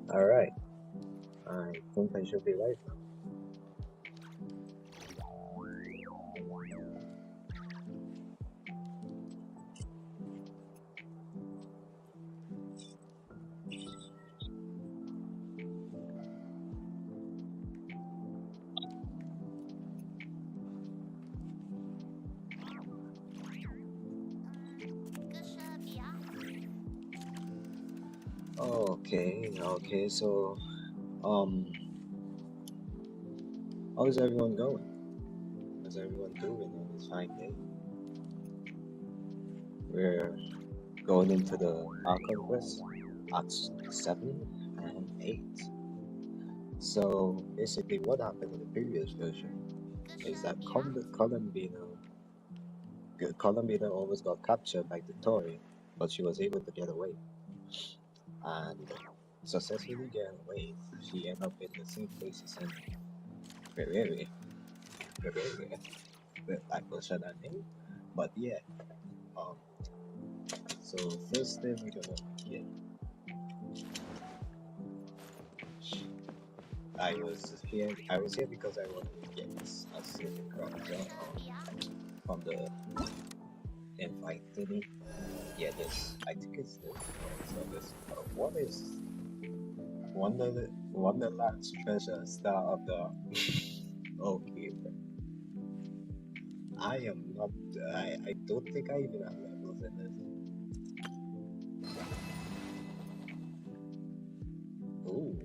Alright, I think I should be right now. Okay, so, how's everyone going? How's everyone doing on this fine day? We're going into the Archon quest, Acts 7 and 8. So, basically what happened in the previous version is that Columbina almost got captured by Victoria, but she was able to get away. And successfully getting away, she ended up in the same place as Henry. Very, I butchered that name. But yeah, so first thing we're gonna get. I was here because I wanted to get a certain character from the invite thingy. Yeah, this, I think it's this. So this, what is Wonderland's treasure star of the okay. I am not. I don't think I even have levels in this. Ooh,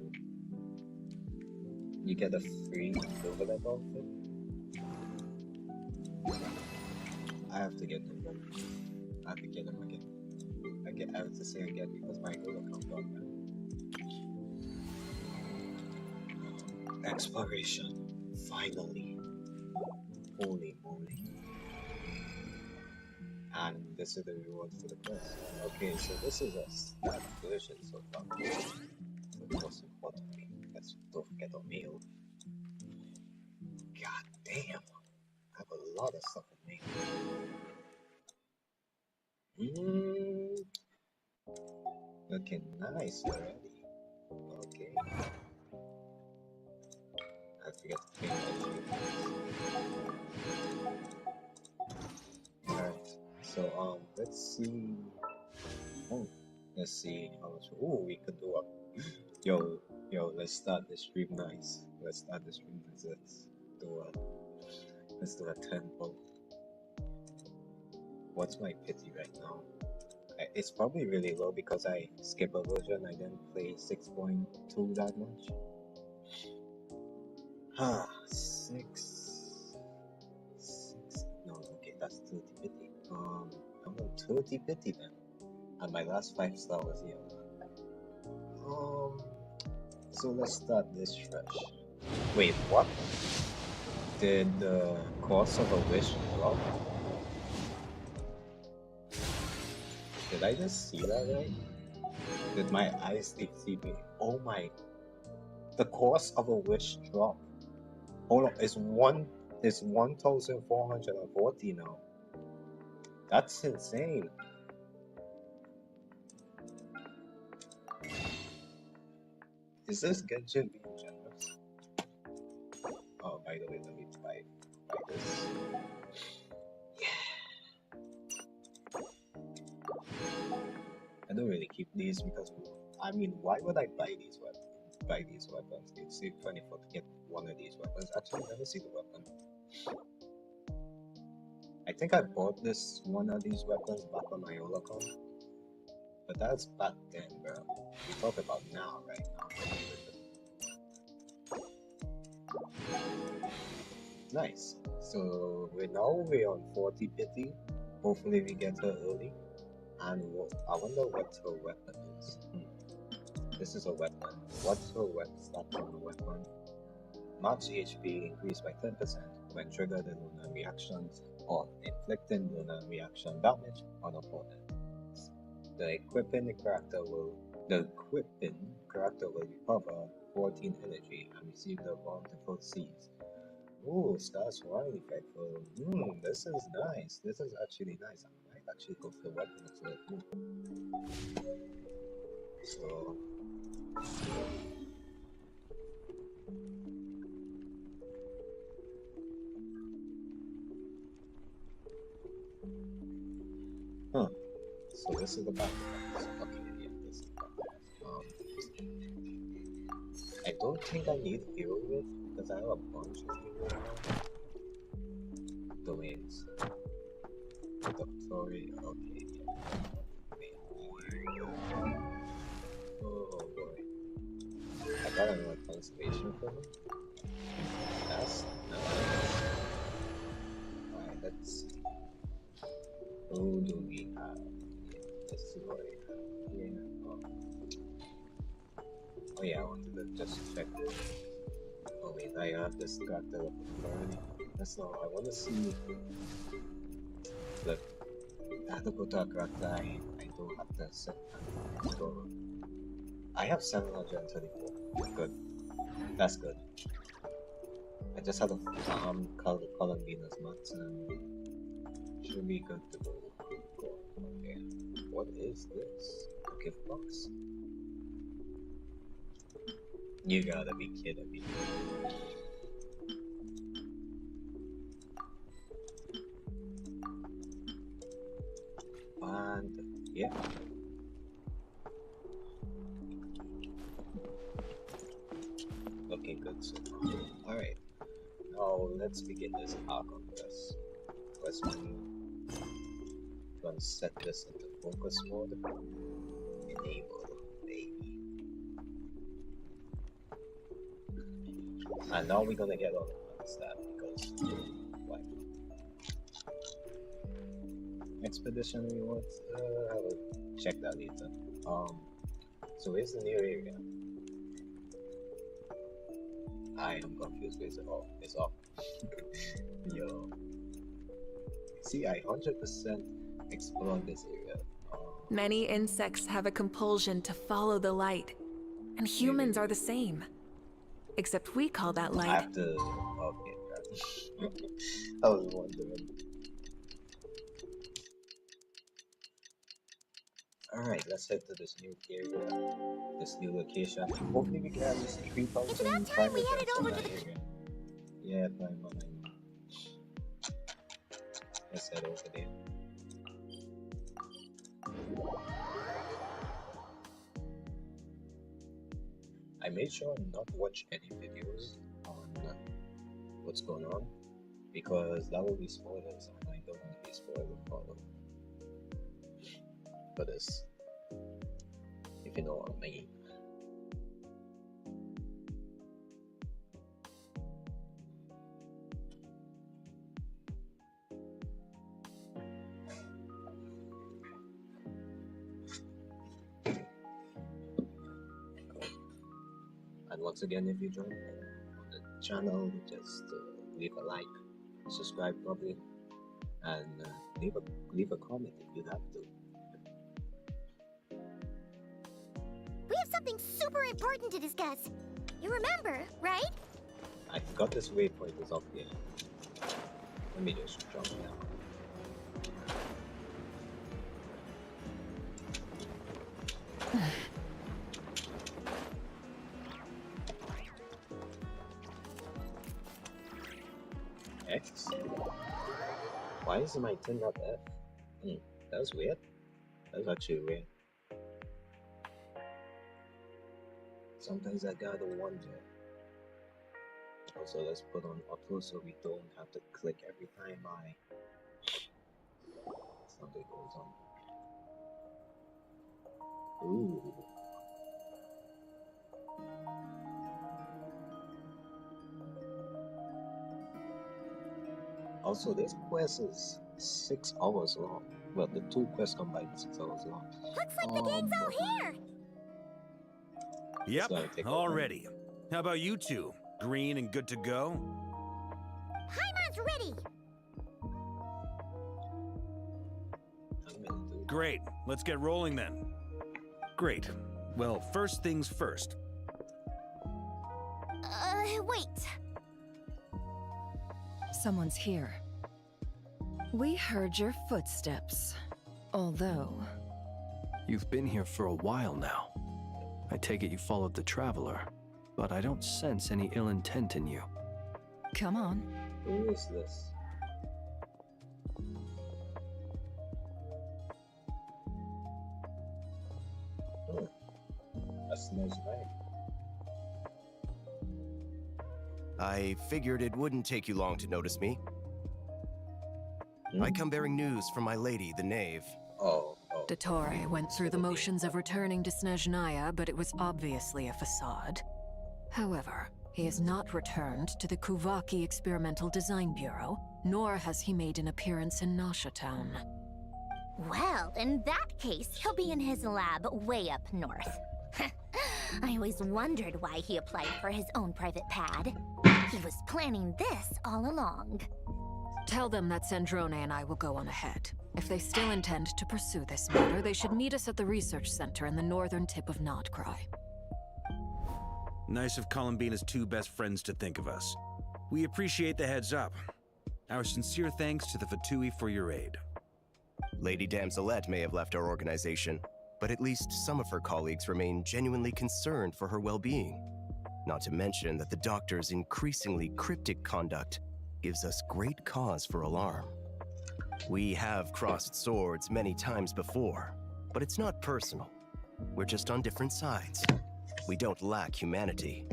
you get a free silver level outfit. I have to get them. I have to get them again. I have to say again because my goal account got that. Exploration, finally. Holy moly. And this is the reward for the quest. Okay, so this is a stat version so far. So most importantly, don't forget our mail. God damn, I have a lot of stuff in mail. Looking nice already. Okay. I forget to pay Alright, so let's see. Oh, let's see how much. Oh, we could do up. Yo, let's start the stream nice. Let's do a tempo. What's my pity right now? It's probably really low because I skip a version. I didn't play 6.2 that much. 6. No, okay, that's 30 pity. I'm on 30 pity then. And my last 5-star was here. So let's start this fresh. Wait, what? Did the cost of a wish drop? Did I just see that right? Did my eyes deceive me? Oh my The cost of a wish drop. Hold on, it's 1,440 now. That's insane. Is this Genshin being generous? Oh, by the way, let me buy this. I don't really keep these because, I mean, why would I buy these weapons? It's save 24 to get one of these weapons. Actually, let me see the weapon. I think I bought one of these weapons back on my old account, but that's back then, bro. We talk about now, right now. Nice. So we're on 40 pity. Hopefully we get her early. And I wonder what her weapon is. This is a weapon. What's her stat on the weapon? Max HP increased by 10% when triggered in lunar reactions or inflicting lunar reaction damage on opponents. The equipping character will recover 14 energy and receive the bountiful seeds. Ooh, stars one effect for this is nice. This is actually nice. I might actually go for the weapon as well too. So so this is the battle pass. Okay, yeah, this is the battle pass. I don't think I need hero with because I have a bunch of heroes now. Domains. Doctory, okay, yeah. Oh boy. I got another constellation for me. That's nice. Alright, let's see. Who do we have? Let's see what I have here. Oh yeah, I wanted to just check. Oh wait, I have this character already. That's not. I want to see. Look, I have to go to a character I don't have to set. So I have 724. Good. That's good. I just had a Columbinas mats and should be good to go. Okay. What is this? A gift box? You gotta be kidding me. And yeah. Looking good so far. Alright. Now let's begin this arc on this. Quest menu. Gonna set this into focus mode. Enable, baby. And now we're gonna get on that because why? Expedition rewards. I will check that later. So where's the new area? I am confused with it all. It's off. Yo. See, I 100% explored this area. Many insects have a compulsion to follow the light, and humans are the same. Except we call that light. I have to. Okay. I was wondering. Alright, let's head to this new area, this new location. Hopefully we can at least 3,000 prime events on that area. Yeah, prime one, I know. Let's head over there. I made sure not to watch any videos on what's going on because that will be spoilers and I don't want to be spoiled for this, if you know what I mean. And once again, if you join on the channel, just leave a like, subscribe probably, and leave a comment if you have to. We have something super important to discuss. You remember, right? I forgot this waypoint is up here. Let me just jump down. X? Why is my thing not F? That's weird. That's actually weird. Sometimes I gotta wonder. Also, let's put on upload so we don't have to click every time something goes on. Ooh. Also, this quest is 6 hours long. Well, the 2 quests combined 6 hours long. Looks like the gang's all here. Yep, all ready. How about you two? Green and good to go? Paimon's ready. Great, let's get rolling then. Great. Well, first things first. Wait. Someone's here. We heard your footsteps. Although... You've been here for a while now. I take it you followed the Traveler, but I don't sense any ill intent in you. Come on. Who is this? That's nice, right? I figured it wouldn't take you long to notice me. I come bearing news from my lady, the Knave. Oh. Dottore went through the motions of returning to Snezhnaya, but it was obviously a facade. However, he has not returned to the Kuvaki Experimental Design Bureau, nor has he made an appearance in Nasha Town. Well, in that case, he'll be in his lab way up north. I always wondered why he applied for his own private pad. He was planning this all along. Tell them that Sandrone and I will go on ahead. If they still intend to pursue this matter, they should meet us at the research center in the northern tip of Krai. Nice of Columbina's 2 best friends to think of us. We appreciate the heads up. Our sincere thanks to the Fatui for your aid. Lady Damselette may have left our organization, but at least some of her colleagues remain genuinely concerned for her well-being. Not to mention that the Doctor's increasingly cryptic conduct gives us great cause for alarm. We have crossed swords many times before, but it's not personal. We're just on different sides. We don't lack humanity.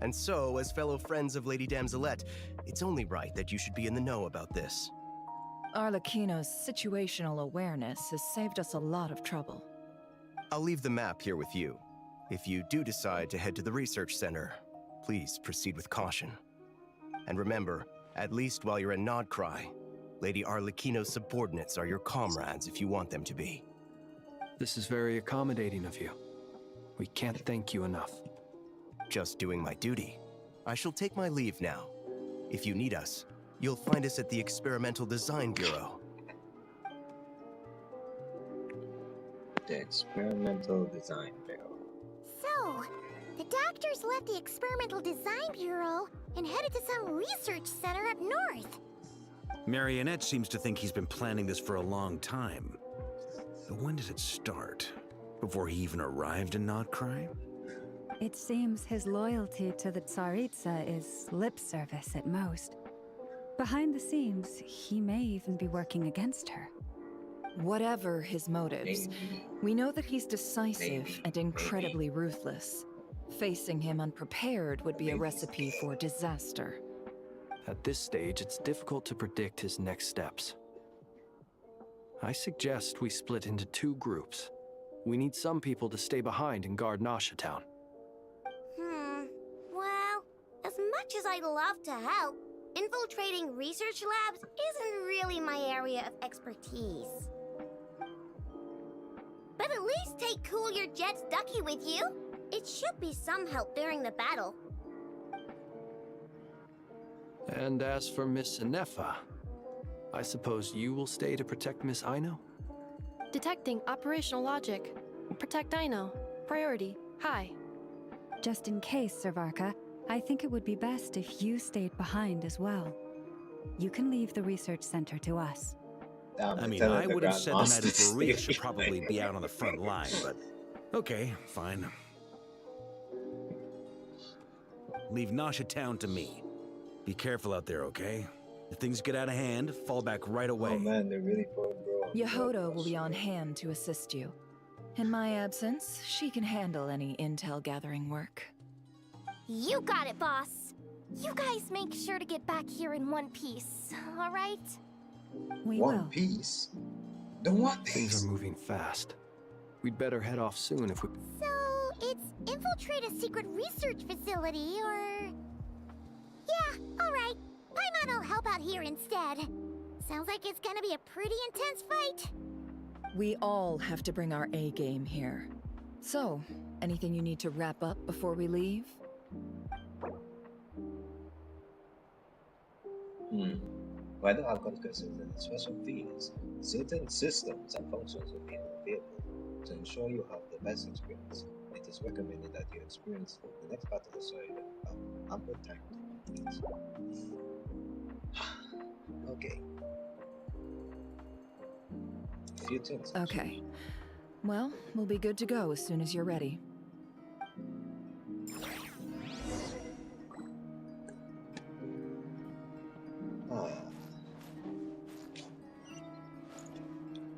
And so, as fellow friends of Lady Damselette, it's only right that you should be in the know about this. Arlecchino's situational awareness has saved us a lot of trouble. I'll leave the map here with you. If you do decide to head to the research center, please proceed with caution. And remember, at least while you're in Krai, Lady Arlecchino's subordinates are your comrades if you want them to be. This is very accommodating of you. We can't thank you enough. Just doing my duty. I shall take my leave now. If you need us, you'll find us at the Experimental Design Bureau. The Experimental Design Bureau. So, the doctors left the Experimental Design Bureau and headed to some research center up north. Marionette seems to think he's been planning this for a long time. But when did it start? Before he even arrived in Krai? It seems his loyalty to the Tsaritsa is lip service at most. Behind the scenes, he may even be working against her. Whatever his motives, we know that he's decisive and incredibly ruthless. Facing him unprepared would be a recipe for disaster. At this stage, it's difficult to predict his next steps. I suggest we split into 2 groups. We need some people to stay behind and guard Nasha Town. Well, as much as I'd love to help, infiltrating research labs isn't really my area of expertise. But at least take Cool Your Jet's Ducky with you. It should be some help during the battle. And as for Miss Inefa, I suppose you will stay to protect Miss Aino? Detecting operational logic. Protect Aino. Priority. High. Just in case, Servarka, I think it would be best if you stayed behind as well. You can leave the research center to us. I mean, I would have said the Knight of Berea should probably be out on the front line, but okay, fine. Leave Nasha Town to me. Be careful out there, okay? If things get out of hand, fall back right away. Oh man, they're really poor, bro. Yehodo will be on hand to assist you. In my absence, she can handle any intel gathering work. You got it, boss. You guys make sure to get back here in one piece, all right? We One will. Piece? The One Things Piece? are moving fast. We'd better head off soon if we... So, it's infiltrate a secret research facility, or... Yeah, alright. Paimon will help out here instead. Sounds like it's gonna be a pretty intense fight. We all have to bring our A game here. So, anything you need to wrap up before we leave? Why the outcome considered special features, certain systems and functions will be available. To ensure you have the best experience, it is recommended that you experience the next part of the story with ample time to complete. Okay. A few things. Okay. Well, we'll be good to go as soon as you're ready.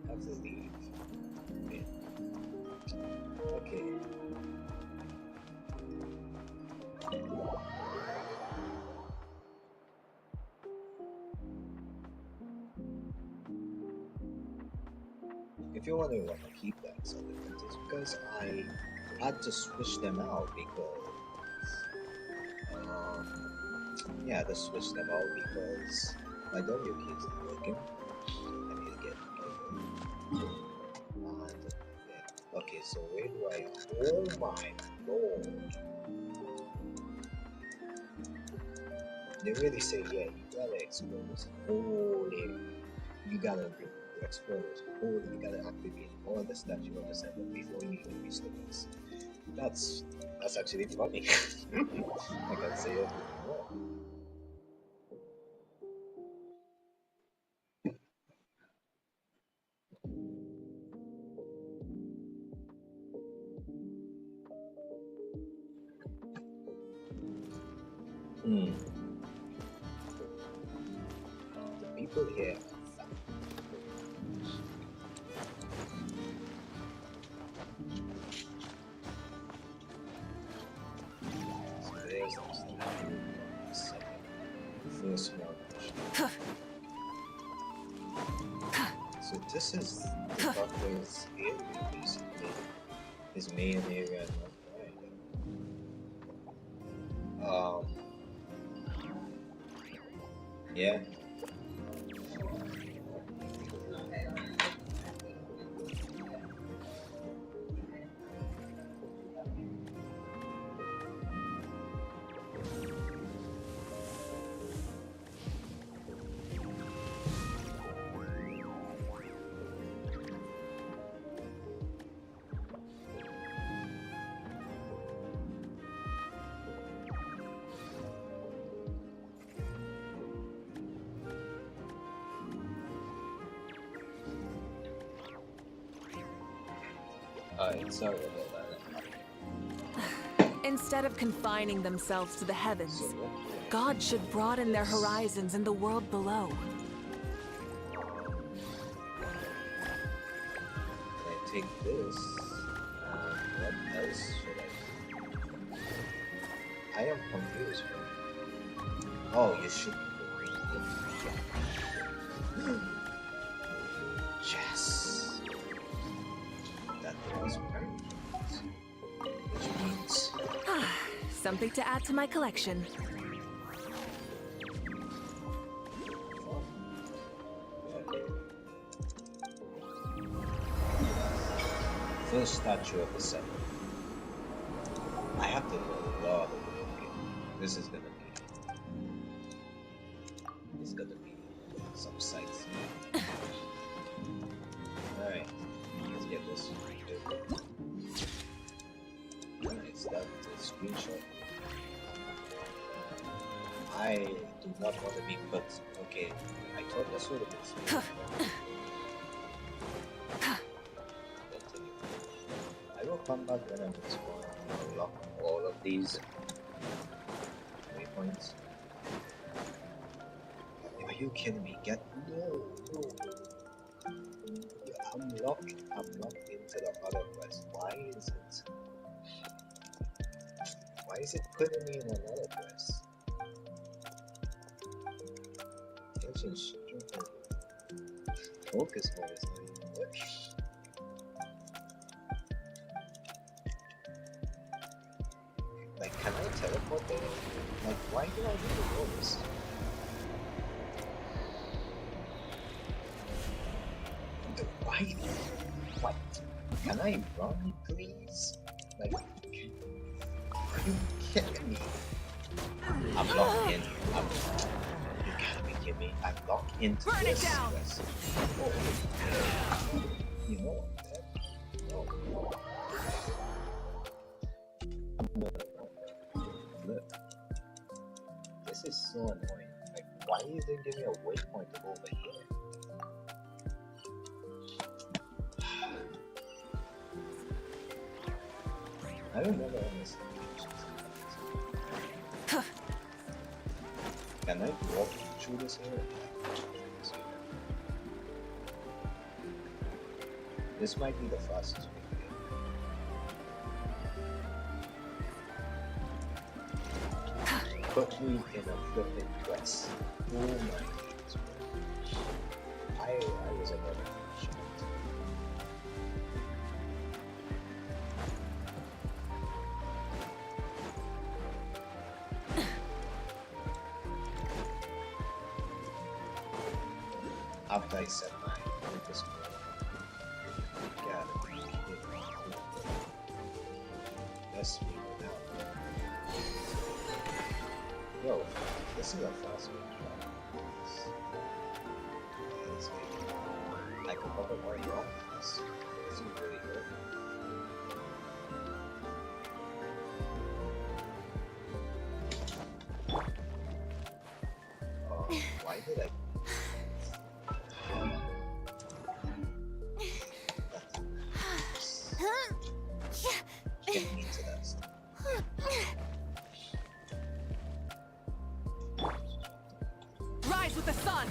Have to leave. Yeah. Okay. If you're wondering why I keep that solid, it's because I had to switch them out because yeah, to switch them out because my W key is not working. I need to get and yeah. Okay, so where do I? Oh my lord! They really say, yeah, you gotta explore this whole area. You gotta explore this whole. You gotta activate all the Statue of the Seven before you even reach the base. That's actually funny. I can say it more. The people here. So there's the first one. So this is the doctor's area, basically. His main area. Yeah. Sorry about that. Instead of confining themselves to the heavens, God should broaden their horizons in the world below. I take this. What else should I am confused. Oh, you should. Yes. That was perfect. Which means Something to add to my collection. first statue of the seven. I have to know a lot of it. This is gonna be some sights. Alright, let's get this. Nice, that is screenshot. I do not want to be put. Okay, I thought that's what it is. Continue. I will come back when I'm exploring to unlock all of these waypoints. Are you kidding me? Get no. I'm locked into the other quest. Why is it putting me in another quest? Genshin stupid. Focus mode is not even working. Like, can I teleport there? Like, why do I need to do this? Why? What? Can I run, please? Like, are you kidding me? I'm locked in. You gotta be kidding me. I'm locked into Burn this it down! quest. Oh. You know what? No. Look. This is so annoying. Like, why is it giving me a waypoint to go over here? I remember on this. Can I walk through this area? This might be the fastest way to get. Put me in a flipping quest. Oh my goodness. I was another shot. After I set my focus mode, gotta be kidding me. Let's go now. Yo, this is a fast one. I can probably already off this. This is really good. Why did I? Get me into that stuff. Rise with the sun!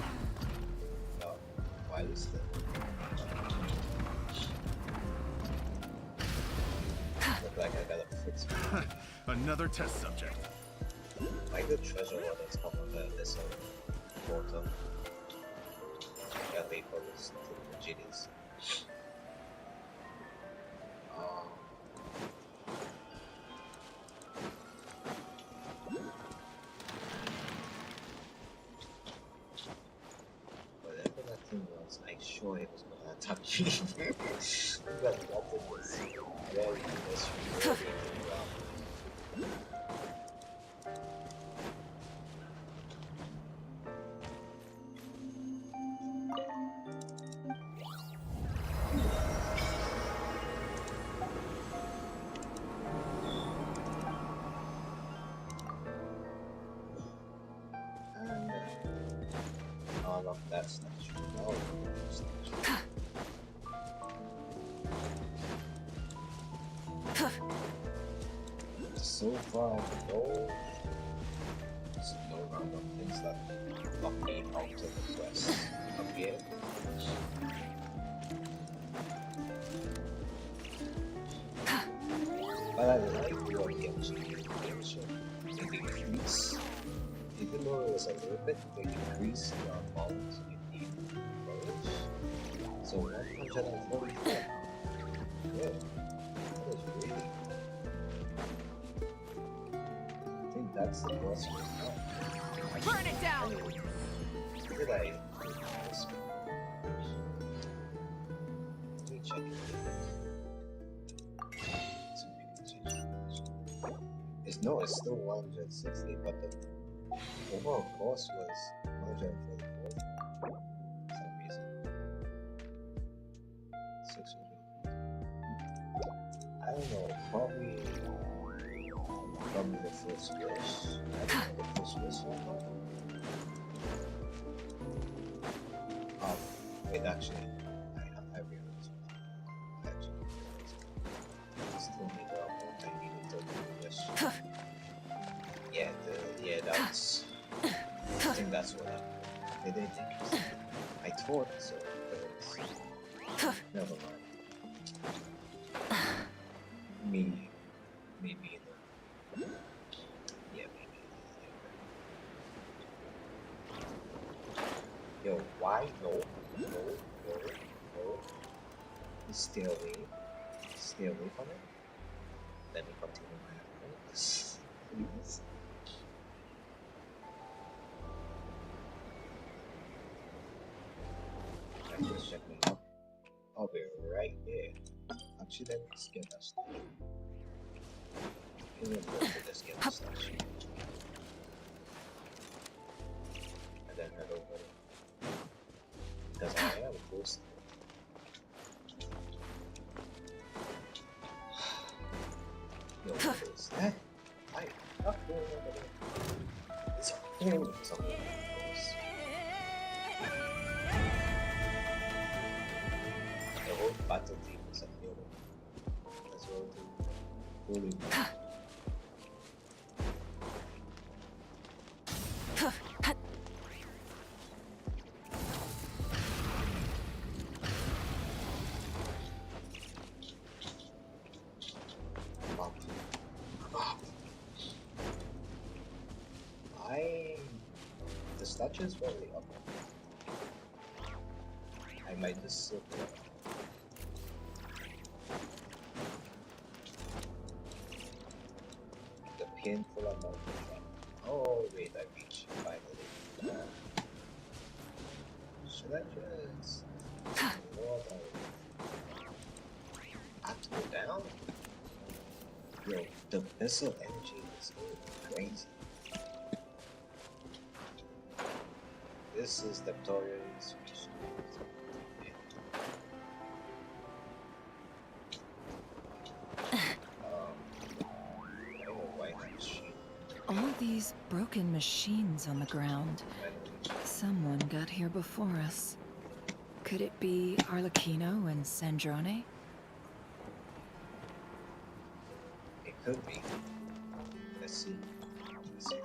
No, why is that? Look like I gotta fix it. Another test subject. Like the treasure one that's come on this portal. Yeah, they call this the genius. Whatever that thing was, I'm sure it was gonna attack me. But that thing was very mystery. All of that statue. All of that statue. So far, no random things that lock me out of the quest appear. But I like what Genshin they decrease. Even though it was a little bit, they increase the amount you need courage. So 144. Yeah, that is really. I think that's the boss right now. Burn it down! Did I? This? Let me check it. It's still 160, but the overall cost was 144 for some reason. 600. I don't know, probably Probably the first wish. I don't know the first wish one. Wait, actually, I realized. Actually, I still need I needed to wish. Yeah, that's. I think that's what I didn't think it was. I thought so, but never mind. Maybe yeah, maybe. Yo, why? No. Stay away from it. Let me continue my efforts, please. I'm just checking up. I'll be right there. Actually, let me just get that stuff. Just get that stuff. And then head over. Because I am close. Yo, what is that? I'm not going over there. It's a hole somewhere. The whole battle team is a hero. As well too. Holy man. The statue is very up. I might just sit there. The painful amount of fun. Oh wait, I reached finally. Should I just I have to go down? Yo, the missile energy is crazy. This is the Torian's All these broken machines on the ground. Someone got here before us. Could it be Arlecchino and Sandrone? It could be. Let's see. Let's see.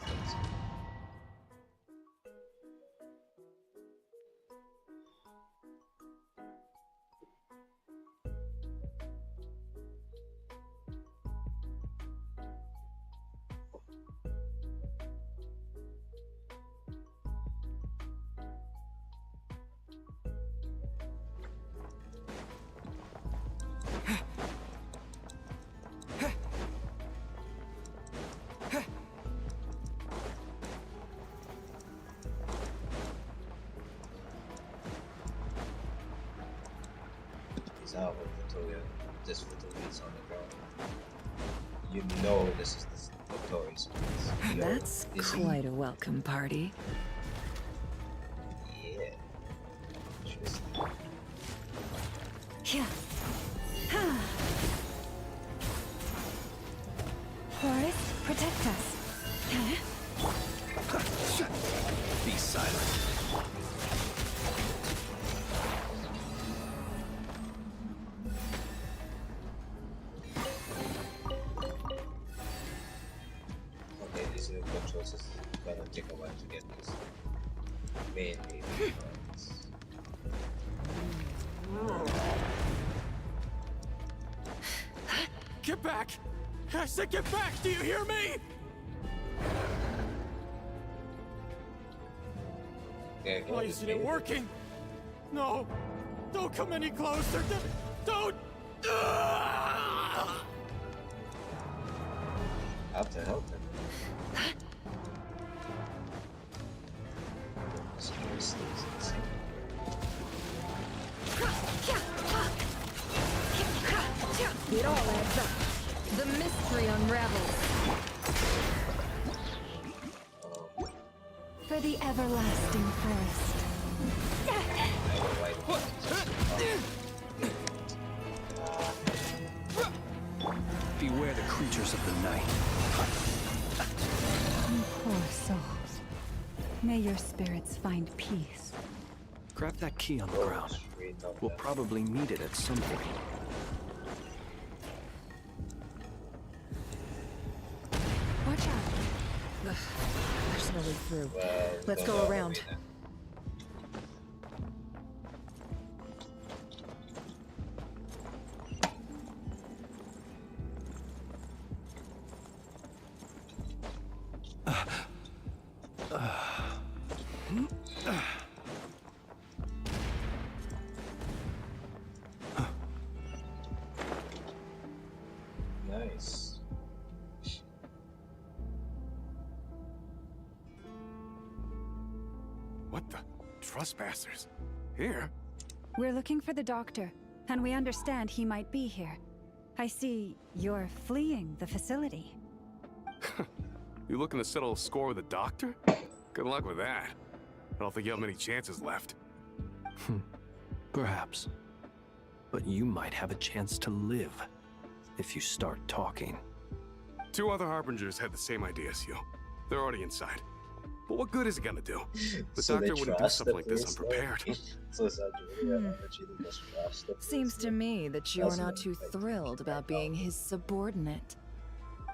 Out with Victoria, this Victoria's on the ground. You know this is the Victoria's place. That's quite a welcome party. Yeah. Interesting. Yeah. Forest, protect us. Be silent. Controls is gonna take a while to get this. Mainly Get back! I said get back! Do you hear me? Why isn't it working? No! Don't come any closer! Don't! I have to help him. It all adds up. The mystery unravels. For the everlasting forest. Beware the creatures of the night. May your spirits find peace. Grab that key on the ground. We'll probably need it at some point. Watch out. Ugh, there's no way through. Let's go around. Nice. What the? Trespassers? Here? We're looking for the doctor, and we understand he might be here. I see you're fleeing the facility. You looking to settle a score with the doctor? Good luck with that. I don't think you have many chances left. Perhaps. But you might have a chance to live if you start talking. 2 other Harbingers had the same idea as you. They're already inside. But what good is it gonna do? The So they doctor wouldn't do trust something the like this police, unprepared. So it's actually actually just trust the police. Seems to me that you're That's not not too like- thrilled about being his subordinate.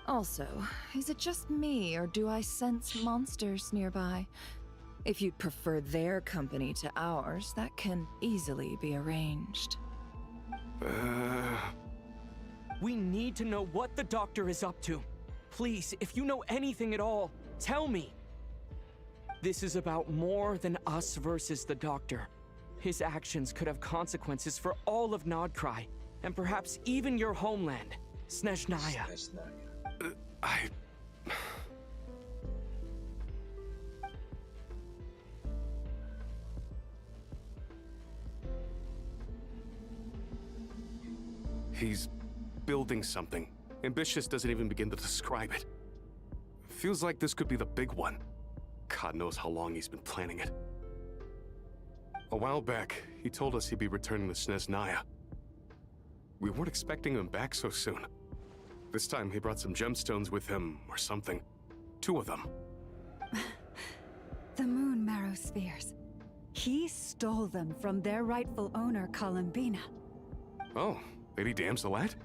Also, is it just me, or do I sense monsters nearby? If you'd prefer their company to ours, that can easily be arranged. We need to know what the doctor is up to. Please, if you know anything at all, tell me. This is about more than us versus the doctor. His actions could have consequences for all of Krai, and perhaps even your homeland, Snezhnaya. He's building something. Ambitious doesn't even begin to describe it. Feels like this could be the big one. God knows how long he's been planning it. A while back, he told us he'd be returning to Snezhnaya. We weren't expecting him back so soon. This time he brought some gemstones with him, or something. 2 of them. The moon marrow spheres. He stole them from their rightful owner, Columbina. Oh, Lady Damselette?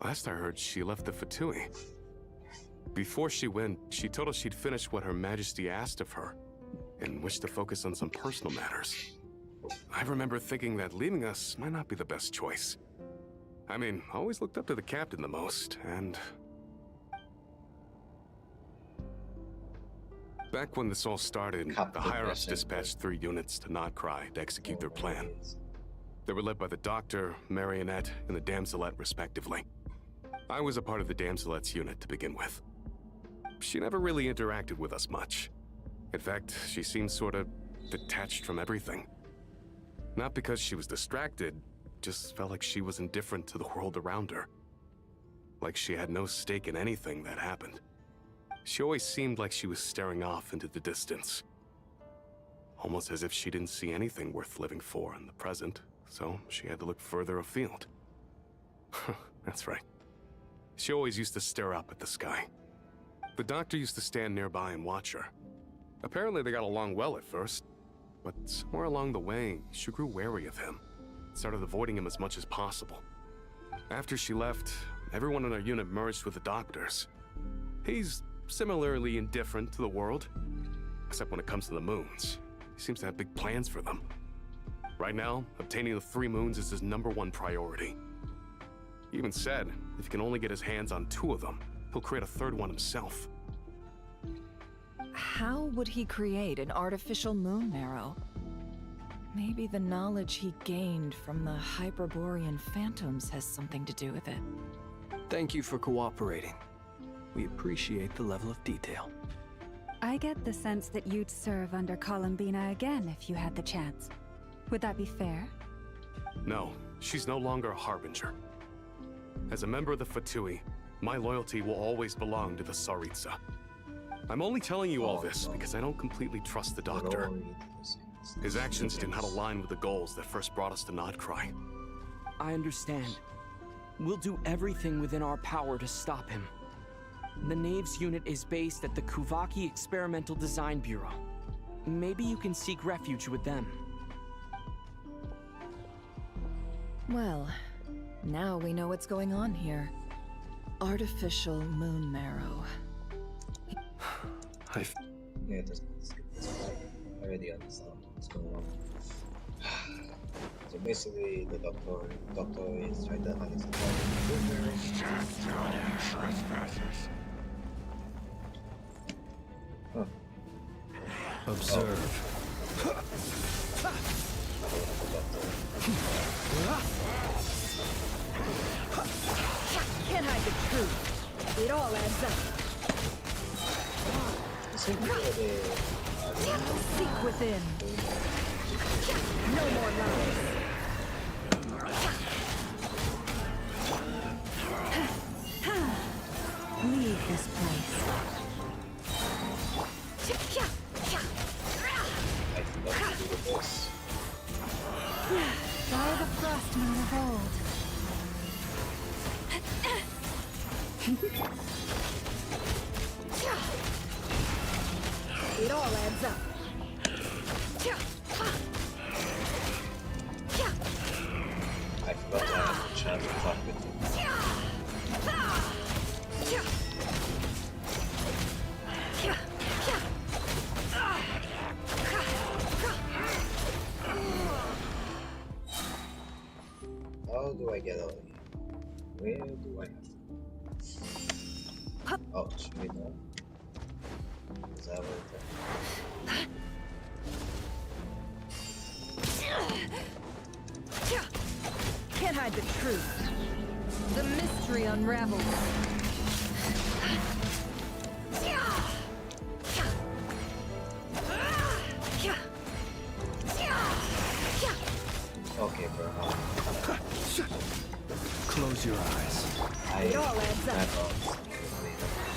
Last I heard, she left the Fatui. Before she went, she told us she'd finished what Her Majesty asked of her, and wished to focus on some personal matters. I remember thinking that leaving us might not be the best choice. I mean, I always looked up to the captain the most, and... Back when this all started, the higher-ups dispatched 3 units to Krai to execute their plan. They were led by the Doctor, Marionette, and the Damselette, respectively. I was a part of the Damselette's unit to begin with. She never really interacted with us much. In fact, she seemed sort of detached from everything. Not because she was distracted, just felt like she was indifferent to the world around her. Like she had no stake in anything that happened. She always seemed like she was staring off into the distance. Almost as if she didn't see anything worth living for in the present, so she had to look further afield. That's right. She always used to stare up at the sky. The Doctor used to stand nearby and watch her. Apparently they got along well at first, but somewhere along the way, she grew wary of him. Started avoiding him as much as possible. After she left, everyone in our unit merged with the Doctor's. He's similarly indifferent to the world, except when it comes to the moons. He seems to have big plans for them. Right now, obtaining the 3 moons is his #1 priority. He even said, if he can only get his hands on 2 of them, he'll create a 3rd one himself. How would he create an artificial moon marrow? Maybe the knowledge he gained from the Hyperborean phantoms has something to do with it. Thank you for cooperating. We appreciate the level of detail. I get the sense that you'd serve under Columbina again if you had the chance. Would that be fair? No, she's no longer a Harbinger. As a member of the Fatui, my loyalty will always belong to the Tsaritsa. I'm only telling you all this because I don't completely trust the Doctor. His actions did not align with the goals that first brought us to Krai. I understand. We'll do everything within our power to stop him. The Knaves unit is based at the Kuvaki Experimental Design Bureau. Maybe you can seek refuge with them. Well, now we know what's going on here. Artificial moon marrow. Yeah, that's fine. I already understand what's going on. So basically, the doctor is trying to hunt his Huh. Observe. Can't hide the truth. It all adds up. Seek within. No more lies. Leave this place. By the frost moon of old. It all adds up. I forgot to have a chance to talk with him. How do I get out of here? Where do I have to? Oh, straight on. Is that what Can't hide the truth. The mystery unravels. Okay, bro. Close your eyes. It all adds up.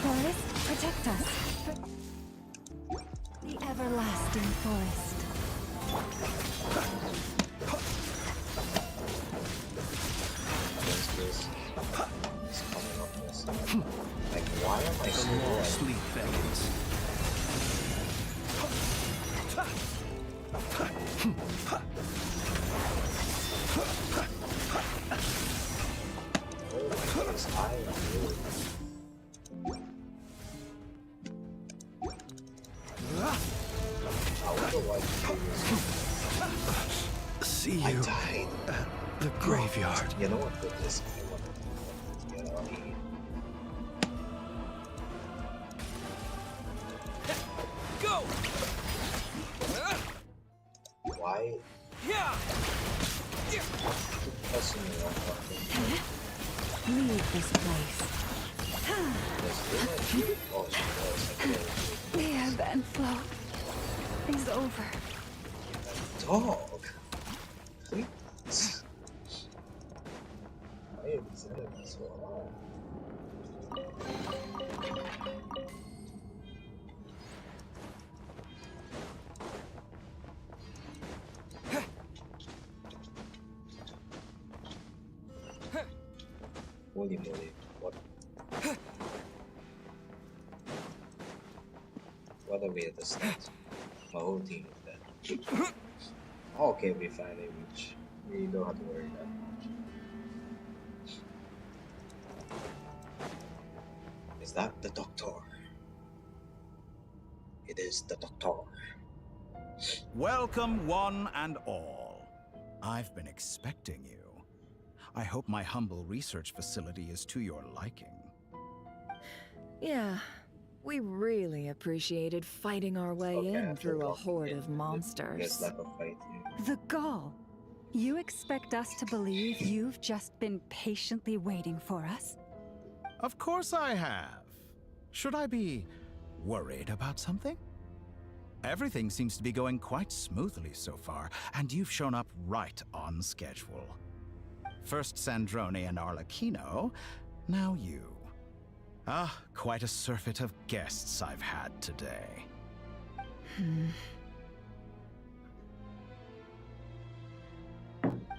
Forest, protect us. The everlasting forest. It's coming up this. Like, why am I so low? Sleep beckons. Oh my goodness, I am really. I wonder why See I you died. at the graveyard. You know what? With this, I want to get out of here. Go! Why? Yeah! Keep pressing me on something. Leave this place. Oh, she The ebb and flow is over. dog. Please. Why is that so long? Holy moly, what? What a way to start. My whole team is dead. Okay, we finally reach. We don't have to worry that much. Is that the doctor? It is the doctor. Welcome, one and all. I've been expecting you. I hope my humble research facility is to your liking. Yeah, we really appreciated fighting our way in through a horde of monsters. There's like a fight here. The gall. You expect us to believe you've just been patiently waiting for us? Of course I have. Should I be worried about something? Everything seems to be going quite smoothly so far, and you've shown up right on schedule. First Sandrone and Arlecchino, now you. Ah, quite a surfeit of guests I've had today.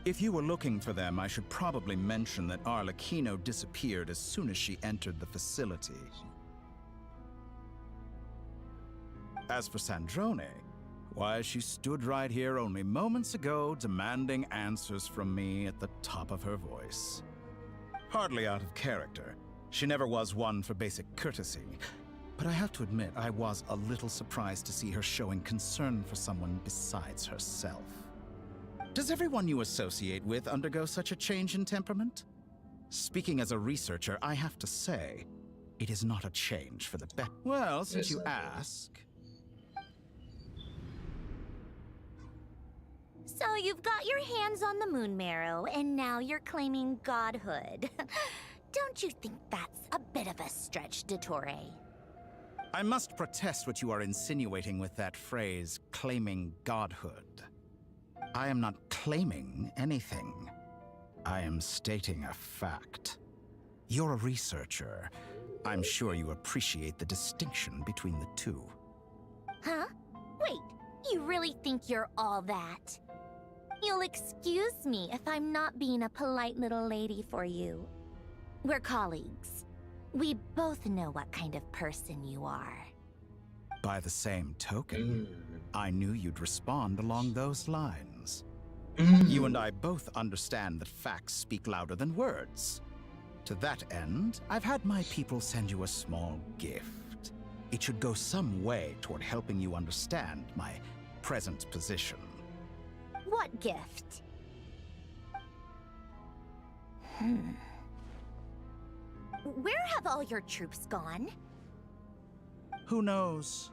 If you were looking for them, I should probably mention that Arlecchino disappeared as soon as she entered the facility. As for Sandrone, why, she stood right here only moments ago demanding answers from me at the top of her voice. Hardly out of character. She never was one for basic courtesy. But I have to admit, I was a little surprised to see her showing concern for someone besides herself. Does everyone you associate with undergo such a change in temperament? Speaking as a researcher, I have to say, it is not a change for the better. Well, since you ask... So you've got your hands on the moon marrow, and now you're claiming godhood. Don't you think that's a bit of a stretch, Dottore? I must protest what you are insinuating with that phrase, claiming godhood. I am not claiming anything. I am stating a fact. You're a researcher. I'm sure you appreciate the distinction between the two. Huh? Wait, you really think you're all that? You'll excuse me if I'm not being a polite little lady for you. We're colleagues. We both know what kind of person you are. By the same token, I knew you'd respond along those lines. You and I both understand that facts speak louder than words. To that end, I've had my people send you a small gift. It should go some way toward helping you understand my present position. What gift? Where have all your troops gone? Who knows?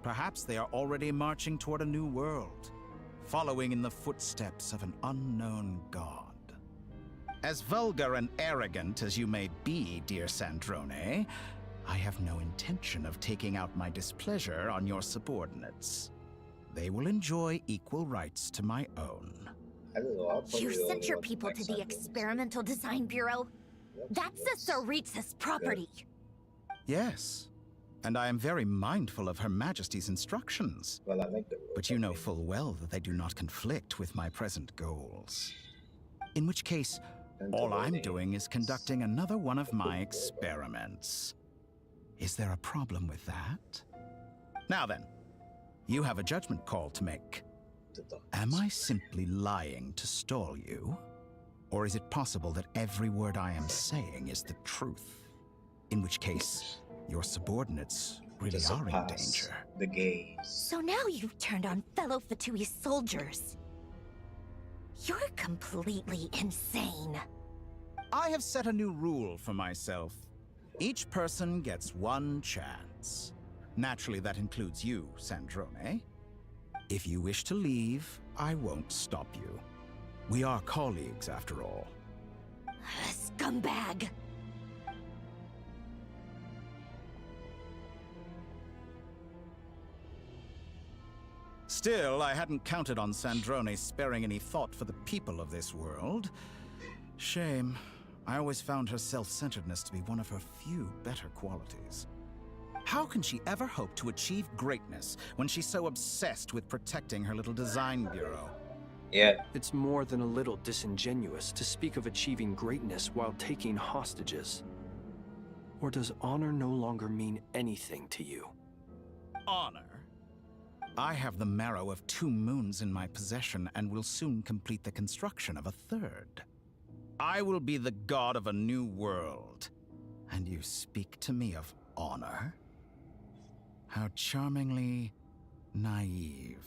Perhaps they are already marching toward a new world, following in the footsteps of an unknown god. As vulgar and arrogant as you may be, dear Sandrone, I have no intention of taking out my displeasure on your subordinates. They will enjoy equal rights to my own. You sent your people to the Experimental Design Bureau? That's the Tsaritsa's property. Yes, and I am very mindful of Her Majesty's instructions. Well, I like the But you know full well that they do not conflict with my present goals. In which case, all I'm doing is conducting another one of my experiments. Is there a problem with that? Now then, you have a judgment call to make. Am I simply lying to stall you? Or is it possible that every word I am saying is the truth? In which case, your subordinates really are in danger. The gaze. So now you've turned on fellow Fatui's soldiers. You're completely insane. I have set a new rule for myself. Each person gets one chance. Naturally, that includes you, Sandrone. If you wish to leave, I won't stop you. We are colleagues, after all. Scumbag! Still, I hadn't counted on Sandrone sparing any thought for the people of this world. Shame. I always found her self-centeredness to be one of her few better qualities. How can she ever hope to achieve greatness when she's so obsessed with protecting her little design bureau? Yeah. It's more than a little disingenuous to speak of achieving greatness while taking hostages. Or does honor no longer mean anything to you? Honor? I have the marrow of 2 moons in my possession and will soon complete the construction of a 3rd. I will be the god of a new world. And you speak to me of honor? How charmingly naive.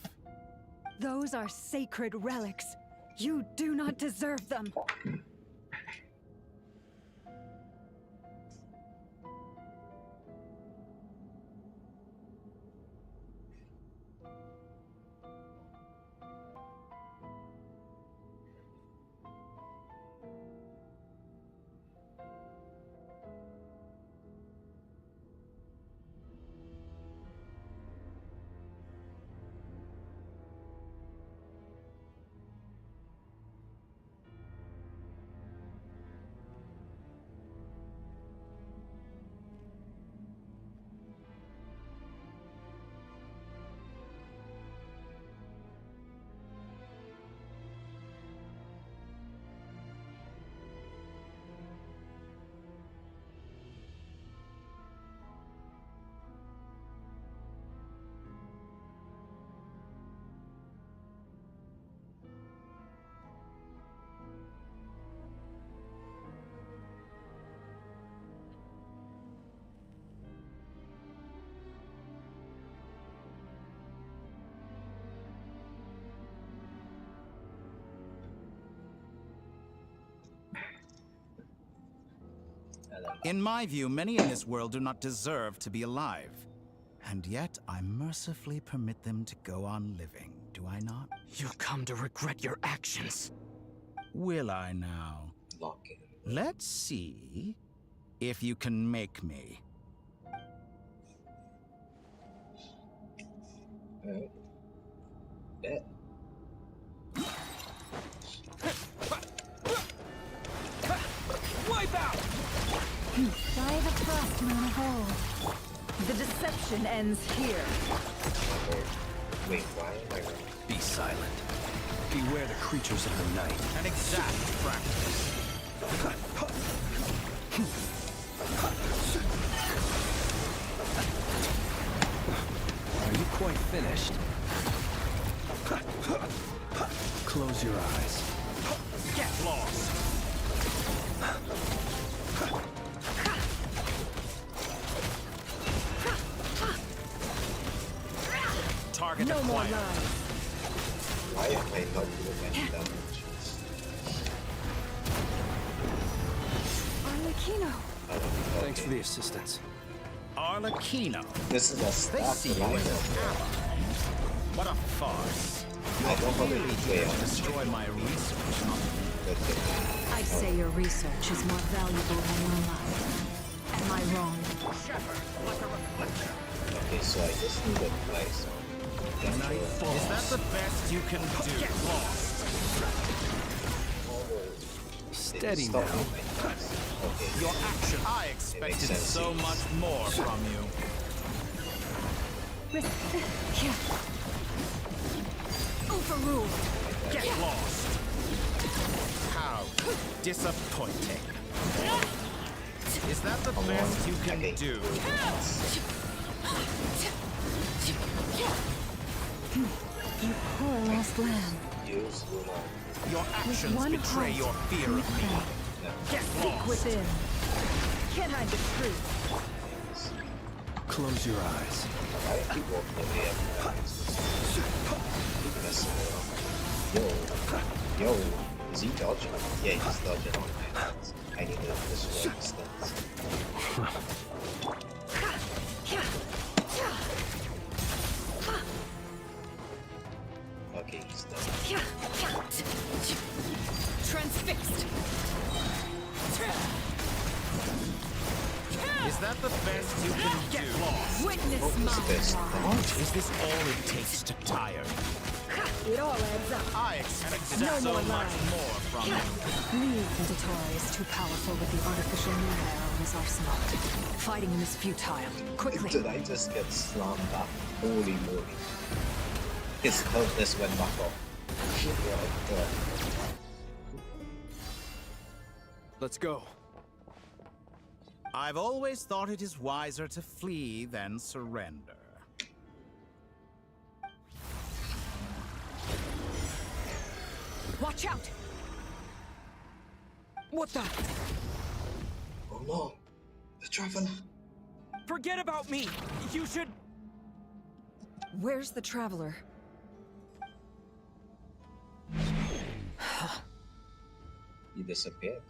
Those are sacred relics. You do not deserve them. In my view, many in this world do not deserve to be alive. And yet, I mercifully permit them to go on living, do I not? You'll come to regret your actions. Will I now? Lock it. Let's see if you can make me. Alright. Bet. Wipe out! Try the frost moon of old. The deception ends here. Wait, why am I running? Be silent. Beware the creatures of the night. An exact practice. Are you quite finished? Close your eyes. Get lost! Target No more acquired. lies. Why am I not doing any damage? Arlecchino. Thanks for the assistance. Arlecchino. This is a They staff see you line. as an ally. What a farce. I don't know Really if dare they destroy my research. I'd say your research is more valuable than your life. Am I wrong? Okay, so I just need to play some. Is that the best you can do? Get lost. Steady Stop now. moving. Okay. Your action. I expected sense, so yes. much more from you. Overruled. Get lost. How disappointing. Is that the best you can Okay. do? You poor lost lamb. Use Luna. Your actions one betray heart, your fear of me. Get Seek lost. within. Can't hide the truth. Close your eyes. I keep walking away at messing around. Yo, is he dodging? Yeah, he's dodging on my hands. I need to destroy his stance. Okay, he's done. Transfixed. Is that the best you can do? Get lost. Witness What was this? Is this all it takes to tire? It all adds up. I expected No so more much lies. more from you. Vinditori is too powerful with the artificial Numenera in his arsenal. Fighting him is futile. Quickly. Did I just get slammed back? Holy moly. His helpless went back off. Let's go. I've always thought it is wiser to flee than surrender. Watch out! What the? Oh no! The Traveler! Forget about me! You should... Where's the traveler? He disappeared.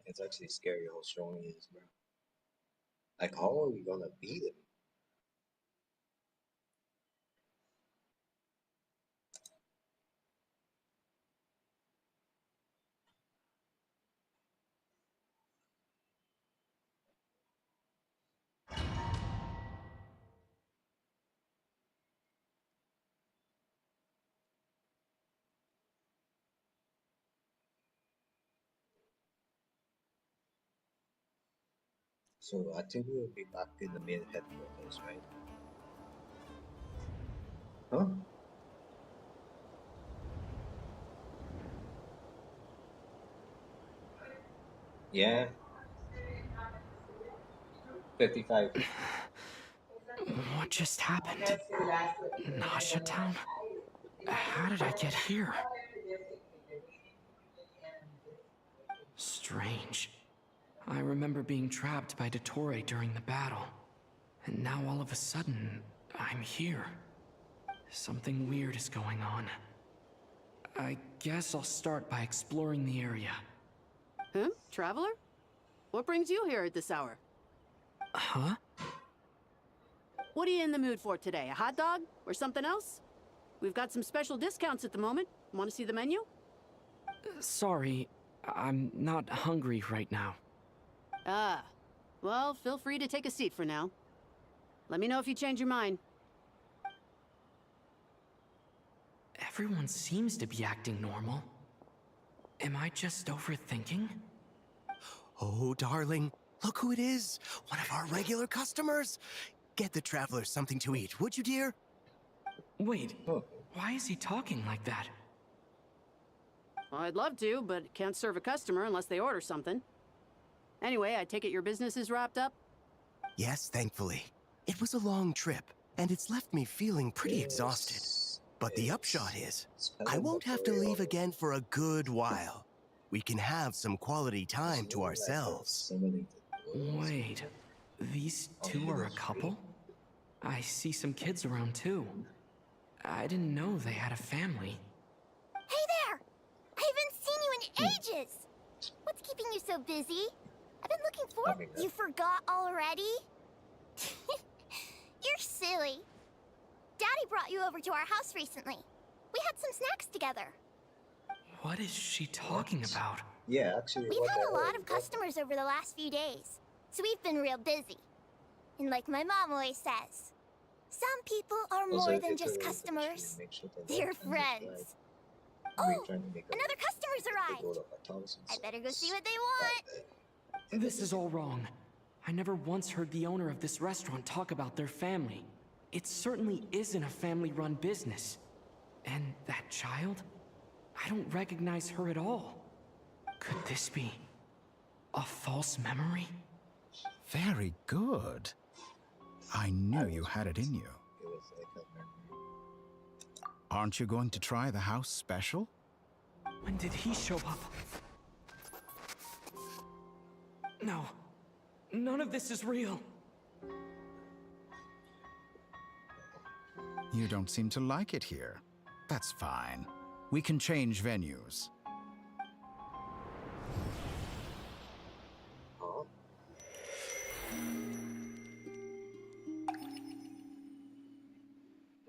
It's actually scary how strong he is, bro. Like, how are we gonna beat him? So I think we'll be back in the main headquarters, right? Huh? Yeah. 55. What just happened? Nasha Town? How did I get here? Strange. I remember being trapped by Dottore during the battle. And now all of a sudden, I'm here. Something weird is going on. I guess I'll start by exploring the area. Huh? Traveler? What brings you here at this hour? Huh? What are you in the mood for today? A hot dog? Or something else? We've got some special discounts at the moment. Want to see the menu? Sorry, I'm not hungry right now. Ah. Well, feel free to take a seat for now. Let me know if you change your mind. Everyone seems to be acting normal. Am I just overthinking? Oh, darling, look who it is. One of our regular customers. Get the traveler something to eat, would you, dear? Wait, why is he talking like that? Well, I'd love to, but can't serve a customer unless they order something. Anyway, I take it your business is wrapped up? Yes, thankfully. It was a long trip, and it's left me feeling pretty exhausted. But the upshot is, I won't have to leave again for a good while. We can have some quality time to ourselves. Wait, these two are a couple? I see some kids around too. I didn't know they had a family. Hey there! I haven't seen you in ages! What's keeping you so busy? I've been looking for... You forgot already? You're silly. Daddy brought you over to our house recently. We had some snacks together. What is she talking about? Yeah, actually, We've had a lot of customers over the last few days, so we've been real busy. And like my mom always says, some people are more than just customers. They're friends. Oh, another customer's arrived. I better go see what they want. This is all wrong. I never once heard the owner of this restaurant talk about their family. It certainly isn't a family-run business. And that child? I don't recognize her at all. Could this be a false memory? Very good. I knew you had it in you. Aren't you going to try the house special? When did he show up? No. None of this is real. You don't seem to like it here. That's fine. We can change venues.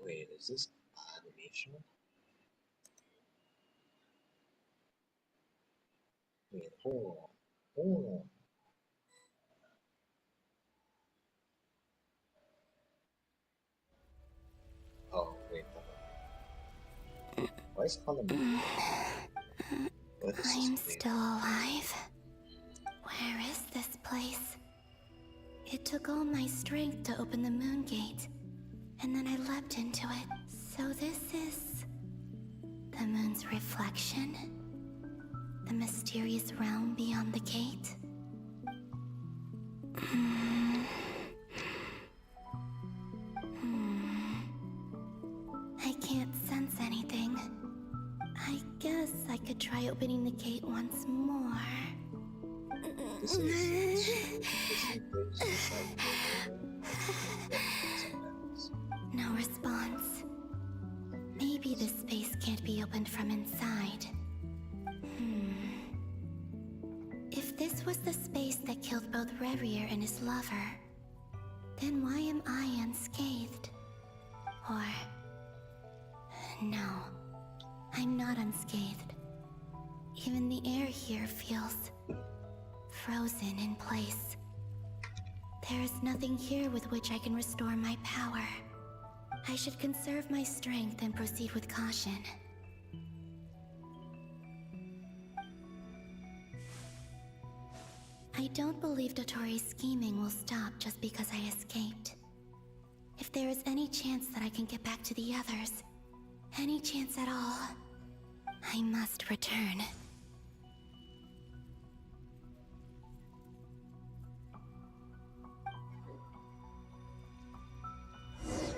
Wait, is this animation? Wait, hold on. Hold on. Oh, wait, hold on. Why is it calling me? I'm still alive. Where is this place? It took all my strength to open the moon gate, and then I leapt into it. So this is the moon's reflection? The mysterious realm beyond the gate? I can't sense anything. I guess I could try opening the gate once more. No response. Maybe this space can't be opened from inside. If this was the space that killed both Revier and his lover, then why am I unscathed? Or... no, I'm not unscathed. Even the air here feels frozen in place. There is nothing here with which I can restore my power. I should conserve my strength and proceed with caution. I don't believe Dottori's scheming will stop just because I escaped. If there is any chance that I can get back to the others, any chance at all, I must return.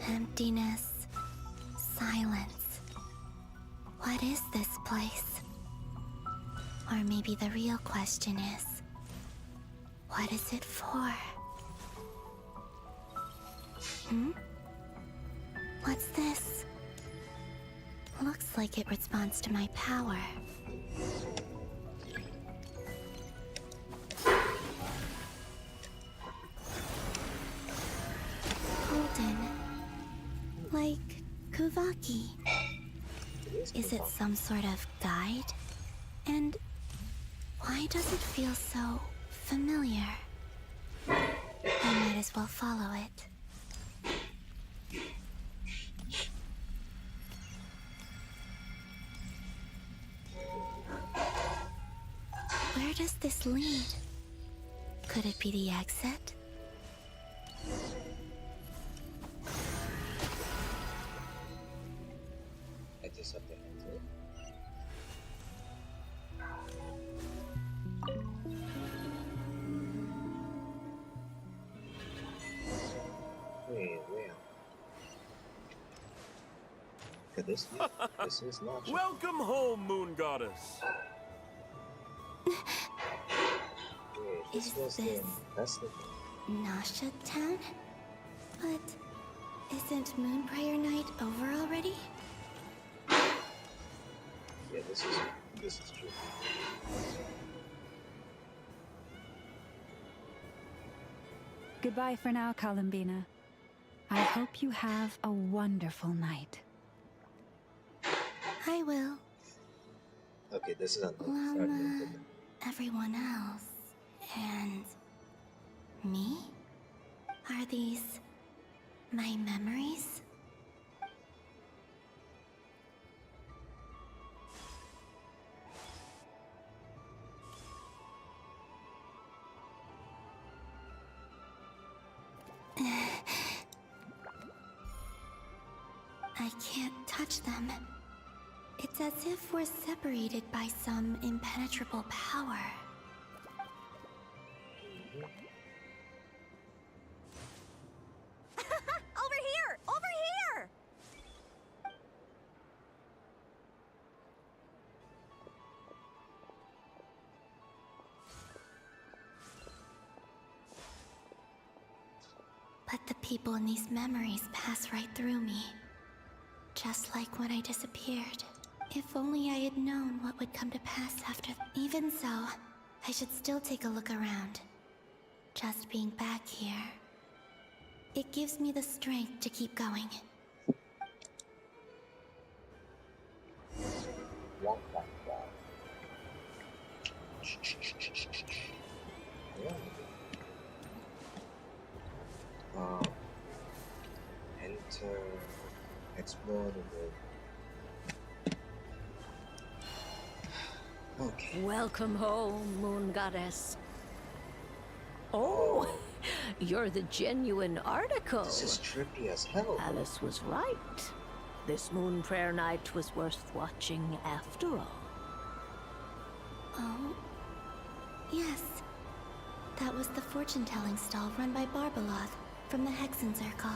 Emptiness. Silence. What is this place? Or maybe the real question is, what is it for? What's this? Looks like it responds to my power. Golden. Like Kuvaki. Is it some sort of guide? And why does it feel so familiar? I might as well follow it. Where does this lead? Could it be the exit? I just have to enter. Wait, where? Could this be? This is not. Welcome home, Moon Goddess. Wait, this was the. That's the thing. Nasha Town? But isn't Moon Prayer Night over already? Yeah, this is true. Goodbye for now, Columbina. I hope you have a wonderful night. I will. Okay, this is Llama, everyone else, and me? Are these my memories? I can't touch them. It's as if we're separated by some impenetrable power. Over here! Over here! But the people in these memories pass right through me. Just like when I disappeared. If only I had known what would come to pass after. Even so, I should still take a look around. Just being back here, it gives me the strength to keep going. Enter, explore the world. Okay. Welcome home, Moon Goddess. Oh, you're the genuine article. This is trippy as hell. Alice was right. This Moon Prayer Night was worth watching after all. Oh, yes. That was the fortune-telling stall run by Barbaloth from the Hexen Circle.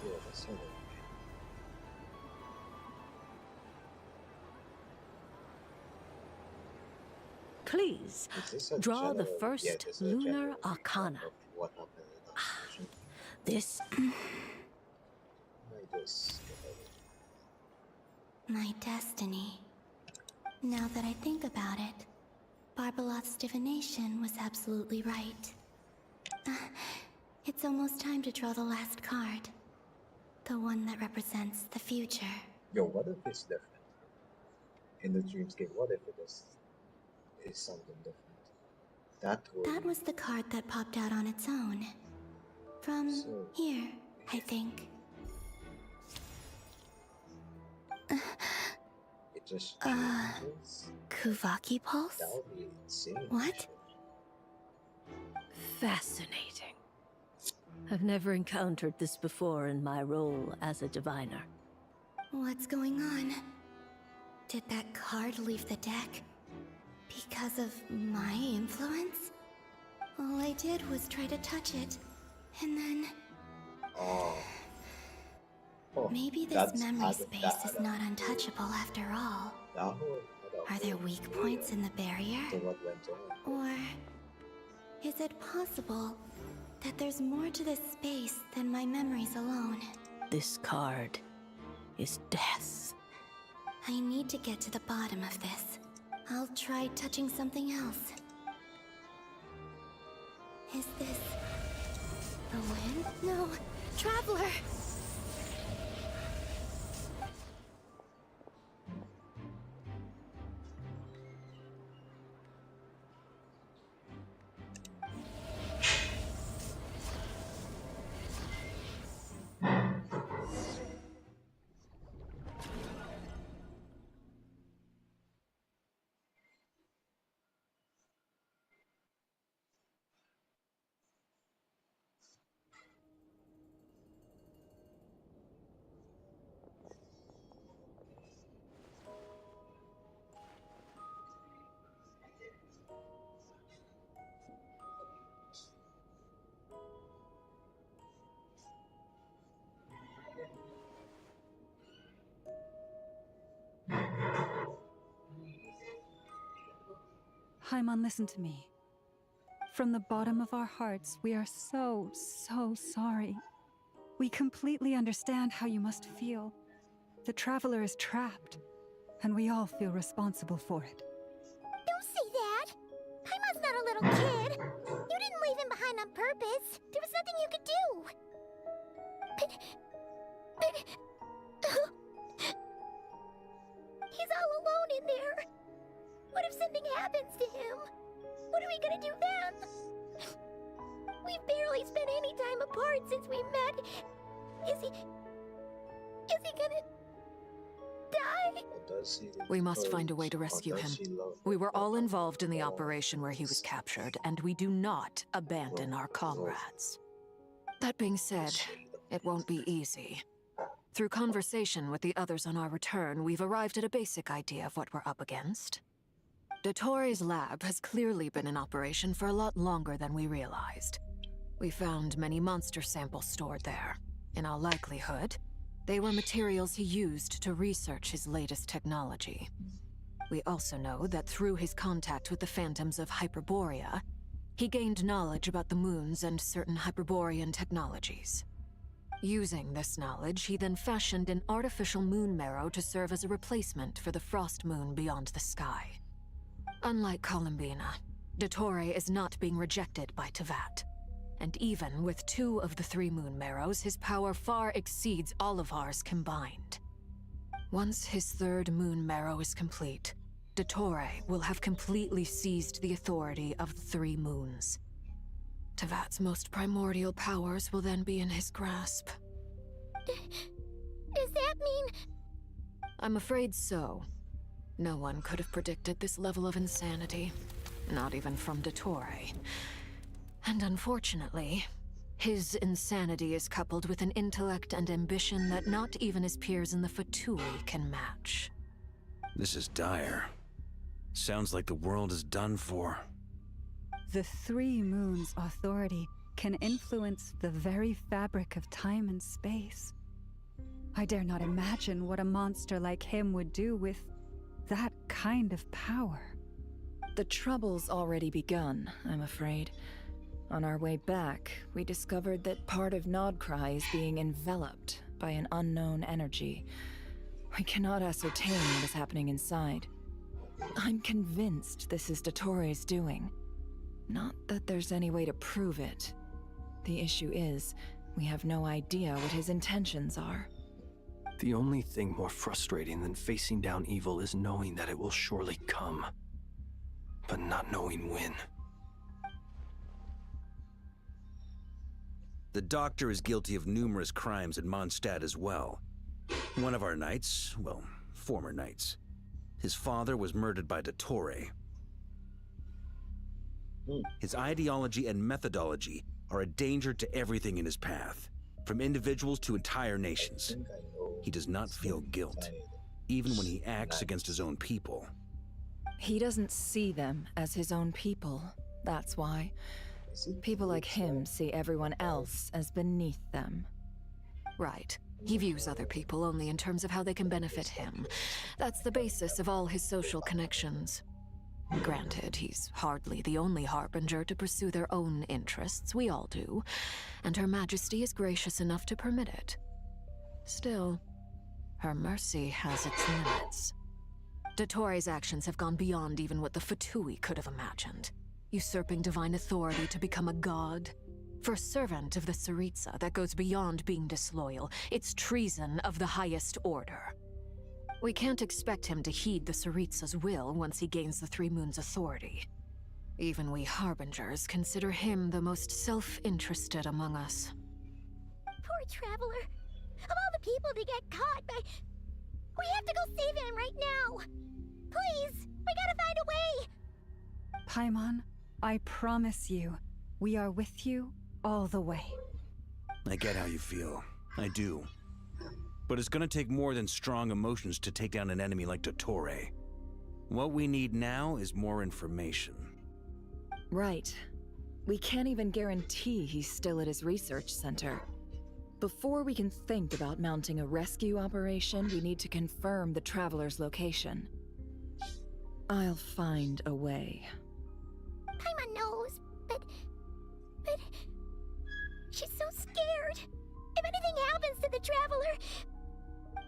Yeah, that's so good. Please, draw the first lunar arcana. What happened in the ocean. This... My destiny. Now that I think about it, Barbaloth's divination was absolutely right. It's almost time to draw the last card. The one that represents the future. Yo, what if it's different? In the dreamscape, what if it is something different? That was the card that popped out on its own. From here, I think. It just changes? Kuvaki Pulse? That would be insane. What? Fascinating. I've never encountered this before in my role as a diviner. What's going on? Did that card leave the deck? Because of my influence? All I did was try to touch it, and then... Maybe this memory space is not untouchable after all. Are there weak points in the barrier? So what went on? Or is it possible that there's more to this space than my memories alone? This card is death. I need to get to the bottom of this. I'll try touching something else. Is this the wind? No, Traveler! Haimon, listen to me. From the bottom of our hearts, we are so sorry. We completely understand how you must feel. The Traveler is trapped, and we all feel responsible for it. Don't say that! Paimon's not a little kid! You didn't leave him behind on purpose! There was nothing you could do! He's all alone in there! What if something happens to him? What are we gonna do then? We've barely spent any time apart since we met. Is he gonna die? We must find a way to rescue him. We were all involved in the operation where he was captured, and we do not abandon our comrades. That being said, it won't be easy. Through conversation with the others on our return, we've arrived at a basic idea of what we're up against. Dottore's lab has clearly been in operation for a lot longer than we realized. We found many monster samples stored there. In all likelihood, they were materials he used to research his latest technology. We also know that through his contact with the phantoms of Hyperborea, he gained knowledge about the moons and certain Hyperborean technologies. Using this knowledge, he then fashioned an artificial moon marrow to serve as a replacement for the frost moon beyond the sky. Unlike Columbina, Dottore is not being rejected by Teyvat. And even with 2 of the 3 moon marrows, his power far exceeds all of ours combined. Once his 3rd moon marrow is complete, Dottore will have completely seized the authority of the 3 moons. Teyvat's most primordial powers will then be in his grasp. Does that mean... I'm afraid so. No one could have predicted this level of insanity, not even from Dottore. And unfortunately, his insanity is coupled with an intellect and ambition that not even his peers in the Fatui can match. This is dire. Sounds like the world is done for. The 3 moons' authority can influence the very fabric of time and space. I dare not imagine what a monster like him would do with that kind of power. The trouble's already begun, I'm afraid. On our way back, we discovered that part of Krai is being enveloped by an unknown energy. We cannot ascertain what is happening inside. I'm convinced this is Dottore's doing. Not that there's any way to prove it. The issue is, we have no idea what his intentions are. The only thing more frustrating than facing down evil is knowing that it will surely come, but not knowing when. The Doctor is guilty of numerous crimes in Mondstadt as well. One of our knights, well, former knights, his father was murdered by Dottore. His ideology and methodology are a danger to everything in his path, from individuals to entire nations. He does not feel guilt, even when he acts against his own people. He doesn't see them as his own people, that's why. People like him see everyone else as beneath them. Right. He views other people only in terms of how they can benefit him. That's the basis of all his social connections. Granted, he's hardly the only harbinger to pursue their own interests. We all do. And Her Majesty is gracious enough to permit it. Still, her mercy has its limits. Dottoro's actions have gone beyond even what the Fatui could have imagined. Usurping divine authority to become a god. For a servant of the Tsaritsa, that goes beyond being disloyal. It's treason of the highest order. We can't expect him to heed the Tsaritsa's will once he gains the Three Moons' authority. Even we Harbingers consider him the most self-interested among us. Poor Traveler. Of all the people to get caught by... We have to go save him right now! Please! We gotta find a way! Paimon, I promise you, we are with you all the way. I get how you feel. I do. But it's gonna take more than strong emotions to take down an enemy like Dottore. What we need now is more information. Right. We can't even guarantee he's still at his research center. Before we can think about mounting a rescue operation, we need to confirm the Traveler's location. I'll find a way. Paimon knows, but... She's so scared. If anything happens to the Traveler...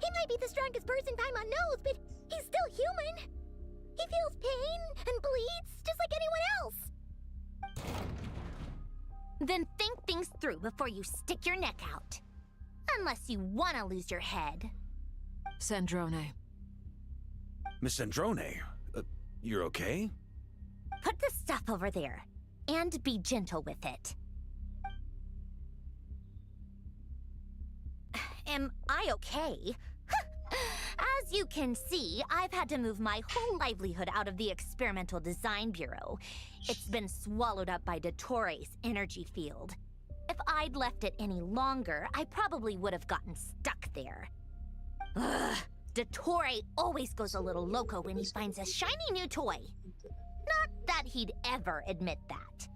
He might be the strongest person Paimon knows, but he's still human. He feels pain and bleeds just like anyone else. Then think things through before you stick your neck out. Unless you want to lose your head. Sandrone. Miss Sandrone, you're okay? Put the stuff over there, and be gentle with it. Am I okay? As you can see, I've had to move my whole livelihood out of the Experimental Design Bureau. It's been swallowed up by Dottore's energy field. If I'd left it any longer, I probably would have gotten stuck there. Ugh, Dottore always goes a little loco when he finds a shiny new toy. Not that he'd ever admit that.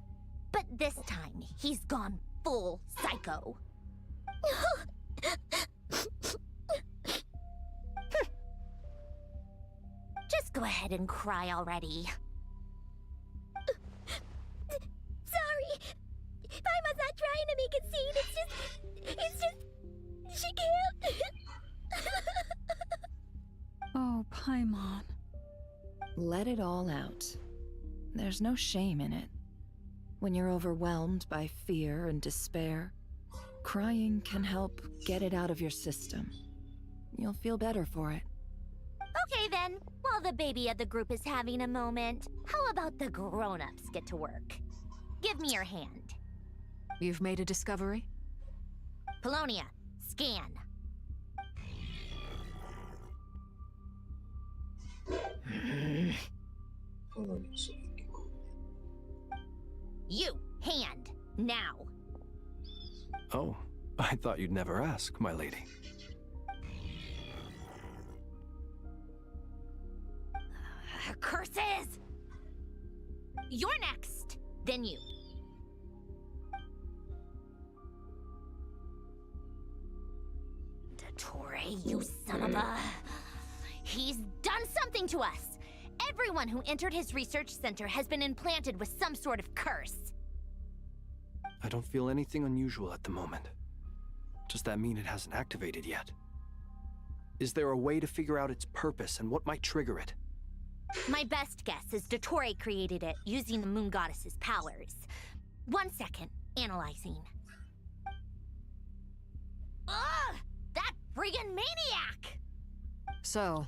But this time, he's gone full psycho. Just go ahead and cry already. Sorry. Paimon's not trying to make a scene. It's just... She can't. Oh, Paimon. Let it all out. There's no shame in it. When you're overwhelmed by fear and despair, crying can help get it out of your system. You'll feel better for it. Okay then, while the baby of the group is having a moment, how about the grown-ups get to work? Give me your hand. You've made a discovery? Polonia, scan. You, hand, now. Oh, I thought you'd never ask, my lady. Curses! You're next, then you. Dottore, you son of a... He's done something to us! Everyone who entered his research center has been implanted with some sort of curse. I don't feel anything unusual at the moment. Does that mean it hasn't activated yet? Is there a way to figure out its purpose and what might trigger it? My best guess is Dottore created it using the Moon Goddess's powers. 1 second, analyzing. Ugh! That friggin' maniac! So,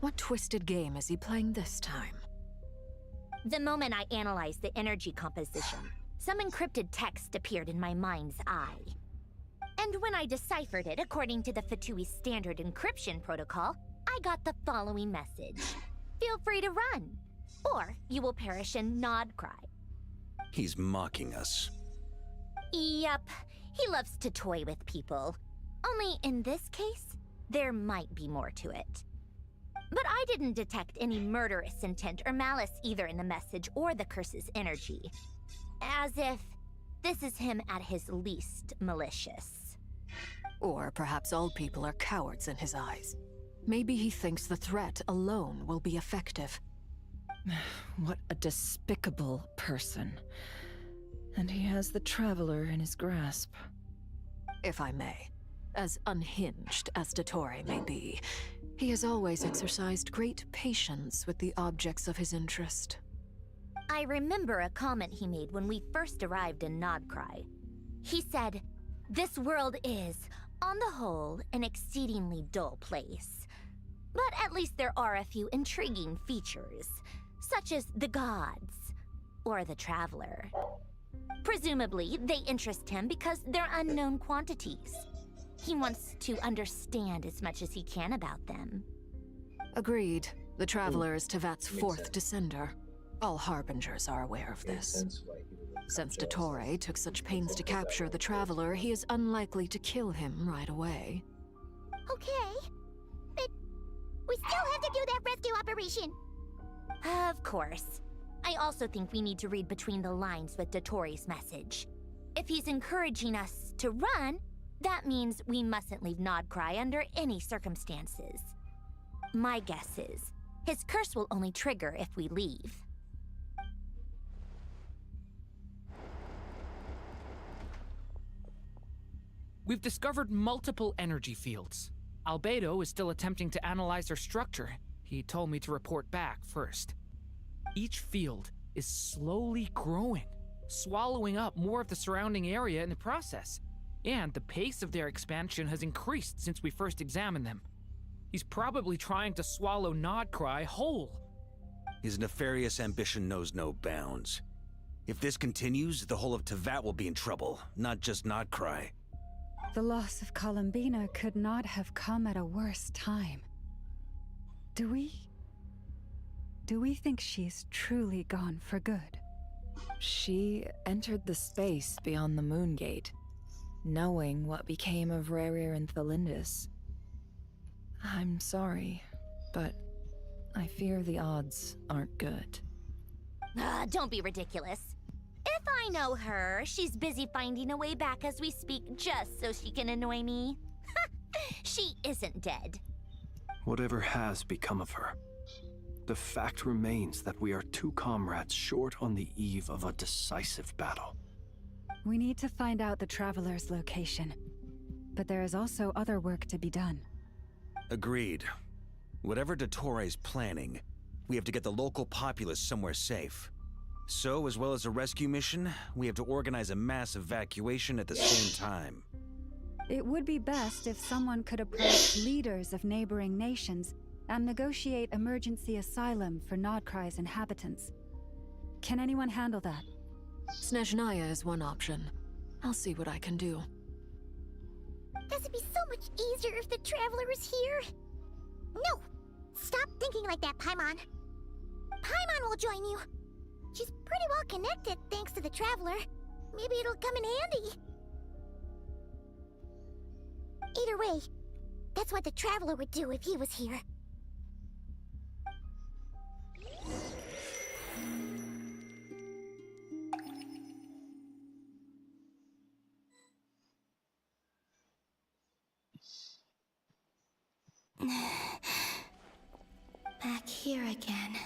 what twisted game is he playing this time? The moment I analyzed the energy composition, some encrypted text appeared in my mind's eye. And when I deciphered it according to the Fatui standard encryption protocol, I got the following message. Feel free to run, or you will perish in Nod Krai. He's mocking us. Yep, he loves to toy with people. Only in this case, there might be more to it. But I didn't detect any murderous intent or malice either in the message or the curse's energy. As if this is him at his least malicious. Or perhaps all people are cowards in his eyes. Maybe he thinks the threat alone will be effective. What a despicable person. And he has the Traveler in his grasp. If I may, as unhinged as Dottore may be, he has always exercised great patience with the objects of his interest. I remember a comment he made when we first arrived in Krai. He said, "This world is, on the whole, an exceedingly dull place. But at least there are a few intriguing features, such as the gods, or the Traveler. Presumably, they interest him because they're unknown quantities. He wants to understand as much as he can about them." Agreed. The Traveler is Tevat's fourth descender. All Harbingers are aware of this. Since Dottore took such pains to capture the Traveler, he is unlikely to kill him right away. Okay, but we still have to do that rescue operation. Of course. I also think we need to read between the lines with Dottore's message. If he's encouraging us to run, that means we mustn't leave Krai under any circumstances. My guess is, his curse will only trigger if we leave. We've discovered multiple energy fields. Albedo is still attempting to analyze their structure. He told me to report back first. Each field is slowly growing, swallowing up more of the surrounding area in the process. And the pace of their expansion has increased since we first examined them. He's probably trying to swallow Krai whole. His nefarious ambition knows no bounds. If this continues, the whole of Tevat will be in trouble, not just Krai. The loss of Columbina could not have come at a worse time. Do we think she's truly gone for good? She entered the space beyond the Moon Gate, knowing what became of Rerir and Thalindus. I'm sorry, but I fear the odds aren't good. Don't be ridiculous. If I know her, she's busy finding a way back as we speak just so she can annoy me. She isn't dead. Whatever has become of her, the fact remains that we are two comrades short on the eve of a decisive battle. We need to find out the Traveler's location, but there is also other work to be done. Agreed. Whatever Dottore's planning, we have to get the local populace somewhere safe. So, as well as a rescue mission, we have to organize a mass evacuation at the same time. It would be best if someone could approach leaders of neighboring nations and negotiate emergency asylum for Krai's inhabitants. Can anyone handle that? Snezhnaya is one option. I'll see what I can do. This would be so much easier if the Traveler was here. No! Stop thinking like that, Paimon. Paimon will join you. She's pretty well connected thanks to the Traveler. Maybe it'll come in handy. Either way, that's what the Traveler would do if he was here. Back here again.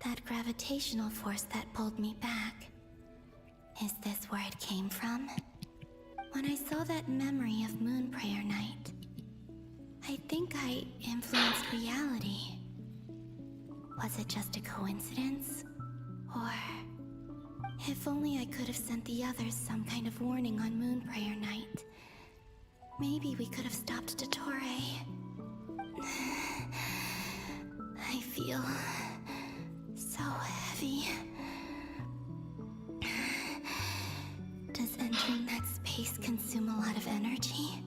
That gravitational force that pulled me back. Is this where it came from? When I saw that memory of Moonprayer Night, I think I influenced reality. Was it just a coincidence? Or... if only I could have sent the others some kind of warning on Moonprayer Night. Maybe we could have stopped Dottore. I feel... so heavy. Does entering that space consume a lot of energy?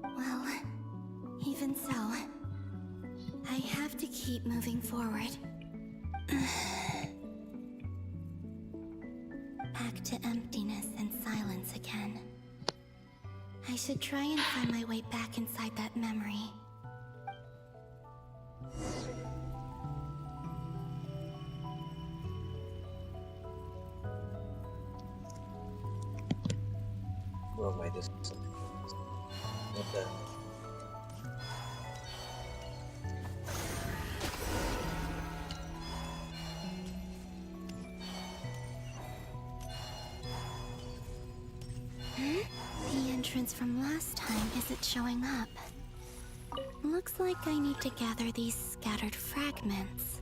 Well, even so, I have to keep moving forward. Back to emptiness and silence again. I should try and find my way back inside that memory. Well, my this something. What the? The entrance from last time isn't showing up. Looks like I need to gather these scattered fragments.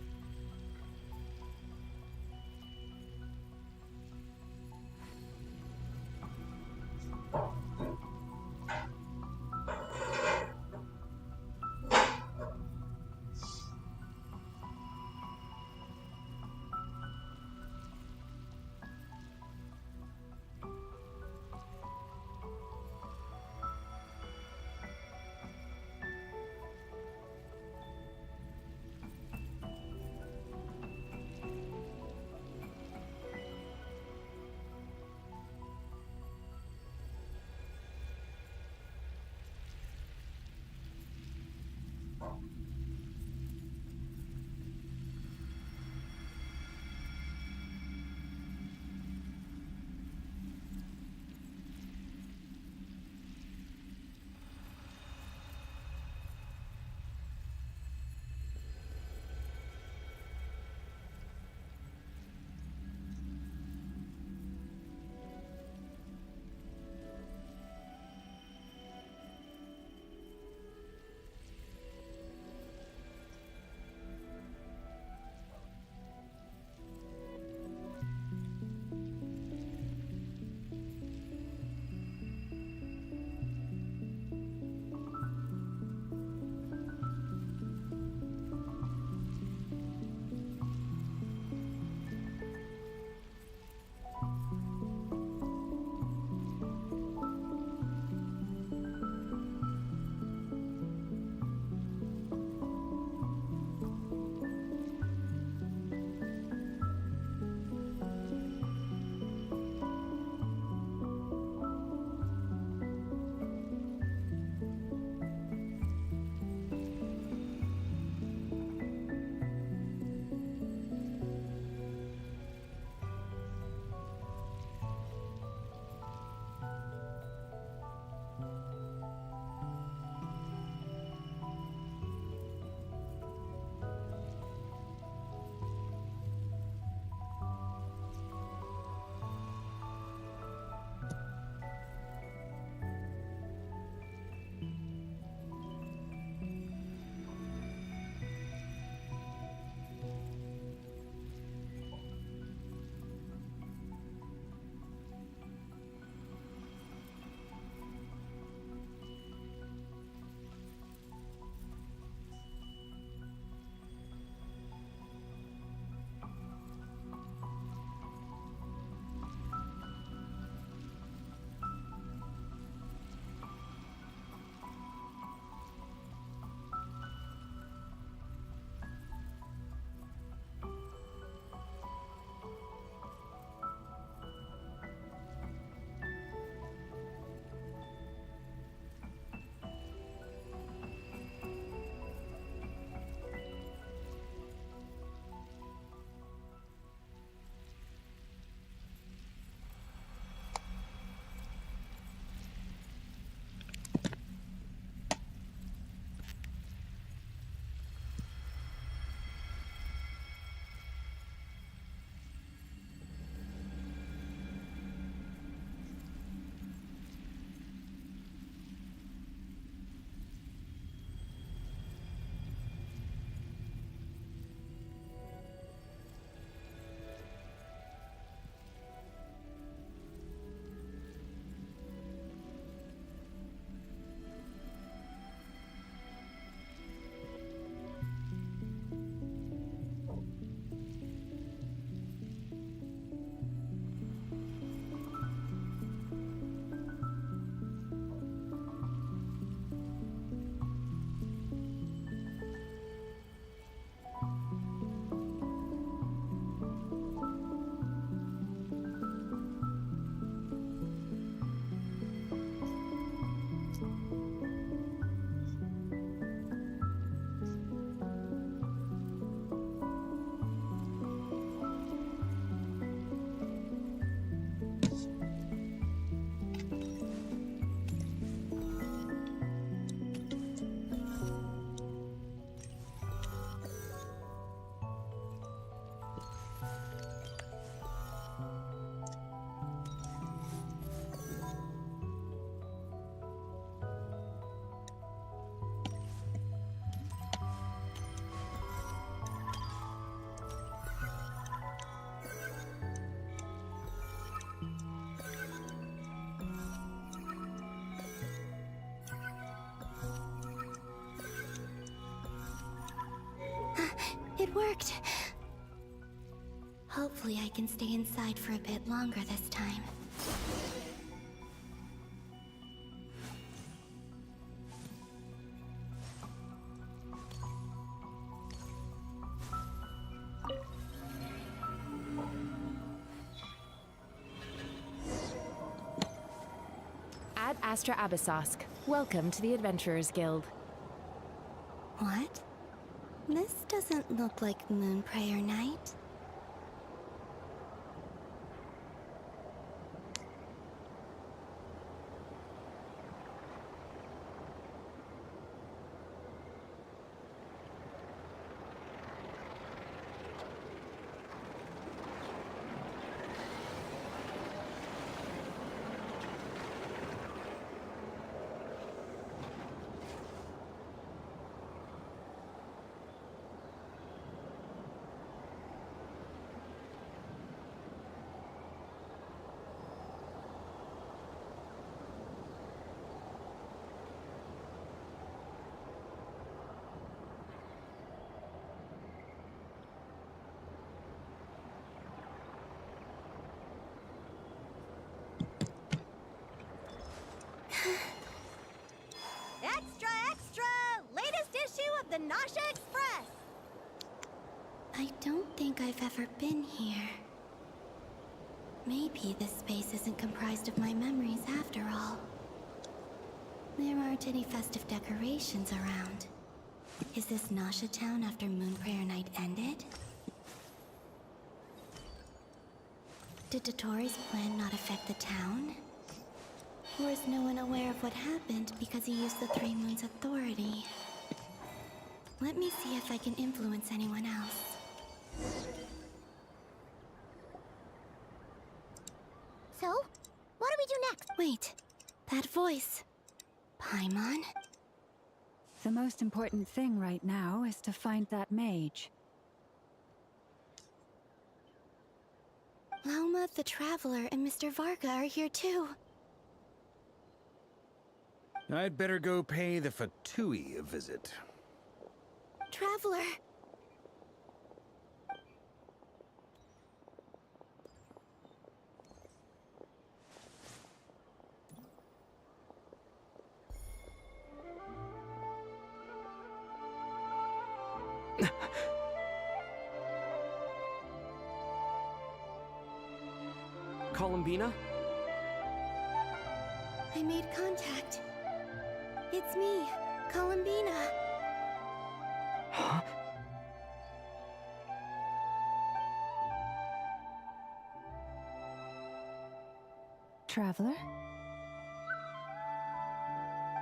it worked. Hopefully I can stay inside for a bit longer this time. Ad Astra Abyssosk. Welcome to the Adventurers Guild. What? This doesn't look like Moonprayer Night. Extra, extra! Latest issue of the Nasha Express! I don't think I've ever been here. Maybe this space isn't comprised of my memories after all. There aren't any festive decorations around. Is this Nasha Town after Moonprayer Night ended? Did Dotori's plan not affect the town? Or is no one aware of what happened because he used the Three Moons' authority? Let me see if I can influence anyone else. So, what do we do next? Wait, that voice. Paimon? The most important thing right now is to find that mage. Lauma, the Traveler, and Mr. Varga are here too. I'd better go pay the Fatui a visit. Traveler! Columbina? I made contact. It's me, Columbina. Huh? Traveler?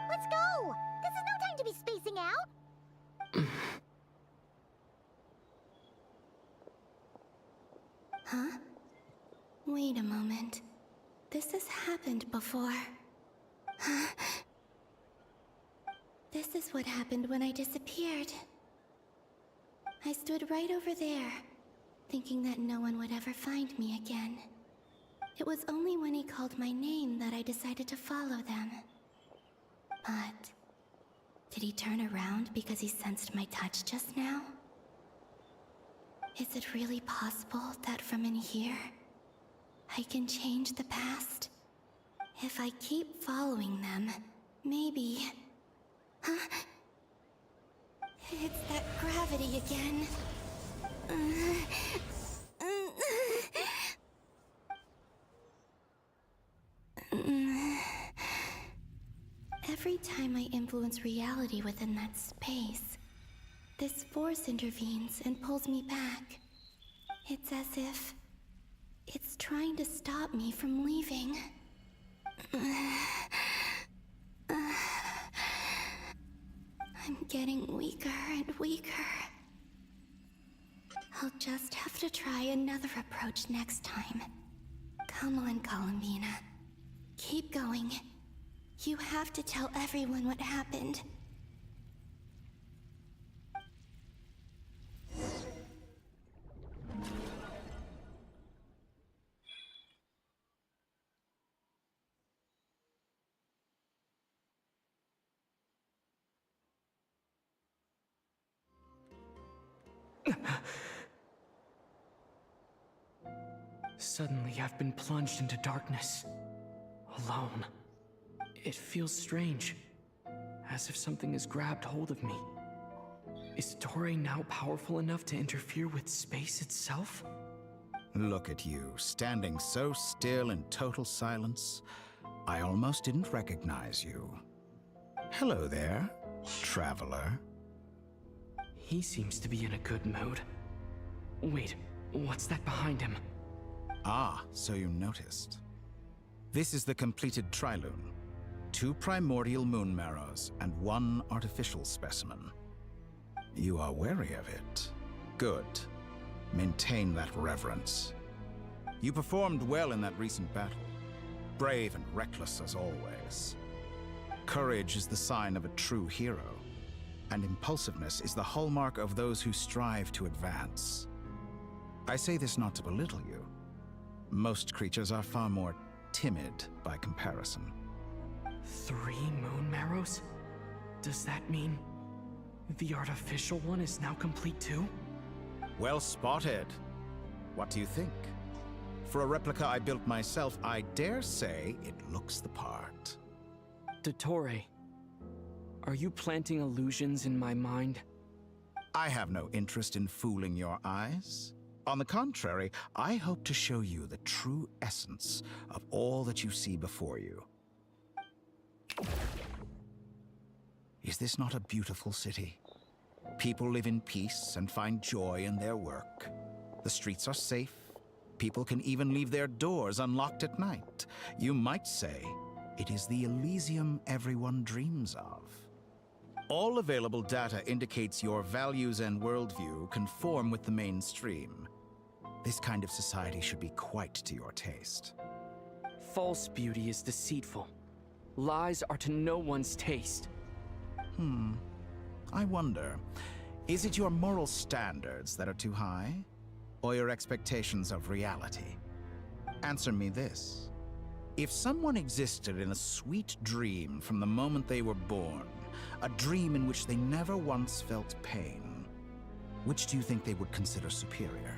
Let's go! This is no time to be spacing out! Huh? Wait a moment. This has happened before. Huh? This is what happened when I disappeared. I stood right over there, thinking that no one would ever find me again. It was only when he called my name that I decided to follow them. But did he turn around because he sensed my touch just now? Is it really possible that from in here, I can change the past? If I keep following them, maybe... Huh? It's that gravity again. Every time I influence reality within that space, this force intervenes and pulls me back. It's as if it's trying to stop me from leaving. I'm getting weaker and weaker. I'll just have to try another approach next time. Come on, Columbina. Keep going. You have to tell everyone what happened. Suddenly, I've been plunged into darkness. Alone. It feels strange. As if something has grabbed hold of me. Is Torre now powerful enough to interfere with space itself? Look at you, standing so still in total silence. I almost didn't recognize you. Hello there, traveler. He seems to be in a good mood. Wait, what's that behind him? Ah, so you noticed. This is the completed Trilune. 2 primordial moon marrows and 1 artificial specimen. You are wary of it. Good. Maintain that reverence. You performed well in that recent battle. Brave and reckless as always. Courage is the sign of a true hero, and impulsiveness is the hallmark of those who strive to advance. I say this not to belittle you. Most creatures are far more timid by comparison. 3 moon marrows? Does that mean the artificial one is now complete too? Well spotted. What do you think? For a replica I built myself, I dare say it looks the part. Dottore, are you planting illusions in my mind? I have no interest in fooling your eyes. On the contrary, I hope to show you the true essence of all that you see before you. Is this not a beautiful city? People live in peace and find joy in their work. The streets are safe. People can even leave their doors unlocked at night. You might say it is the Elysium everyone dreams of. All available data indicates your values and worldview conform with the mainstream. This kind of society should be quite to your taste. False beauty is deceitful. Lies are to no one's taste. I wonder, is it your moral standards that are too high? Or your expectations of reality? Answer me this. If someone existed in a sweet dream from the moment they were born, a dream in which they never once felt pain, which do you think they would consider superior?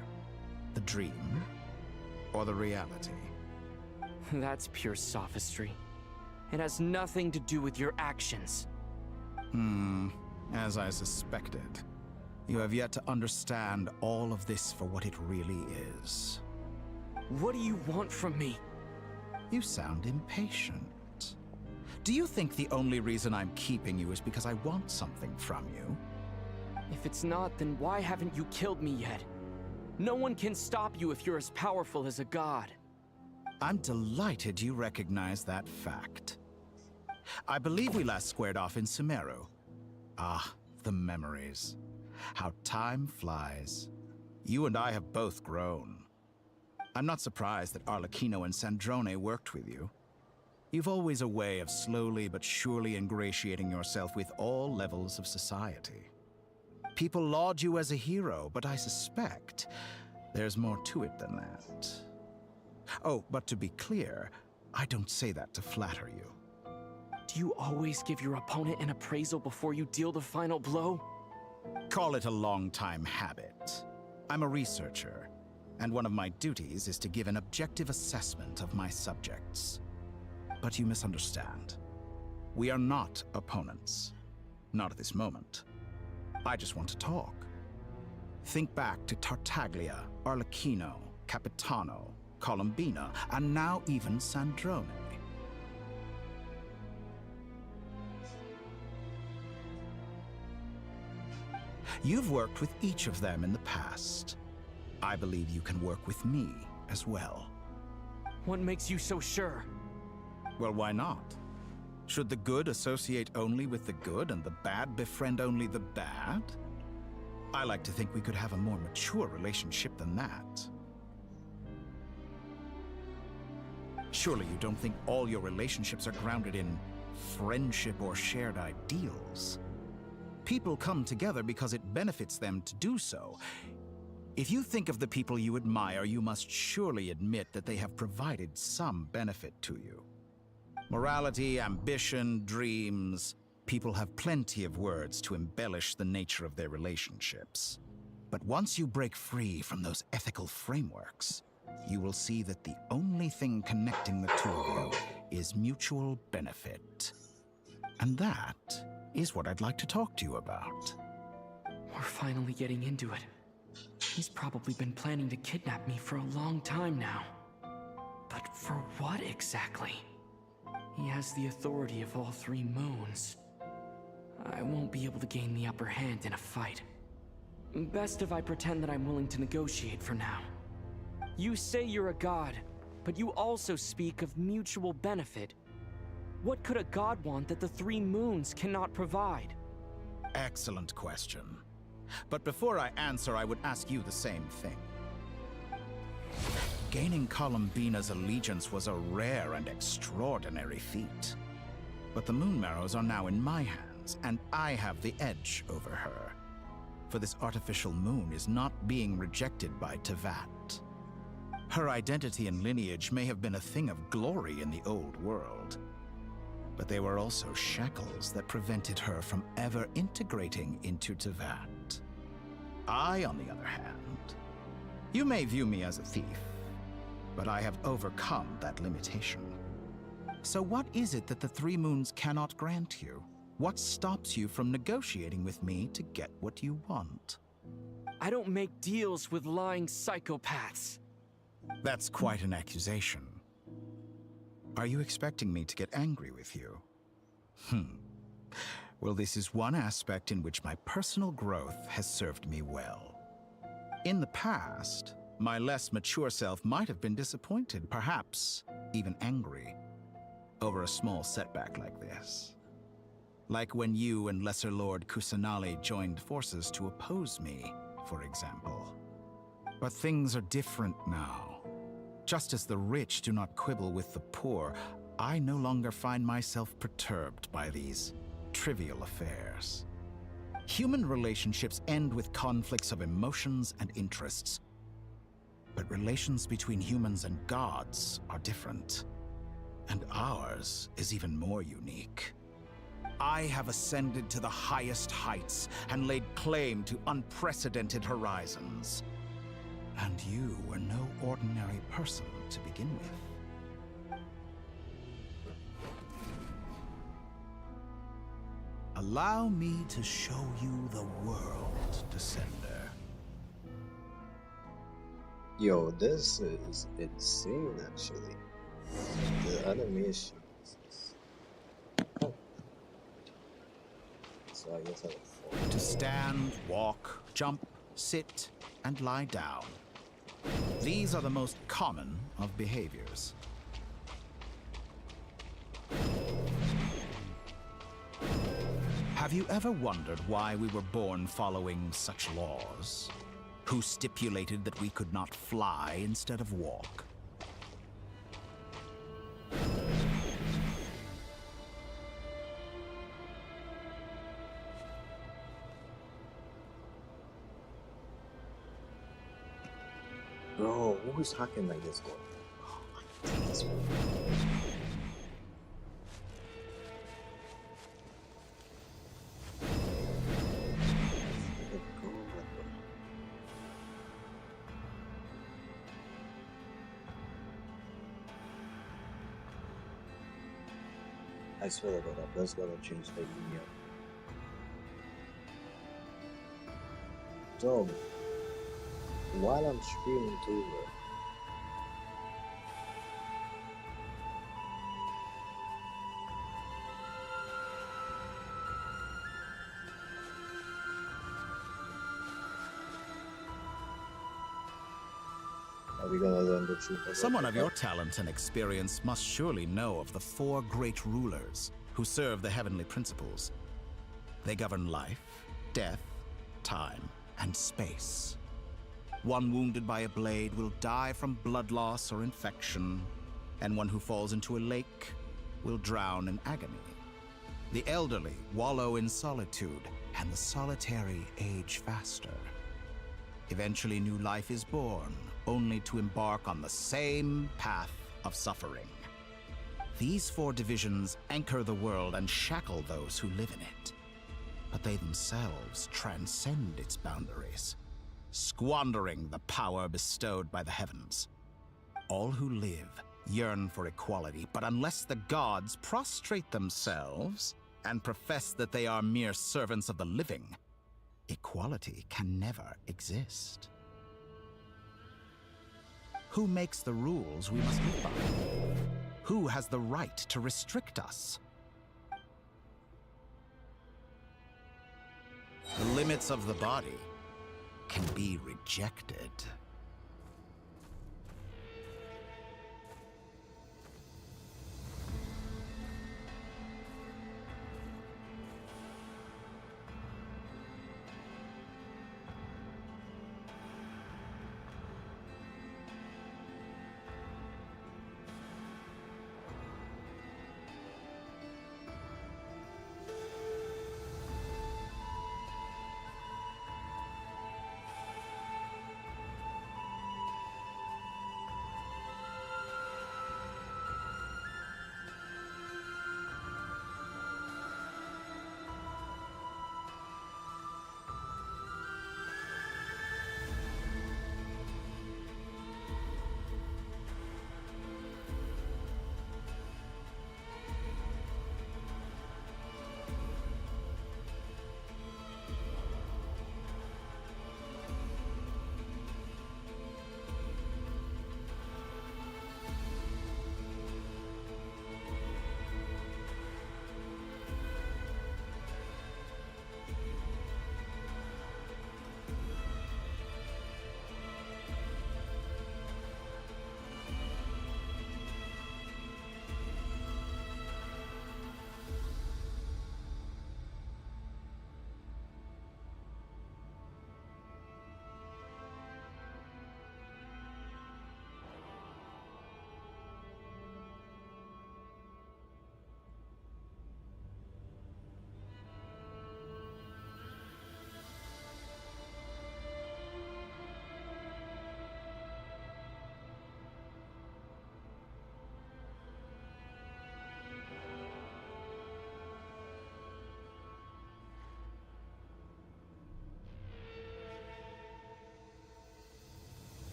The dream or the reality? That's pure sophistry. It has nothing to do with your actions. As I suspected. You have yet to understand all of this for what it really is. What do you want from me? You sound impatient. Do you think the only reason I'm keeping you is because I want something from you? If it's not, then why haven't you killed me yet? No one can stop you if you're as powerful as a god. I'm delighted you recognize that fact. I believe we last squared off in Sumeru. Ah, the memories. How time flies. You and I have both grown. I'm not surprised that Arlecchino and Sandrone worked with you. You've always a way of slowly but surely ingratiating yourself with all levels of society. People laud you as a hero, but I suspect there's more to it than that. Oh, but to be clear, I don't say that to flatter you. Do you always give your opponent an appraisal before you deal the final blow? Call it a long-time habit. I'm a researcher, and one of my duties is to give an objective assessment of my subjects. But you misunderstand. We are not opponents. Not at this moment. I just want to talk. Think back to Tartaglia, Arlecchino, Capitano, Colombina, and now even Sandrone. You've worked with each of them in the past. I believe you can work with me as well. What makes you so sure? Well, why not? Should the good associate only with the good and the bad befriend only the bad? I like to think we could have a more mature relationship than that. Surely you don't think all your relationships are grounded in friendship or shared ideals? People come together because it benefits them to do so. If you think of the people you admire, you must surely admit that they have provided some benefit to you. Morality, ambition, dreams. People have plenty of words to embellish the nature of their relationships. But once you break free from those ethical frameworks, you will see that the only thing connecting the two of you is mutual benefit. And that is what I'd like to talk to you about. We're finally getting into it. He's probably been planning to kidnap me for a long time now. But for what exactly? He has the authority of all three moons. I won't be able to gain the upper hand in a fight. Best if I pretend that I'm willing to negotiate for now. You say you're a god, but you also speak of mutual benefit. What could a god want that the three moons cannot provide? Excellent question. But before I answer, I would ask you the same thing. Gaining Columbina's allegiance was a rare and extraordinary feat. But the Moon Marrows are now in my hands, and I have the edge over her. For this artificial moon is not being rejected by Teyvat. Her identity and lineage may have been a thing of glory in the old world, but they were also shackles that prevented her from ever integrating into Teyvat. I, on the other hand, you may view me as a thief, but I have overcome that limitation. So what is it that the Three Moons cannot grant you? What stops you from negotiating with me to get what you want? I don't make deals with lying psychopaths. That's quite an accusation. Are you expecting me to get angry with you? Well, this is one aspect in which my personal growth has served me well. In the past, my less mature self might have been disappointed, perhaps even angry, over a small setback like this. Like when you and Lesser Lord Kusanali joined forces to oppose me, for example. But things are different now. Just as the rich do not quibble with the poor, I no longer find myself perturbed by these trivial affairs. Human relationships end with conflicts of emotions and interests. But relations between humans and gods are different. And ours is even more unique. I have ascended to the highest heights and laid claim to unprecedented horizons. And you were no ordinary person to begin with. Allow me to show you the world, Descender. Yo, this is insane actually. The animation is... Oh. So I guess I will to stand, walk, jump, sit, and lie down. These are the most common of behaviors. Have you ever wondered why we were born following such laws? Who stipulated that we could not fly instead of walk? Bro, who's hacking like this one? Oh my goodness. I swear to God, that's gonna change the email. So, while I'm streaming too, are we gonna learn the truth? Someone of your talent and experience must surely know of the four great rulers who serve the heavenly principles. They govern life, death, time, and space. One wounded by a blade will die from blood loss or infection, and one who falls into a lake will drown in agony. The elderly wallow in solitude, and the solitary age faster. Eventually, new life is born, only to embark on the same path of suffering. These four divisions anchor the world and shackle those who live in it, but they themselves transcend its boundaries. squandering the power bestowed by the heavens. All who live yearn for equality, but unless the gods prostrate themselves and profess that they are mere servants of the living, equality can never exist. Who makes the rules we must live by? Who has the right to restrict us? The limits of the body can be rejected.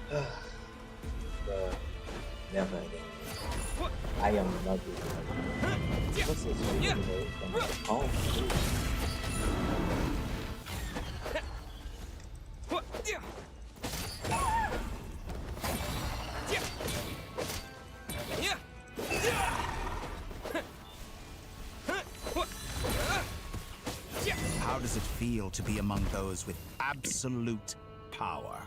The never ending. I am not doing it. What's this way away from my home? How does it feel to be among those with absolute power?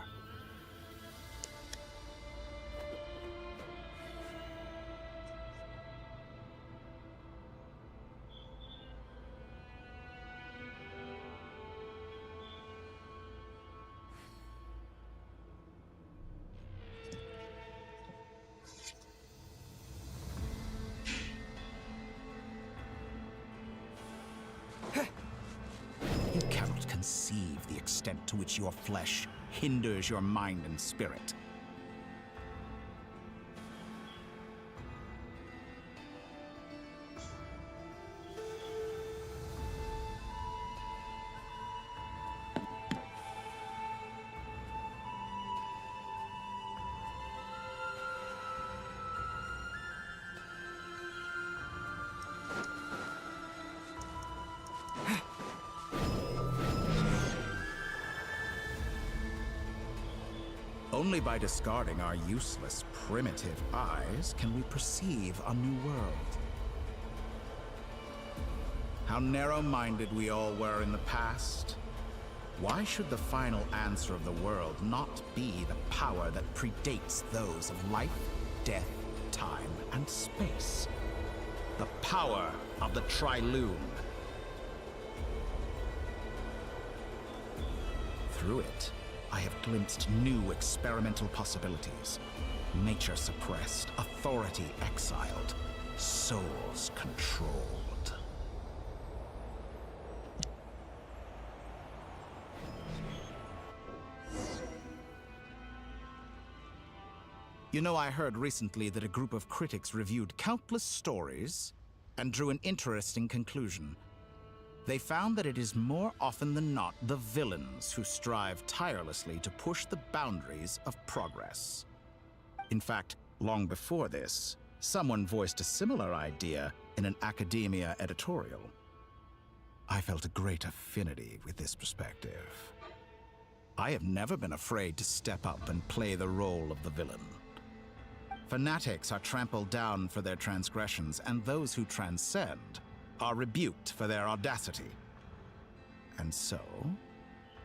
You cannot conceive the extent to which your flesh hinders your mind and spirit. Only by discarding our useless, primitive eyes can we perceive a new world. How narrow-minded we all were in the past. Why should the final answer of the world not be the power that predates those of life, death, time, and space? The power of the Trilune. Through it, I have glimpsed new experimental possibilities. Nature suppressed, authority exiled, souls controlled. You know, I heard recently that a group of critics reviewed countless stories and drew an interesting conclusion. They found that it is more often than not the villains who strive tirelessly to push the boundaries of progress. In fact, long before this, someone voiced a similar idea in an academia editorial. I felt a great affinity with this perspective. I have never been afraid to step up and play the role of the villain. Fanatics are trampled down for their transgressions, and those who transcend are rebuked for their audacity. And so,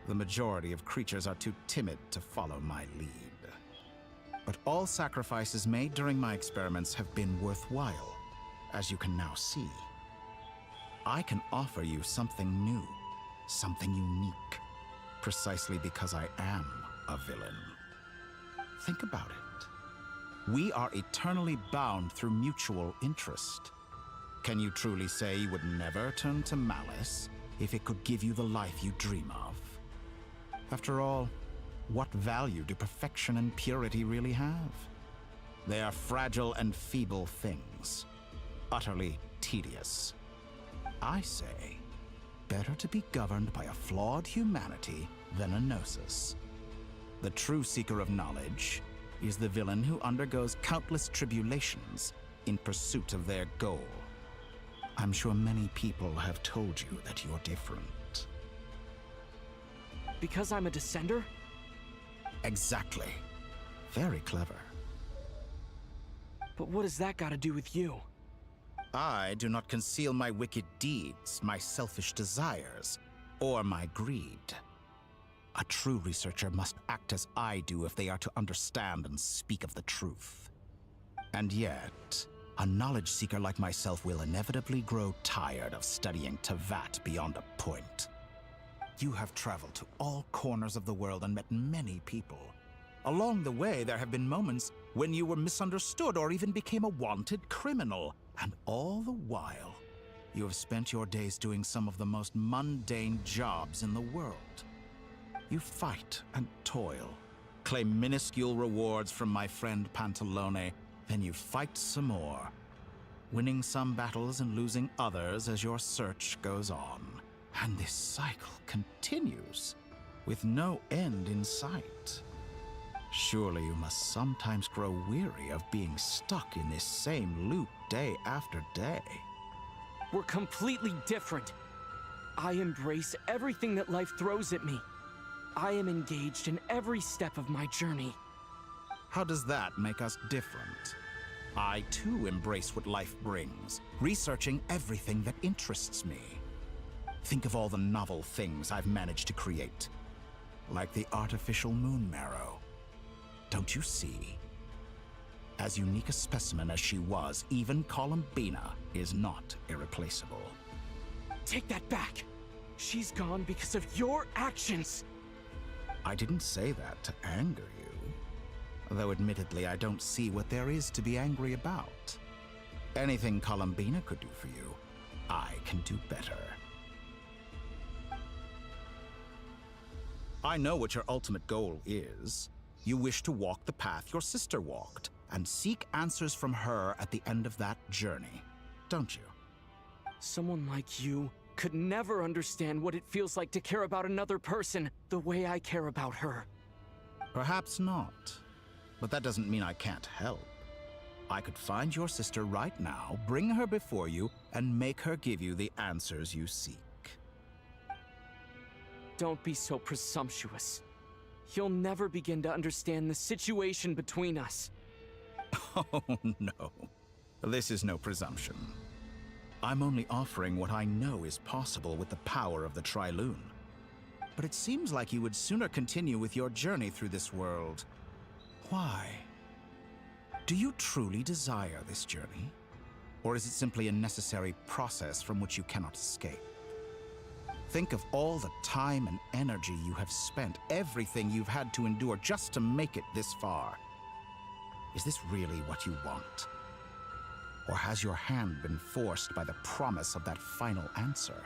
the majority of creatures are too timid to follow my lead. But all sacrifices made during my experiments have been worthwhile, as you can now see. I can offer you something new, something unique, precisely because I am a villain. Think about it. We are eternally bound through mutual interest. Can you truly say you would never turn to malice if it could give you the life you dream of? After all, what value do perfection and purity really have? They are fragile and feeble things, utterly tedious. I say, better to be governed by a flawed humanity than a gnosis. The true seeker of knowledge is the villain who undergoes countless tribulations in pursuit of their goal. I'm sure many people have told you that you're different. Because I'm a descender? Exactly. Very clever. But what has that got to do with you? I do not conceal my wicked deeds, my selfish desires, or my greed. A true researcher must act as I do if they are to understand and speak of the truth. And yet, a knowledge seeker like myself will inevitably grow tired of studying Tevat beyond a point. You have traveled to all corners of the world and met many people. Along the way, there have been moments when you were misunderstood or even became a wanted criminal. And all the while, you have spent your days doing some of the most mundane jobs in the world. You fight and toil, claim minuscule rewards from my friend Pantalone, then you fight some more, winning some battles and losing others as your search goes on. And this cycle continues, with no end in sight. Surely you must sometimes grow weary of being stuck in this same loop day after day. We're completely different. I embrace everything that life throws at me. I am engaged in every step of my journey. How does that make us different? I too embrace what life brings, researching everything that interests me. Think of all the novel things I've managed to create, like the artificial moon marrow. Don't you see? As unique a specimen as she was, even Columbina is not irreplaceable. Take that back! She's gone because of your actions! I didn't say that to anger you. Though admittedly, I don't see what there is to be angry about. Anything Columbina could do for you, I can do better. I know what your ultimate goal is. You wish to walk the path your sister walked, and seek answers from her at the end of that journey, don't you? Someone like you could never understand what it feels like to care about another person the way I care about her. Perhaps not, but that doesn't mean I can't help. I could find your sister right now, bring her before you, and make her give you the answers you seek. Don't be so presumptuous. You'll never begin to understand the situation between us. Oh, no. This is no presumption. I'm only offering what I know is possible with the power of the Trilune. But it seems like you would sooner continue with your journey through this world. Why? Do you truly desire this journey? Or is it simply a necessary process from which you cannot escape? Think of all the time and energy you have spent, everything you've had to endure just to make it this far. Is this really what you want? Or has your hand been forced by the promise of that final answer?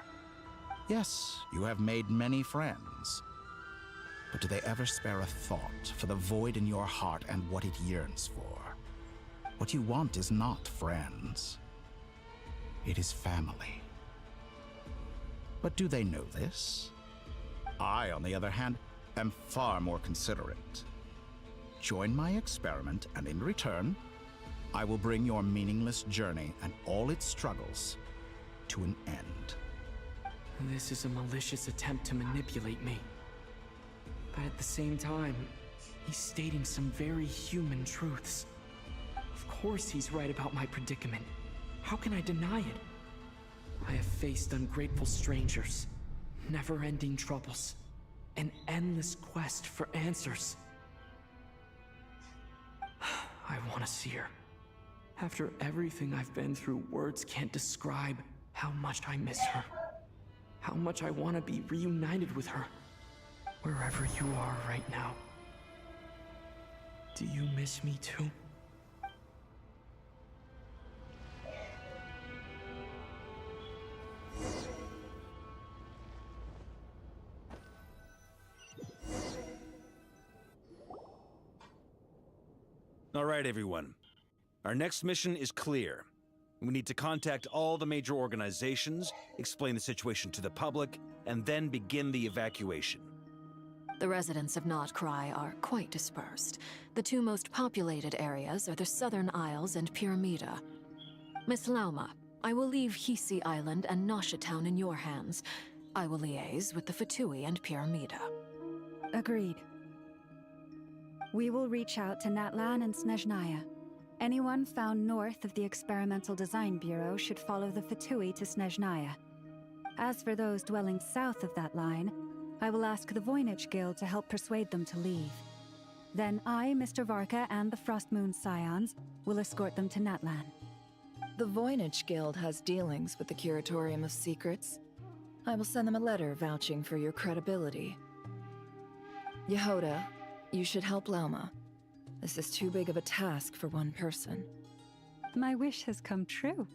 Yes, you have made many friends. But do they ever spare a thought for the void in your heart and what it yearns for? What you want is not friends. It is family. But do they know this? I, on the other hand, am far more considerate. Join my experiment, and in return, I will bring your meaningless journey and all its struggles to an end. This is a malicious attempt to manipulate me. But at the same time, he's stating some very human truths. Of course he's right about my predicament. How can I deny it? I have faced ungrateful strangers, never-ending troubles, an endless quest for answers. I want to see her. After everything I've been through, words can't describe how much I miss her. How much I want to be reunited with her. Wherever you are right now. Do you miss me too? All right, everyone. Our next mission is clear. We need to contact all the major organizations, explain the situation to the public, and then begin the evacuation. The residents of Krai are quite dispersed. The two most populated areas are the Southern Isles and Pyramida. Miss Lauma, I will leave Hisi Island and Nasha Town in your hands. I will liaise with the Fatui and Pyramida. Agreed. We will reach out to Natlan and Snezhnaya. Anyone found north of the Experimental Design Bureau should follow the Fatui to Snezhnaya. As for those dwelling south of that line, I will ask the Voynich Guild to help persuade them to leave. Then I, Mr. Varka, and the Frostmoon Scions will escort them to Natlan. The Voynich Guild has dealings with the Curatorium of Secrets. I will send them a letter vouching for your credibility. Yehoda, you should help Lauma. This is too big of a task for one person. My wish has come true.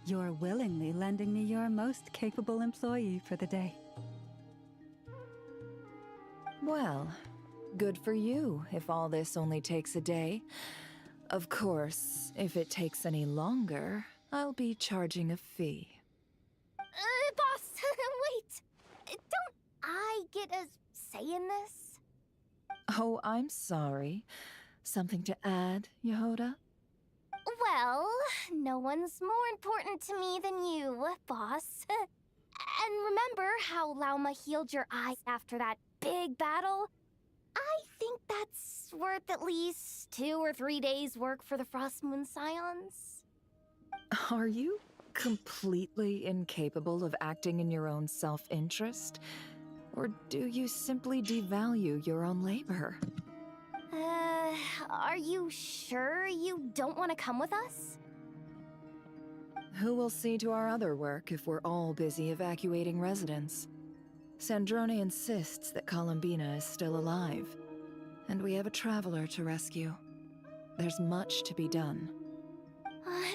You're willingly lending me your most capable employee for the day. Well, good for you if all this only takes a day. Of course, if it takes any longer, I'll be charging a fee. Boss, wait! Don't I get a say in this? Oh, I'm sorry. Something to add, Yehoda? Well, no one's more important to me than you, boss. And remember how Lauma healed your eyes after that big battle? I think that's worth at least 2 or 3 days' work for the Frostmoon Scions. Are you completely incapable of acting in your own self-interest? Or do you simply devalue your own labor? Are you sure you don't want to come with us? Who will see to our other work if we're all busy evacuating residents? Sandrone insists that Columbina is still alive, and we have a traveler to rescue. There's much to be done.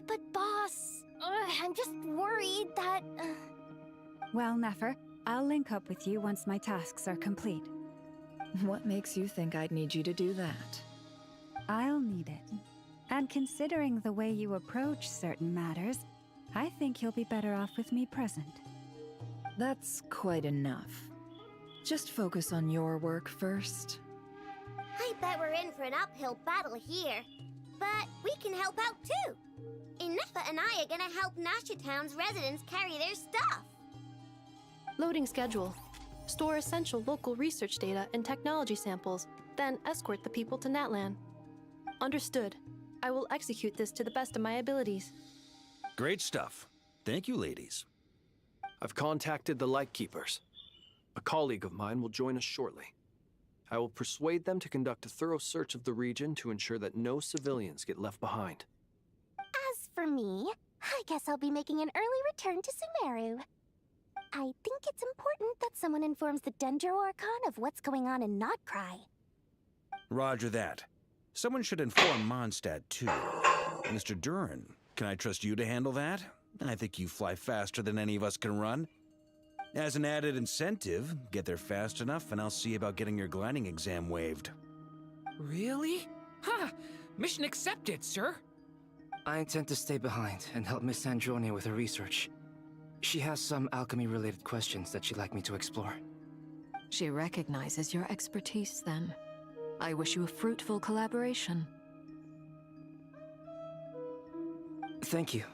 But boss, I'm just worried that... Well, Nefer, I'll link up with you once my tasks are complete. What makes you think I'd need you to do that? I'll need it. And considering the way you approach certain matters, I think you'll be better off with me present. That's quite enough. Just focus on your work first. I bet we're in for an uphill battle here. But we can help out too. Inefa and I are gonna help Nasha Town's residents carry their stuff. Loading schedule. store essential local research data and technology samples, then escort the people to Natlan. Understood. I will execute this to the best of my abilities. Great stuff. Thank you, ladies. I've contacted the Lightkeepers. A colleague of mine will join us shortly. I will persuade them to conduct a thorough search of the region to ensure that no civilians get left behind. As for me, I guess I'll be making an early return to Sumeru. I think it's important that someone informs the NewArchon of what's going on in Krai. Roger that. Someone should inform Mondstadt, too. Mr. Duran, can I trust you to handle that? I think you fly faster than any of us can run. As an added incentive, get there fast enough and I'll see about getting your gliding exam waived. Really? Ha! Mission accepted, sir. I intend to stay behind and help Miss Androni with her research. She has some alchemy-related questions that she'd like me to explore. She recognizes your expertise, then. I wish you a fruitful collaboration. Thank you.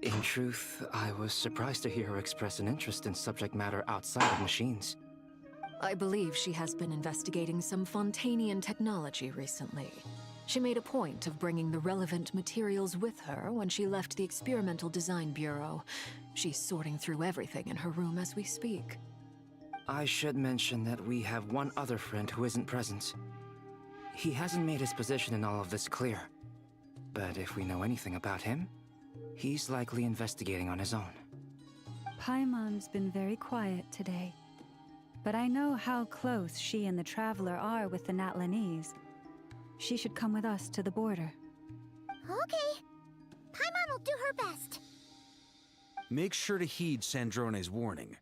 In truth, I was surprised to hear her express an interest in subject matter outside of machines. I believe she has been investigating some Fontanian technology recently. She made a point of bringing the relevant materials with her when she left the Experimental Design Bureau. She's sorting through everything in her room as we speak. I should mention that we have one other friend who isn't present. He hasn't made his position in all of this clear. But if we know anything about him, he's likely investigating on his own. Paimon's been very quiet today. But I know how close she and the Traveler are with the Natlanese. She should come with us to the border. Okay. Paimon will do her best. Make sure to heed Sandrone's warning.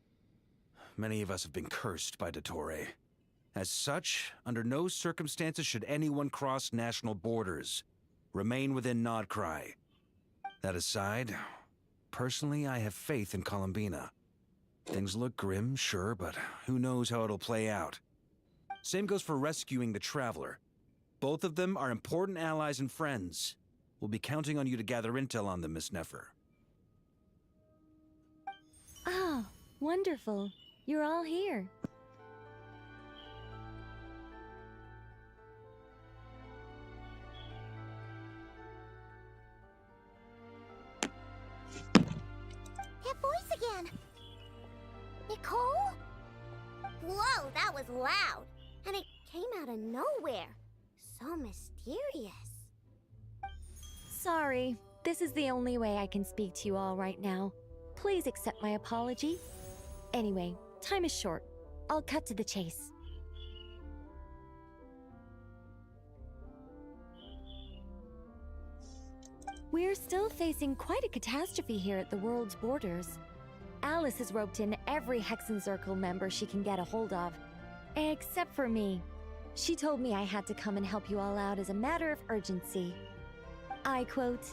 Many of us have been cursed by Dottore. As such, under no circumstances should anyone cross national borders. Remain within Krai. That aside, personally I have faith in Columbina. Things look grim, sure, but who knows how it'll play out. Same goes for rescuing the Traveler. Both of them are important allies and friends. We'll be counting on you to gather intel on them, Miss Nefer. Oh, wonderful. You're all here. That voice again! Nicole? Whoa, that was loud! And it came out of nowhere. So mysterious. Sorry, this is the only way I can speak to you all right now. Please accept my apology. Anyway, time is short. I'll cut to the chase. We're still facing quite a catastrophe here at the world's borders. Alice has roped in every Hexencircle member she can get a hold of. Except for me. She told me I had to come and help you all out as a matter of urgency. I quote,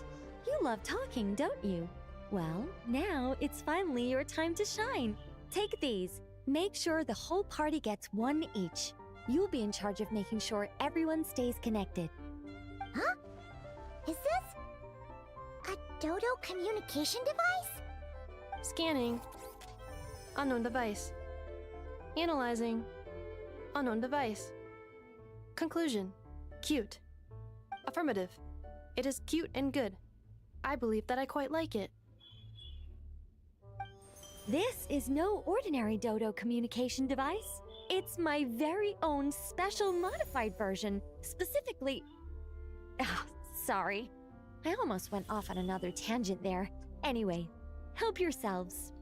"You love talking, don't you? Well, now it's finally your time to shine. Take these. Make sure the whole party gets one each. You'll be in charge of making sure everyone stays connected." Huh? Is this a Dodo communication device? Scanning. Unknown device. Analyzing. Unknown device. Conclusion. Cute. Affirmative. It is cute and good. I believe that I quite like it. This is no ordinary Dodo communication device. It's my very own special modified version, specifically... sorry. I almost went off on another tangent there. Anyway, help yourselves.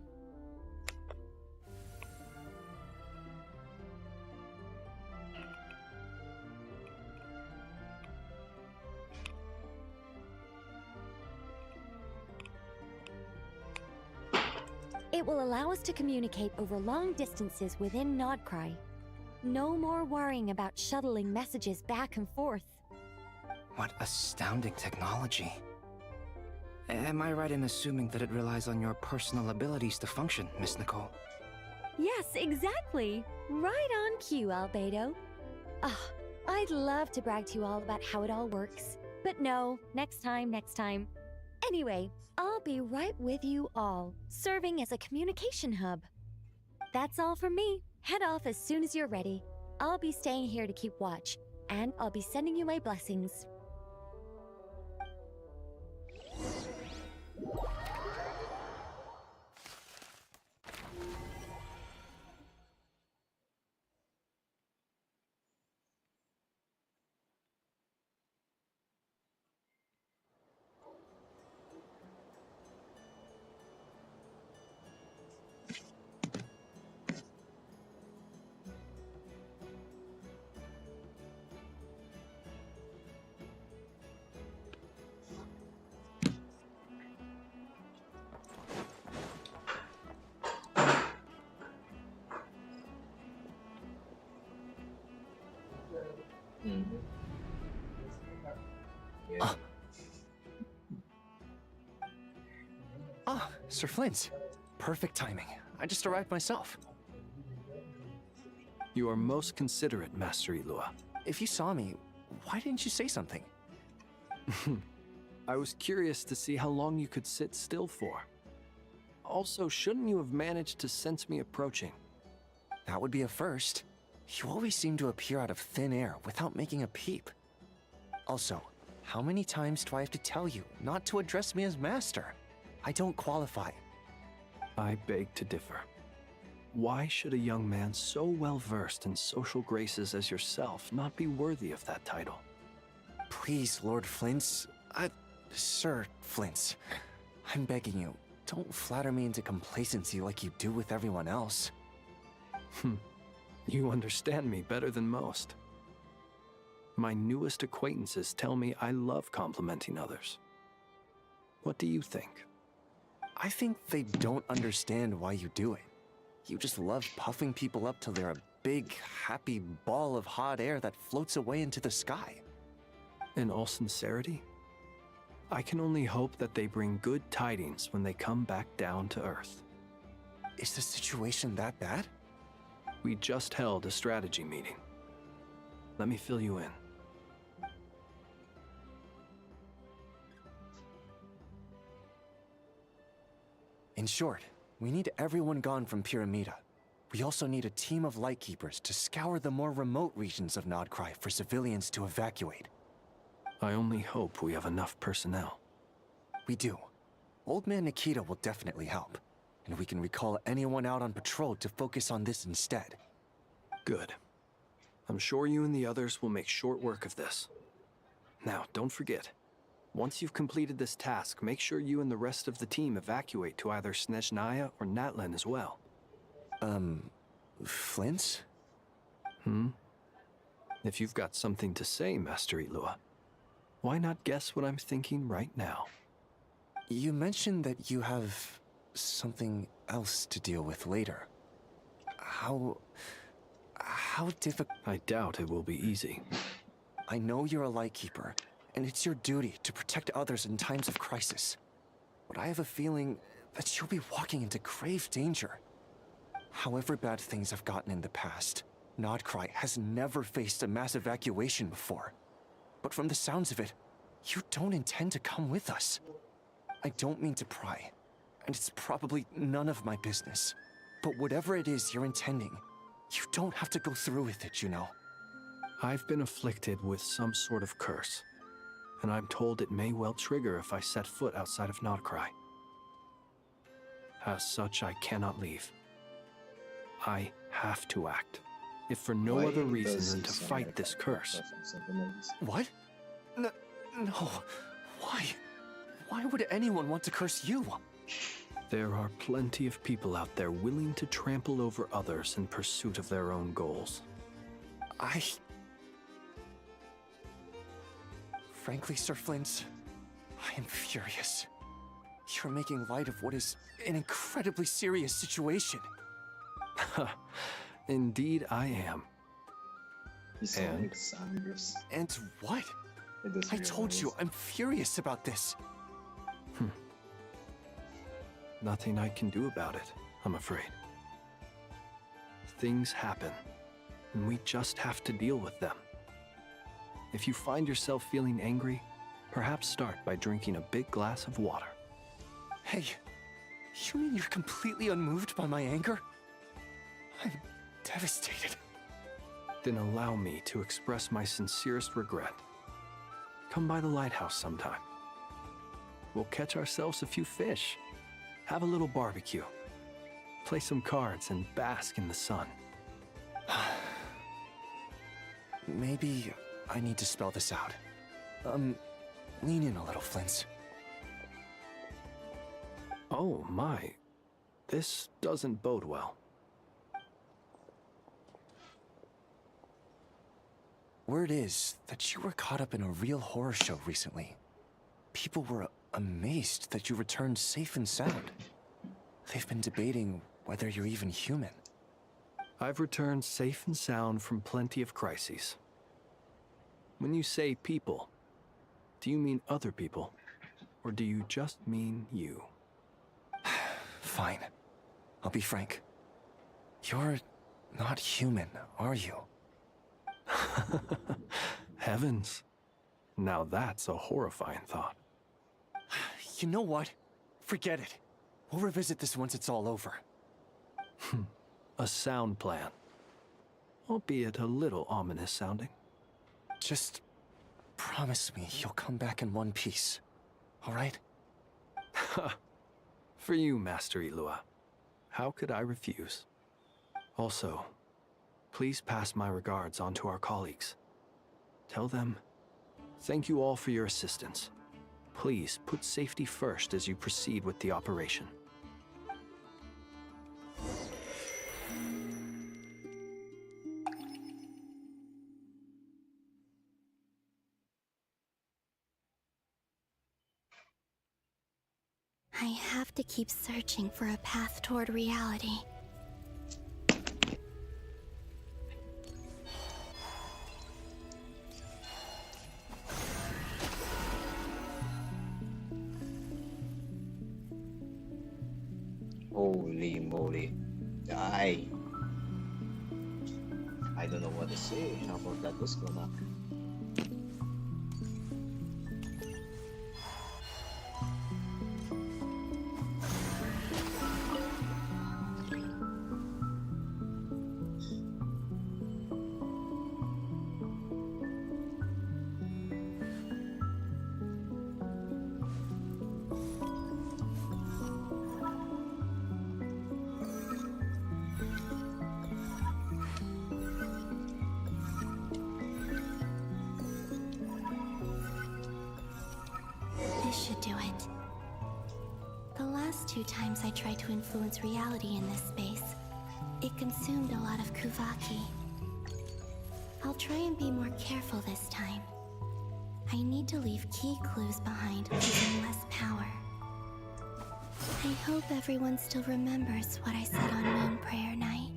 It will allow us to communicate over long distances within Krai. No more worrying about shuttling messages back and forth. What astounding technology. Am I right in assuming that it relies on your personal abilities to function, Miss Nicole? Yes, exactly. Right on cue, Albedo. I'd love to brag to you all about how it all works. But no, next time. Anyway, I'll be right with you all, serving as a communication hub. That's all from me. Head off as soon as you're ready. I'll be staying here to keep watch, and I'll be sending you my blessings. Sir Flint. Perfect timing. I just arrived myself. You are most considerate, Master Ilua. If you saw me, why didn't you say something? I was curious to see how long you could sit still for. Also, shouldn't you have managed to sense me approaching? That would be a first. You always seem to appear out of thin air without making a peep. Also, how many times do I have to tell you not to address me as master? I don't qualify. I beg to differ. Why should a young man so well versed in social graces as yourself not be worthy of that title? Please, Lord Flint's... Sir Flint's. I'm begging you, don't flatter me into complacency like you do with everyone else. You understand me better than most. My newest acquaintances tell me I love complimenting others. What do you think? I think they don't understand why you do it. You just love puffing people up till they're a big, happy ball of hot air that floats away into the sky. In all sincerity, I can only hope that they bring good tidings when they come back down to Earth. Is the situation that bad? We just held a strategy meeting. Let me fill you in. In short, we need everyone gone from Pyramida. We also need a team of Lightkeepers to scour the more remote regions of Krai for civilians to evacuate. I only hope we have enough personnel. We do. Old Man Nikita will definitely help, and we can recall anyone out on patrol to focus on this instead. Good. I'm sure you and the others will make short work of this. Now, don't forget, once you've completed this task, make sure you and the rest of the team evacuate to either Snezhnaya or Natlan as well. Flint? If you've got something to say, Master Ilua, why not guess what I'm thinking right now? You mentioned that you have something else to deal with later. How difficult... I doubt it will be easy. I know you're a Lightkeeper, and it's your duty to protect others in times of crisis. But I have a feeling that you'll be walking into grave danger. However bad things have gotten in the past, Krai has never faced a mass evacuation before. But from the sounds of it, you don't intend to come with us. I don't mean to pry, and it's probably none of my business. But whatever it is you're intending, you don't have to go through with it, you know. I've been afflicted with some sort of curse, and I'm told it may well trigger if I set foot outside of Krai. As such, I cannot leave. I have to act, if for no other reason than to fight this curse. What? No. Why? Why would anyone want to curse you? There are plenty of people out there willing to trample over others in pursuit of their own goals. Frankly, Sir Flint, I am furious. You're making light of what is an incredibly serious situation. Indeed I am. And what? I told you, I'm furious about this. Nothing I can do about it, I'm afraid. Things happen, and we just have to deal with them. If you find yourself feeling angry, perhaps start by drinking a big glass of water. Hey, you mean you're completely unmoved by my anger? devastated. Then allow me to express my sincerest regret. Come by the lighthouse sometime. We'll catch ourselves a few fish, have a little barbecue, play some cards, and bask in the sun. Maybe I need to spell this out. Lean in a little, Flint's. Oh my, this doesn't bode well. Word is that you were caught up in a real horror show recently. People were amazed that you returned safe and sound. They've been debating whether you're even human. I've returned safe and sound from plenty of crises. When you say people, do you mean other people? Or do you just mean you? Fine. I'll be frank. You're not human, are you? Heavens. Now that's a horrifying thought. You know what? Forget it. We'll revisit this once it's all over. A sound plan. Albeit a little ominous sounding. Just promise me you'll come back in one piece, all right? For you, Master Ilua. How could I refuse? Also, please pass my regards on to our colleagues. Tell them, thank you all for your assistance. Please put safety first as you proceed with the operation. I have to keep searching for a path toward reality. Holy moly. Die. I don't know what to say. How about that disco knock? This should do it. The last 2 times I tried to influence reality in this space, it consumed a lot of Kuvaki. I'll try and be more careful this time. I need to leave key clues behind, using less power. I hope everyone still remembers what I said on Moon Prayer Night.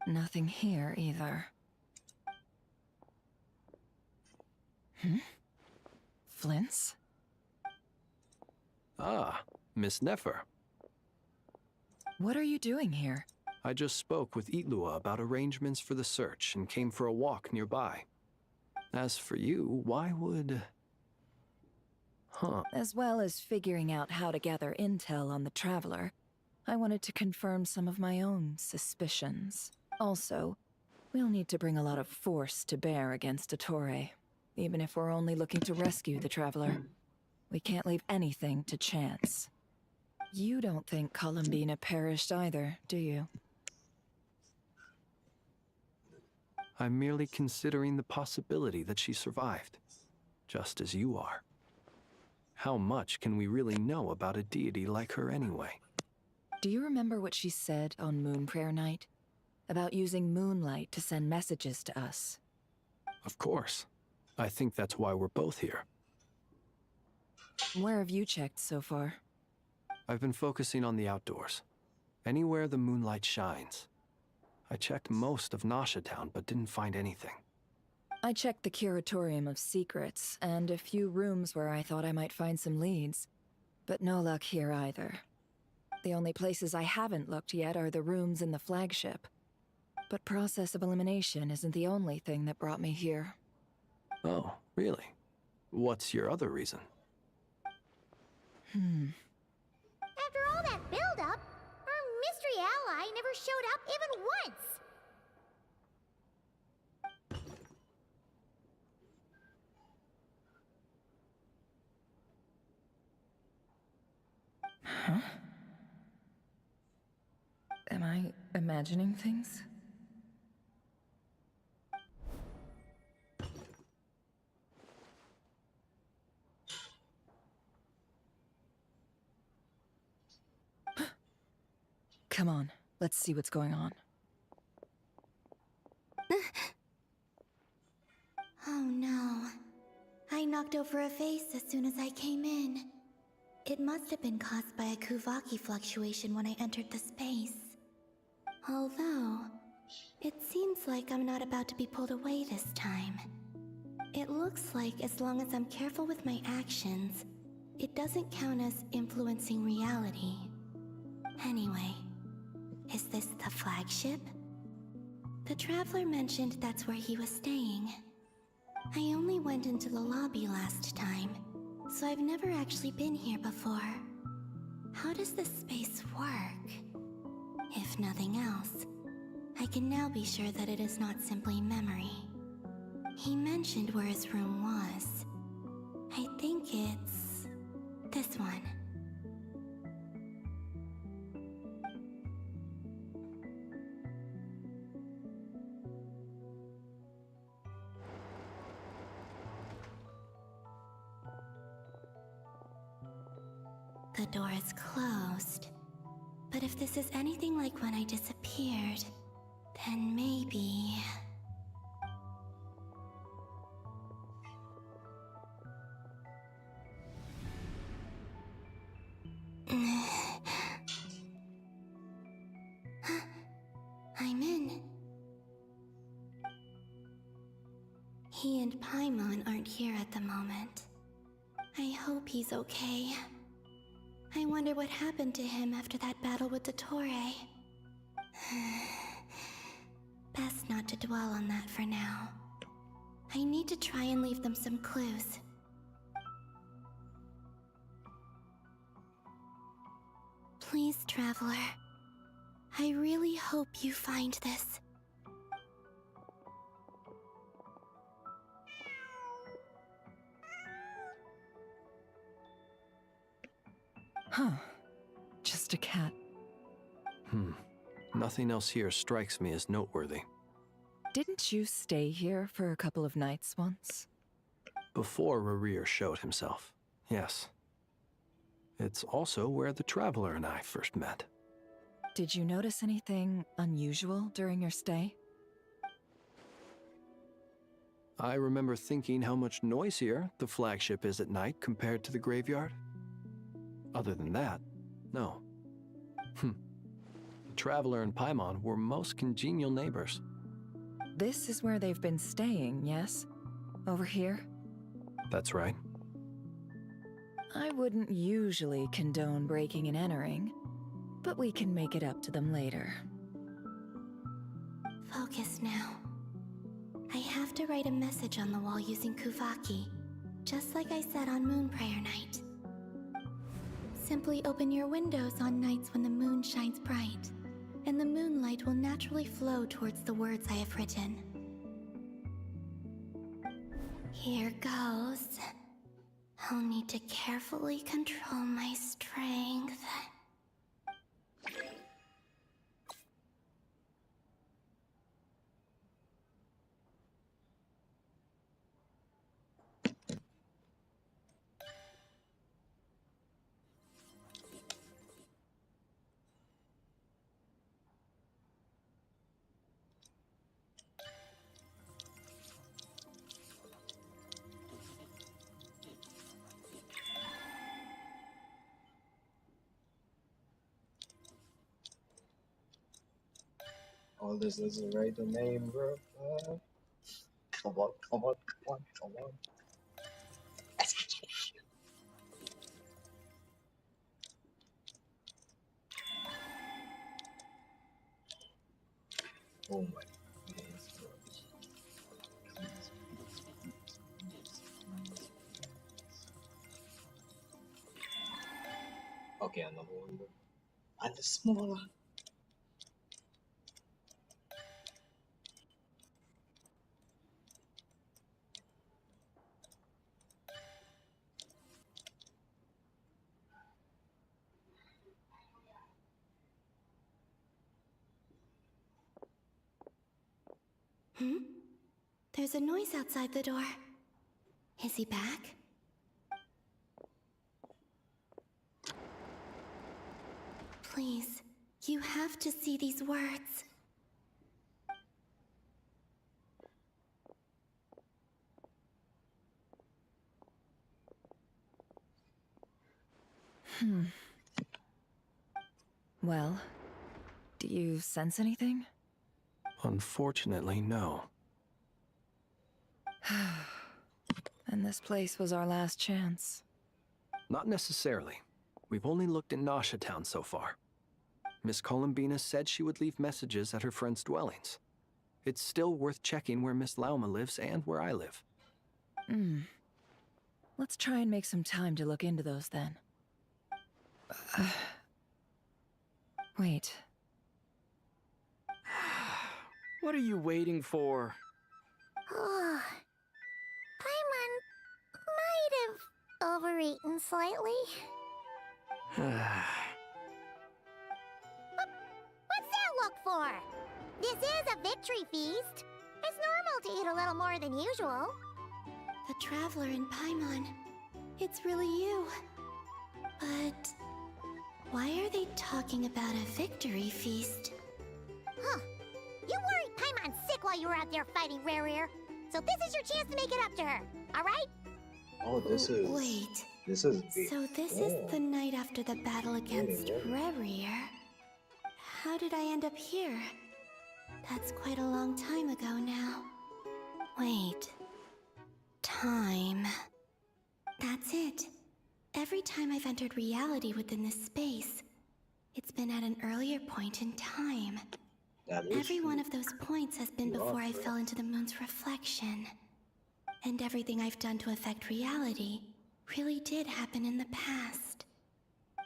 Nothing here either. Flint's? Ah, Miss Nefer. What are you doing here? I just spoke with Itlua about arrangements for the search and came for a walk nearby. As for you, why would... As well as figuring out how to gather intel on the Traveler, I wanted to confirm some of my own suspicions. Also, we'll need to bring a lot of force to bear against Ettore, even if we're only looking to rescue the Traveler. We can't leave anything to chance. You don't think Columbina perished either, do you? I'm merely considering the possibility that she survived, just as you are. How much can we really know about a deity like her anyway? Do you remember what she said on Moon Prayer Night? About using moonlight to send messages to us? Of course. I think that's why we're both here. Where have you checked so far? I've been focusing on the outdoors. Anywhere the moonlight shines. I checked most of Nasha Town, but didn't find anything. I checked the Curatorium of Secrets, and a few rooms where I thought I might find some leads. But no luck here either. The only places I haven't looked yet are the rooms in the flagship. But process of elimination isn't the only thing that brought me here. Oh, really? What's your other reason? After all that build-up, our mystery ally never showed up even once! Huh? Am I imagining things? Come on, let's see what's going on. Oh no. I knocked over a vase as soon as I came in. It must have been caused by a Kuvaki fluctuation when I entered the space. Although, it seems like I'm not about to be pulled away this time. It looks like as long as I'm careful with my actions, it doesn't count as influencing reality. Anyway, is this the flagship? The Traveler mentioned that's where he was staying. I only went into the lobby last time, so I've never actually been here before. How does this space work? If nothing else, I can now be sure that it is not simply memory. He mentioned where his room was. I think it's this one. The door is closed. But if this is anything like when I disappeared, then maybe... I'm in. He and Paimon aren't here at the moment. I hope he's okay. I wonder what happened to him after that battle with Dottore. Best not to dwell on that for now. I need to try and leave them some clues. Please, Traveler. I really hope you find this. Huh. Just a cat. Nothing else here strikes me as noteworthy. Didn't you stay here for a couple of nights once? Before Rerir showed himself, yes. It's also where the Traveler and I first met. Did you notice anything unusual during your stay? I remember thinking how much noisier the flagship is at night compared to the graveyard. Other than that, no. The Traveler and Paimon were most congenial neighbors. This is where they've been staying, yes? Over here? That's right. I wouldn't usually condone breaking and entering, but we can make it up to them later. Focus now. I have to write a message on the wall using Kuvaki, just like I said on Moonprayer Night. Simply open your windows on nights when the moon shines bright, and the moonlight will naturally flow towards the words I have written. Here goes. I'll need to carefully control my strength. All this is right the name, bro. Come on, come on, come on, come on. Oh my goodness. Okay, another one. And the smaller. There's a noise outside the door. Is he back? Please, you have to see these words. Well, do you sense anything? Unfortunately, no. And this place was our last chance. Not necessarily. We've only looked in Nasha Town so far. Miss Columbina said she would leave messages at her friends' dwellings. It's still worth checking where Miss Lauma lives and where I live. Let's try and make some time to look into those then. Wait. What are you waiting for? Oh, Paimon might have overeaten slightly. What's that look for? This is a victory feast. It's normal to eat a little more than usual. The Traveler in Paimon. It's really you. But why are they talking about a victory feast? Huh. You worried Paimon sick while you were out there fighting Rare Ear. So this is your chance to make it up to her, alright? Oh, this is... Wait. This is big. So this is the night after the battle against Rare Ear. How did I end up here? That's quite a long time ago now. Wait. Time. That's it. Every time I've entered reality within this space, it's been at an earlier point in time. Every one of those points has been before I fell into the moon's reflection. And everything I've done to affect reality really did happen in the past.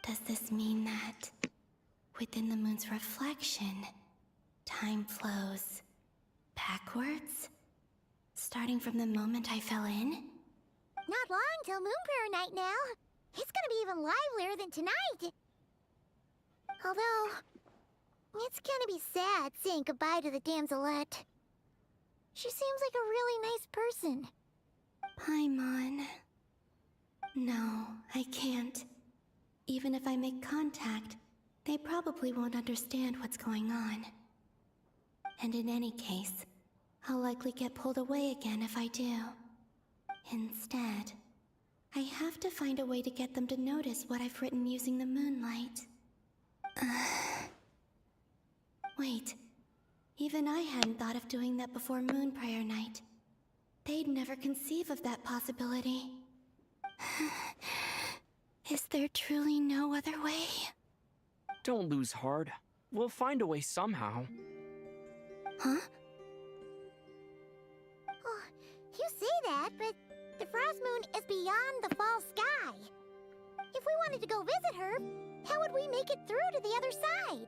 Does this mean that within the moon's reflection, time flows backwards? Starting from the moment I fell in? Not long till Moonprayer night now. It's gonna be even livelier than tonight. Although, it's gonna be sad saying goodbye to the damselette. She seems like a really nice person. Paimon. No, I can't. Even if I make contact, they probably won't understand what's going on. And in any case, I'll likely get pulled away again if I do. Instead, I have to find a way to get them to notice what I've written using the moonlight. Wait, even I hadn't thought of doing that before Moonprayer night. They'd never conceive of that possibility. Is there truly no other way? Don't lose heart. We'll find a way somehow. Huh? Oh, you say that, but the Frost Moon is beyond the fall sky. If we wanted to go visit her, how would we make it through to the other side?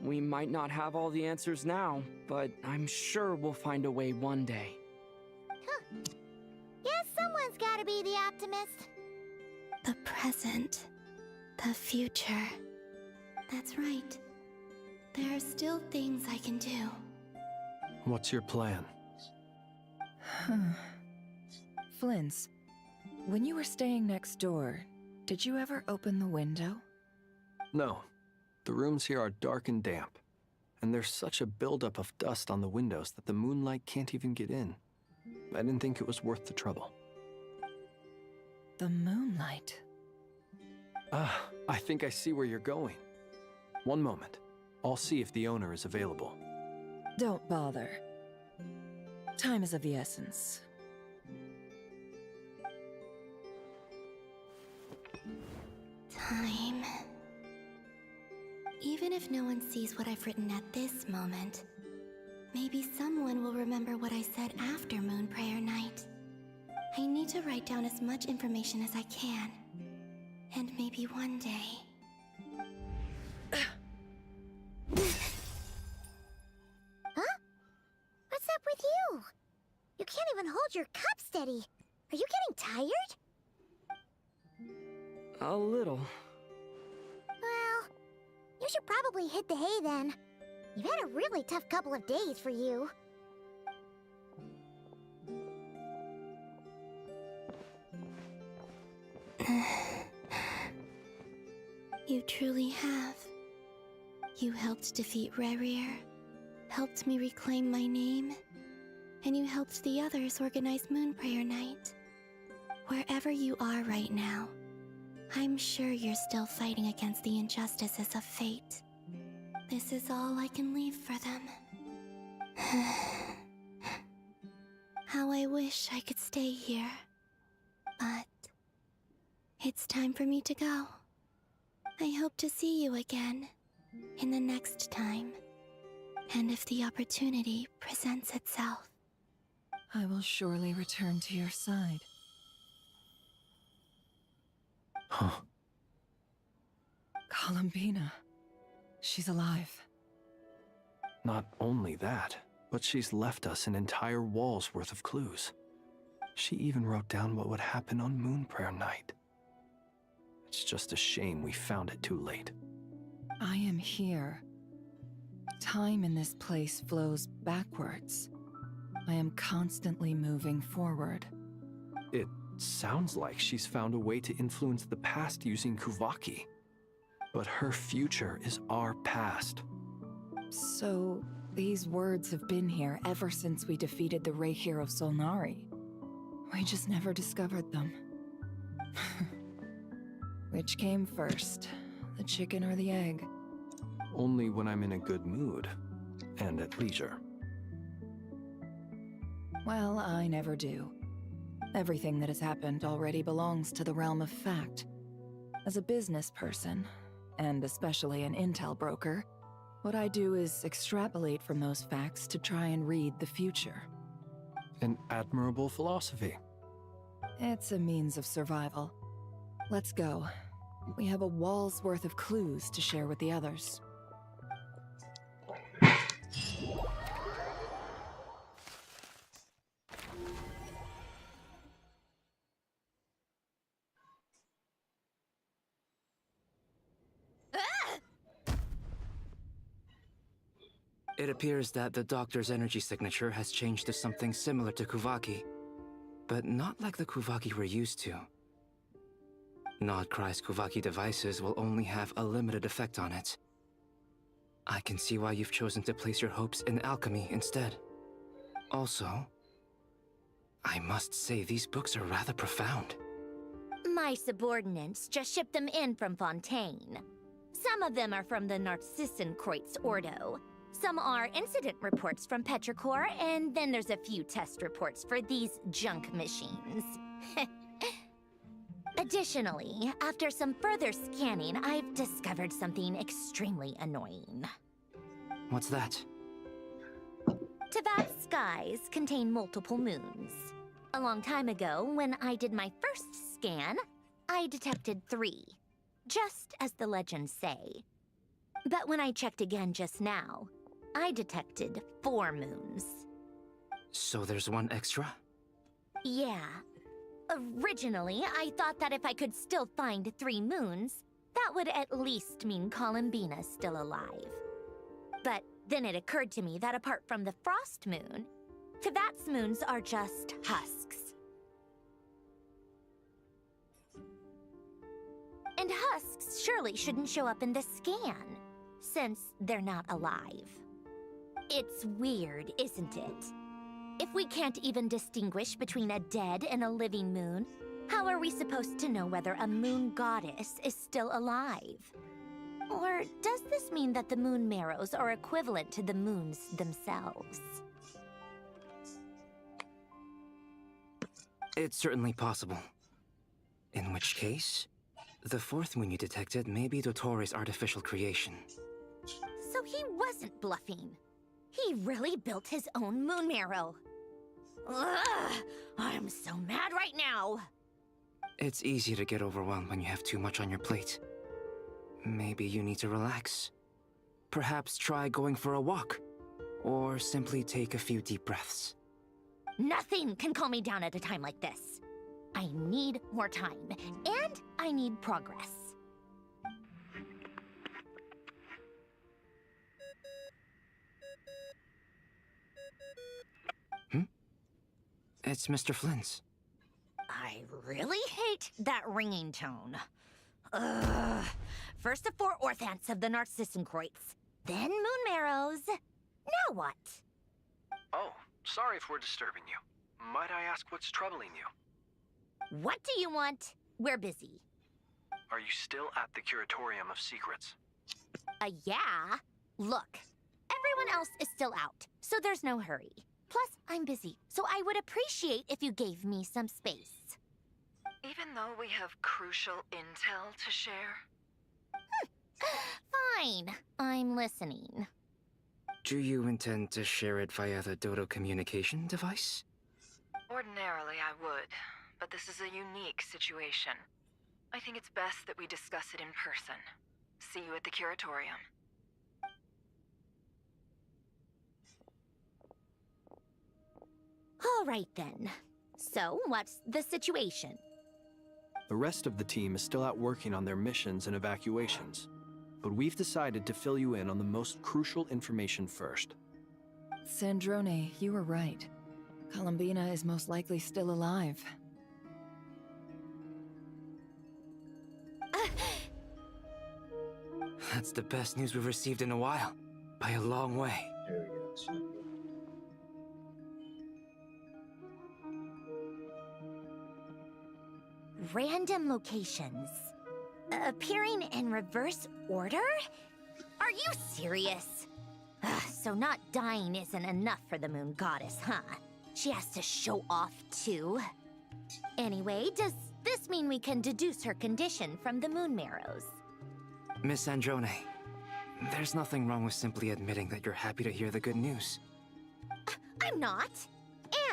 We might not have all the answers now, but I'm sure we'll find a way one day. Huh. Guess someone's gotta be the optimist. The present. The future. That's right. There are still things I can do. What's your plan? Flins, when you were staying next door, did you ever open the window? No. The rooms here are dark and damp, and there's such a buildup of dust on the windows that the moonlight can't even get in. I didn't think it was worth the trouble. The moonlight? I think I see where you're going. One moment. I'll see if the owner is available. Don't bother. Time is of the essence. Time. Even if no one sees what I've written at this moment, Maybe someone will remember what I said after Moon Prayer Night. I need to write down as much information as I can. And maybe one day... Huh? What's up with you? You can't even hold your cup steady. Are you getting tired? A little. Well, you should probably hit the hay then. You've had a really tough couple of days for you. You truly have. You helped defeat Rerir, helped me reclaim my name, and you helped the others organize Moon Prayer Night. Wherever you are right now, I'm sure you're still fighting against the injustices of fate. This is all I can leave for them. How I wish I could stay here. But it's time for me to go. I hope to see you again in the next time. And if the opportunity presents itself. I will surely return to your side. Huh. Columbina. She's alive. Not only that, but she's left us an entire wall's worth of clues. She even wrote down what would happen on Moon Prayer Night. It's just a shame we found it too late. I am here. Time in this place flows backwards. I am constantly moving forward. It sounds like she's found a way to influence the past using Kuvaki. But her future is our past. So, these words have been here ever since we defeated the Ray Hero Solnari. We just never discovered them. Which came first, the chicken or the egg? Only when I'm in a good mood and at leisure. Well, I never do. Everything that has happened already belongs to the realm of fact. As a business person, and especially an intel broker, what I do is extrapolate from those facts to try and read the future. An admirable philosophy. It's a means of survival. Let's go. We have a wall's worth of clues to share with the others. It appears that the doctor's energy signature has changed to something similar to Kuvaki, but not like the Kuvaki we're used to. Not Krai's Kuvaki devices will only have a limited effect on it. I can see why you've chosen to place your hopes in alchemy instead. Also, I must say these books are rather profound. My subordinates just shipped them in from Fontaine. Some of them are from the Narcissenkreuz Ordo. Some are incident reports from Petrichor, and then there's a few test reports for these junk machines. Additionally, after some further scanning, I've discovered something extremely annoying. What's that? Teyvat's skies contain multiple moons. A long time ago, when I did my first scan, I detected 3, just as the legends say. But when I checked again just now, I detected 4 moons. So there's one extra? Yeah. Originally, I thought that if I could still find 3 moons, that would at least mean Columbina's still alive. But then it occurred to me that apart from the Frost Moon, Teyvat's moons are just husks. And husks surely shouldn't show up in the scan, since they're not alive. It's weird, isn't it? If we can't even distinguish between a dead and a living moon, how are we supposed to know whether a moon goddess is still alive? Or does this mean that the moon marrows are equivalent to the moons themselves? It's certainly possible. In which case, the 4th moon you detected may be Dottores' artificial creation. So he wasn't bluffing. He really built his own moon marrow. Ugh, I'm so mad right now. It's easy to get overwhelmed when you have too much on your plate. Maybe you need to relax. Perhaps try going for a walk. Or simply take a few deep breaths. Nothing can calm me down at a time like this. I need more time, and I need progress. It's Mr. Flynn's. I really hate that ringing tone. Ugh. First the 4 orthants of the Narcissenkreuz, then moon marrows. Now what? Oh, sorry if we're disturbing you. Might I ask what's troubling you? What do you want? We're busy. Are you still at the Curatorium of Secrets? Yeah. Look, everyone else is still out, so there's no hurry. Plus, I'm busy, so I would appreciate if you gave me some space. Even though we have crucial intel to share? Fine. I'm listening. Do you intend to share it via the Dodo communication device? Ordinarily, I would, but this is a unique situation. I think it's best that we discuss it in person. See you at the Curatorium. All right, then. So, what's the situation? The rest of the team is still out working on their missions and evacuations. But we've decided to fill you in on the most crucial information first. Sandrone, you were right. Columbina is most likely still alive. That's the best news we've received in a while. By a long way. Random locations. Appearing in reverse order? Are you serious? So not dying isn't enough for the moon goddess, huh? She has to show off too. Anyway, does this mean we can deduce her condition from the moon marrows? Miss Androne, there's nothing wrong with simply admitting that you're happy to hear the good news. I'm not.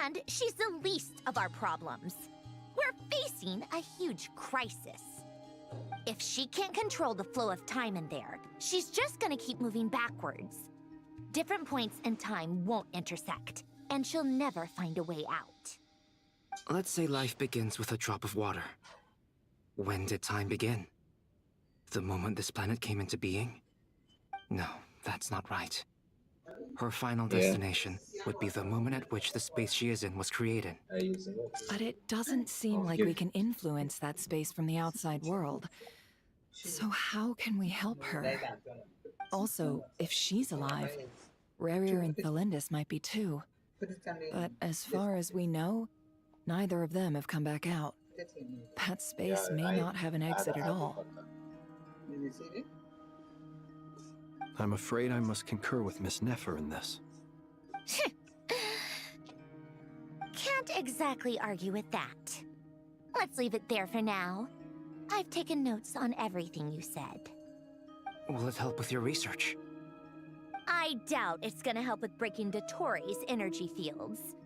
And she's the least of our problems. We're facing a huge crisis. If she can't control the flow of time in there, she's just gonna keep moving backwards. Different points in time won't intersect, and she'll never find a way out. Let's say life begins with a drop of water. When did time begin? The moment this planet came into being? No, that's not right. Her final destination would be the moment at which the space she is in was created. But it doesn't seem like we can influence that space from the outside world. So how can we help her? Also, if she's alive, Rarier and Thalindus might be too. But as far as we know, neither of them have come back out. That space may not have an exit at all. I'm afraid I must concur with Miss Nefer in this. Can't exactly argue with that. Let's leave it there for now. I've taken notes on everything you said. Will it help with your research? I doubt it's gonna help with breaking Dotori's energy fields.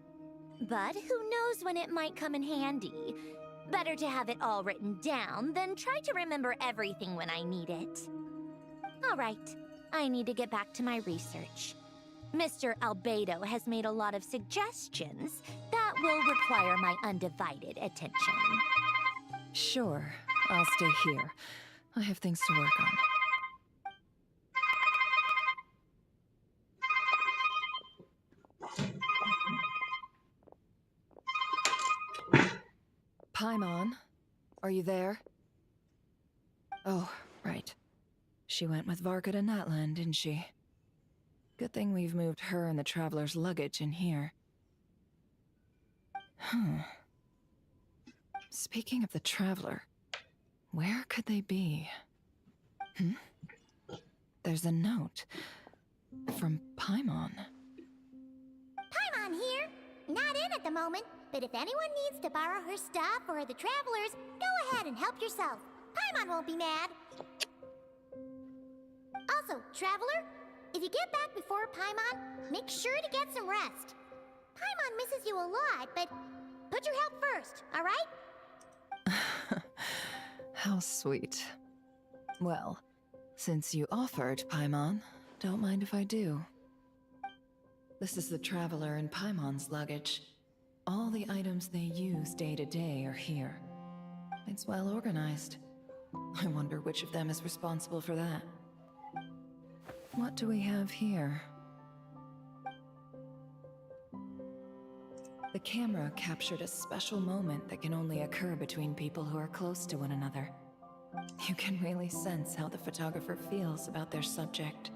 But who knows when it might come in handy. Better to have it all written down than try to remember everything when I need it. All right, I need to get back to my research. Mr. Albedo has made a lot of suggestions that will require my undivided attention. Sure, I'll stay here. I have things to work on. Paimon, are you there? Oh, right. She went with Varka to Natlan, didn't she? Good thing we've moved her and the Traveler's luggage in here. Speaking of the Traveler, where could they be? There's a note from Paimon. Paimon here. Not in at the moment, but if anyone needs to borrow her stuff or the Travelers, go ahead and help yourself. Paimon won't be mad. Also, Traveler, if you get back before Paimon, make sure to get some rest. Paimon misses you a lot, but put your health first, alright? How sweet. Well, since you offered, Paimon, don't mind if I do. This is the Traveler and Paimon's luggage. All the items they use day to day are here. It's well organized. I wonder which of them is responsible for that. What do we have here? The camera captured a special moment that can only occur between people who are close to one another. You can really sense how the photographer feels about their subject.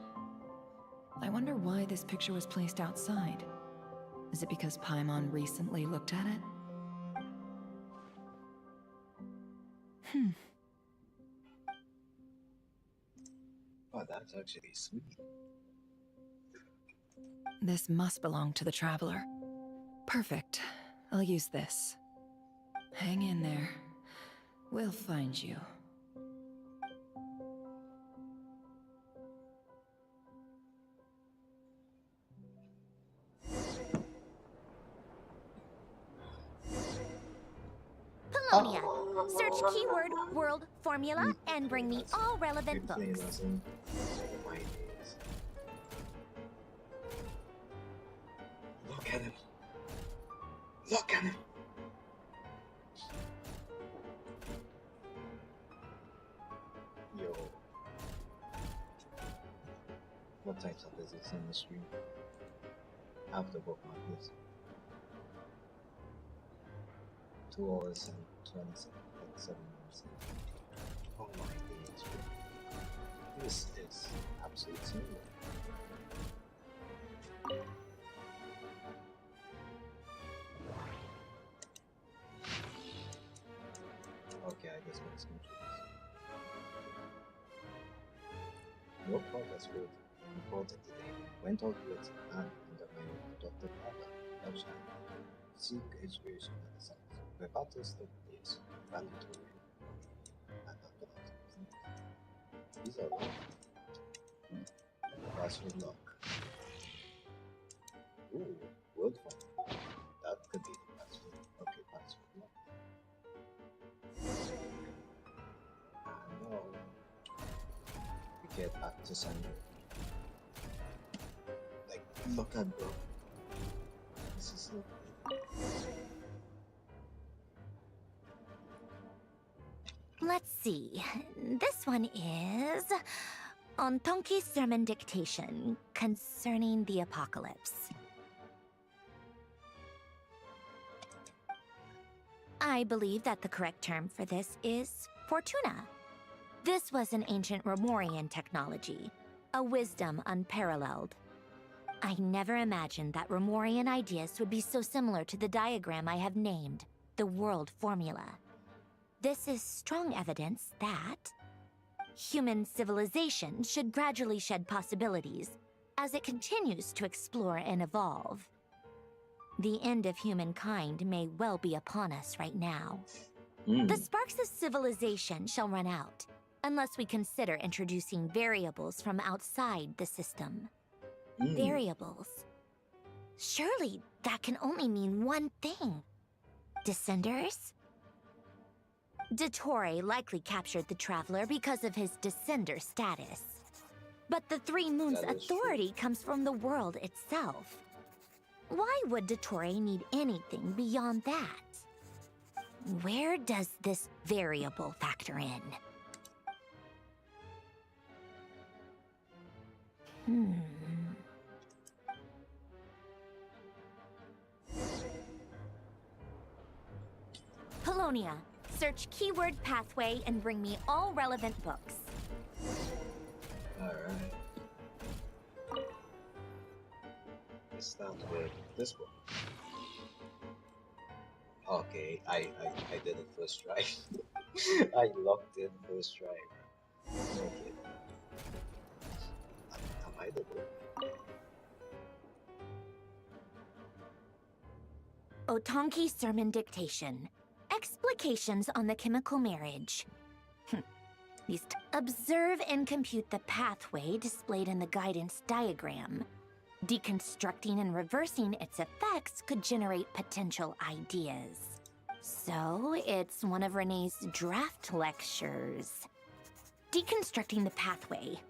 I wonder why this picture was placed outside. Is it because Paimon recently looked at it? Oh, that's actually sweet. This must belong to the Traveler. Perfect. I'll use this. Hang in there. We'll find you. Polonia. Search keyword world formula and bring me all relevant books. Look at him. Look at him. Yo. What types of is this on the stream? Half the bookmark this. 2 hours and 27 minutes. Oh my days. This is absolute single. Okay, I guess let's go through this. Your progress was reported today. Went all the way to Japan under my Dr. Papa, lunchtime. Seek inspiration at the sites. Where battles took place, value to win. And these are long. Password lock. Ooh, word form. That could be the password. Okay, password lock. And now we get back to Sunday. Like, look at bro. This is lovely. Let's see. This one is on Tonki's sermon dictation concerning the apocalypse. I believe that the correct term for this is Fortuna. This was an ancient Romorian technology, a wisdom unparalleled. I never imagined that Romorian ideas would be so similar to the diagram I have named, the world formula. This is strong evidence that human civilization should gradually shed possibilities as it continues to explore and evolve. The end of humankind may well be upon us right now. The sparks of civilization shall run out, unless we consider introducing variables from outside the system. Variables. Surely that can only mean one thing. Descenders? Dottore likely captured the Traveler because of his descender status. But the Three Moons' authority comes from the world itself. Why would Dottore need anything beyond that? Where does this variable factor in? Polonia, search keyword pathway and bring me all relevant books. Alright. Let's start with this one. Okay, I did it first try. I locked in first try. Okay. Am I the one? Otonki sermon dictation. Explications on the chemical marriage. Observe and compute the pathway displayed in the guidance diagram. Deconstructing and reversing its effects could generate potential ideas. So, it's one of Renee's draft lectures. Deconstructing the pathway.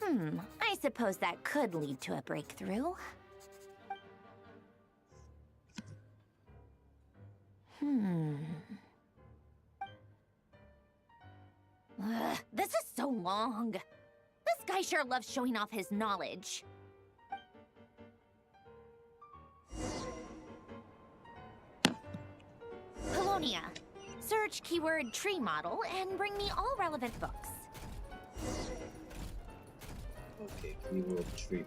I suppose that could lead to a breakthrough. This is so long. This guy sure loves showing off his knowledge. Colonia. Search keyword tree model and bring me all relevant books. Okay, keyword tree.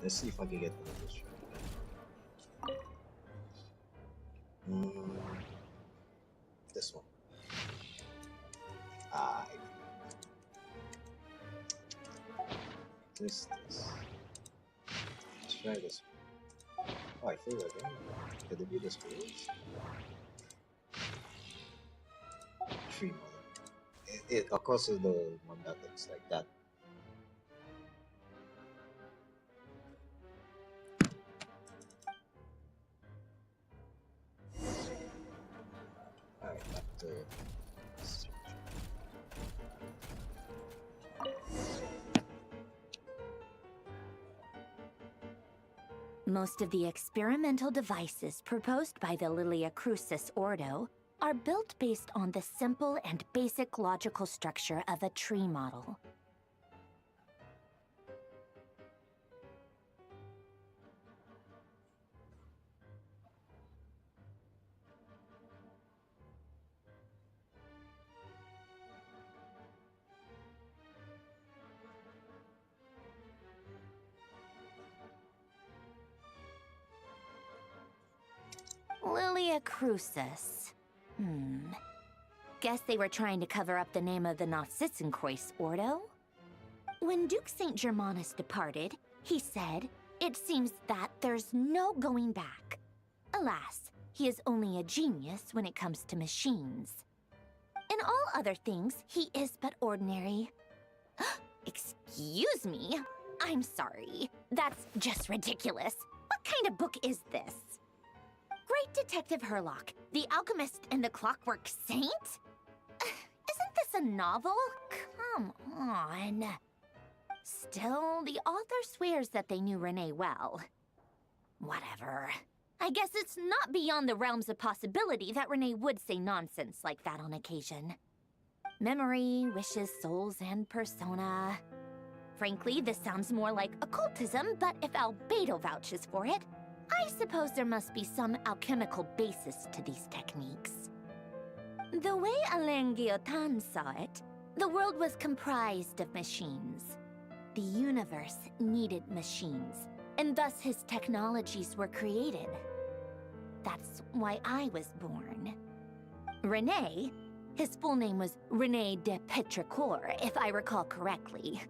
Let's see if I can get this right. This one. This. Let's try this one. Oh, I feel like could it be this page? Tree model. It of course is the one that looks like that. Alright, back to most of the experimental devices proposed by the Lilia Crucis Ordo are built based on the simple and basic logical structure of a tree model. Lilia Crucis. Guess they were trying to cover up the name of the Nausitzenkois Ordo? When Duke St. Germanus departed, he said, "It seems that there's no going back." Alas, he is only a genius when it comes to machines. In all other things, he is but ordinary. Excuse me? I'm sorry. That's just ridiculous. What kind of book is this? Great Detective Herlock, the Alchemist and the Clockwork Saint? Isn't this a novel? Come on. Still, the author swears that they knew Renee well. Whatever. I guess it's not beyond the realms of possibility that Renee would say nonsense like that on occasion. Memory, wishes, souls, and persona. Frankly, this sounds more like occultism, but if Albedo vouches for it, I suppose there must be some alchemical basis to these techniques. The way Alain Guillotin saw it, the world was comprised of machines. The universe needed machines, and thus his technologies were created. That's why I was born. René, his full name was René de Petrichor, if I recall correctly.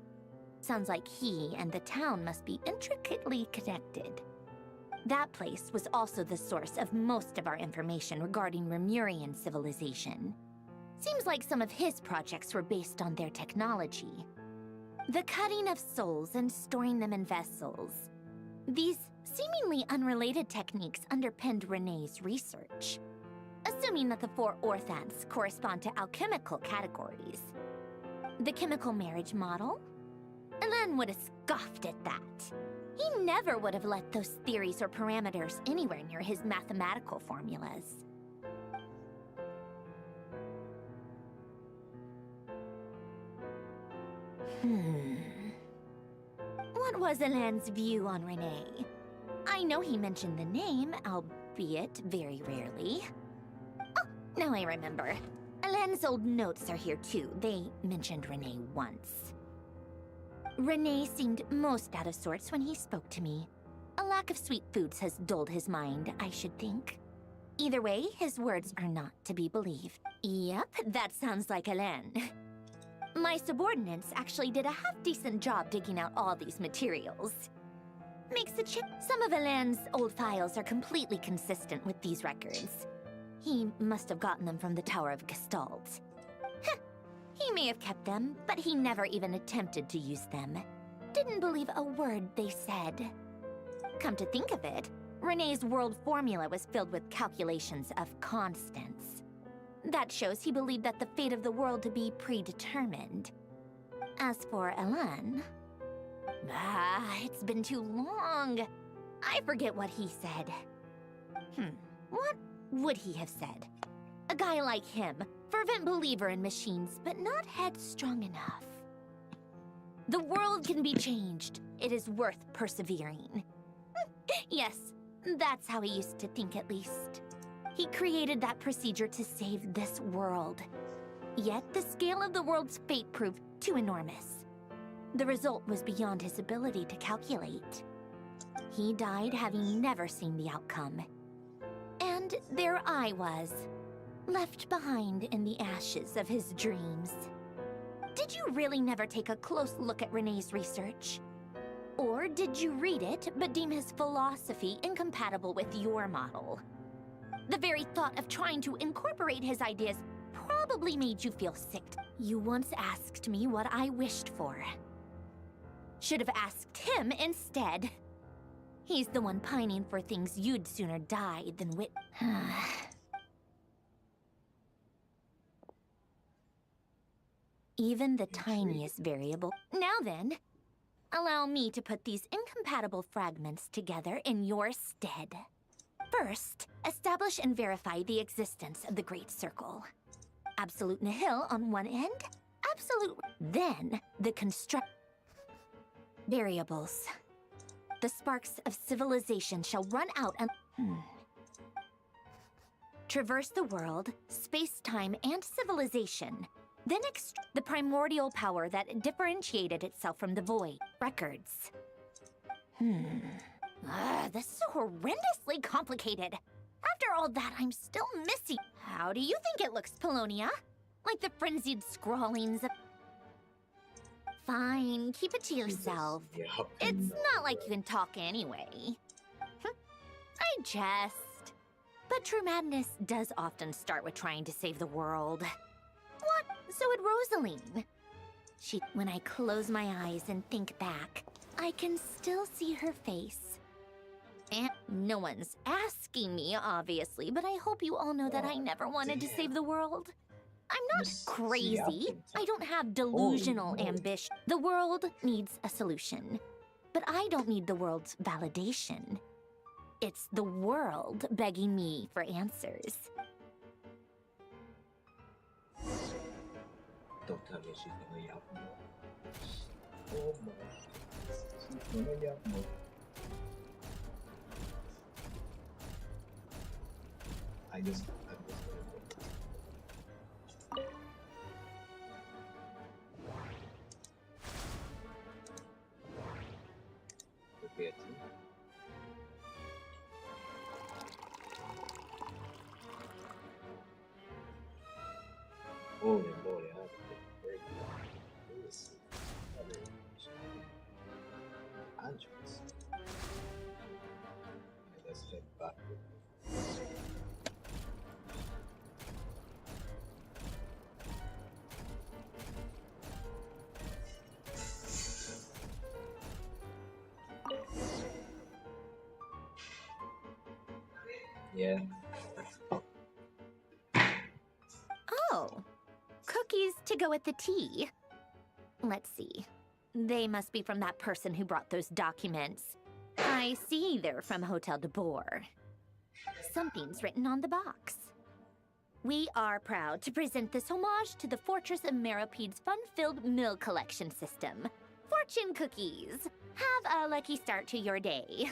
Sounds like he and the town must be intricately connected. That place was also the source of most of our information regarding Remurian civilization. Seems like some of his projects were based on their technology. The cutting of souls and storing them in vessels. These seemingly unrelated techniques underpinned René's research. Assuming that the 4 orthants correspond to alchemical categories. The chemical marriage model? Alain would have scoffed at that. He never would have let those theories or parameters anywhere near his mathematical formulas. What was Alain's view on Renee? I know he mentioned the name, albeit very rarely. Oh, now I remember. Alain's old notes are here too. They mentioned Renee once. Renee seemed most out of sorts when he spoke to me. A lack of sweet foods has dulled his mind, I should think. Either way, his words are not to be believed. Yep, that sounds like Alain. My subordinates actually did a half-decent job digging out all these materials. Makes a chip. Some of Alain's old files are completely consistent with these records. He must have gotten them from the Tower of Gestalt. He may have kept them, but he never even attempted to use them. Didn't believe a word they said. Come to think of it, Renee's world formula was filled with calculations of constants. That shows he believed that the fate of the world to be predetermined. As for Elan... it's been too long. I forget what he said. What would he have said? A guy like him, fervent believer in machines, but not headstrong enough. The world can be changed. It is worth persevering. Yes, that's how he used to think at least. He created that procedure to save this world. Yet the scale of the world's fate proved too enormous. The result was beyond his ability to calculate. He died having never seen the outcome. And there I was, left behind in the ashes of his dreams. Did you really never take a close look at Renee's research? Or did you read it but deem his philosophy incompatible with your model? The very thought of trying to incorporate his ideas probably made you feel sick. You once asked me what I wished for. Should have asked him instead. He's the one pining for things you'd sooner die than Even the tiniest variable. Now then, allow me to put these incompatible fragments together in your stead. First, establish and verify the existence of the Great Circle. Absolute nihil on one end, absolute... Then, the construct... Variables. The sparks of civilization shall run out and... Traverse the world, space-time, and civilization. Then the primordial power that differentiated itself from the void. Records. This is horrendously complicated. After all that, I'm still missing. How do you think it looks, Polonia? Like the frenzied scrawlings of... Fine, keep it to yourself. It's not like you can talk anyway. I jest. But true madness does often start with trying to save the world. What? So would Rosaline. When I close my eyes and think back, I can still see her face. And no one's asking me, obviously, but I hope you all know that I never wanted to save the world. I'm not crazy. I don't have delusional ambition. The world needs a solution. But I don't need the world's validation. It's the world begging me for answers. Don't tell me she's gonna yap more. Oh my. She's gonna yap more. I'm just gonna go. Prepare to. Holy moly, I have a great one. Let's see. Androids. Let's head back. Yeah. Oh. Cookies to go with the tea. Let's see. They must be from that person who brought those documents. I see they're from Hotel de Boer. Something's written on the box. We are proud to present this homage to the Fortress of Meropede's fun-filled mill collection system. Fortune cookies. Have a lucky start to your day.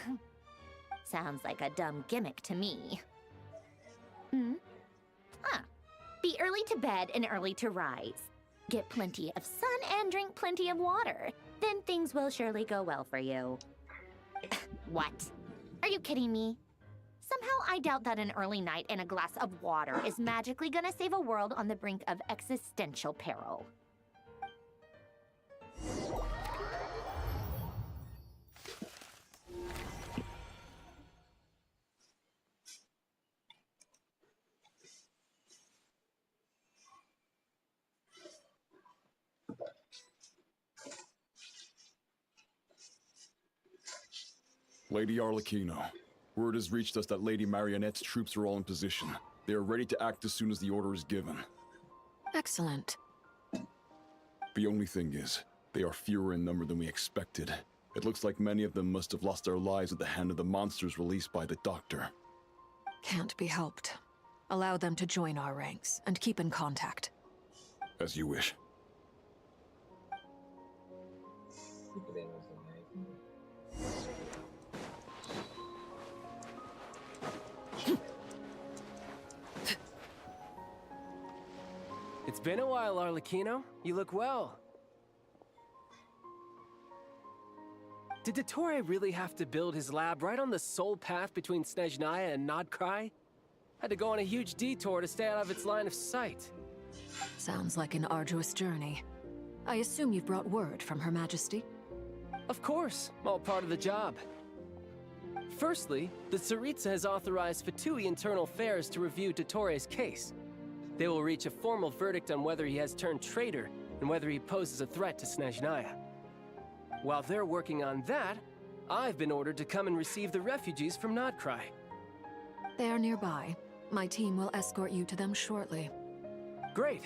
Sounds like a dumb gimmick to me. Be early to bed and early to rise. Get plenty of sun and drink plenty of water. Then things will surely go well for you. What? Are you kidding me? Somehow I doubt that an early night and a glass of water is magically gonna save a world on the brink of existential peril. Lady Arlecchino, word has reached us that Lady Marionette's troops are all in position. They are ready to act as soon as the order is given. Excellent. The only thing is, they are fewer in number than we expected. It looks like many of them must have lost their lives at the hand of the monsters released by the Doctor. Can't be helped. Allow them to join our ranks, and keep in contact. As you wish. It's been a while, Arlecchino. You look well. Did Dottore really have to build his lab right on the sole path between Snezhnaya and Krai? Had to go on a huge detour to stay out of its line of sight. Sounds like an arduous journey. I assume you've brought word from Her Majesty? Of course, all part of the job. Firstly, the Tsaritsa has authorized Fatui Internal Affairs to review Dottore's case. They will reach a formal verdict on whether he has turned traitor and whether he poses a threat to Snezhnaya. While they're working on that, I've been ordered to come and receive the refugees from Krai. They are nearby. My team will escort you to them shortly. Great.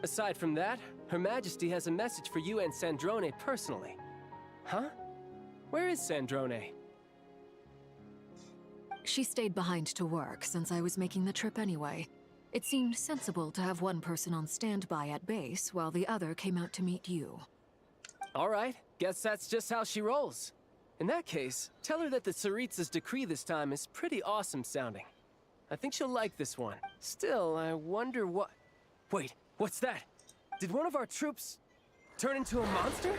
Aside from that, Her Majesty has a message for you and Sandrone personally. Huh? Where is Sandrone? She stayed behind to work since I was making the trip anyway. It seemed sensible to have one person on standby at base while the other came out to meet you. All right, guess that's just how she rolls. In that case, tell her that the Tsaritsa's decree this time is pretty awesome sounding. I think she'll like this one. Still, I wonder what... Wait, what's that? Did one of our troops turn into a monster?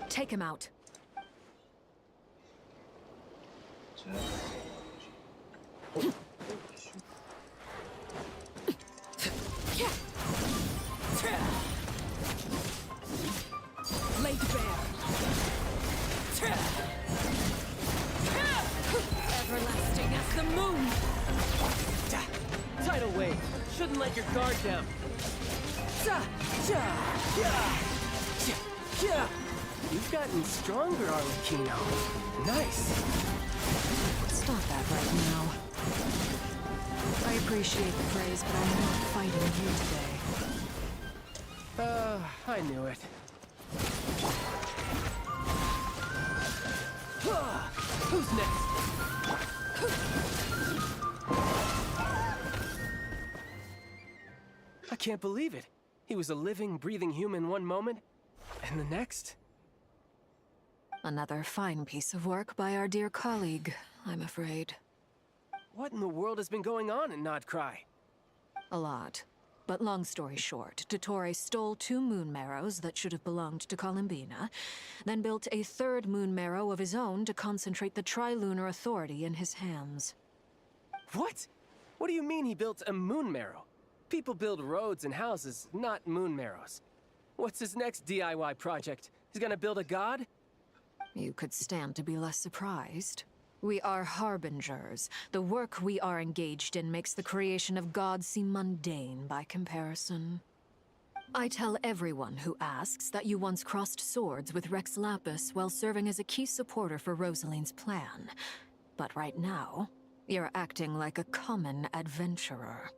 Take him out. Laid bare. Everlasting as the moon. Tidal wave. Shouldn't let your guard down. You've gotten stronger, Arlecchino. Nice. Stop that right now. I appreciate the praise, but I'm not fighting you today. I knew it. Who's next? I can't believe it. He was a living, breathing human one moment, and the next? Another fine piece of work by our dear colleague, I'm afraid. What in the world has been going on in Krai? A lot. But long story short, Dottore stole 2 moon marrows that should have belonged to Columbina, then built a 3rd moon marrow of his own to concentrate the Trilunar Authority in his hands. What? What do you mean he built a moon marrow? People build roads and houses, not moon marrows. What's his next DIY project? He's gonna build a god? You could stand to be less surprised. We are harbingers. The work we are engaged in makes the creation of gods seem mundane by comparison. I tell everyone who asks that you once crossed swords with Rex Lapis while serving as a key supporter for Rosaline's plan. But right now, you're acting like a common adventurer.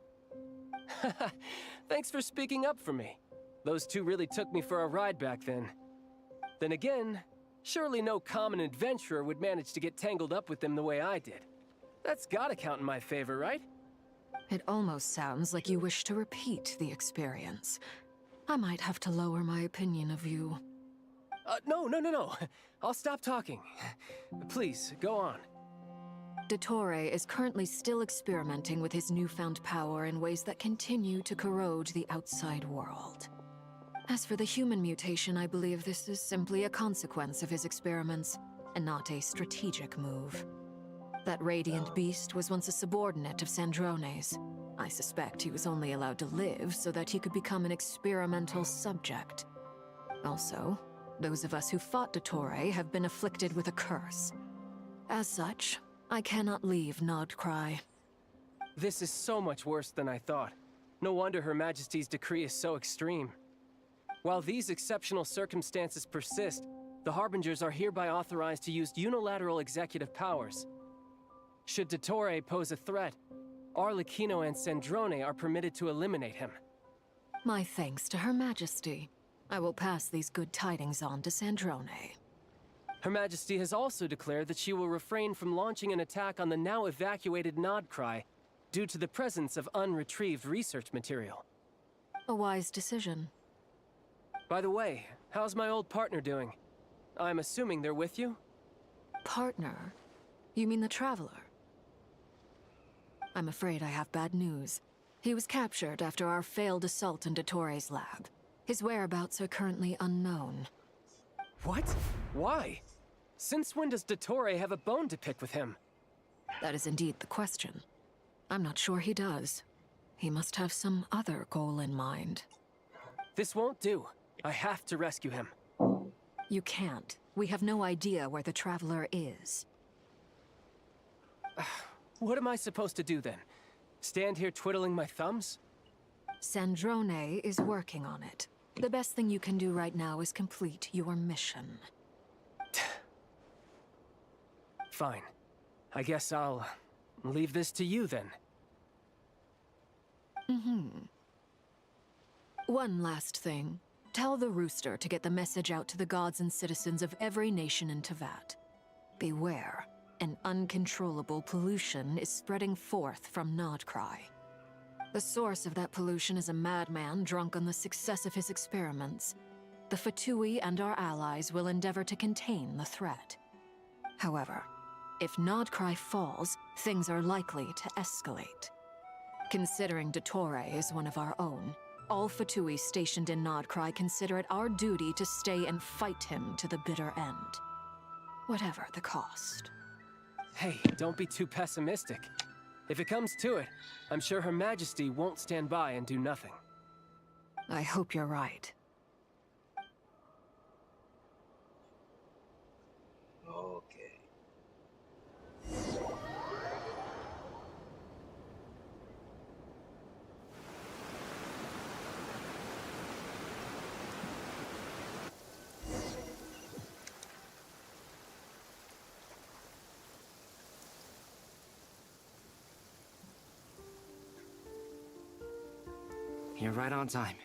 Thanks for speaking up for me. Those 2 really took me for a ride back then. Then again, surely no common adventurer would manage to get tangled up with them the way I did. That's gotta count in my favor, right? It almost sounds like you wish to repeat the experience. I might have to lower my opinion of you. No. I'll stop talking. Please, go on. Dottore is currently still experimenting with his newfound power in ways that continue to corrode the outside world. As for the human mutation, I believe this is simply a consequence of his experiments, and not a strategic move. That radiant beast was once a subordinate of Sandrone's. I suspect he was only allowed to live so that he could become an experimental subject. Also, those of us who fought Dottore have been afflicted with a curse. As such, I cannot leave Krai. This is so much worse than I thought. No wonder Her Majesty's decree is so extreme. While these exceptional circumstances persist, The Harbingers are hereby authorized to use unilateral executive powers. Should Dottore pose a threat, Arlecchino and Sandrone are permitted to eliminate him. My thanks to Her Majesty. I will pass these good tidings on to Sandrone. Her Majesty has also declared that she will refrain from launching an attack on the now evacuated Krai due to the presence of unretrieved research material. A wise decision. By the way, how's my old partner doing? I'm assuming they're with you? Partner? You mean the Traveler? I'm afraid I have bad news. He was captured after our failed assault in Dottore's lab. His whereabouts are currently unknown. What? Why? Since when does Dottore have a bone to pick with him? That is indeed the question. I'm not sure he does. He must have some other goal in mind. This won't do. I have to rescue him. You can't. We have no idea where the Traveler is. What am I supposed to do then? Stand here twiddling my thumbs? Sandrone is working on it. The best thing you can do right now is complete your mission. Fine. I guess I'll leave this to you then. One last thing. Tell the Rooster to get the message out to the gods and citizens of every nation in Teyvat. Beware. An uncontrollable pollution is spreading forth from Krai. The source of that pollution is a madman drunk on the success of his experiments. The Fatui and our allies will endeavor to contain the threat. However, if Krai falls, things are likely to escalate. Considering Dottore is one of our own, all Fatui stationed in Krai consider it our duty to stay and fight him to the bitter end. Whatever the cost. Hey, don't be too pessimistic. If it comes to it, I'm sure Her Majesty won't stand by and do nothing. I hope you're right. Okay. You're right on time.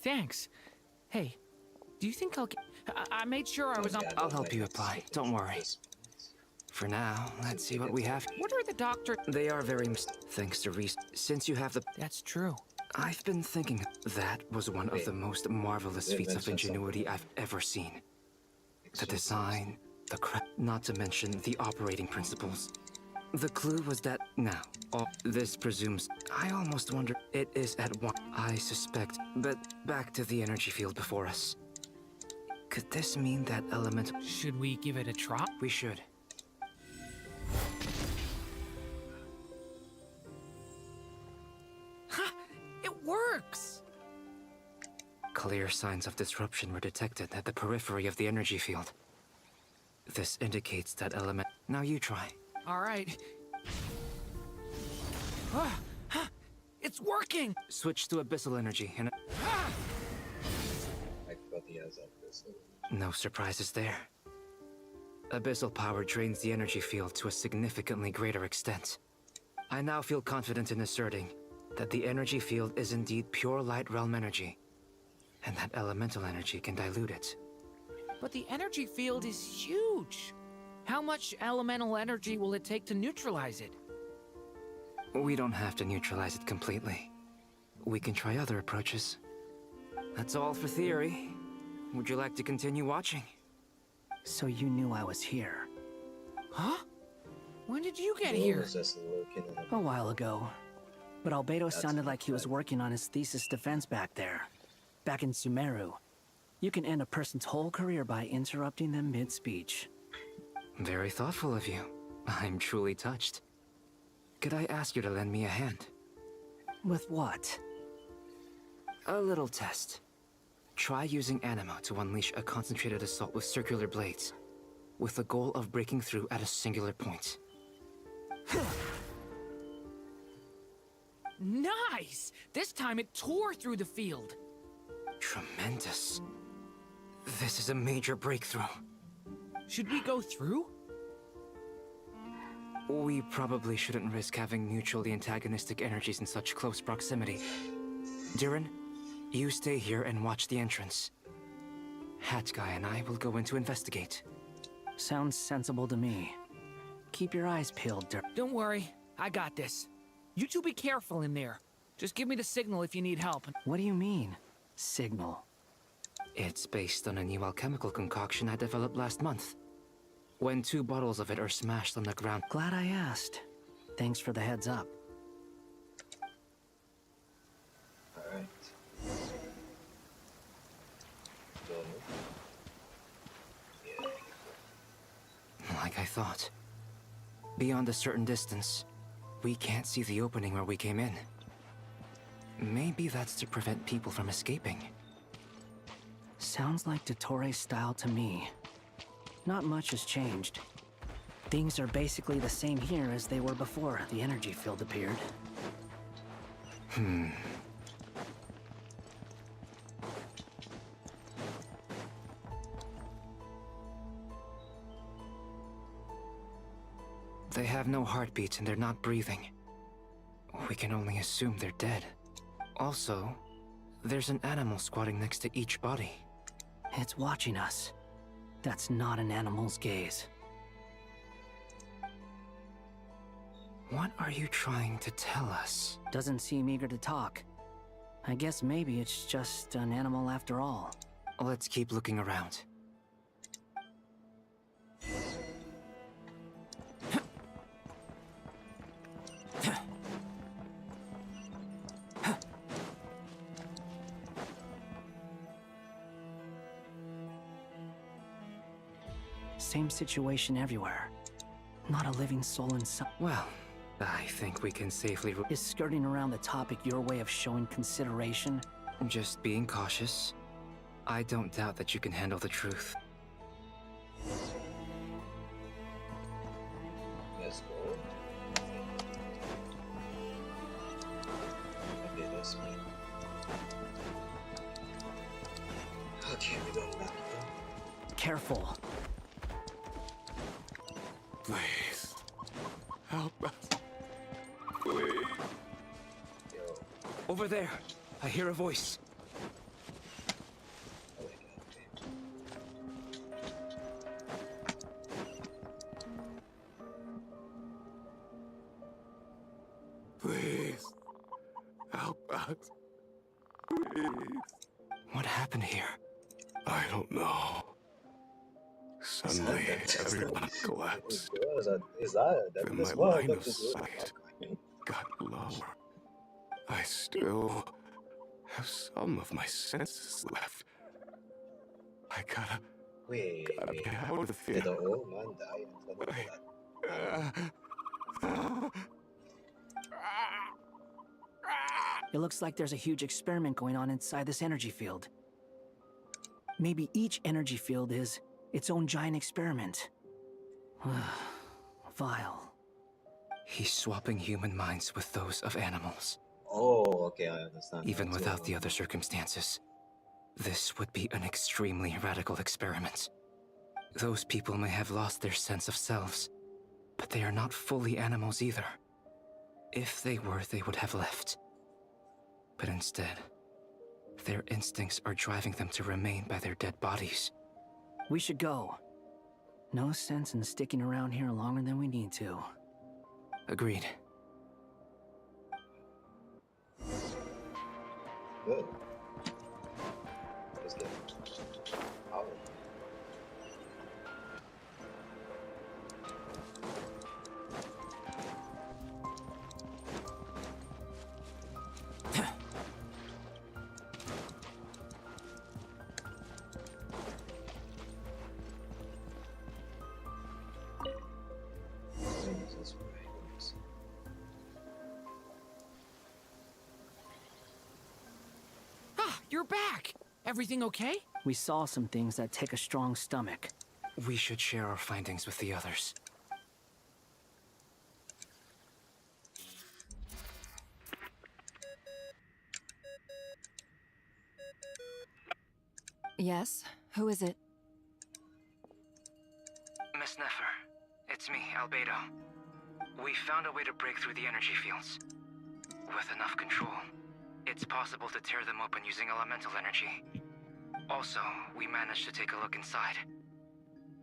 Thanks. Hey, do you think I'll get... I made sure I was on... I'll help you apply. Don't worry. For now, let's see what we have. What are the doctor... They are very thanks to Reese. Since you have the... That's true. I've been thinking that was one of the most marvelous feats of ingenuity I've ever seen. The design, the not to mention the operating principles. The clue was that now, this presumes, I almost wonder, it is at one, I suspect, but back to the energy field before us. Could this mean that element? Should we give it a try? We should. Ha! It works! Clear signs of disruption were detected at the periphery of the energy field. This indicates that element. Now you try. All right. It's working! Switch to abyssal energy and... I forgot he has abyssal. No surprises there. Abyssal power drains the energy field to a significantly greater extent. I now feel confident in asserting that the energy field is indeed pure light realm energy, and that elemental energy can dilute it. But the energy field is huge! How much elemental energy will it take to neutralize it? We don't have to neutralize it completely. We can try other approaches. That's all for theory. Would you like to continue watching? So you knew I was here. Huh? When did you get here? A while ago. But Albedo sounded like he was working on his thesis defense back there. Back in Sumeru. You can end a person's whole career by interrupting them mid-speech. Very thoughtful of you. I'm truly touched. Could I ask you to lend me a hand? With what? A little test. Try using Anima to unleash a concentrated assault with circular blades, with the goal of breaking through at a singular point. Nice! This time it tore through the field. Tremendous. This is a major breakthrough. Should we go through? We probably shouldn't risk having mutually antagonistic energies in such close proximity. Durin, you stay here and watch the entrance. Hat Guy and I will go in to investigate. Sounds sensible to me. Keep your eyes peeled, Don't worry, I got this. You two be careful in there. Just give me the signal if you need help. What do you mean, signal? It's based on a new alchemical concoction I developed last month. When 2 bottles of it are smashed on the ground... Glad I asked. Thanks for the heads up. Alright. Like I thought. Beyond a certain distance, we can't see the opening where we came in. Maybe that's to prevent people from escaping. Sounds like Dottore style to me. Not much has changed. Things are basically the same here as they were before the energy field appeared. They have no heartbeats and they're not breathing. We can only assume they're dead. Also, there's an animal squatting next to each body. It's watching us. That's not an animal's gaze. What are you trying to tell us? Doesn't seem eager to talk. I guess maybe it's just an animal after all. Let's keep looking around. Same situation everywhere. Not a living soul in sight. Well, I think we can safely... Is skirting around the topic your way of showing consideration? Just being cautious. I don't doubt that you can handle the truth. Let's go. Okay, that's me. Okay, we don't back here. Careful. Please. Help us. Please. Over there. I hear a voice. Please. Help us. Please. What happened here? I don't know. Suddenly, everyone collapsed. Then my line of sight got lower. I still have some of my senses left. I gotta get out of here. Did the old man die in front of that? It looks like there's a huge experiment going on inside this energy field. Maybe each energy field is its own giant experiment. Vile. He's swapping human minds with those of animals. Oh, okay, I understand. Even without the other circumstances. This would be an extremely radical experiment. Those people may have lost their sense of selves, but they are not fully animals either. If they were, they would have left. But instead, their instincts are driving them to remain by their dead bodies. We should go. No sense in sticking around here longer than we need to. Agreed. Good. Let's get out. You're back! Everything okay? We saw some things that take a strong stomach. We should share our findings with the others. Yes? Who is it? Miss Nefer, it's me, Albedo. We found a way to break through the energy fields. With enough control, it's possible to tear them open using elemental energy. Also, we managed to take a look inside.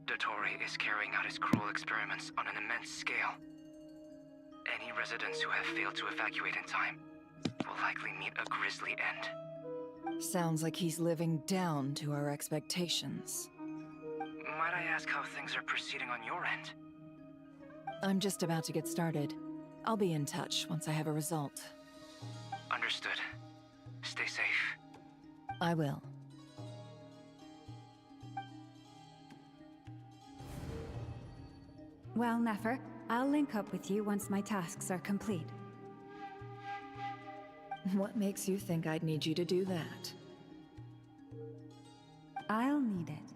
Dottore is carrying out his cruel experiments on an immense scale. Any residents who have failed to evacuate in time will likely meet a grisly end. Sounds like he's living down to our expectations. Might I ask how things are proceeding on your end? I'm just about to get started. I'll be in touch once I have a result. Understood. Stay safe. I will. Well, Nefer, I'll link up with you once my tasks are complete. What makes you think I'd need you to do that? I'll need it.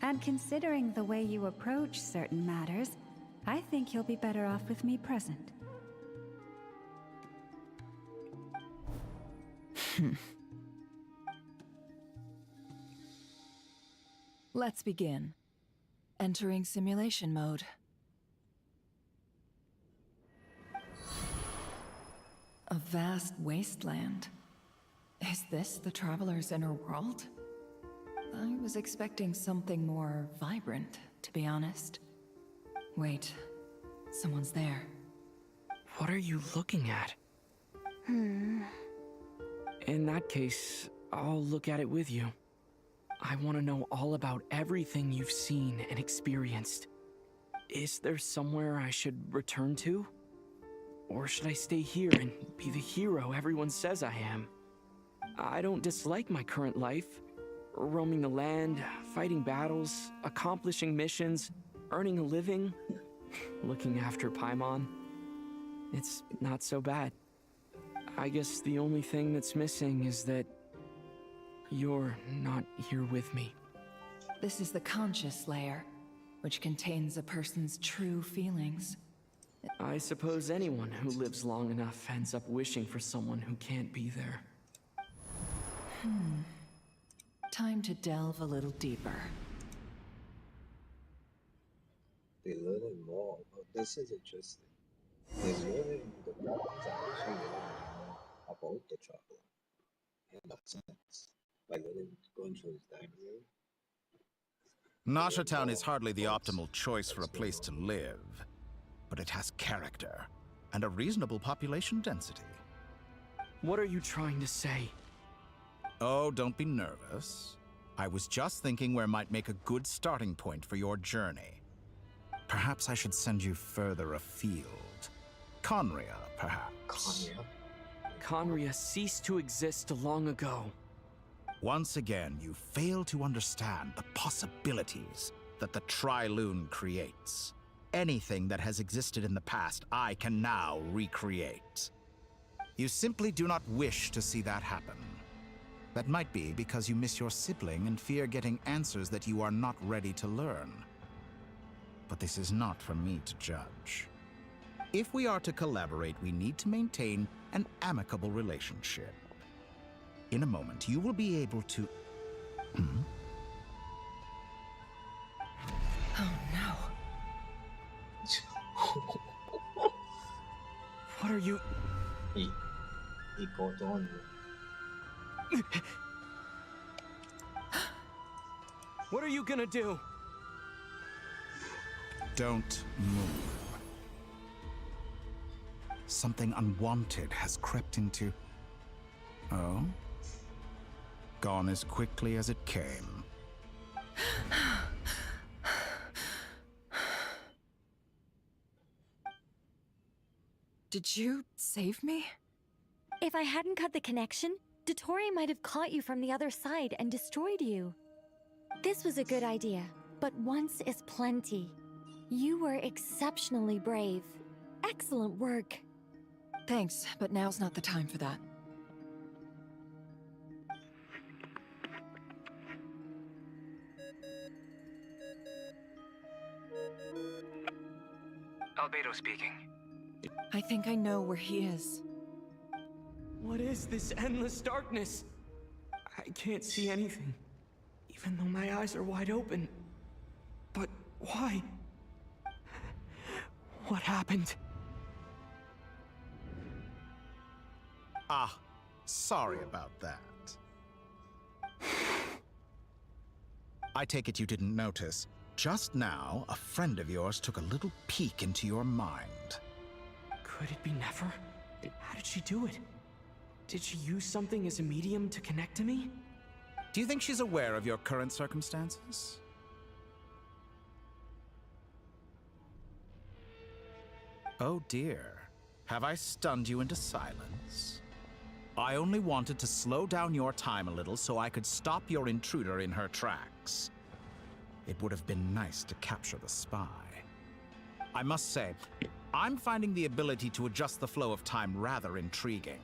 And considering the way you approach certain matters, I think you'll be better off with me present. Let's begin. Entering simulation mode. A vast wasteland. Is this the Traveler's inner world? I was expecting something more vibrant, to be honest. Wait, someone's there. What are you looking at? In that case, I'll look at it with you. I want to know all about everything you've seen and experienced. Is there somewhere I should return to? Or should I stay here and be the hero everyone says I am? I don't dislike my current life. Roaming the land, fighting battles, accomplishing missions, earning a living, looking after Paimon. It's not so bad. I guess the only thing that's missing is that you're not here with me. This is the conscious layer, which contains a person's true feelings. I suppose anyone who lives long enough ends up wishing for someone who can't be there. Time to delve a little deeper. They're learning more. Oh, this is interesting. They're learning the Travelers are actually learning more about the Traveler. In that sense. By going through his diary. Nasha Town is hardly the optimal choice for a place to live, but it has character and a reasonable population density. What are you trying to say? Oh, don't be nervous. I was just thinking where might make a good starting point for your journey. Perhaps I should send you further afield. Conria, perhaps. Conria ceased to exist long ago. Once again, you fail to understand the possibilities that the Tri-Lune creates. Anything that has existed in the past, I can now recreate. You simply do not wish to see that happen. That might be because you miss your sibling and fear getting answers that you are not ready to learn. But this is not for me to judge. If we are to collaborate, we need to maintain an amicable relationship. In a moment, you will be able to... Oh no. What are you... He got on. What are you gonna do? Don't move. Something unwanted has crept into... Oh? Gone as quickly as it came. Did you save me? If I hadn't cut the connection, Dottore might have caught you from the other side and destroyed you. This was a good idea, but once is plenty. You were exceptionally brave. Excellent work. Thanks, but now's not the time for that. Albedo speaking. I think I know where he is. What is this endless darkness? I can't see anything. Even though my eyes are wide open. But why? What happened? Ah, sorry about that. I take it you didn't notice. Just now, a friend of yours took a little peek into your mind. Could it be Nefer? How did she do it? Did she use something as a medium to connect to me? Do you think she's aware of your current circumstances? Oh dear. Have I stunned you into silence? I only wanted to slow down your time a little so I could stop your intruder in her tracks. It would have been nice to capture the spy. I must say, I'm finding the ability to adjust the flow of time rather intriguing.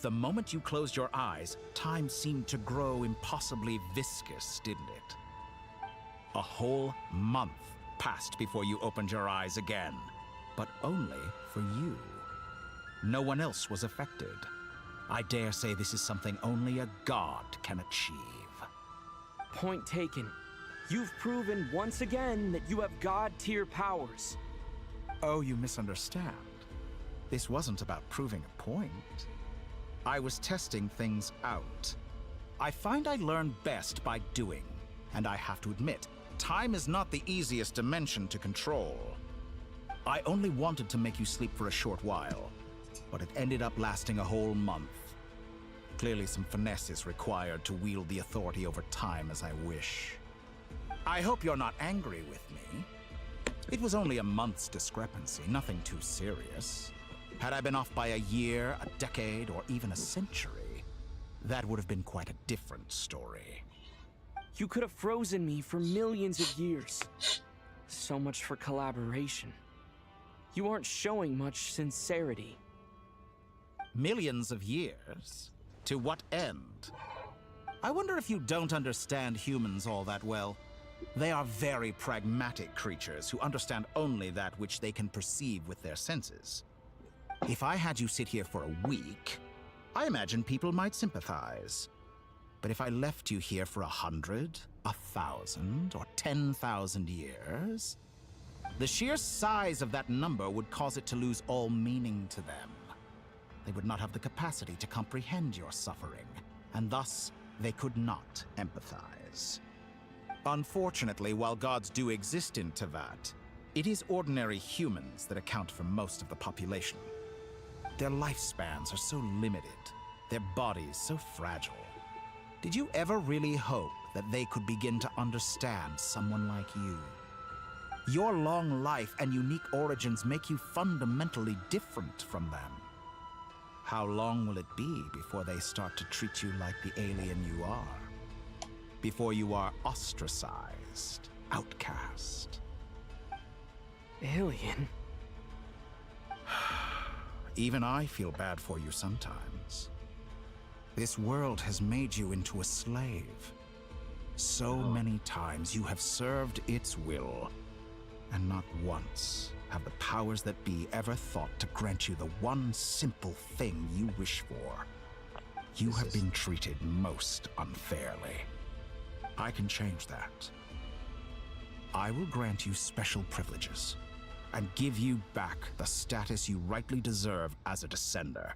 The moment you closed your eyes, time seemed to grow impossibly viscous, didn't it? A whole month passed before you opened your eyes again, but only for you. No one else was affected. I dare say this is something only a god can achieve. Point taken. You've proven once again that you have god-tier powers. Oh, you misunderstand. This wasn't about proving a point. I was testing things out. I find I learn best by doing, and I have to admit, time is not the easiest dimension to control. I only wanted to make you sleep for a short while, but it ended up lasting a whole month. Clearly some finesse is required to wield the authority over time as I wish. I hope you're not angry with me. It was only a month's discrepancy, nothing too serious. Had I been off by a year, a decade, or even a century, that would have been quite a different story. You could have frozen me for millions of years. So much for collaboration. You aren't showing much sincerity. Millions of years? To what end? I wonder if you don't understand humans all that well. They are very pragmatic creatures who understand only that which they can perceive with their senses. If I had you sit here for a week, I imagine people might sympathize. But if I left you here for 100, 1,000, or 10,000 years, the sheer size of that number would cause it to lose all meaning to them. They would not have the capacity to comprehend your suffering, and thus they could not empathize. Unfortunately, while gods do exist in Tevat, it is ordinary humans that account for most of the population. Their lifespans are so limited, their bodies so fragile. Did you ever really hope that they could begin to understand someone like you? Your long life and unique origins make you fundamentally different from them. How long will it be before they start to treat you like the alien you are? Before you are ostracized, outcast? Alien? Even I feel bad for you sometimes. This world has made you into a slave. So many times you have served its will, and not once have the powers that be ever thought to grant you the one simple thing you wish for. You have been treated most unfairly. I can change that. I will grant you special privileges and give you back the status you rightly deserve as a descender.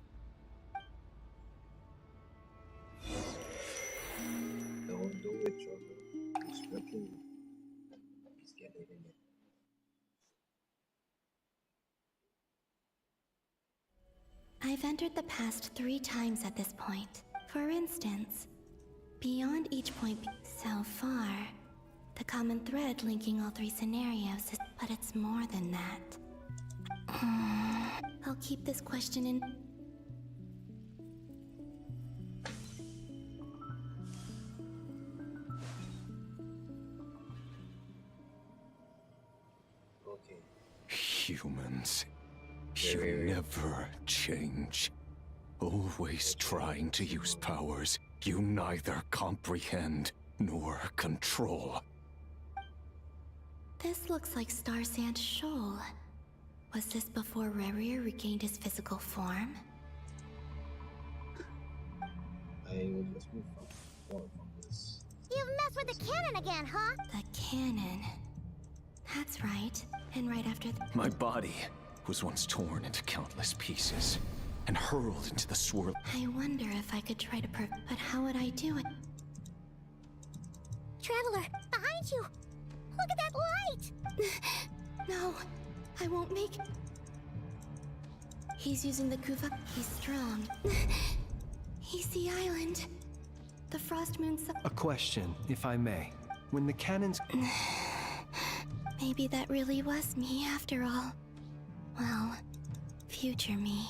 Don't do it, Trevor. It's working. He's getting it. I've entered the past 3 times at this point. For instance, beyond each point so far, the common thread linking all 3 scenarios is, but it's more than that. I'll keep this question in. Okay. Humans, you never change. Always trying to use powers you neither comprehend nor control. This looks like Star Sand Shoal. Was this before Rerir regained his physical form? I will just move on from this. You've messed for the cannon again, huh? The cannon. That's right. And right after My body was once torn into countless pieces and hurled into the swirl. I wonder if I could try to but how would I do it? Traveler, behind you! Look at that light! No, I won't make... He's using the Kuva. He's strong. He's the island. The Frost Moon... A question, if I may. When the cannons... Maybe that really was me after all. Well, future me.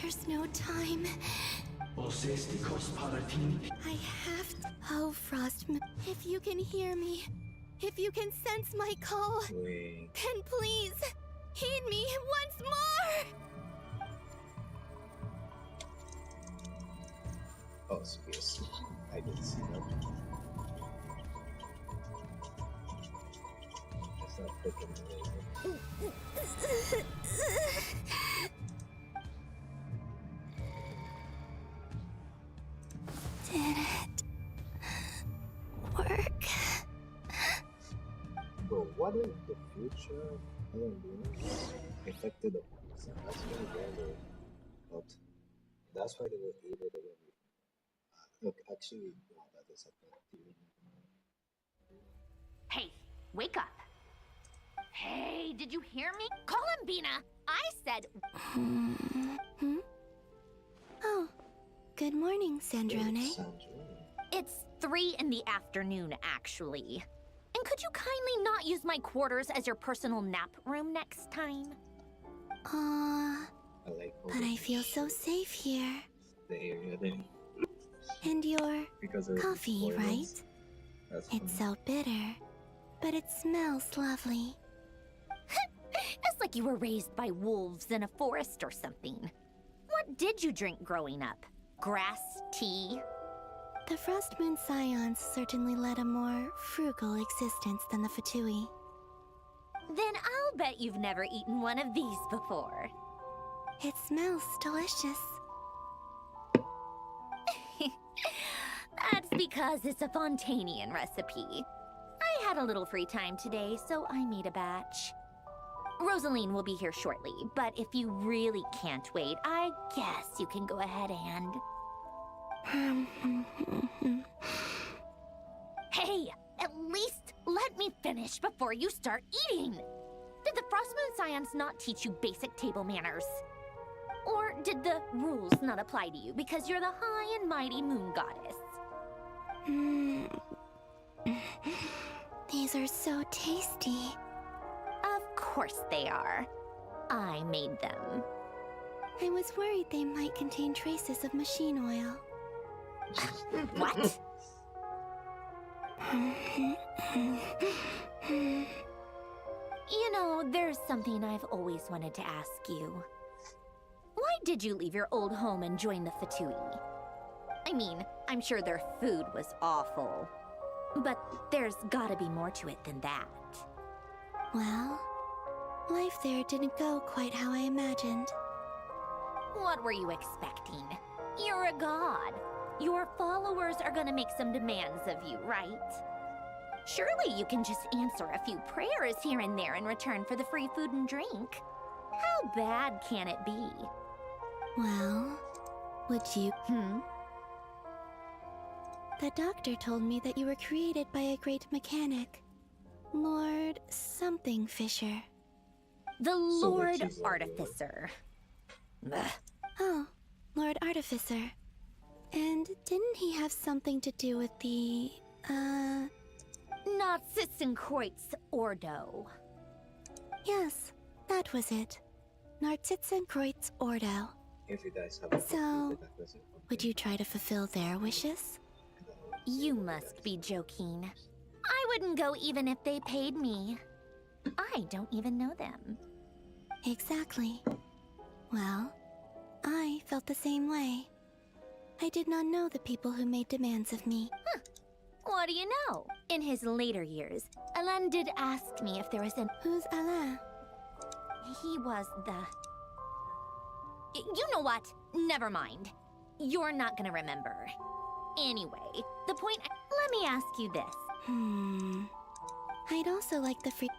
There's no time. I have to... Oh, Frost, if you can hear me, if you can sense my call, then please, heed me once more! Oh, seriously. I didn't see that. It's not freaking amazing. Did it work? Bro, what if the future affected the monks? That's really random. But that's why they were able to look, actually, no, that is a theory. Hey, wake up. Hey, did you hear me? Call him Bina. I said... Oh, good morning, Sandrone. It's 3 in the afternoon, actually. And could you kindly not use my quarters as your personal nap room next time? But I feel so safe here. The area thing. And your coffee, spoilers. right? It's so bitter, but it smells lovely. It's like you were raised by wolves in a forest or something. What did you drink growing up? Grass tea? The Frost Moon Scions certainly led a more frugal existence than the Fatui. Then I'll bet you've never eaten one of these before. It smells delicious. That's because it's a Fontanian recipe. I had a little free time today, so I made a batch. Rosaline will be here shortly, but if you really can't wait, I guess you can go ahead and... Hey, at least let me finish before you start eating! Did the Frostmoon Scions not teach you basic table manners? Or did the rules not apply to you because you're the high and mighty moon goddess? These are so tasty. Of course they are. I made them. I was worried they might contain traces of machine oil. What? You know, there's something I've always wanted to ask you. Why did you leave your old home and join the Fatui? I mean, I'm sure their food was awful. But there's gotta be more to it than that. Well, life there didn't go quite how I imagined. What were you expecting? You're a god. Your followers are gonna make some demands of you, right? Surely you can just answer a few prayers here and there in return for the free food and drink. How bad can it be? Well, would you... The doctor told me that you were created by a great mechanic. Lord something Fisher. The Lord Artificer. Oh, Lord Artificer. And didn't he have something to do with the, Narcissenkreuz Ordo. Yes, that was it. Narcissenkreuz Ordo. If you guys have So, would you try to fulfill their wishes? You must be joking. I wouldn't go even if they paid me. I don't even know them. Exactly. Well, I felt the same way. I did not know the people who made demands of me. Huh. What do you know? In his later years, Alain did ask me if there was an... Who's Alain? He was the... You know what? Never mind. you're not gonna remember. Anyway, the point. Let me ask you this. I'd also like the free.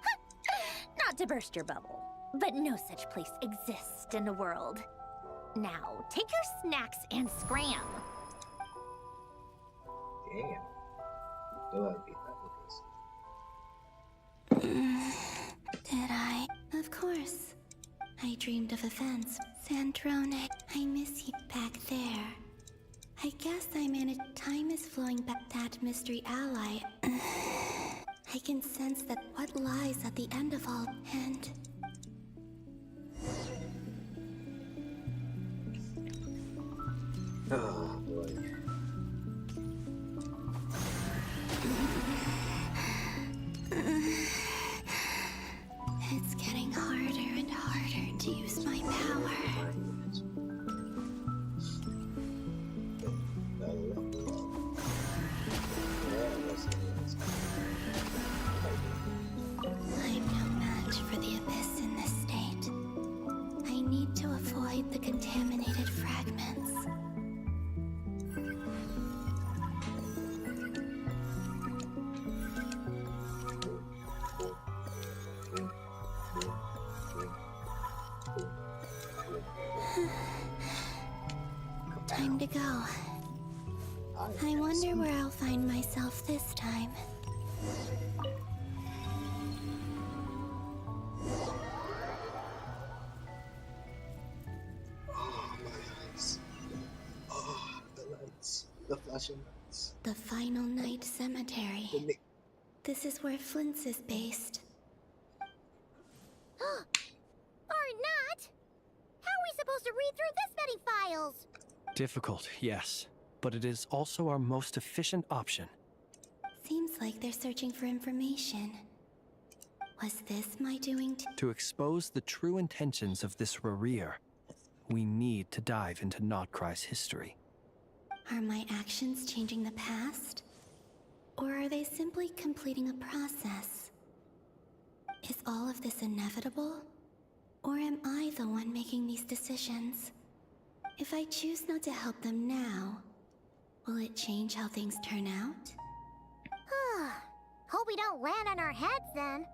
Not to burst your bubble, but no such place exists in the world. Now, take your snacks and scram. Damn. Do I beat that with this? Did I? Of course. I dreamed of events. Sandrone, I miss you back there. I guess I managed. Time is flowing back. That mystery ally. I can sense that what lies at the end of all. And oh boy. it's getting harder and harder to use my power. I'm no match for the abyss in this state. I need to avoid the contaminated fragments. Time to go. I wonder where I'll find myself this time. Oh, my eyes. Oh, the lights. The flashing lights. The Final Night Cemetery. This is where Flint's is based. Or not! How are we supposed to read through this many files? Difficult, yes, but it is also our most efficient option. Seems like they're searching for information. Was this my doing To expose the true intentions of this Rarir, we need to dive into Krai's history. Are my actions changing the past? Or are they simply completing a process? Is all of this inevitable? Or am I the one making these decisions? If I choose not to help them now, will it change how things turn out? Hope we don't land on our heads then.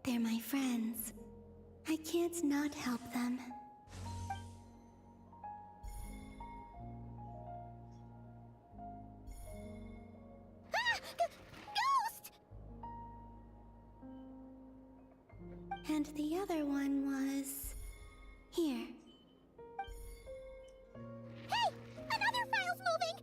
They're my friends. I can't not help them. Ghost! And the other one was... here. Hey! Another file's moving!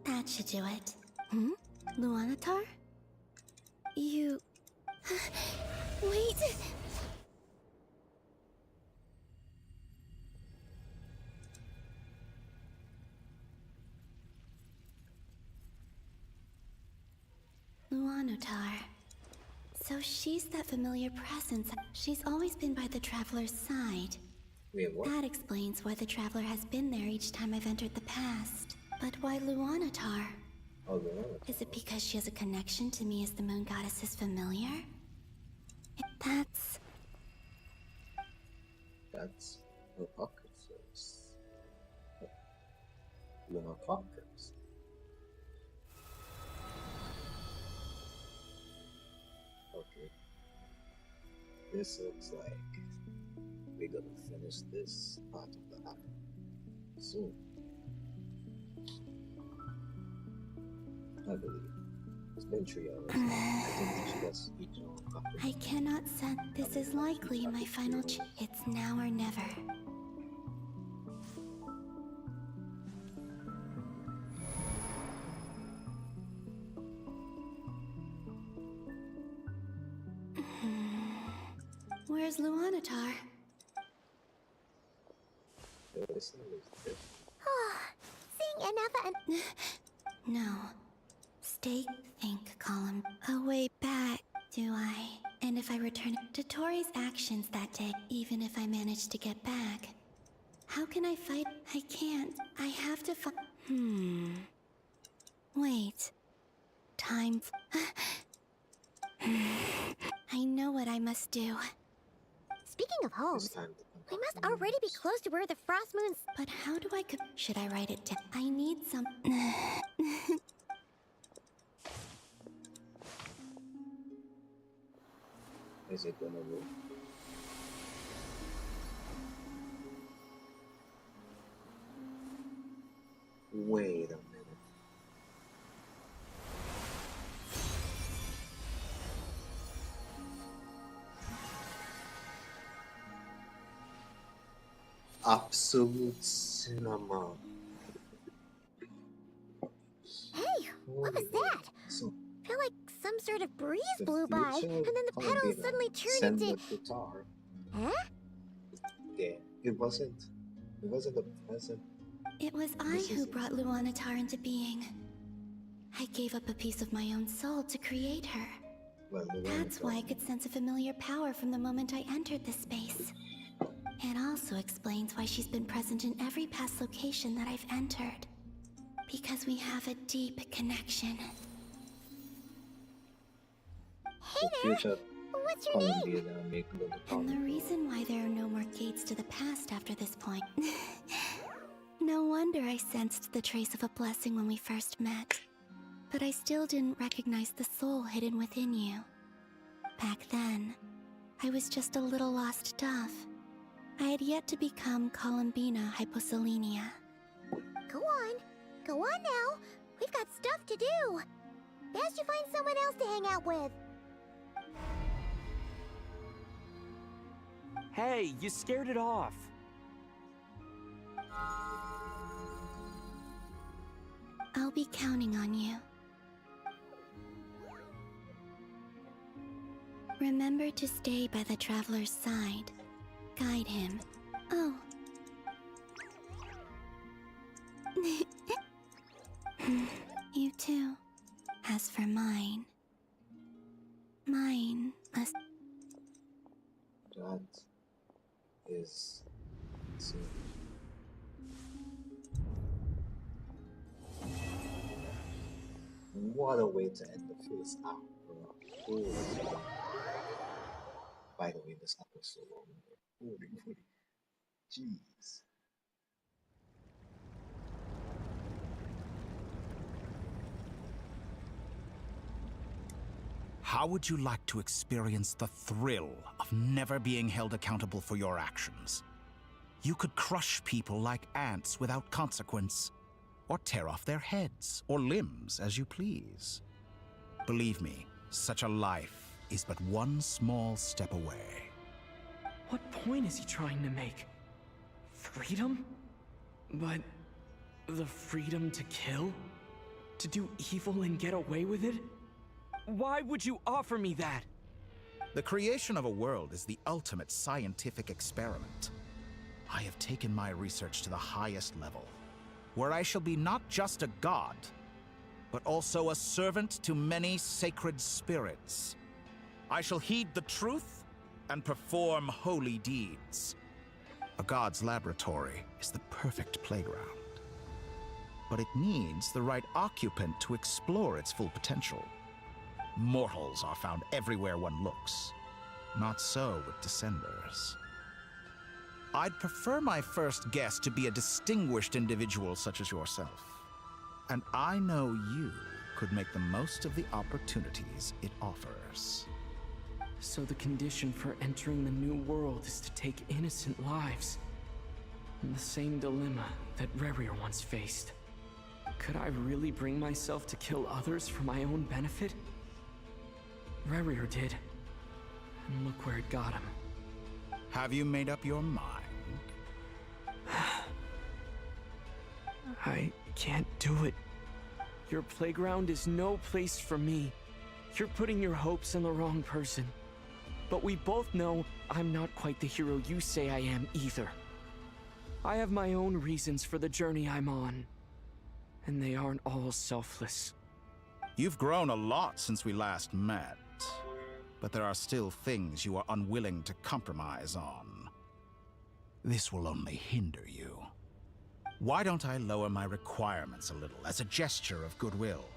That should do it. Luanatar? You... Wait! Luanatar. So she's that familiar presence. She's always been by the Traveler's side. Wait, what? That explains why the Traveler has been there each time I've entered the past. But why Luanatar? Oh, Luanatar. Is it because she has a connection to me as the Moon Goddess's familiar? That's Lunacoccus. Lunacoccus. Okay. This looks like we're gonna finish this part of the act soon. I believe. It's been 3 hours. I think we should just eat on after. I cannot sense this is likely my final It's now or never. Where's Luanatar? Seeing enough and... No. Stay, think column. A way back. Do I? And if I return to Tori's actions that day, even if I manage to get back, how can I fight? I can't. I have to Wait. Time. I know what I must do. Speaking of homes, we must already be close to where the frost moons. But how do I should I write it down? I need some. Is it gonna work? Wait a minute. Absolute cinema. Hey, what was that? So Feel like some sort of breeze the blew by, future and then the pedals Columbia suddenly turned sent into. the guitar. Huh? Yeah, it wasn't the present. It was I who brought Luanatar into being. I gave up a piece of my own soul to create her. Well, That's why I could sense a familiar power from the moment I entered this space. It also explains why she's been present in every past location that I've entered. Because we have a deep connection. Hey there! What's your name? And the reason why there are no more gates to the past after this point. No wonder I sensed the trace of a blessing when we first met. But I still didn't recognize the soul hidden within you. Back then, I was just a little lost dove. I had yet to become Columbina Hyposelenia. Go on now. We've got stuff to do. Best you find someone else to hang out with. Hey, you scared it off. I'll be counting on you. Remember to stay by the traveler's side. Guide him. Oh. You too. As for mine must. That is insane. What a way to end the first hour, bro. Holy. By the way, this hour was so long. Holy. Jeez. How would you like to experience the thrill of never being held accountable for your actions? You could crush people like ants without consequence, or tear off their heads or limbs as you please. Believe me, such a life is but one small step away. What point is he trying to make? Freedom? But the freedom to kill? To do evil and get away with it? Why would you offer me that? The creation of a world is the ultimate scientific experiment. I have taken my research to the highest level, where I shall be not just a god, but also a servant to many sacred spirits. I shall heed the truth and perform holy deeds. A god's laboratory is the perfect playground, but it needs the right occupant to explore its full potential. Mortals are found everywhere one looks. Not so with Descenders. I'd prefer my first guest to be a distinguished individual such as yourself. And I know you could make the most of the opportunities it offers. So the condition for entering the new world is to take innocent lives. The same dilemma that Rerir once faced. Could I really bring myself to kill others for my own benefit? Rerir did. And look where it got him. Have you made up your mind? I can't do it. Your playground is no place for me. You're putting your hopes on the wrong person. But we both know I'm not quite the hero you say I am either. I have my own reasons for the journey I'm on. And they aren't all selfless. You've grown a lot since we last met. but there are still things you are unwilling to compromise on. This will only hinder you. Why don't I lower my requirements a little as a gesture of goodwill?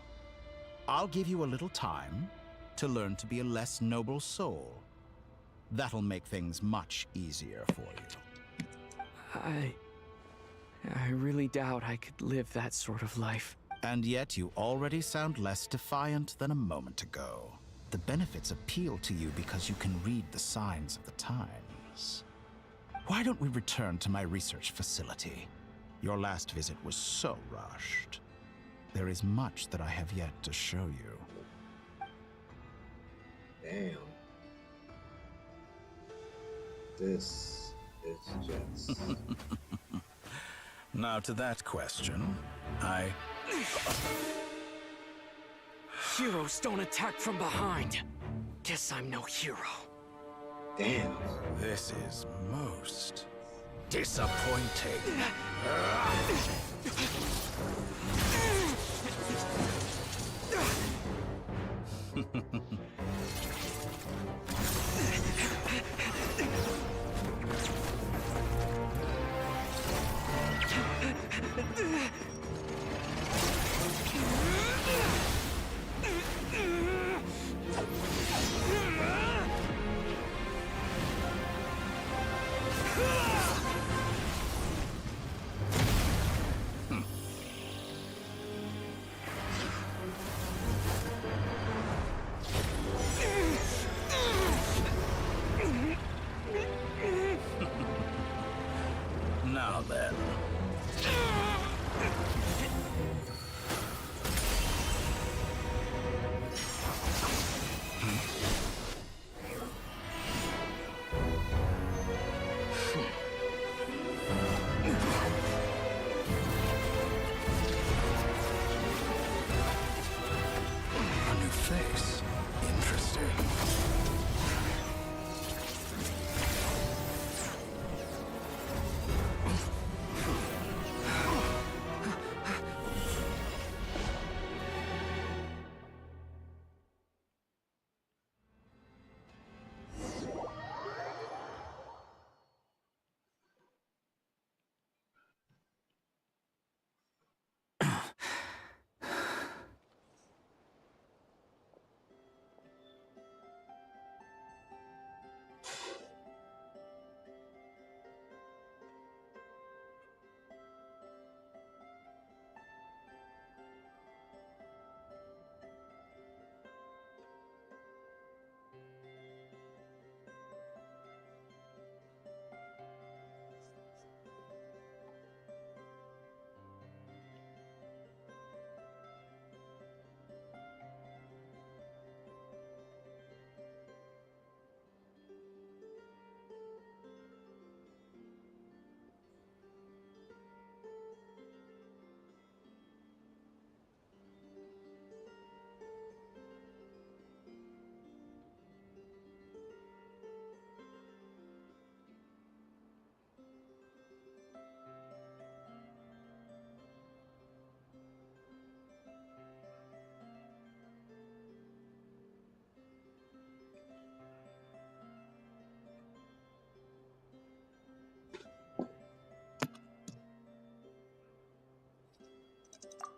I'll give you a little time to learn to be a less noble soul. That'll make things much easier for you. I really doubt I could live that sort of life. And yet you already sound less defiant than a moment ago. The benefits appeal to you because you can read the signs of the times. Why don't we return to my research facility? Your last visit was so rushed. There is much that I have yet to show you. Damn. This is just... Now to that question, Heroes don't attack from behind. Guess I'm no hero. Damn. This is most disappointing. Now then. A new face. Interesting.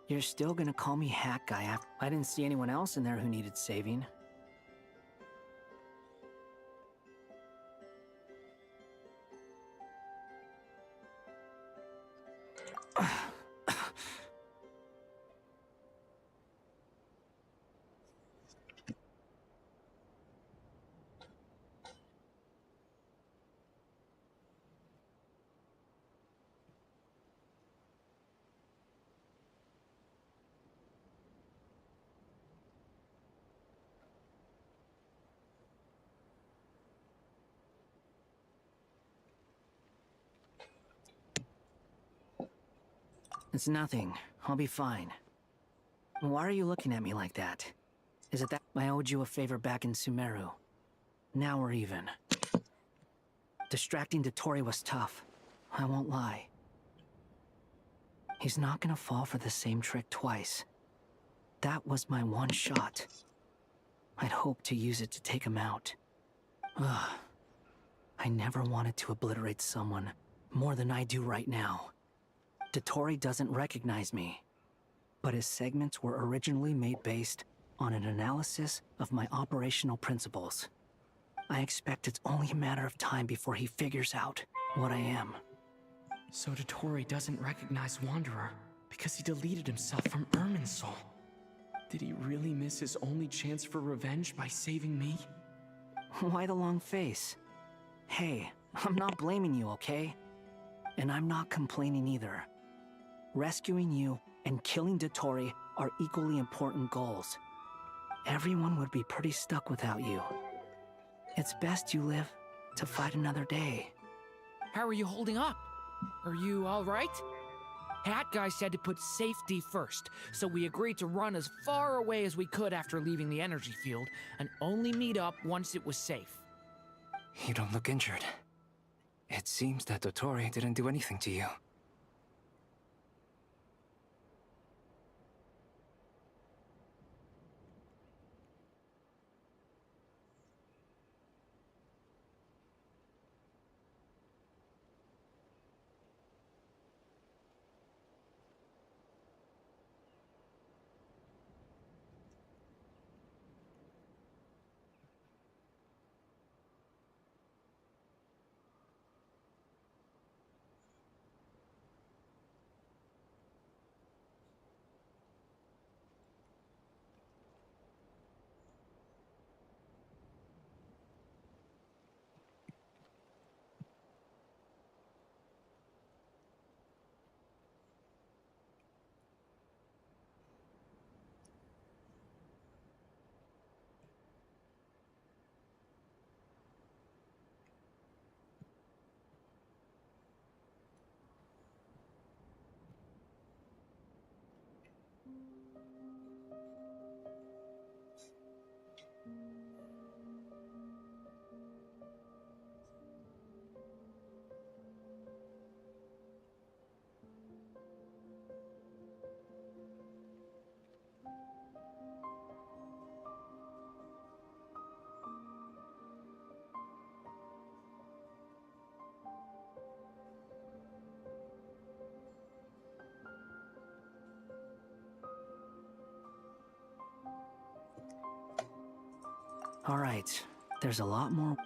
You're still gonna call me Hack Guy after I didn't see anyone else in there who needed saving. It's nothing. I'll be fine. Why are you looking at me like that? Is it that I owed you a favor back in Sumeru? Now we're even. Distracting Dottore was tough. I won't lie. He's not gonna fall for the same trick twice. That was my one shot. I'd hoped to use it to take him out. Ugh. I never wanted to obliterate someone more than I do right now. Dottore doesn't recognize me, but his segments were originally made based on an analysis of my operational principles. I expect it's only a matter of time before he figures out what I am. So Dottore doesn't recognize Wanderer because he deleted himself from Irminsul. Did he really miss his only chance for revenge by saving me? Why the long face? Hey, I'm not blaming you, okay? And I'm not complaining either. Rescuing you and killing Dottore are equally important goals. Everyone would be pretty stuck without you. It's best you live to fight another day. How are you holding up? Are you alright? Hat Guy said to put safety first, so we agreed to run as far away as we could after leaving the energy field, and only meet up once it was safe. You don't look injured. It seems that Dottore didn't do anything to you. All right, there's a lot more.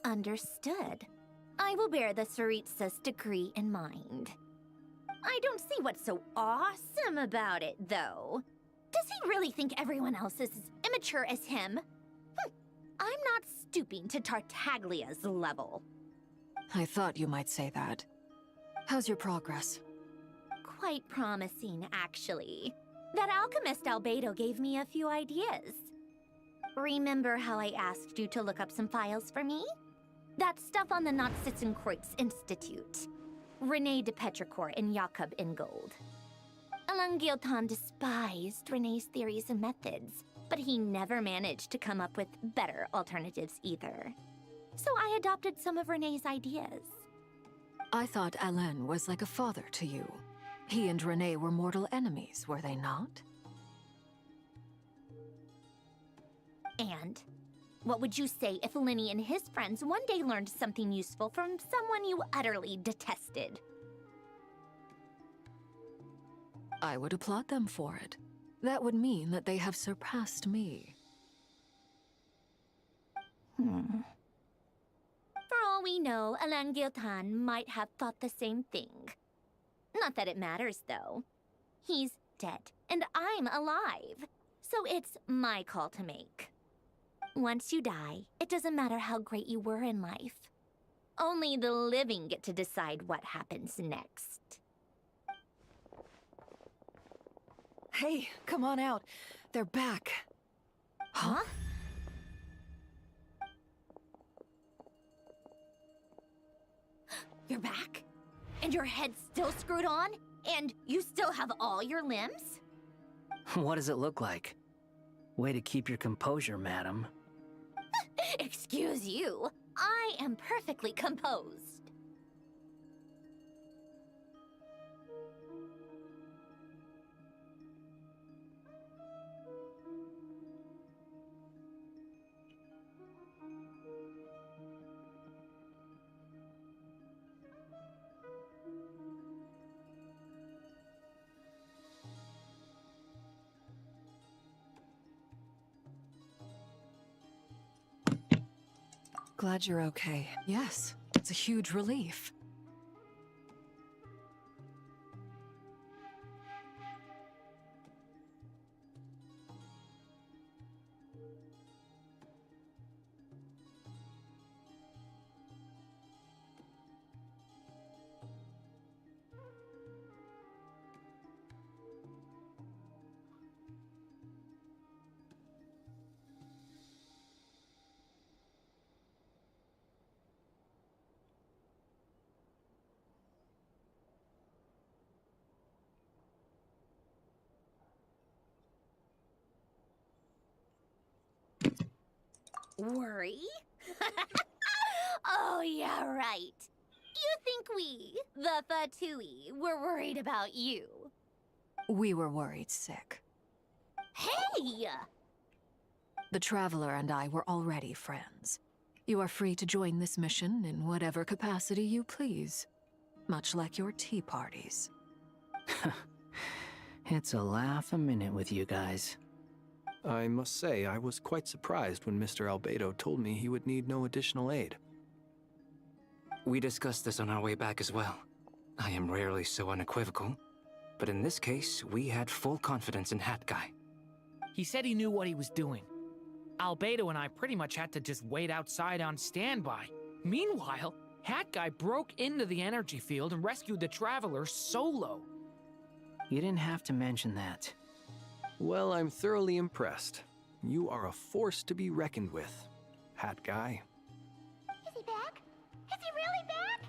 Understood. I will bear the Tsaritsa's decree in mind. I don't see what's so awesome about it, though. Does he really think everyone else is as immature as him? I'm not stooping to Tartaglia's level. I thought you might say that. How's your progress? Quite promising, actually. That alchemist Albedo gave me a few ideas. Remember how I asked you to look up some files for me? That stuff on the Nachtszitzenkreuz Institute. Rene de Petrichor and Jakob Ingold. Alain Guillotin despised Rene's theories and methods, but he never managed to come up with better alternatives either. So I adopted some of Rene's ideas. I thought Alain was like a father to you. He and Rene were mortal enemies, were they not? And what would you say if Lenny and his friends one day learned something useful from someone you utterly detested? I would applaud them for it. That would mean that they have surpassed me. For all we know, Alain Guillotin might have thought the same thing. Not that it matters, though. He's dead, and I'm alive. So it's my call to make. Once you die, it doesn't matter how great you were in life. Only the living get to decide what happens next. Hey, come on out. They're back. Huh? You're back? And your head's still screwed on? And you still have all your limbs? What does it look like? Way to keep your composure, madam. Excuse you. I am perfectly composed. Glad you're okay. Yes, it's a huge relief. Worry? Oh, yeah, right. You think we, the Fatui, were worried about you? We were worried sick. Hey! The Traveler and I were already friends. You are free to join this mission in whatever capacity you please. Much like your tea parties. It's a laugh a minute with you guys. I must say, I was quite surprised when Mr. Albedo told me he would need no additional aid. We discussed this on our way back as well. I am rarely so unequivocal, but in this case, we had full confidence in Hat Guy. He said he knew what he was doing. Albedo and I pretty much had to just wait outside on standby. Meanwhile, Hat Guy broke into the energy field and rescued the Traveler solo. You didn't have to mention that. Well, I'm thoroughly impressed. You are a force to be reckoned with, Hat Guy. Is he back? Is he really back?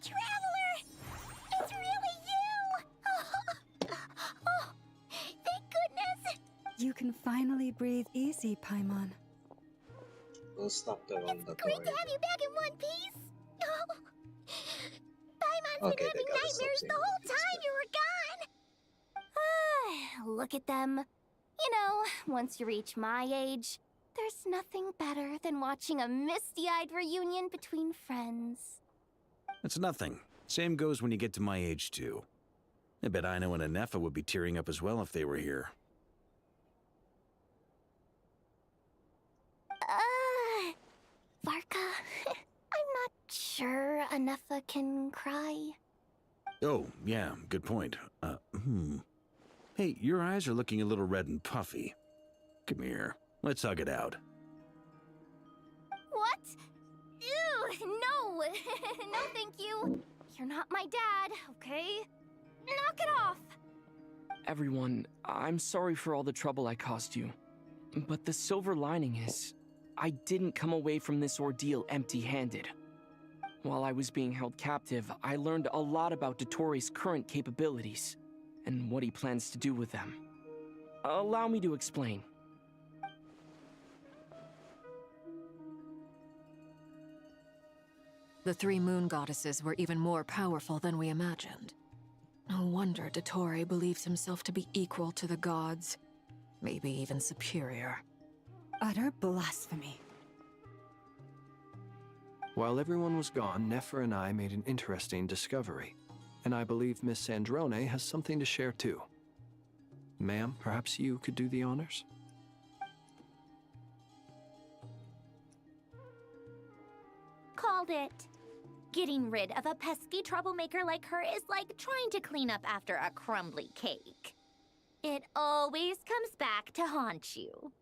Traveler! It's really you! Oh, thank goodness! You can finally breathe easy, Paimon. We'll stop the It's great to have you back in one piece! Oh. Paimon's been having nightmares the whole time you were gone! Look at them. You know, once you reach my age, there's nothing better than watching a misty-eyed reunion between friends. It's nothing. Same goes when you get to my age, too. I bet Aino and Anefa would be tearing up as well if they were here. Varka, I'm not sure Anefa can cry. Oh, yeah, good point. Hey, your eyes are looking a little red and puffy. Come here, let's hug it out. What? Ew, no! No, thank you. You're not my dad, okay? Knock it off! Everyone, I'm sorry for all the trouble I caused you. But the silver lining is, I didn't come away from this ordeal empty-handed. While I was being held captive, I learned a lot about Dottoro's current capabilities, and what he plans to do with them. Allow me to explain. The three moon goddesses were even more powerful than we imagined. No wonder Dottore believes himself to be equal to the gods, maybe even superior. Utter blasphemy. While everyone was gone, Nefer and I made an interesting discovery, and I believe Miss Sandrone has something to share too. Ma'am, perhaps you could do the honors? Called it. Getting rid of a pesky troublemaker like her is like trying to clean up after a crumbly cake. It always comes back to haunt you.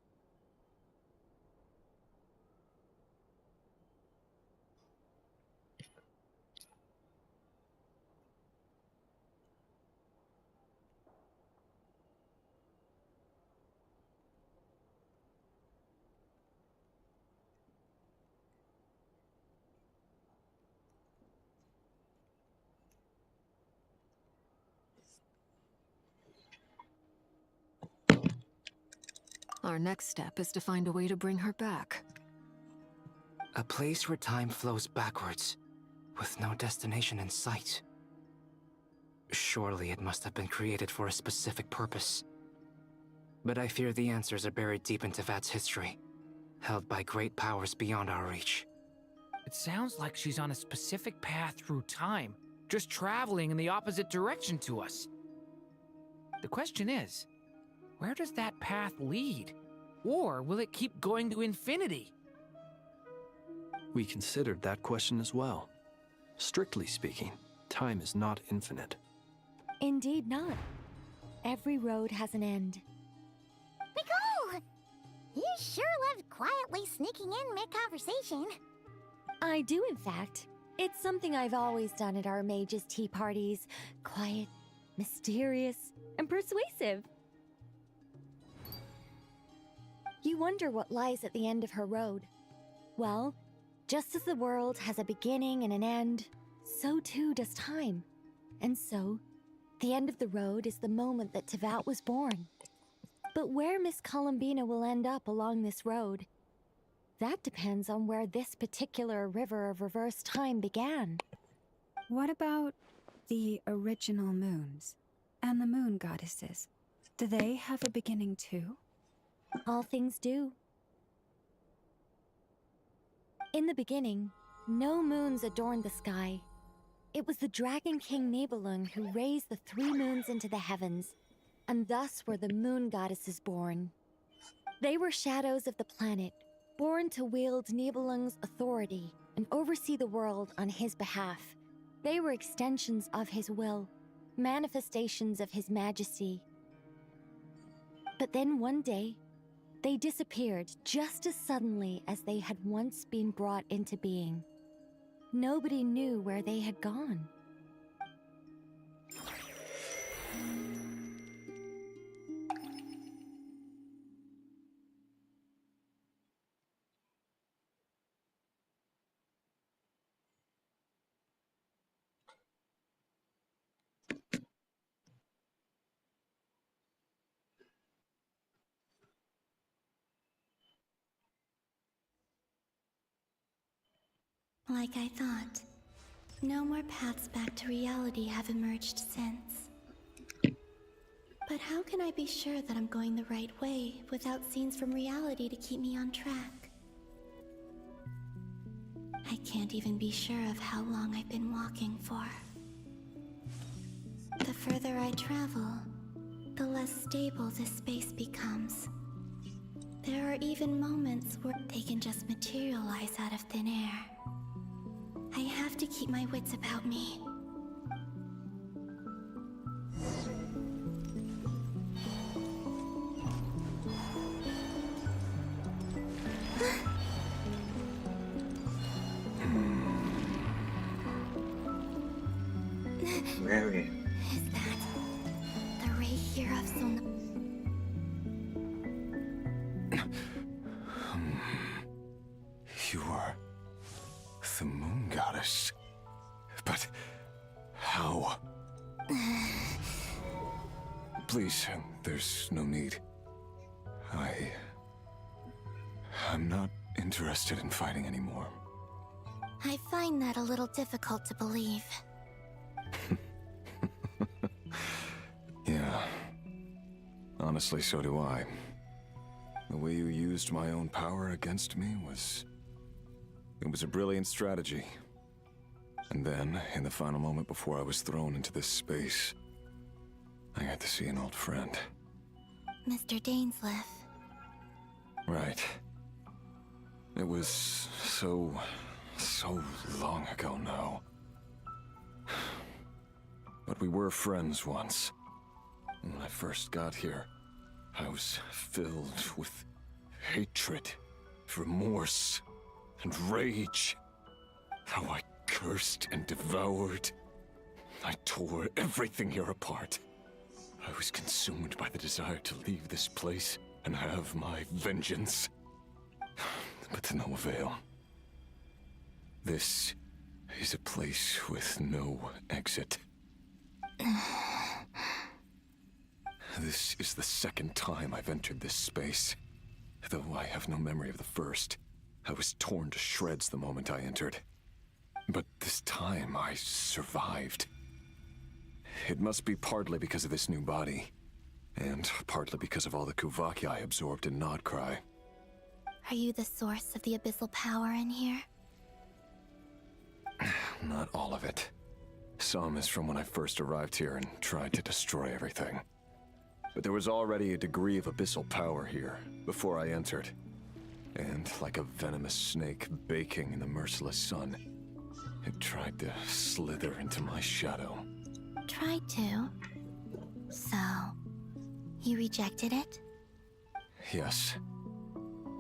Our next step is to find a way to bring her back. A place where time flows backwards, with no destination in sight. Surely it must have been created for a specific purpose. But I fear the answers are buried deep in Tevat's history, held by great powers beyond our reach. It sounds like she's on a specific path through time, just traveling in the opposite direction to us. The question is, where does that path lead? Or will it keep going to infinity? We considered that question as well. Strictly speaking, time is not infinite. Indeed not. Every road has an end. Nicole! You sure love quietly sneaking in mid-conversation. I do, in fact. It's something I've always done at our mages' tea parties. Quiet, mysterious, and persuasive. You wonder what lies at the end of her road. Well, just as the world has a beginning and an end, so too does time. And so, the end of the road is the moment that Tevat was born. But where Miss Columbina will end up along this road, that depends on where this particular river of reverse time began. What about the original moons and the moon goddesses? Do they have a beginning too? All things do. In the beginning, no moons adorned the sky. It was the Dragon King Nibelung who raised the 3 moons into the heavens, and thus were the moon goddesses born. They were shadows of the planet, born to wield Nibelung's authority and oversee the world on his behalf. They were extensions of his will, manifestations of his majesty. But then one day, they disappeared just as suddenly as they had once been brought into being. Nobody knew where they had gone. Like I thought, no more paths back to reality have emerged since. But how can I be sure that I'm going the right way without scenes from reality to keep me on track? I can't even be sure of how long I've been walking for. The further I travel, the less stable this space becomes. There are even moments where they can just materialize out of thin air. I have to keep my wits about me. Where is that the ray here of Son? You are the moon goddess. But how? Please, there's no need. I'm not interested in fighting anymore. I find that a little difficult to believe. Yeah. Honestly, so do I. The way you used my own power against me was... It was a brilliant strategy. And then, in the final moment before I was thrown into this space, I got to see an old friend. Mr. Dainsleif. Right. It was so long ago now. But we were friends once. When I first got here, I was filled with hatred, remorse, and rage. How I cursed and devoured. I tore everything here apart. I was consumed by the desire to leave this place and have my vengeance. But to no avail. This is a place with no exit. This is the second time I've entered this space. Though I have no memory of the first. I was torn to shreds the moment I entered. But this time I survived. It must be partly because of this new body, and partly because of all the Kuvaki I absorbed in Krai. Are you the source of the abyssal power in here? Not all of it. Some is from when I first arrived here and tried to destroy everything. But there was already a degree of abyssal power here before I entered. And like a venomous snake baking in the merciless sun, it tried to slither into my shadow. Tried to? So, you rejected it? Yes.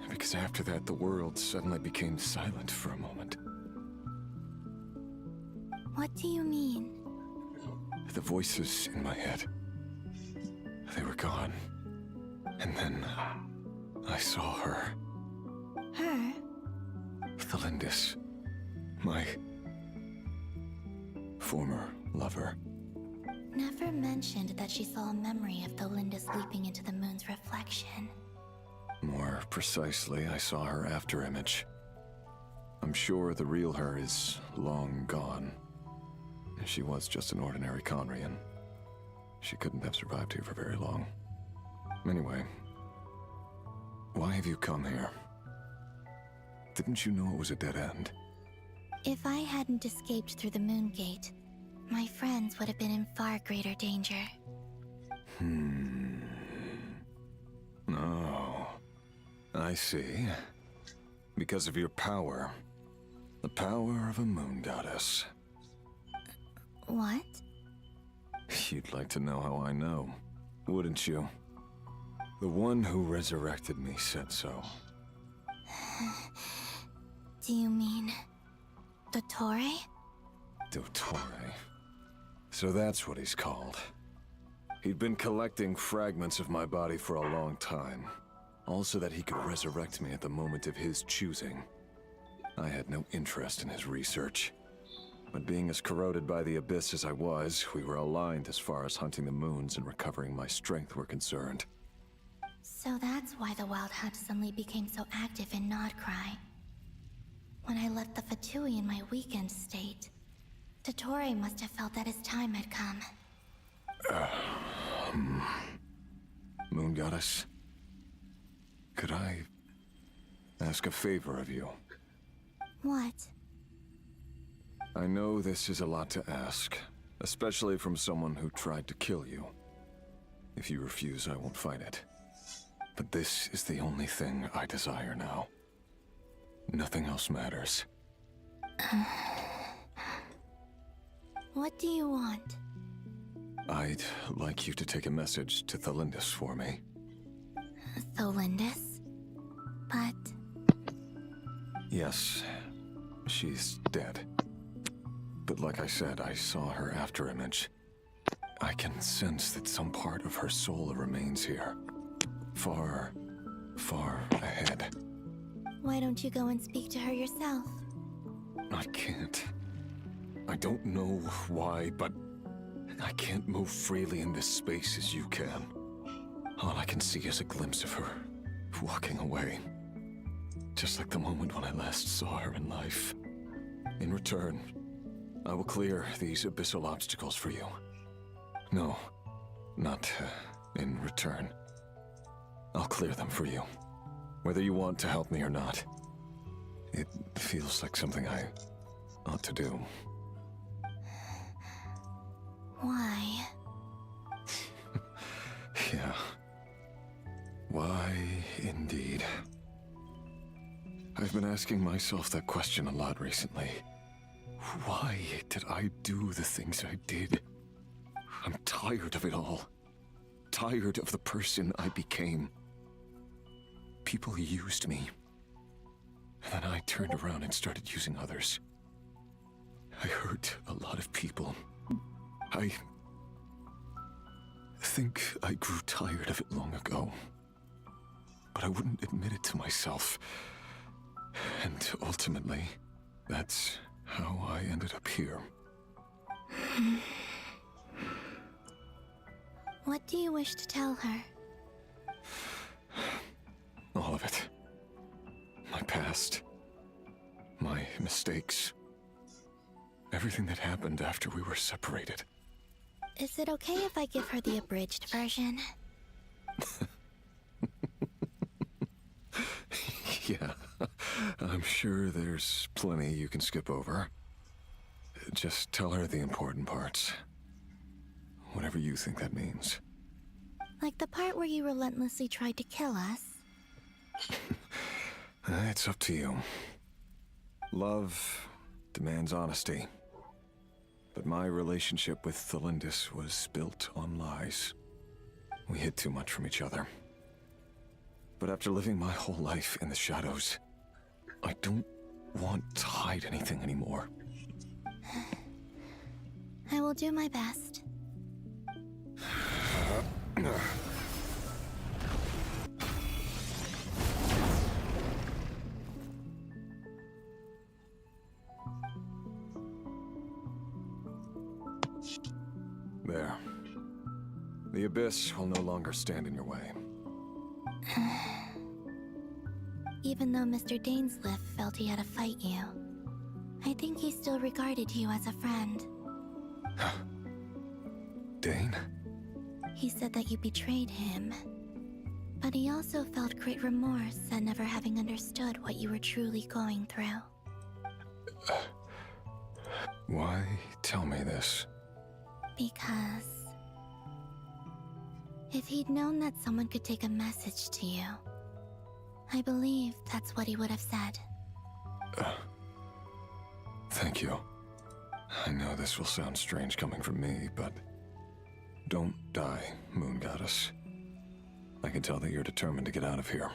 Because after that, the world suddenly became silent for a moment. What do you mean? The voices in my head, they were gone. And then I saw her. Her? Thalindis. My former lover. Never mentioned that she saw a memory of Thalindis leaping into the moon's reflection. More precisely, I saw her afterimage. I'm sure the real her is long gone. She was just an ordinary Conrian. She couldn't have survived here for very long. Anyway, why have you come here? Didn't you know it was a dead end? If I hadn't escaped through the moon gate, my friends would have been in far greater danger. Oh, I see. Because of your power. The power of a moon goddess. What? You'd like to know how I know, wouldn't you? The one who resurrected me said so. Do you mean... Dottore? Dottore. So that's what he's called. He'd been collecting fragments of my body for a long time. Also that he could resurrect me at the moment of his choosing. I had no interest in his research. But being as corroded by the abyss as I was, we were aligned as far as hunting the moons and recovering my strength were concerned. So that's why the Wild Hunt suddenly became so active in Krai. When I left the Fatui in my weakened state, Dottore must have felt that his time had come. Moon Goddess, could I ask a favor of you? What? I know this is a lot to ask, especially from someone who tried to kill you. If you refuse, I won't fight it. But this is the only thing I desire now. Nothing else matters. What do you want? I'd like you to take a message to Thalindis for me. Thalindis? But... Yes, she's dead. But like I said, I saw her afterimage. I can sense that some part of her soul remains here. Far, far ahead. Why don't you go and speak to her yourself? I can't. I don't know why, but I can't move freely in this space as you can. All I can see is a glimpse of her, walking away. Just like the moment when I last saw her in life. In return, I will clear these abyssal obstacles for you. No, not in return. I'll clear them for you, whether you want to help me or not. It feels like something I ought to do. Why? Yeah. Why, indeed. I've been asking myself that question a lot recently. Why did I do the things I did? I'm tired of it all. tired of the person I became. People used me. And then I turned around and started using others. I hurt a lot of people. I think I grew tired of it long ago. But I wouldn't admit it to myself. And ultimately, that's how I ended up here. What do you wish to tell her? All of it. My past. My mistakes. Everything that happened after we were separated. Is it okay if I give her the abridged version? Yeah, I'm sure there's plenty you can skip over. Just tell her the important parts. Whatever you think that means. Like the part where you relentlessly tried to kill us? It's up to you. Love demands honesty. But my relationship with Thelindis was built on lies. We hid too much from each other. But after living my whole life in the shadows, I don't want to hide anything anymore. I will do my best. There. The Abyss will no longer stand in your way. Even though Mr. Dainsliff felt he had to fight you, I think he still regarded you as a friend. Dane? He said that you betrayed him, but he also felt great remorse at never having understood what you were truly going through. Why tell me this? Because if he'd known that someone could take a message to you, I believe that's what he would have said. Thank you. I know this will sound strange coming from me, but don't die, Moon Goddess. I can tell that you're determined to get out of here.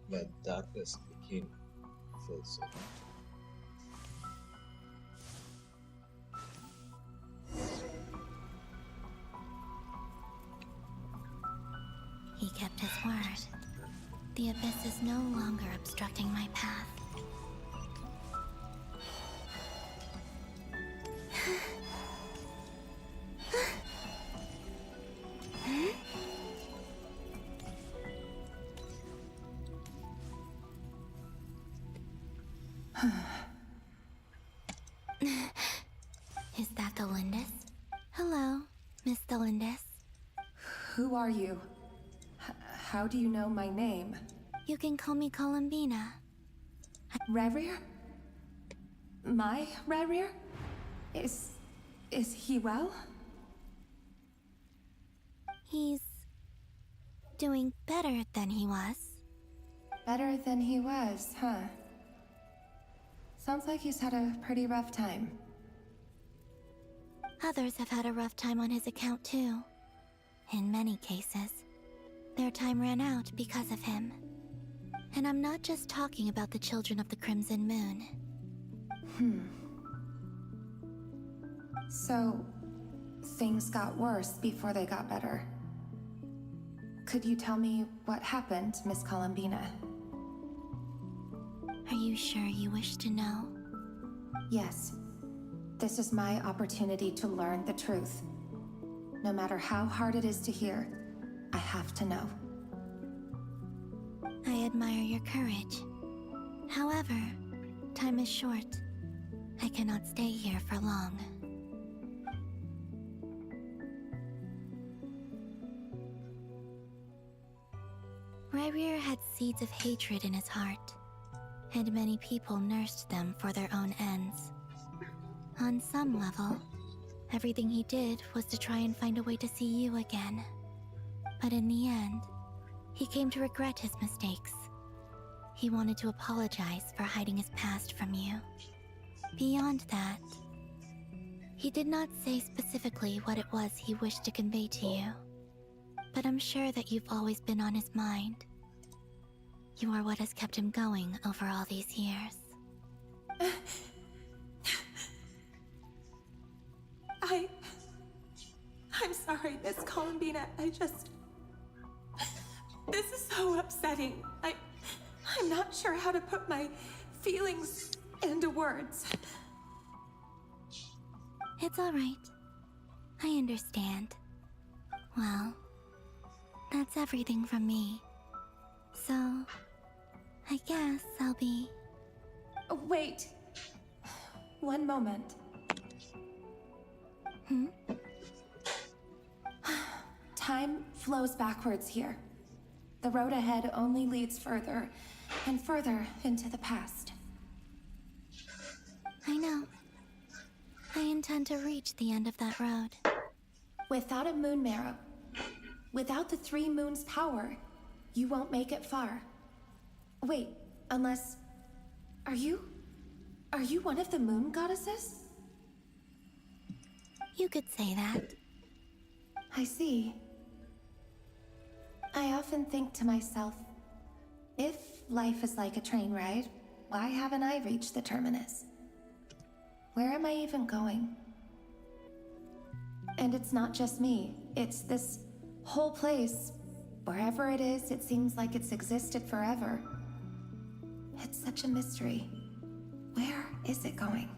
The darkness became closer. He kept his word. The Abyss is no longer obstructing my path. Is that Thelindis? Hello, Miss Thelindis. Who are you? How do you know my name? You can call me Columbina. Rerir? My Rerir? Is he well? He's doing better than he was. Better than he was, huh? Sounds like he's had a pretty rough time. Others have had a rough time on his account too. In many cases, their time ran out because of him. And I'm not just talking about the children of the Crimson Moon. So, things got worse before they got better. Could you tell me what happened, Miss Columbina? Are you sure you wish to know? Yes. This is my opportunity to learn the truth. No matter how hard it is to hear, I have to know. I admire your courage. However, time is short. I cannot stay here for long. Rerir had seeds of hatred in his heart, and many people nursed them for their own ends. On some level, everything he did was to try and find a way to see you again. But in the end, he came to regret his mistakes. He wanted to apologize for hiding his past from you. Beyond that, he did not say specifically what it was he wished to convey to you. But I'm sure that you've always been on his mind. You are what has kept him going over all these years. I'm sorry, Miss Columbina. This is so upsetting. I'm not sure how to put my feelings into words. It's all right. I understand. Well, that's everything from me. So, I guess I'll be... Wait. One moment. Time flows backwards here. The road ahead only leads further and further into the past. I know. I intend to reach the end of that road. Without a moon marrow, without the 3 moons' power, you won't make it far. Wait, unless... Are you one of the moon goddesses? You could say that. I see. I often think to myself, if life is like a train ride, why haven't I reached the terminus? Where am I even going? And it's not just me, it's this whole place. Wherever it is, it seems like it's existed forever. It's such a mystery. Where is it going?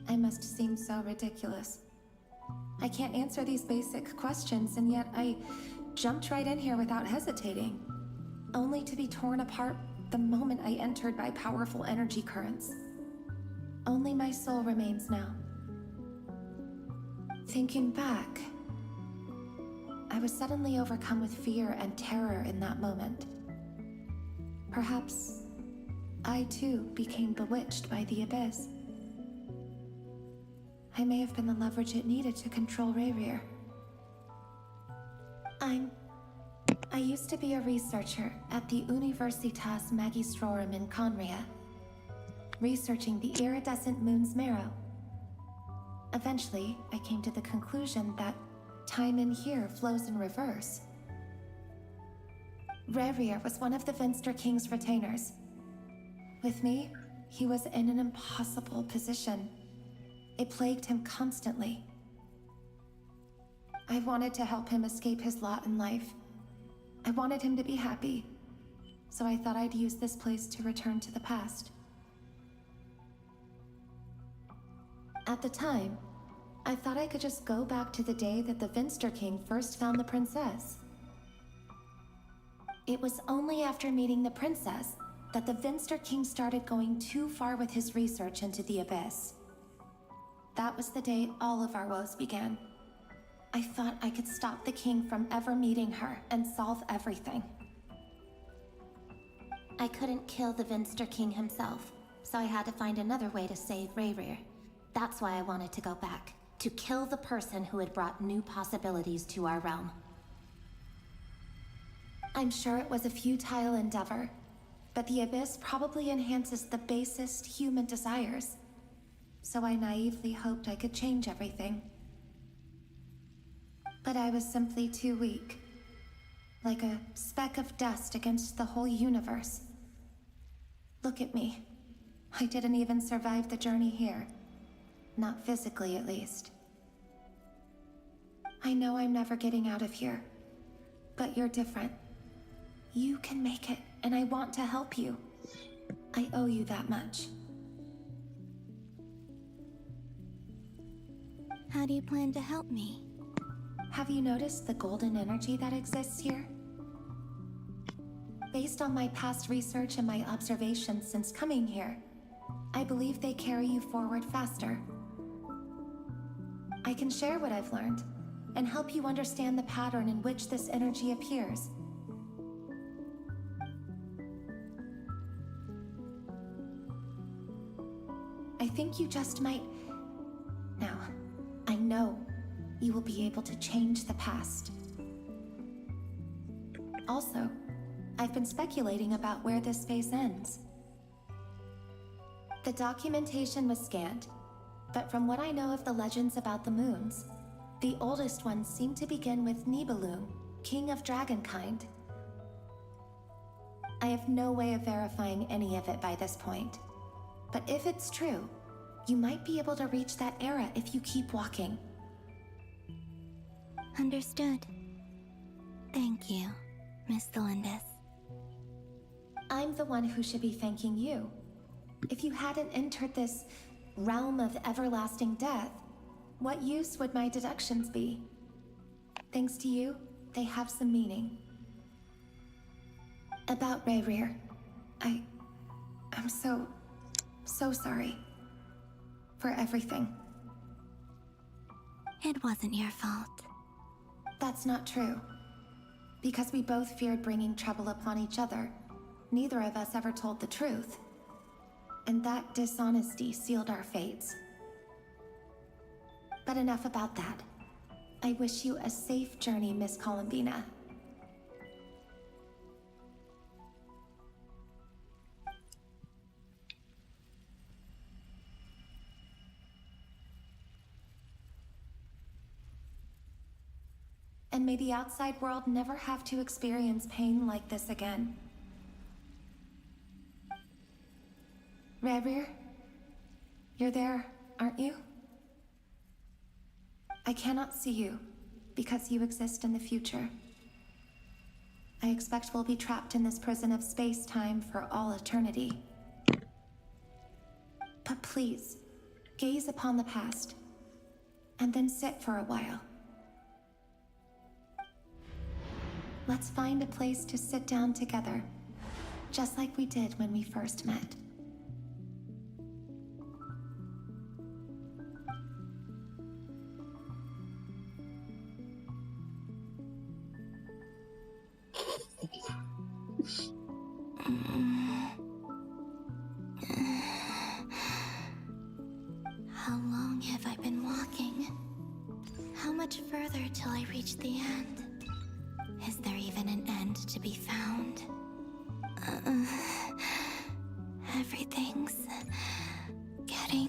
I must seem so ridiculous. I can't answer these basic questions, and yet I jumped right in here without hesitating, only to be torn apart the moment I entered by powerful energy currents. Only my soul remains now. Thinking back, I was suddenly overcome with fear and terror in that moment. Perhaps I too became bewitched by the abyss. I may have been the leverage it needed to control Rayrir. I used to be a researcher at the Universitas Magistrorum in Conria, researching the iridescent moon's marrow. Eventually, I came to the conclusion that time in here flows in reverse. Rayrir was one of the Finster King's retainers. With me, he was in an impossible position. It plagued him constantly. I wanted to help him escape his lot in life. I wanted him to be happy, so I thought I'd use this place to return to the past. At the time, I thought I could just go back to the day that the Finster King first found the princess. It was only after meeting the princess that the Finster King started going too far with his research into the abyss. That was the day all of our woes began. I thought I could stop the king from ever meeting her and solve everything. I couldn't kill the Finster King himself, so I had to find another way to save Rayrir. That's why I wanted to go back, to kill the person who had brought new possibilities to our realm. I'm sure it was a futile endeavor, but the abyss probably enhances the basest human desires. So I naively hoped I could change everything. But I was simply too weak. Like a speck of dust against the whole universe. Look at me. I didn't even survive the journey here. Not physically, at least. I know I'm never getting out of here. But you're different. You can make it, and I want to help you. I owe you that much. How do you plan to help me? Have you noticed the golden energy that exists here? Based on my past research and my observations since coming here, I believe they carry you forward faster. I can share what I've learned and help you understand the pattern in which this energy appears. I think you just might... Now, I know you will be able to change the past. Also, I've been speculating about where this space ends. The documentation was scanned, but from what I know of the legends about the moons, the oldest ones seem to begin with Nibelung, king of dragonkind. I have no way of verifying any of it by this point, but if it's true, you might be able to reach that era if you keep walking. Understood. Thank you, Miss Thelindis. I'm the one who should be thanking you. If you hadn't entered this realm of everlasting death, what use would my deductions be? Thanks to you, they have some meaning. About Rayrir, I'm so sorry. For everything. It wasn't your fault. That's not true. Because we both feared bringing trouble upon each other, neither of us ever told the truth. And that dishonesty sealed our fates. But enough about that. I wish you a safe journey, Miss Columbina. And may the outside world never have to experience pain like this again. Rayrir, you're there, aren't you? I cannot see you, because you exist in the future. I expect we'll be trapped in this prison of space-time for all eternity. But please, gaze upon the past, and then sit for a while. Let's find a place to sit down together, just like we did when we first met. How long have I been walking? How much further till I reach the end? Is there even an end to be found? Everything's getting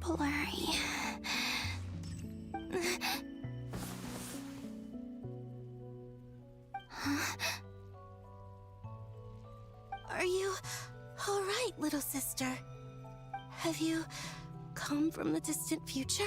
blurry. Huh? Are you all right, little sister? Have you come from the distant future?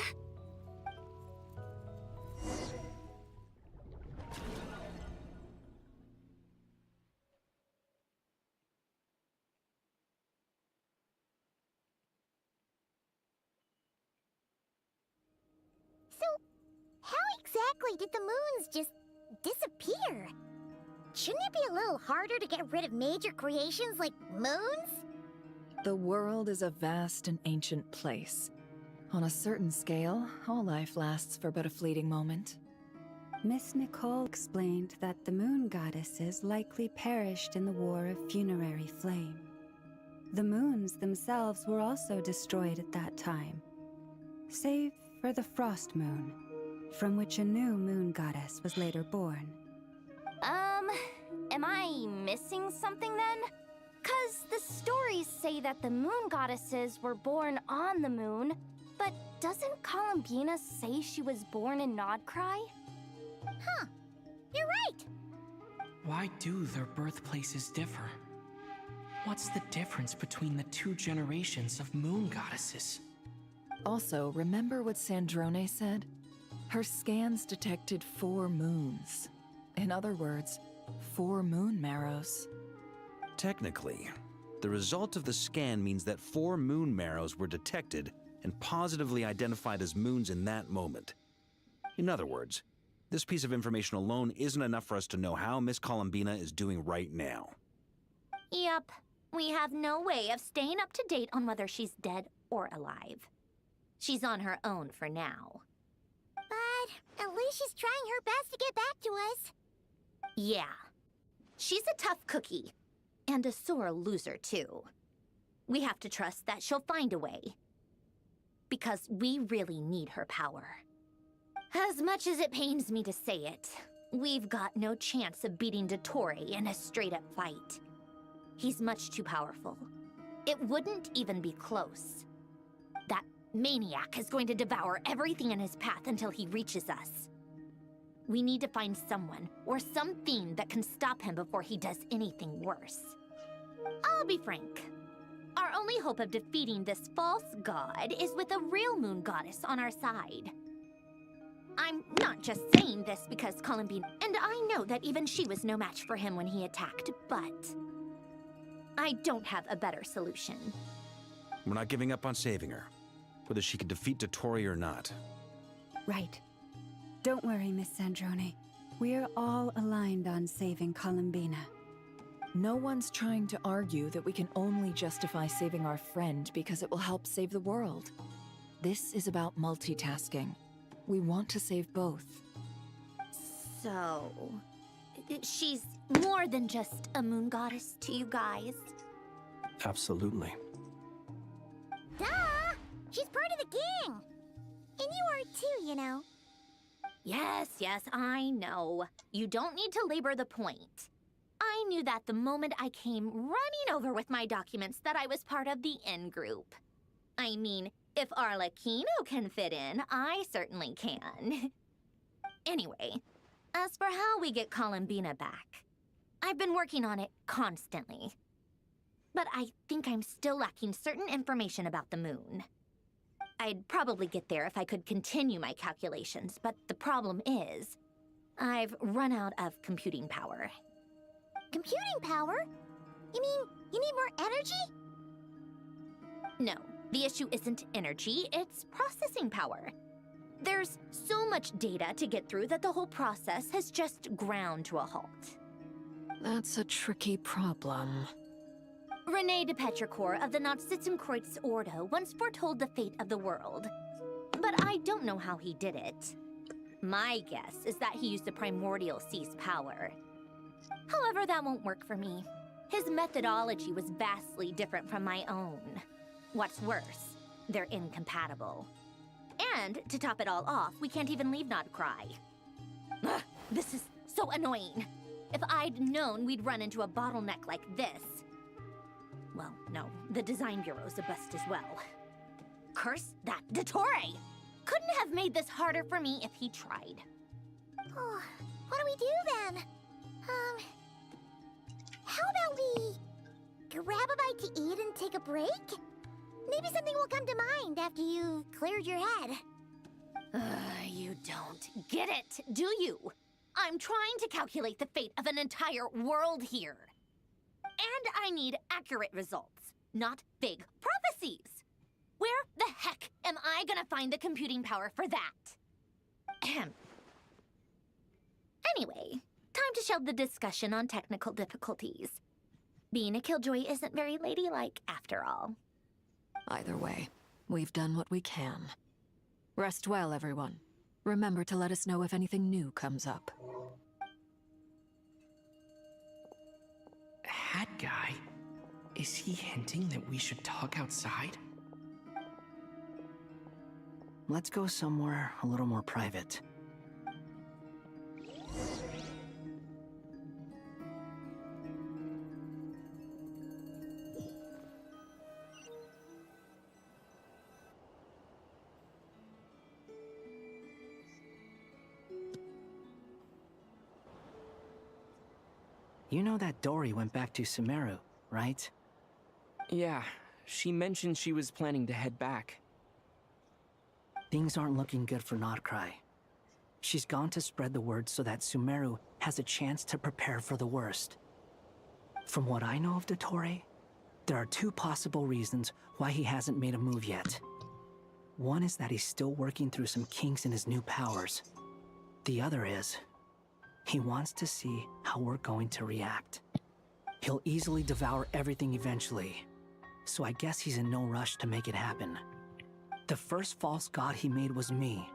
How exactly did the moons just disappear? Shouldn't it be a little harder to get rid of major creations like moons? The world is a vast and ancient place. On a certain scale, all life lasts for but a fleeting moment. Miss Nicole explained that the moon goddesses likely perished in the War of Funerary Flame. The moons themselves were also destroyed at that time, save for the Frost Moon, from which a new moon goddess was later born. Am I missing something then? 'Cause the stories say that the moon goddesses were born on the moon, but doesn't Columbina say she was born in Krai? Huh. You're right. Why do their birthplaces differ? What's the difference between the two generations of moon goddesses? Also, remember what Sandrone said? Her scans detected 4 moons. In other words, 4 moon marrows. Technically, the result of the scan means that 4 moon marrows were detected and positively identified as moons in that moment. In other words, this piece of information alone isn't enough for us to know how Miss Columbina is doing right now. Yep. We have no way of staying up to date on whether she's dead or alive. She's on her own for now. But at least she's trying her best to get back to us. Yeah. She's a tough cookie. And a sore loser, too. We have to trust that she'll find a way. Because we really need her power. As much as it pains me to say it, We've got no chance of beating Dottore in a straight-up fight. He's much too powerful. It wouldn't even be close. That maniac is going to devour everything in his path until he reaches us. We need to find someone or something that can stop him before he does anything worse. I'll be frank. Our only hope of defeating this false god is with a real moon goddess on our side. I'm not just saying this because Columbine, and I know that even she was no match for him when he attacked, but I don't have a better solution. We're not giving up on saving her, whether she can defeat Dottore or not. Right. Don't worry, Miss Sandrone. We're all aligned on saving Columbina. No one's trying to argue that we can only justify saving our friend because it will help save the world. This is about multitasking. We want to save both. So, she's more than just a moon goddess to you guys? Absolutely. Duh! She's part of the gang! And you are too, you know. Yes, I know. You don't need to labor the point. I knew that the moment I came running over with my documents that I was part of the in-group. I mean, if Arlecchino can fit in, I certainly can. Anyway, as for how we get Columbina back, I've been working on it constantly. But I think I'm still lacking certain information about the moon. I'd probably get there if I could continue my calculations, but the problem is, I've run out of computing power. Computing power? You mean, you need more energy? No, the issue isn't energy, it's processing power. There's so much data to get through that the whole process has just ground to a halt. That's a tricky problem. René de Petrichor of the Nazissenkreuz Ordo once foretold the fate of the world. But I don't know how he did it. My guess is that he used the primordial sea's power. However, that won't work for me. His methodology was vastly different from my own. What's worse, they're incompatible. And, to top it all off, we can't even leave Krai. Ugh, this is so annoying. If I'd known we'd run into a bottleneck like this... Well, no, the design bureau's a bust as well. Curse that Dottore! Couldn't have made this harder for me if he tried. Oh, what do we do then? How about we grab a bite to eat and take a break? Maybe something will come to mind after you've cleared your head. You don't get it, do you? I'm trying to calculate the fate of an entire world here. And I need accurate results, not big prophecies. Where the heck am I gonna find the computing power for that? Ahem. Anyway, time to shelve the discussion on technical difficulties. Being a killjoy isn't very ladylike, after all. Either way, we've done what we can. Rest well, everyone. Remember to let us know if anything new comes up. Hat guy? Is he hinting that we should talk outside? Let's go somewhere a little more private. You know that Dory went back to Sumeru, right? Yeah, she mentioned she was planning to head back. Things aren't looking good for Krai. She's gone to spread the word so that Sumeru has a chance to prepare for the worst. From what I know of Dottore, there are two possible reasons why he hasn't made a move yet. One is that he's still working through some kinks in his new powers. The other is, he wants to see how we're going to react. He'll easily devour everything eventually, so I guess he's in no rush to make it happen. The first false god he made was me.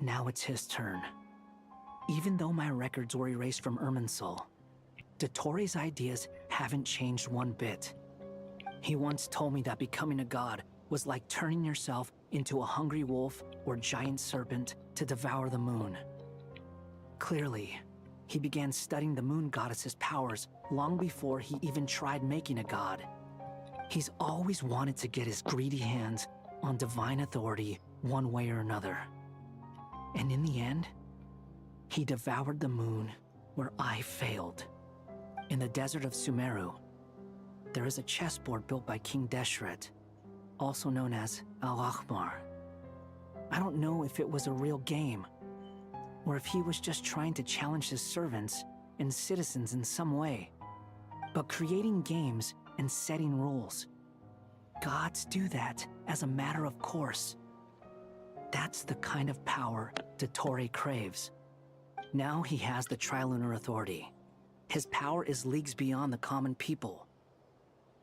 Now it's his turn. Even though my records were erased from Irminsul, Dottore's ideas haven't changed one bit. He once told me that becoming a god was like turning yourself into a hungry wolf or giant serpent to devour the moon. Clearly, he began studying the moon goddess's powers long before he even tried making a god. He's always wanted to get his greedy hands on divine authority one way or another. And in the end, he devoured the moon where I failed. In the desert of Sumeru, there is a chessboard built by King Deshret, also known as Al-Ahmar. I don't know if it was a real game, or if he was just trying to challenge his servants and citizens in some way. But creating games and setting rules, gods do that as a matter of course. That's the kind of power Dottore craves. Now he has the Trilunar Authority. His power is leagues beyond the common people.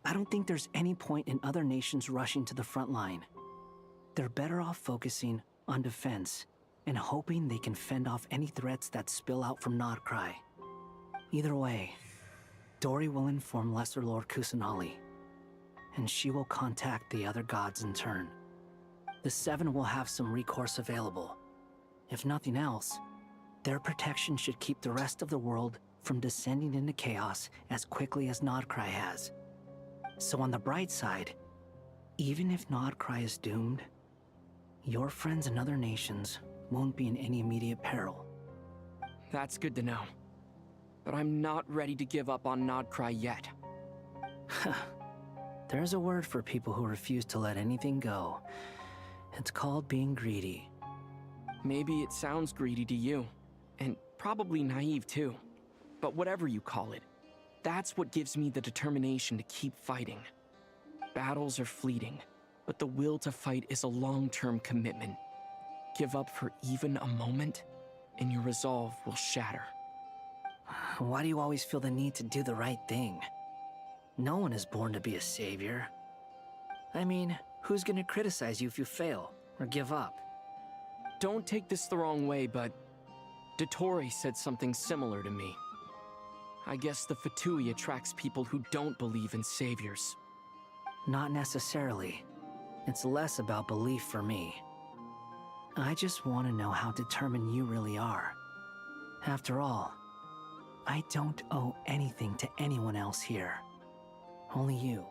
I don't think there's any point in other nations rushing to the front line. They're better off focusing on defense and hoping they can fend off any threats that spill out from Krai. Either way, Dori will inform Lesser Lord Kusanali, and she will contact the other gods in turn. The Seven will have some recourse available. If nothing else, their protection should keep the rest of the world from descending into chaos as quickly as Krai has. So on the bright side, even if Krai is doomed, your friends in other nations won't be in any immediate peril. That's good to know. But I'm not ready to give up on Krai yet. There's a word for people who refuse to let anything go. It's called being greedy. Maybe it sounds greedy to you, and probably naive too. But whatever you call it, that's what gives me the determination to keep fighting. Battles are fleeting, but the will to fight is a long-term commitment. Give up for even a moment, and your resolve will shatter. Why do you always feel the need to do the right thing? No one is born to be a savior. I mean, who's gonna criticize you if you fail or give up? Don't take this the wrong way, but Dottore said something similar to me. I guess the Fatui attracts people who don't believe in saviors. Not necessarily. It's less about belief for me. I just want to know how determined you really are. After all, I don't owe anything to anyone else here. Only you.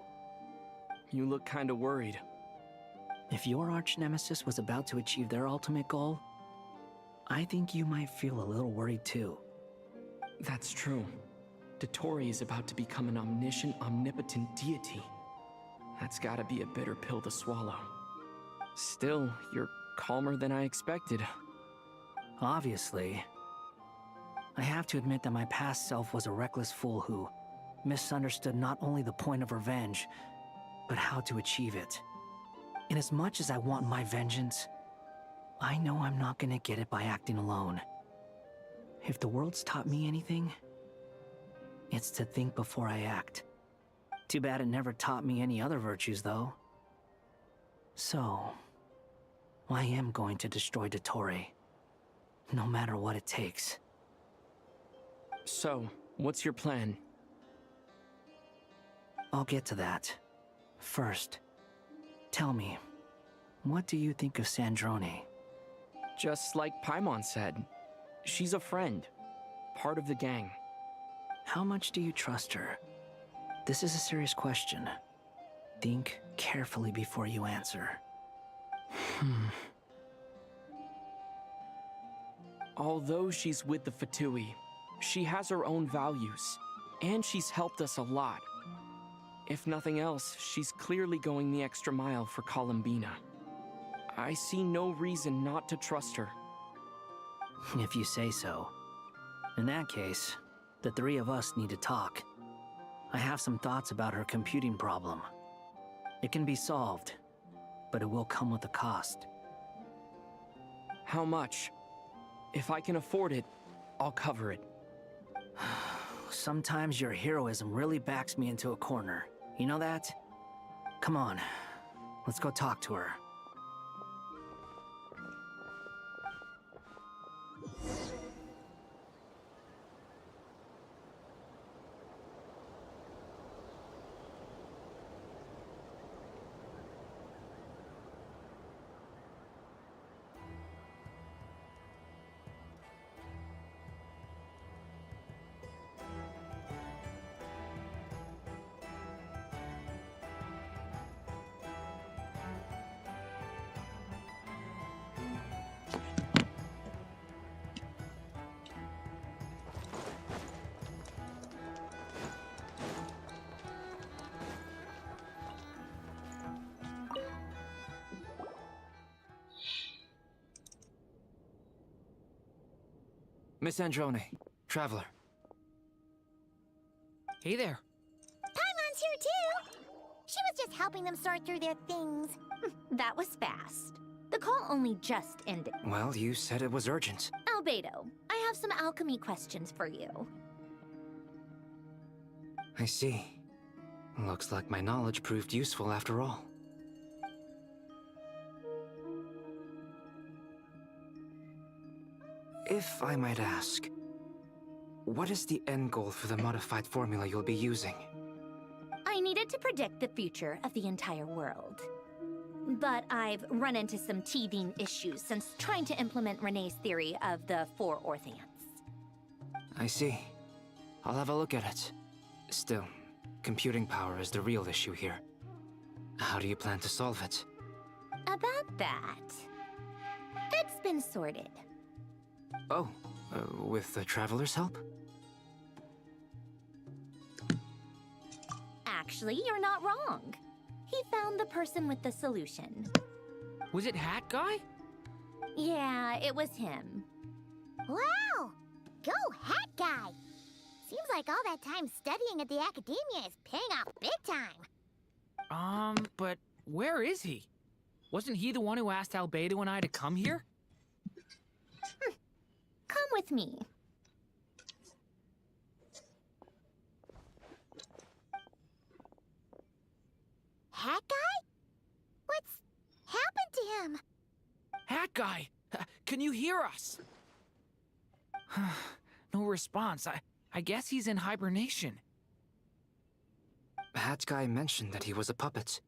You look kinda worried. If your arch-nemesis was about to achieve their ultimate goal, I think you might feel a little worried too. That's true. Dottore is about to become an omniscient, omnipotent deity. That's gotta be a bitter pill to swallow. Still, you're calmer than I expected. Obviously. I have to admit that my past self was a reckless fool who misunderstood not only the point of revenge, but how to achieve it. And as much as I want my vengeance, I know I'm not gonna get it by acting alone. If the world's taught me anything, it's to think before I act. Too bad it never taught me any other virtues, though. So, I am going to destroy Dottore, no matter what it takes. So, what's your plan? I'll get to that. First, tell me, what do you think of Sandrone? Just like Paimon said, she's a friend, part of the gang. How much do you trust her? This is a serious question. Think carefully before you answer. Although she's with the Fatui, she has her own values, and she's helped us a lot. If nothing else, she's clearly going the extra mile for Columbina. I see no reason not to trust her. If you say so. In that case, the three of us need to talk. I have some thoughts about her computing problem. It can be solved, but it will come with a cost. How much? If I can afford it, I'll cover it. Sometimes your heroism really backs me into a corner. You know that? Come on, let's go talk to her. Miss Androne, Traveler. Hey there. Paimon's here too! She was just helping them sort through their things. That was fast. The call only just ended. Well, you said it was urgent. Albedo, I have some alchemy questions for you. I see. Looks like my knowledge proved useful after all. If I might ask, what is the end goal for the modified formula you'll be using? I needed to predict the future of the entire world. But I've run into some teething issues since trying to implement Renee's theory of the 4 Orthants. I see. I'll have a look at it. Still, computing power is the real issue here. How do you plan to solve it? About that, it's been sorted. Oh, with the Traveler's help? Actually, you're not wrong. He found the person with the solution. Was it Hat Guy? Yeah, it was him. Wow! Go Hat Guy! Seems like all that time studying at the Academia is paying off big time. But where is he? Wasn't he the one who asked Albedo and I to come here? Come with me. Hat Guy? What's happened to him? Hat Guy! Can you hear us? No response. I guess he's in hibernation. Hat Guy mentioned that he was a puppet.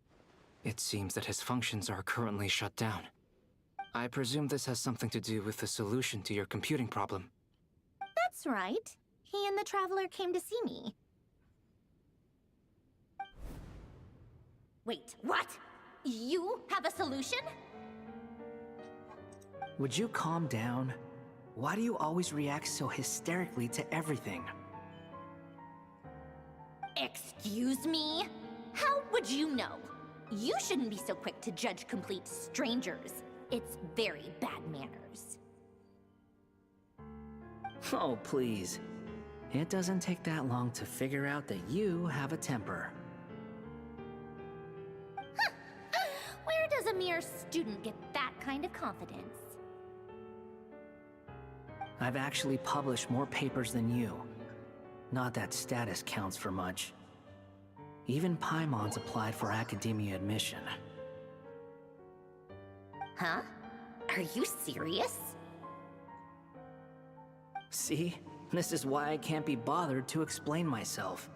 It seems that his functions are currently shut down. I presume this has something to do with the solution to your computing problem. That's right. He and the Traveler came to see me. Wait, what? You have a solution? Would you calm down? Why do you always react so hysterically to everything? Excuse me? How would you know? You shouldn't be so quick to judge complete strangers. It's very bad manners. Oh, please. It doesn't take that long to figure out that you have a temper. Where does a mere student get that kind of confidence? I've actually published more papers than you. Not that status counts for much. Even Paimon's applied for academia admission. Huh? Are you serious? See? This is why I can't be bothered to explain myself.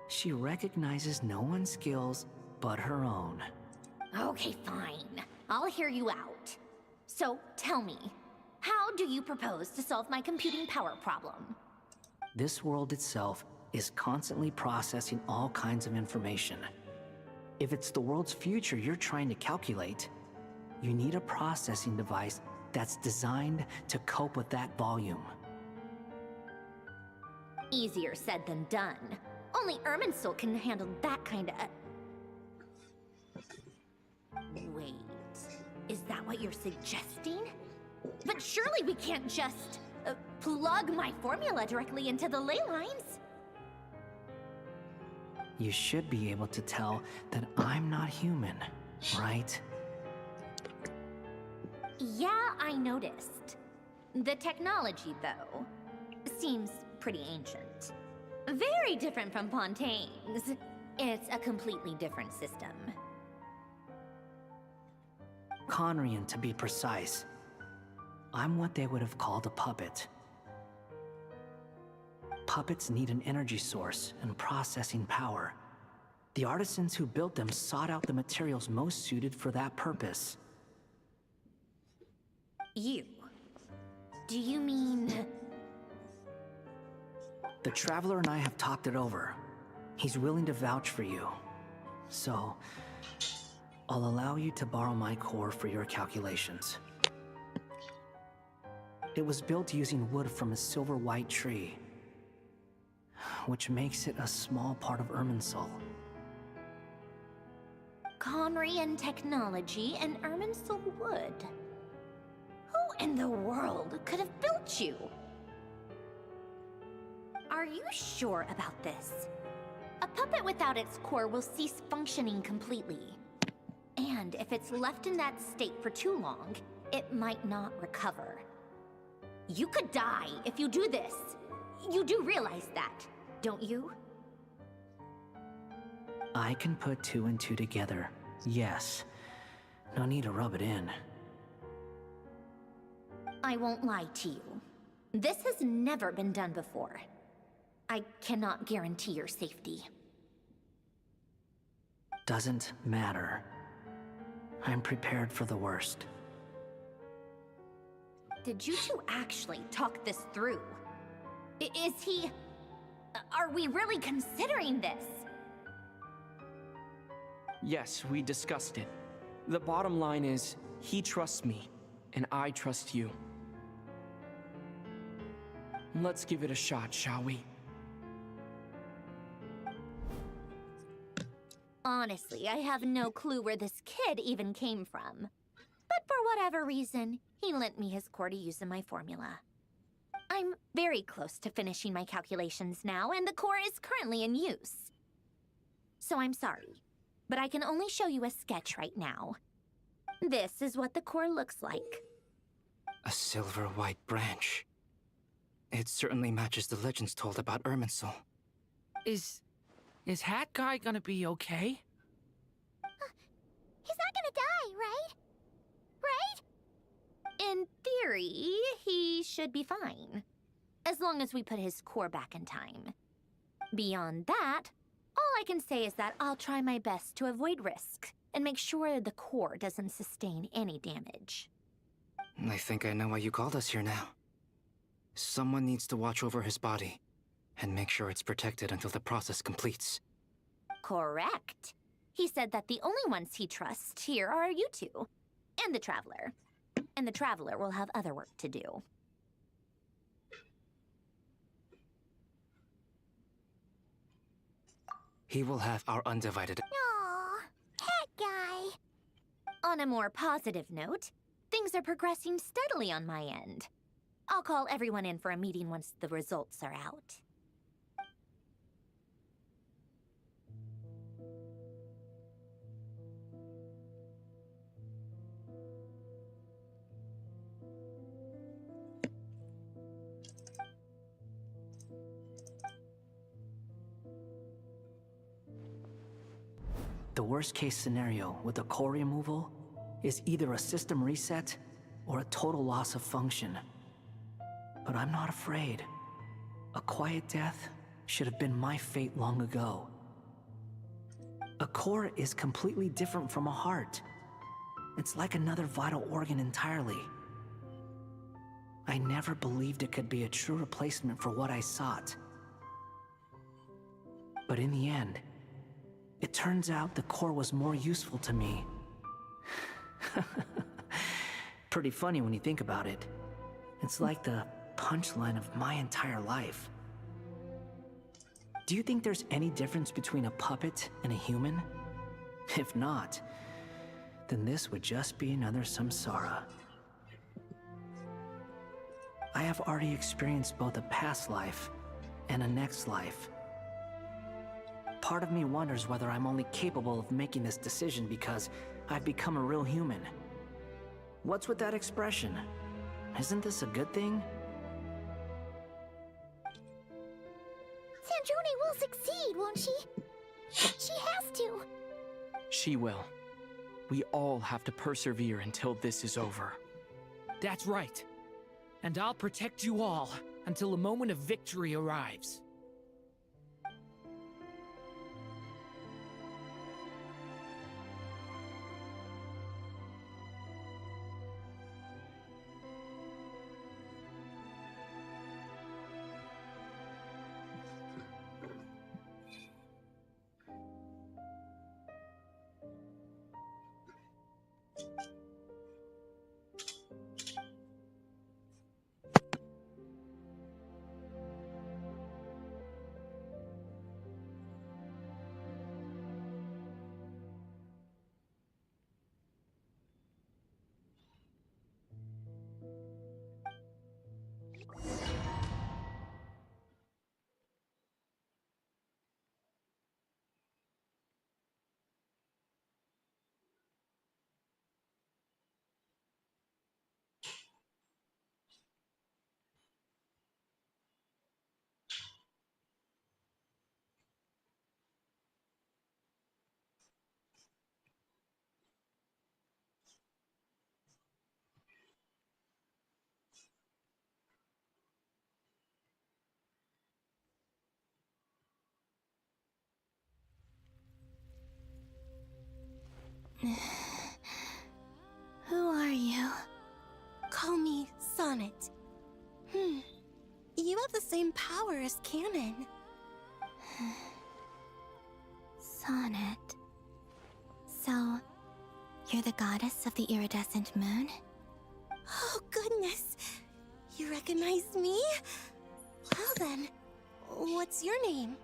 She recognizes no one's skills but her own. Okay, fine. I'll hear you out. So, tell me, how do you propose to solve my computing power problem? This world itself is constantly processing all kinds of information. If it's the world's future you're trying to calculate, you need a processing device that's designed to cope with that volume. Easier said than done. Only Irminsul can handle that kind of... Wait, is that what you're suggesting? But surely we can't just plug my formula directly into the ley lines. You should be able to tell that I'm not human, right? Yeah, I noticed. The technology, though, seems pretty ancient. Very different from Fontaine's. It's a completely different system. Conrian, to be precise. I'm what they would have called a puppet. Puppets need an energy source and processing power. The artisans who built them sought out the materials most suited for that purpose. You? Do you mean... The Traveler and I have talked it over. He's willing to vouch for you. So, I'll allow you to borrow my core for your calculations. It was built using wood from a silver-white tree, which makes it a small part of Irminsul. Conrian technology and Irminsul wood. Who in the world could have built you? you sure about this? A puppet without its core will cease functioning completely. And if it's left in that state for too long, it might not recover. You could die if you do this. You do realize that, don't you? I can put 2 and 2 together, yes. No need to rub it in. I won't lie to you. This has never been done before. I cannot guarantee your safety. Doesn't matter. I'm prepared for the worst. Did you two actually talk this through? Is he... Are we really considering this? Yes, we discussed it. The bottom line is, he trusts me, and I trust you. Let's give it a shot, shall we? Honestly, I have no clue where this kid even came from. But for whatever reason, he lent me his core to use in my formula. I'm very close to finishing my calculations now, and the core is currently in use. So I'm sorry, but I can only show you a sketch right now. This is what the core looks like. A silver white branch. It certainly matches the legends told about Irminsul. Is Hat Guy gonna be okay? He's not gonna die, right? Right? In theory, he should be fine. As long as we put his core back in time. Beyond that, all I can say is that I'll try my best to avoid risk and make sure the core doesn't sustain any damage. I think I know why you called us here now. Someone needs to watch over his body and make sure it's protected until the process completes. Correct. He said that the only ones he trusts here are you two, and the Traveler. And the Traveler will have other work to do. He will have our undivided... Aww, Hat Guy. On a more positive note, things are progressing steadily on my end. I'll call everyone in for a meeting once the results are out. The worst case scenario with the core removal is either a system reset or a total loss of function. But I'm not afraid. A quiet death should have been my fate long ago. A core is completely different from a heart. It's like another vital organ entirely. I never believed it could be a true replacement for what I sought. But in the end, it turns out the core was more useful to me. Pretty funny when you think about it. It's like the punchline of my entire life. Do you think there's any difference between a puppet and a human? If not, then this would just be another samsara. I have already experienced both a past life and a next life. Part of me wonders whether I'm only capable of making this decision because I've become a real human. What's with that expression? Isn't this a good thing? Sandrone will succeed, won't she? She has to. She will. We all have to persevere until this is over. That's right. And I'll protect you all until a moment of victory arrives. same power as Canon. Sonnet. So, you're the goddess of the iridescent moon? Oh, goodness. You recognize me? Well then, what's your name?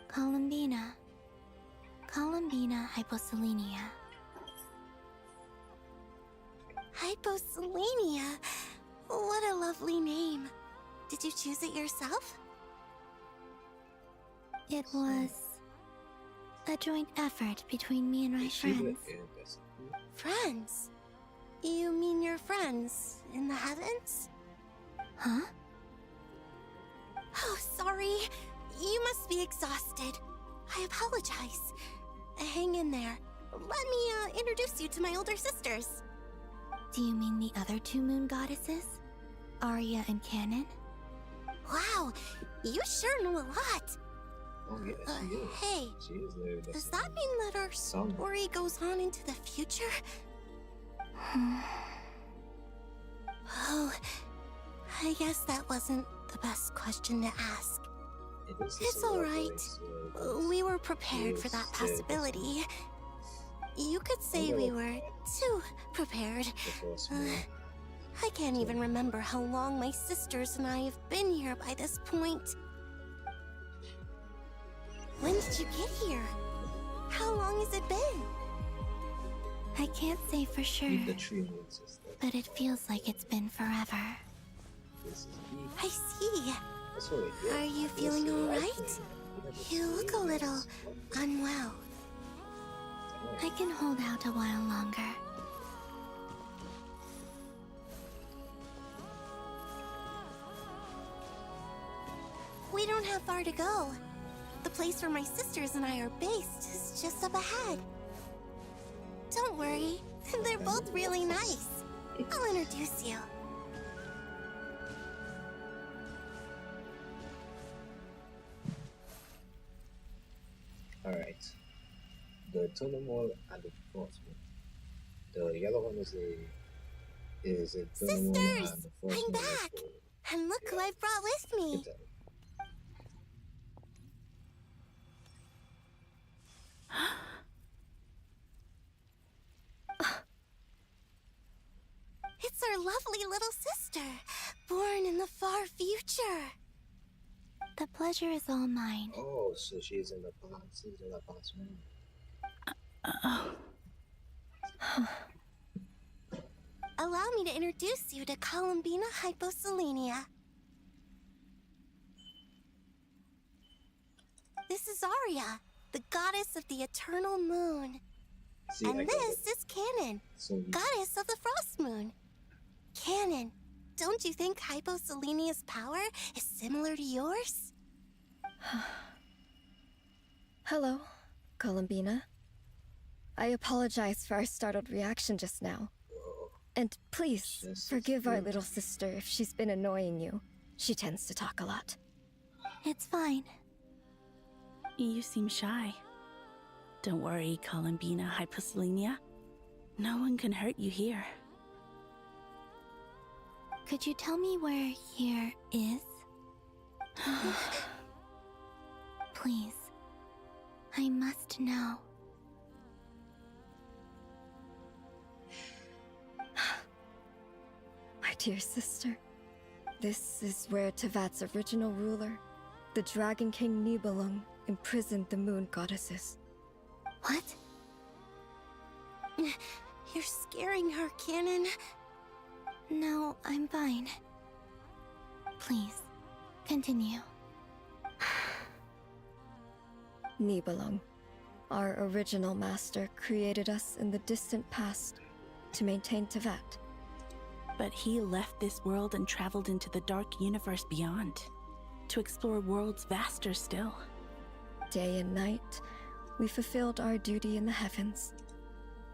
Columbina. Columbina Hyposelenia. Hyposelenia? What a lovely name. Did you choose it yourself? It was a joint effort between me and my friends. Friends? You mean your friends in the heavens? Huh? Oh, sorry. You must be exhausted. I apologize. Hang in there. Let me introduce you to my older sisters. Do you mean the other two moon goddesses? Arya and Canon? Wow, you sure know a lot. Oh yes, she is. Hey, She is there. does that mean that our story goes on into the future? Oh, I guess that wasn't the best question to ask. It's alright. We were prepared for that possibility. You could say we were too prepared. I can't even remember how long my sisters and I have been here by this point. When did you get here? How long has it been? I can't say for sure, but it feels like it's been forever. I see. Are you feeling alright? You look a little unwell. I can hold out a while longer. We don't have far to go. The place where my sisters and I are based is just up ahead. Don't worry, they're both really nice. I'll introduce you. Alright. The Tunnel and the Frost Moon. The yellow one is a Tunnel and Sisters! the Frost I'm Moon back! And look who I've brought with me! It's our lovely little sister, born in the far future. The pleasure is all mine. Oh, so she's in the past. She's in the past moon. Allow me to introduce you to Columbina Hyposelenia. This is Arya, the goddess of the eternal moon. See, and I got this is Canon, goddess of the frost moon. Canon, don't you think Hyposelenia's power is similar to yours? Hello, Columbina. I apologize for our startled reaction just now. And please, forgive our little sister if she's been annoying you. She tends to talk a lot. It's fine. You seem shy. Don't worry, Columbina Hyposelenia. No one can hurt you here. Could you tell me where here is? Please. I must know. My dear sister, this is where Tevat's original ruler, the Dragon King Nibelung, imprisoned the moon goddesses. What? You're scaring her, Canon. No, I'm fine. Please, continue. Nibelung, our original master, created us in the distant past to maintain Tevat. But he left this world and traveled into the dark universe beyond, to explore worlds vaster still. Day and night, we fulfilled our duty in the heavens,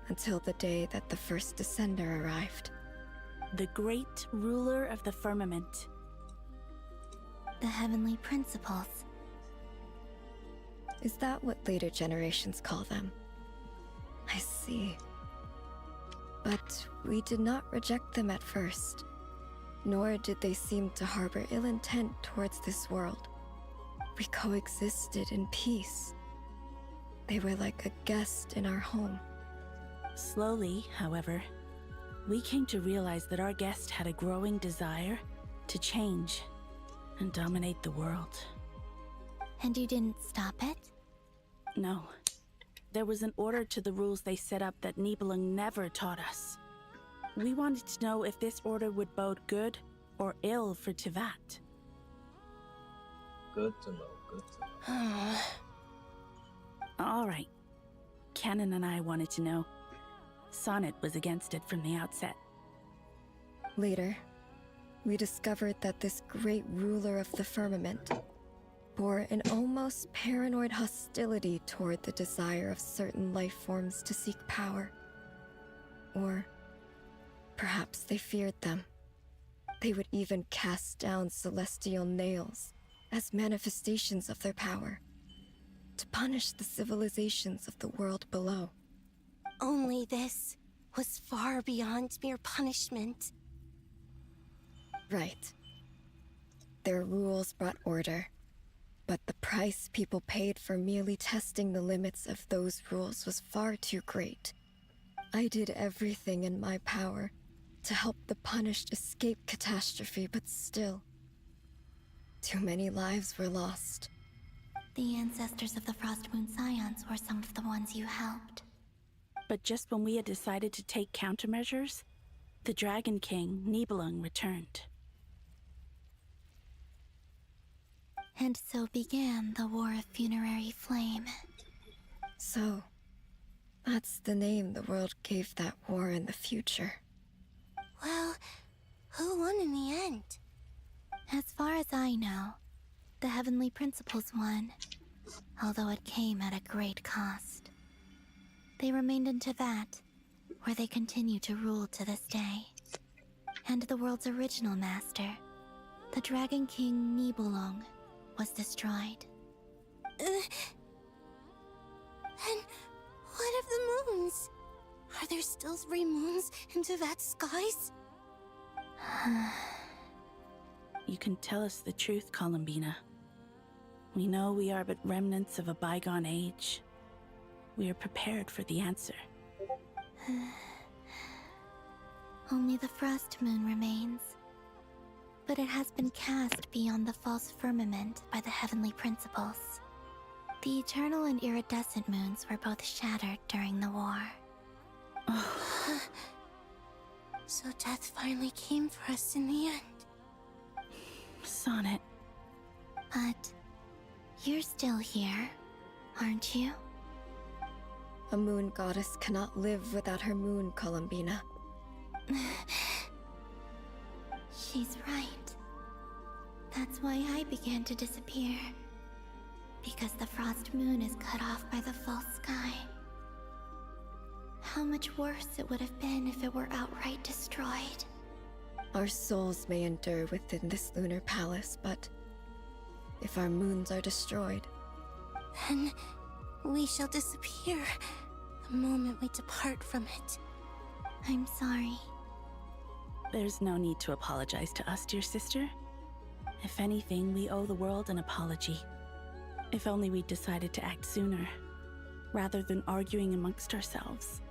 until the day that the first Descender arrived. The great ruler of the firmament. The heavenly principles. Is that what later generations call them? I see. But we did not reject them at first. nor did they seem to harbor ill intent towards this world. We coexisted in peace. They were like a guest in our home. Slowly, however, we came to realize that our guest had a growing desire to change and dominate the world. And you didn't stop it? No. There was an order to the rules they set up that Nibelung never taught us. We wanted to know if this order would bode good or ill for Tivat. Good to know, good to know. All right. Canon and I wanted to know. Sonnet was against it from the outset. Later, we discovered that this great ruler of the firmament bore an almost paranoid hostility toward the desire of certain life forms to seek power. Or perhaps they feared them. They would even cast down celestial nails as manifestations of their power, to punish the civilizations of the world below. Only this was far beyond mere punishment. Right. Their rules brought order, but the price people paid for merely testing the limits of those rules was far too great. I did everything in my power to help the punished escape catastrophe, but still, too many lives were lost. The ancestors of the Frost Moon Scions were some of the ones you helped. But just when we had decided to take countermeasures, the Dragon King, Nibelung, returned. And so began the War of Funerary Flame. So, that's the name the world gave that war in the future. Well, who won in the end? As far as I know, the Heavenly Principles won, although it came at a great cost. They remained in Tivat, where they continue to rule to this day. And the world's original master, the Dragon King Nibelung, was destroyed. And what of the moons? Are there still 3 moons in Tivat's skies? You can tell us the truth, Columbina. We know we are but remnants of a bygone age. We are prepared for the answer. Only the Frost Moon remains. But it has been cast beyond the false firmament by the Heavenly Principles. The eternal and iridescent moons were both shattered during the war. So death finally came for us in the end. Sonnet. But you're still here, aren't you? A moon goddess cannot live without her moon, Columbina. She's right. That's why I began to disappear. Because the Frost Moon is cut off by the false sky. How much worse it would have been if it were outright destroyed. Our souls may endure within this lunar palace, but if our moons are destroyed, then we shall disappear the moment we depart from it. I'm sorry. There's no need to apologize to us, dear sister. If anything, we owe the world an apology. If only we'd decided to act sooner, rather than arguing amongst ourselves.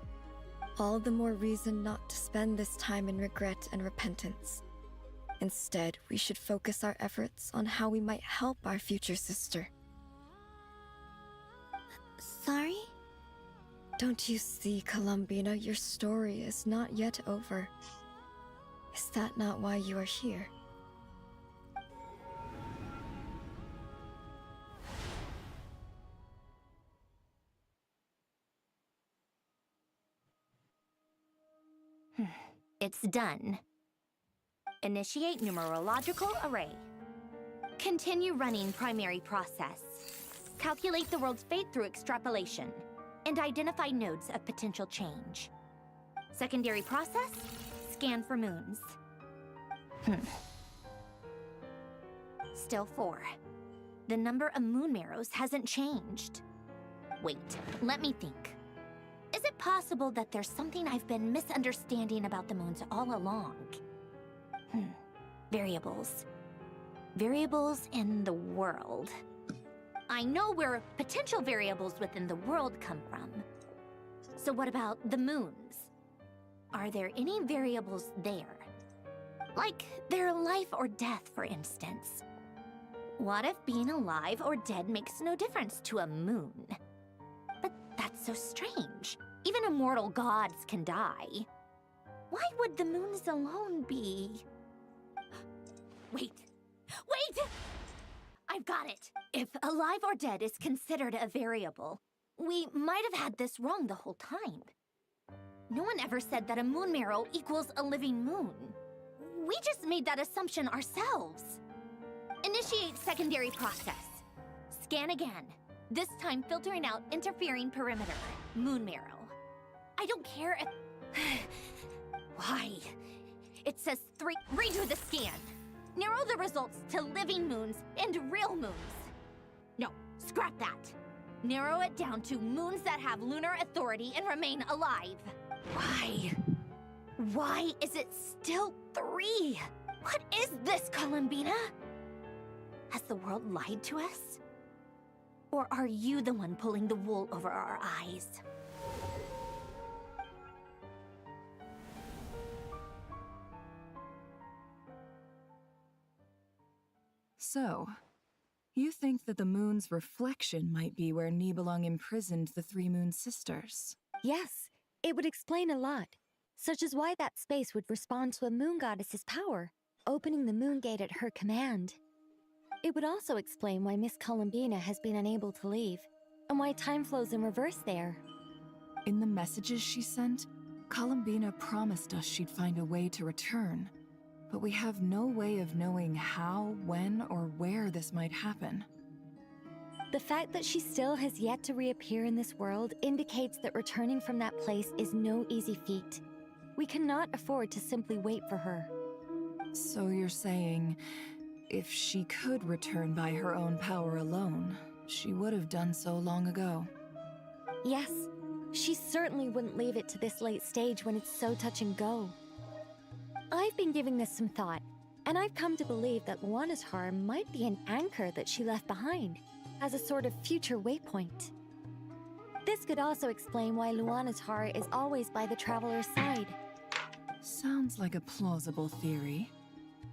all the more reason not to spend this time in regret and repentance. Instead, we should focus our efforts on how we might help our future sister. Sorry? Don't you see, Columbina, your story is not yet over. Is that not why you are here? It's done. Initiate numerological array. Continue running primary process. Calculate the world's fate through extrapolation. And identify nodes of potential change. Secondary process, scan for moons. Still 4. The number of moon marrows hasn't changed. Wait, let me think. Is it possible that there's something I've been misunderstanding about the moons all along? variables. Variables in the world. I know where potential variables within the world come from. So what about the moons? Are there any variables there? Like their life or death, for instance. What if being alive or dead makes no difference to a moon? But that's so strange. Even immortal gods can die. Why would the moons alone be... Wait! Wait! I've got it! If alive or dead is considered a variable, we might have had this wrong the whole time. No one ever said that a moon marrow equals a living moon. We just made that assumption ourselves. Initiate secondary process. Scan again. This time filtering out interfering perimeter. Moon marrow. I don't care if... Why? It says 3... Redo the scan. Narrow the results to living moons and real moons. No, scrap that. Narrow it down to moons that have lunar authority and remain alive. Why? Why is it still 3? What is this, Columbina? Has the world lied to us? Or are you the one pulling the wool over our eyes? So, you think that the moon's reflection might be where Nibelung imprisoned the 3 Moon Sisters? Yes, it would explain a lot, such as why that space would respond to a moon goddess's power, opening the moon gate at her command. It would also explain why Miss Columbina has been unable to leave, and why time flows in reverse there. In the messages she sent, Columbina promised us she'd find a way to return, but we have no way of knowing how, when, or where this might happen. The fact that she still has yet to reappear in this world indicates that returning from that place is no easy feat. We cannot afford to simply wait for her. So you're saying, if she could return by her own power alone, she would have done so long ago? Yes, she certainly wouldn't leave it to this late stage when it's so touch and go. I've been giving this some thought, and I've come to believe that Luanatar might be an anchor that she left behind, as a sort of future waypoint. This could also explain why Luanatar is always by the Traveler's side. Sounds like a plausible theory.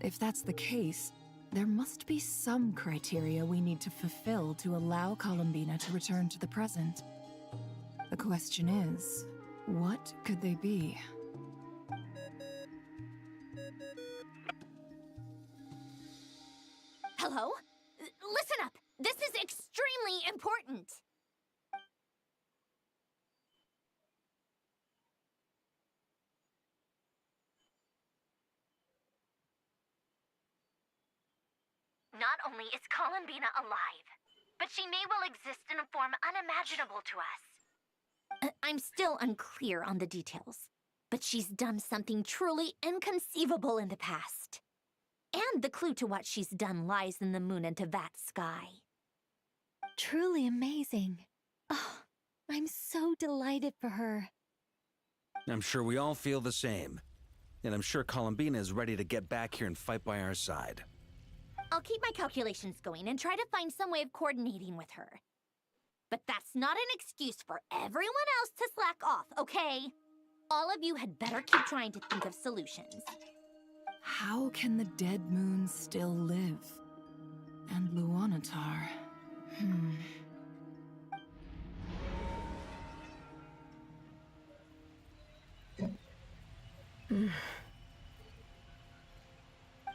If that's the case, there must be some criteria we need to fulfill to allow Columbina to return to the present. The question is, what could they be? Hello? Listen up! This is extremely important! Not only is Columbina alive, but she may well exist in a form unimaginable to us. I'm still unclear on the details, but she's done something truly inconceivable in the past. And the clue to what she's done lies in the moon and Tevat sky. Truly amazing. Oh, I'm so delighted for her. I'm sure we all feel the same. And I'm sure Columbina is ready to get back here and fight by our side. I'll keep my calculations going and try to find some way of coordinating with her. But that's not an excuse for everyone else to slack off, okay? All of you had better keep trying to think of solutions. How can the dead moon still live? And Luanatar...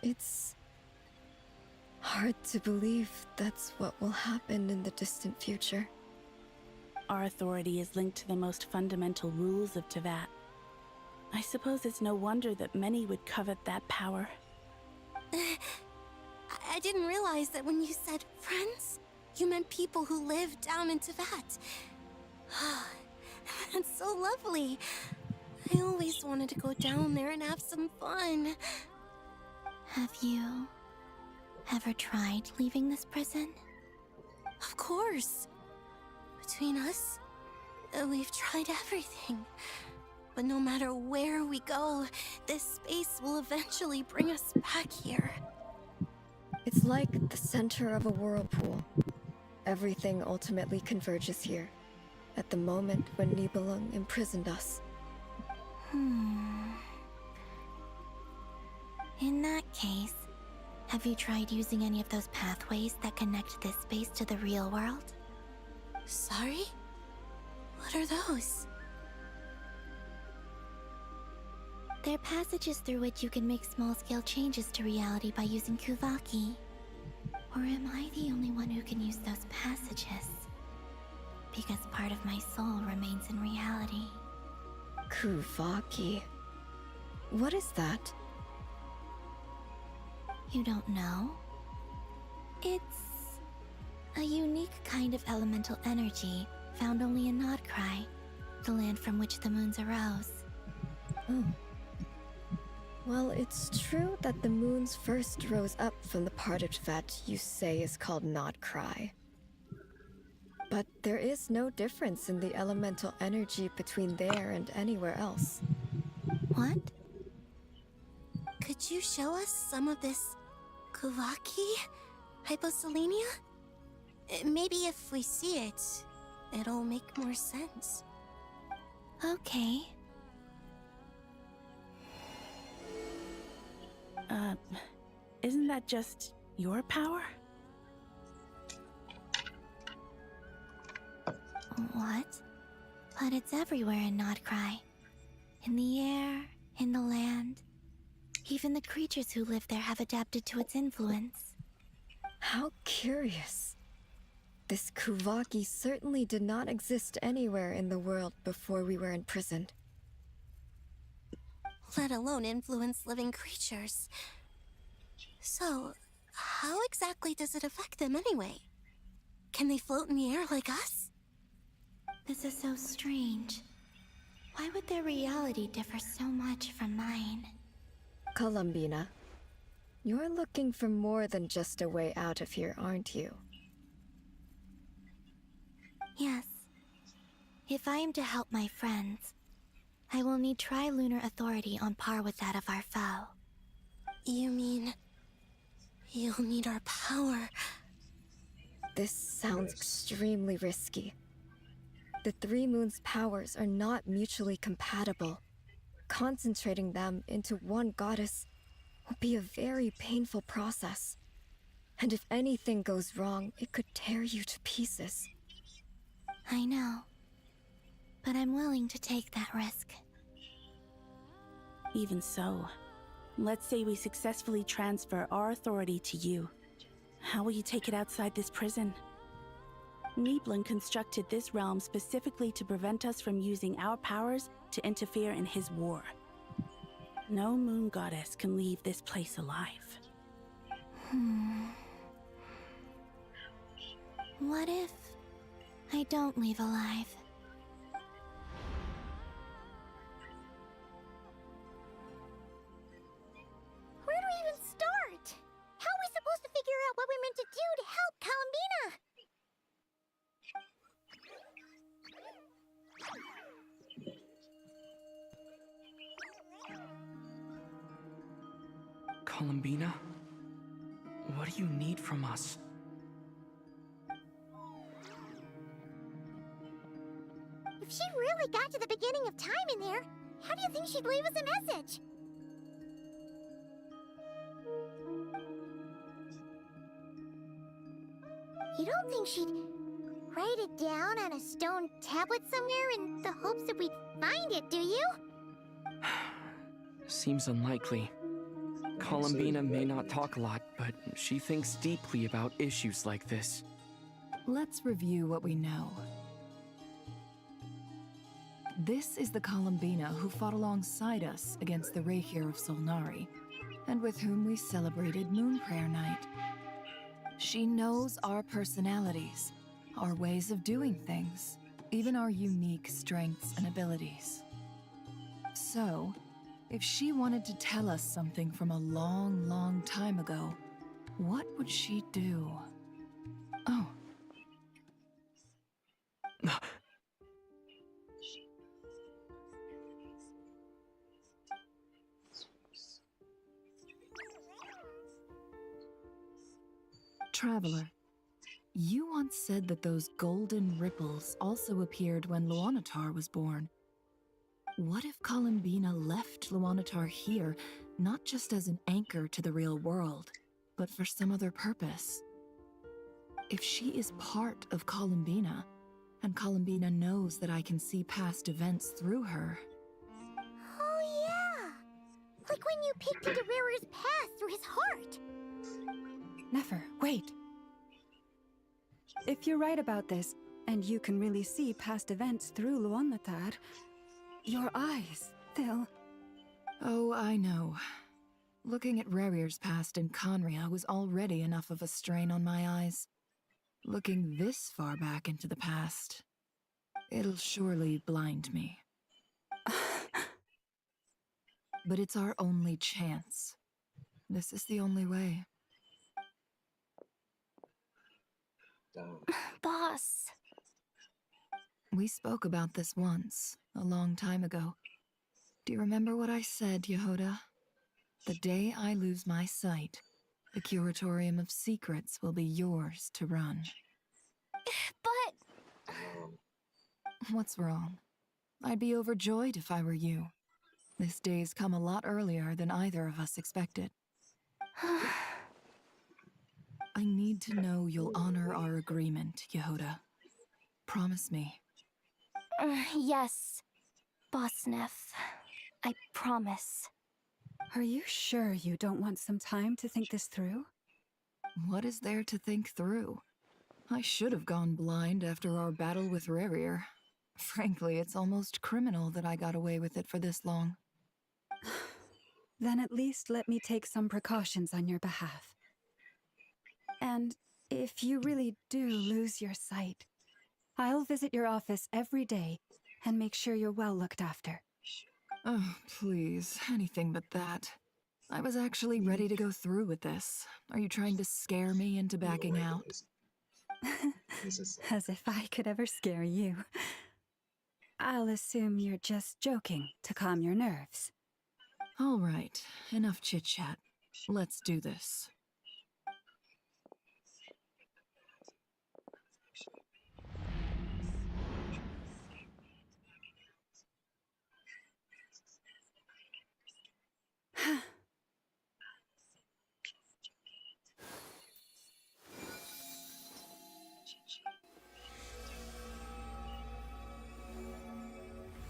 It's hard to believe that's what will happen in the distant future. Our authority is linked to the most fundamental rules of Tevat. I suppose it's no wonder that many would covet that power. I didn't realize that when you said friends, you meant people who live down in Tevat. That's so lovely. I always wanted to go down there and have some fun. Have you ever tried leaving this prison? Of course. Between us, we've tried everything. But no matter where we go, this space will eventually bring us back here. It's like the center of a whirlpool. Everything ultimately converges here, at the moment when Nibelung imprisoned us. In that case, have you tried using any of those pathways that connect this space to the real world? Sorry? What are those? They're passages through which you can make small-scale changes to reality by using Kuvaki. Or am I the only one who can use those passages? Because part of my soul remains in reality. Kuvaki. What is that? You don't know? It's a unique kind of elemental energy found only in Krai, the land from which the moons arose. Oh. Well, it's true that the moons first rose up from the part of that you say is called Krai. But there is no difference in the elemental energy between there and anywhere else. What? Could you show us some of this Kuvaki? Hyposelenia? Maybe if we see it, it'll make more sense. Okay. Isn't that just your power? What? But it's everywhere in Krai. In the air, in the land. Even the creatures who live there have adapted to its influence. How curious. This Kuvaki certainly did not exist anywhere in the world before we were imprisoned. Let alone influence living creatures. So, how exactly does it affect them anyway? Can they float in the air like us? This is so strange. Why would their reality differ so much from mine? Columbina, you're looking for more than just a way out of here, aren't you? Yes. If I am to help my friends, I will need tri-lunar authority on par with that of our foe. You mean... you'll need our power? This sounds extremely risky. The Three Moons' powers are not mutually compatible. Concentrating them into one goddess will be a very painful process. And if anything goes wrong, it could tear you to pieces. I know. But I'm willing to take that risk. Even so, let's say we successfully transfer our authority to you. How will you take it outside this prison? Nibelung constructed this realm specifically to prevent us from using our powers to interfere in his war. No moon goddess can leave this place alive. What if I don't leave alive? Where do we even start? How are we supposed to figure out what we're meant to do to help Columbina? Columbina? What do you need from us? If she really got to the beginning of time in there, how do you think she'd leave us a message? You don't think she'd write it down on a stone tablet somewhere in the hopes that we'd find it, do you? Seems unlikely. Columbina may not talk a lot, but she thinks deeply about issues like this. Let's review what we know. This is the Columbina who fought alongside us against the Reikir of Solnari, and with whom we celebrated Moon Prayer Night. She knows our personalities, our ways of doing things, even our unique strengths and abilities. So, if she wanted to tell us something from a long, long time ago, what would she do? Oh. Traveler, you once said that those golden ripples also appeared when Luanatar was born. What if Columbina left Luanatar here, not just as an anchor to the real world, but for some other purpose? If she is part of Columbina, and Columbina knows that I can see past events through her... Oh yeah! Like when you peeked into Rarer's past through his heart! Never, wait. If you're right about this, and you can really see past events through Luanatar, your eyes, they'll... Oh, I know. Looking at Rarier's past in Conria was already enough of a strain on my eyes. Looking this far back into the past, it'll surely blind me. But it's our only chance. This is the only way. Boss. We spoke about this once, a long time ago. Do you remember what I said, Yehoda? The day I lose my sight, the Curatorium of Secrets will be yours to run. But... What's wrong? I'd be overjoyed if I were you. This day's come a lot earlier than either of us expected. I need to know you'll honor our agreement, Yehoda. Promise me. Yes, Boss Neff. I promise. Are you sure you don't want some time to think this through? What is there to think through? I should have gone blind after our battle with Rarier. Frankly, it's almost criminal that I got away with it for this long. Then at least let me take some precautions on your behalf. And if you really do lose your sight, I'll visit your office every day and make sure you're well looked after. Oh, please, anything but that. I was actually ready to go through with this. Are you trying to scare me into backing out? As if I could ever scare you. I'll assume you're just joking to calm your nerves. All right, enough chit-chat. Let's do this.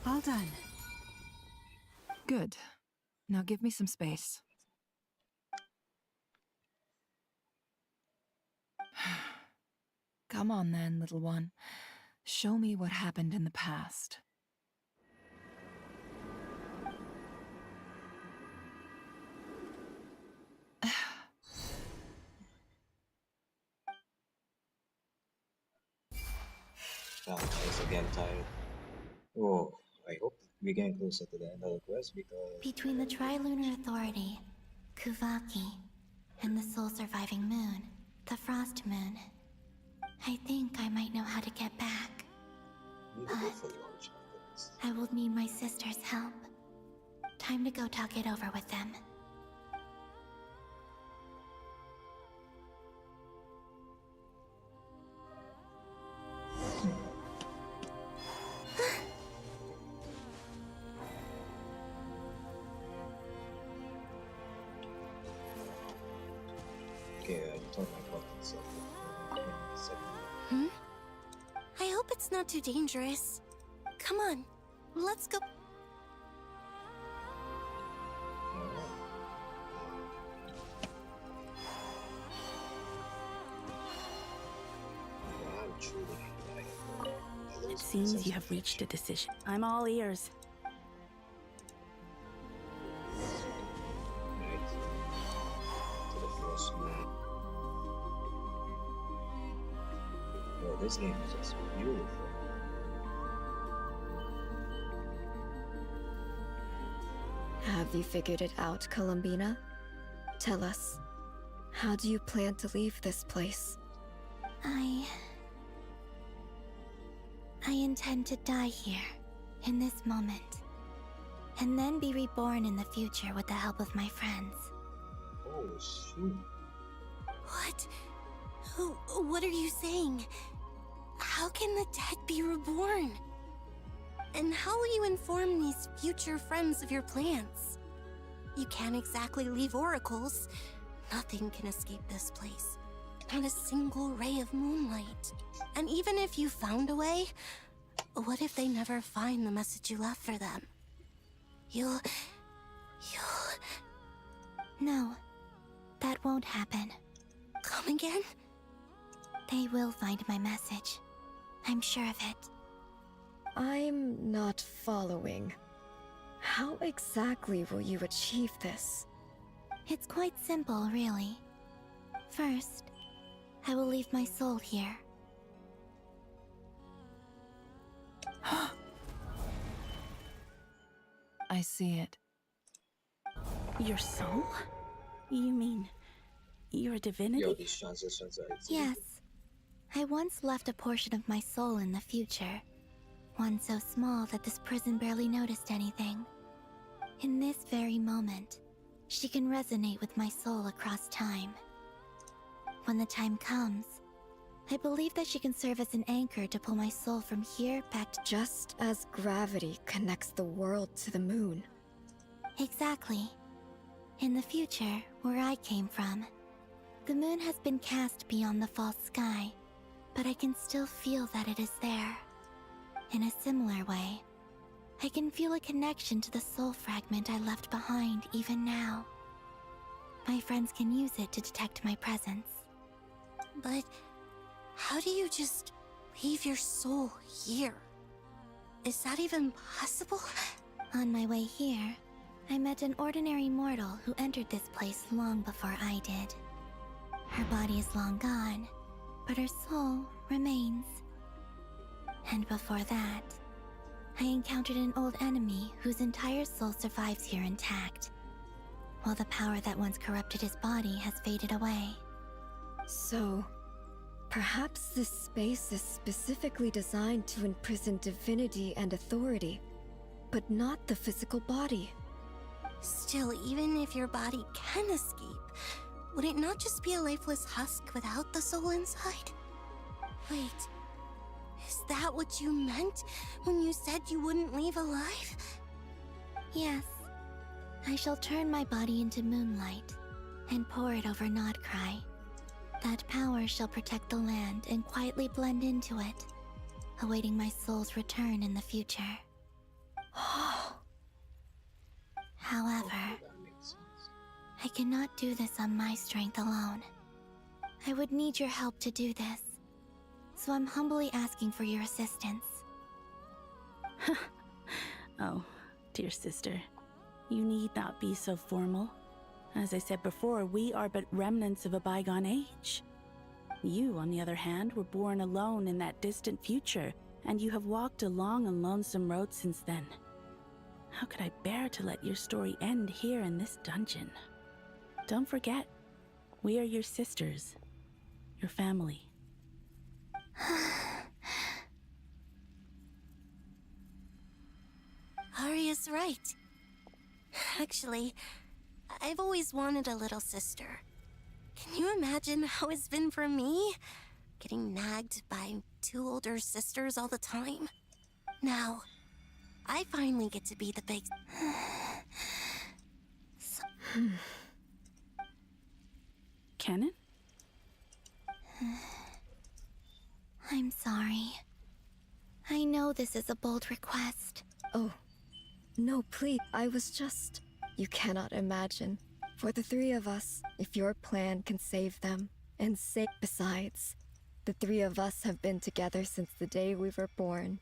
All done. Good. Now give me some space. Come on then, little one. Show me what happened in the past. I was again tired. Oh, I hope we're getting closer to the end of the quest because... Between the Trilunar Authority, Kuvaki, and the sole-surviving moon, the Frost Moon, I think I might know how to get back. But I will need my sister's help. Time to go talk it over with them. Okay, I told my button so... I hope it's not too dangerous. Come on, let's go. It seems you have reached a decision. I'm all ears. Oh, this game is just beautiful. Have you figured it out, Columbina? Tell us, how do you plan to leave this place? I intend to die here, in this moment, and then be reborn in the future with the help of my friends. Oh, shoot. What? What are you saying? How can the dead be reborn? And how will you inform these future friends of your plans? You can't exactly leave oracles. Nothing can escape this place. Not a single ray of moonlight. And even if you found a way, what if they never find the message you left for them? You'll... No, that won't happen. Come again? They will find my message. I'm sure of it. I'm not following. How exactly will you achieve this? It's quite simple, really. First, I will leave my soul here. I see it. Your soul? You mean your divinity? Yo, these transitions are Yes. I once left a portion of my soul in the future. One so small that this prison barely noticed anything. In this very moment, she can resonate with my soul across time. When the time comes, I believe that she can serve as an anchor to pull my soul from here back to... Just as gravity connects the world to the moon. Exactly. In the future, where I came from, the moon has been cast beyond the false sky, but I can still feel that it is there. In a similar way, I can feel a connection to the soul fragment I left behind even now. My friends can use it to detect my presence. But how do you just leave your soul here? Is that even possible? On my way here, I met an ordinary mortal who entered this place long before I did. Her body is long gone, but her soul remains. And before that, I encountered an old enemy whose entire soul survives here intact, while the power that once corrupted his body has faded away. So, perhaps this space is specifically designed to imprison divinity and authority, but not the physical body. Still, even if your body can escape, would it not just be a lifeless husk without the soul inside? Wait, is that what you meant when you said you wouldn't leave alive? Yes. I shall turn my body into moonlight and pour it over Krai. That power shall protect the land and quietly blend into it, awaiting my soul's return in the future. However, I cannot do this on my strength alone. I would need your help to do this, so I'm humbly asking for your assistance. Oh, dear sister, you need not be so formal. As I said before, we are but remnants of a bygone age. You, on the other hand, were born alone in that distant future, and you have walked a long and lonesome road since then. How could I bear to let your story end here in this dungeon? Don't forget, we are your sisters, your family. Arya's right. Actually, I've always wanted a little sister. Can you imagine how it's been for me? Getting nagged by two older sisters all the time. Now, I finally get to be the big... Canon? I'm sorry. I know this is a bold request. Oh, no, please. I was just... You cannot imagine. For the three of us, if your plan can save them, and save... Besides, the three of us have been together since the day we were born.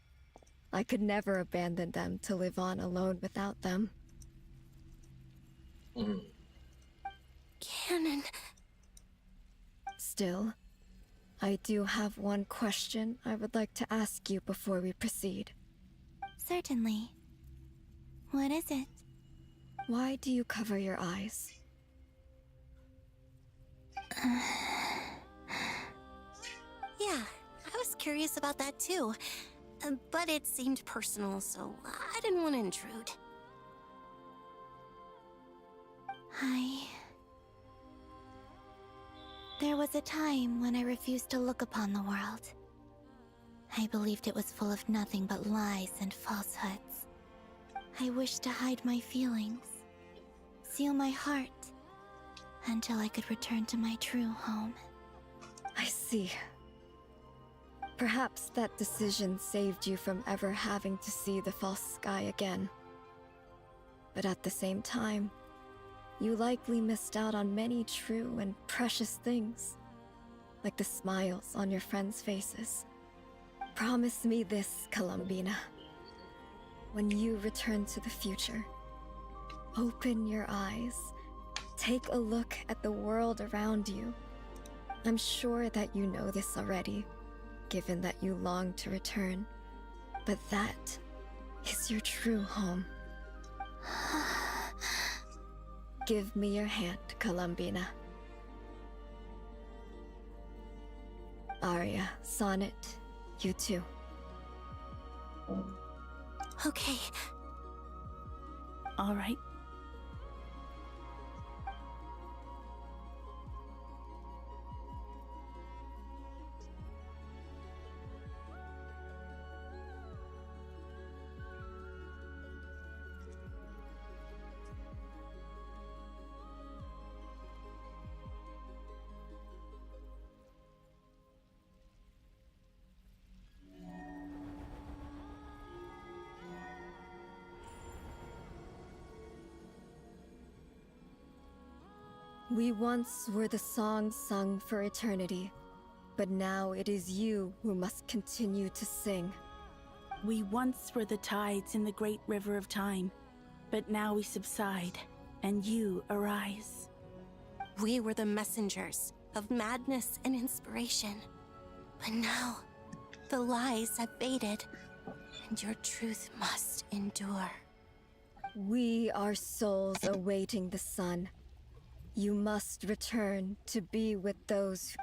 I could never abandon them to live on alone without them. Canon... Still, I do have one question I would like to ask you before we proceed. Certainly. What is it? Why do you cover your eyes? Yeah, I was curious about that too. But it seemed personal, so I didn't want to intrude. There was a time when I refused to look upon the world. I believed it was full of nothing but lies and falsehoods. I wished to hide my feelings, seal my heart, until I could return to my true home. I see. Perhaps that decision saved you from ever having to see the false sky again. But at the same time, you likely missed out on many true and precious things, like the smiles on your friends' faces. Promise me this, Columbina. When you return to the future, open your eyes, take a look at the world around you. I'm sure that you know this already, given that you long to return, but that is your true home. Give me your hand, Columbina. Arya, Sonnet, you too. Okay. All right. We once were the songs sung for eternity, but now it is you who must continue to sing. We once were the tides in the great river of time, but now we subside, and you arise. We were the messengers of madness and inspiration. But now, the lies have faded, and your truth must endure. We are souls awaiting the sun. You must return to be with those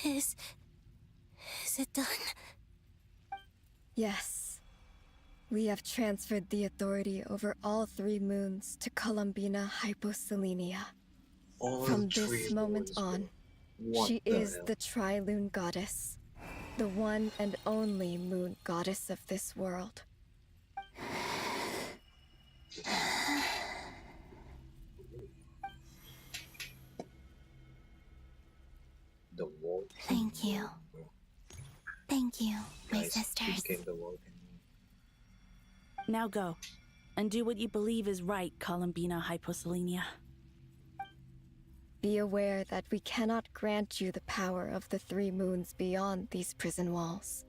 Is it done? Yes. We have transferred the authority over all 3 moons to Columbina Hyposelenia. From this moment on, she is the Tri-Lune Goddess, the one and only moon goddess of this world. The world. Thank you. Thank you, my sisters. Now go, and do what you believe is right, Columbina Hyposelenia. Be aware that we cannot grant you the power of the 3 moons beyond these prison walls.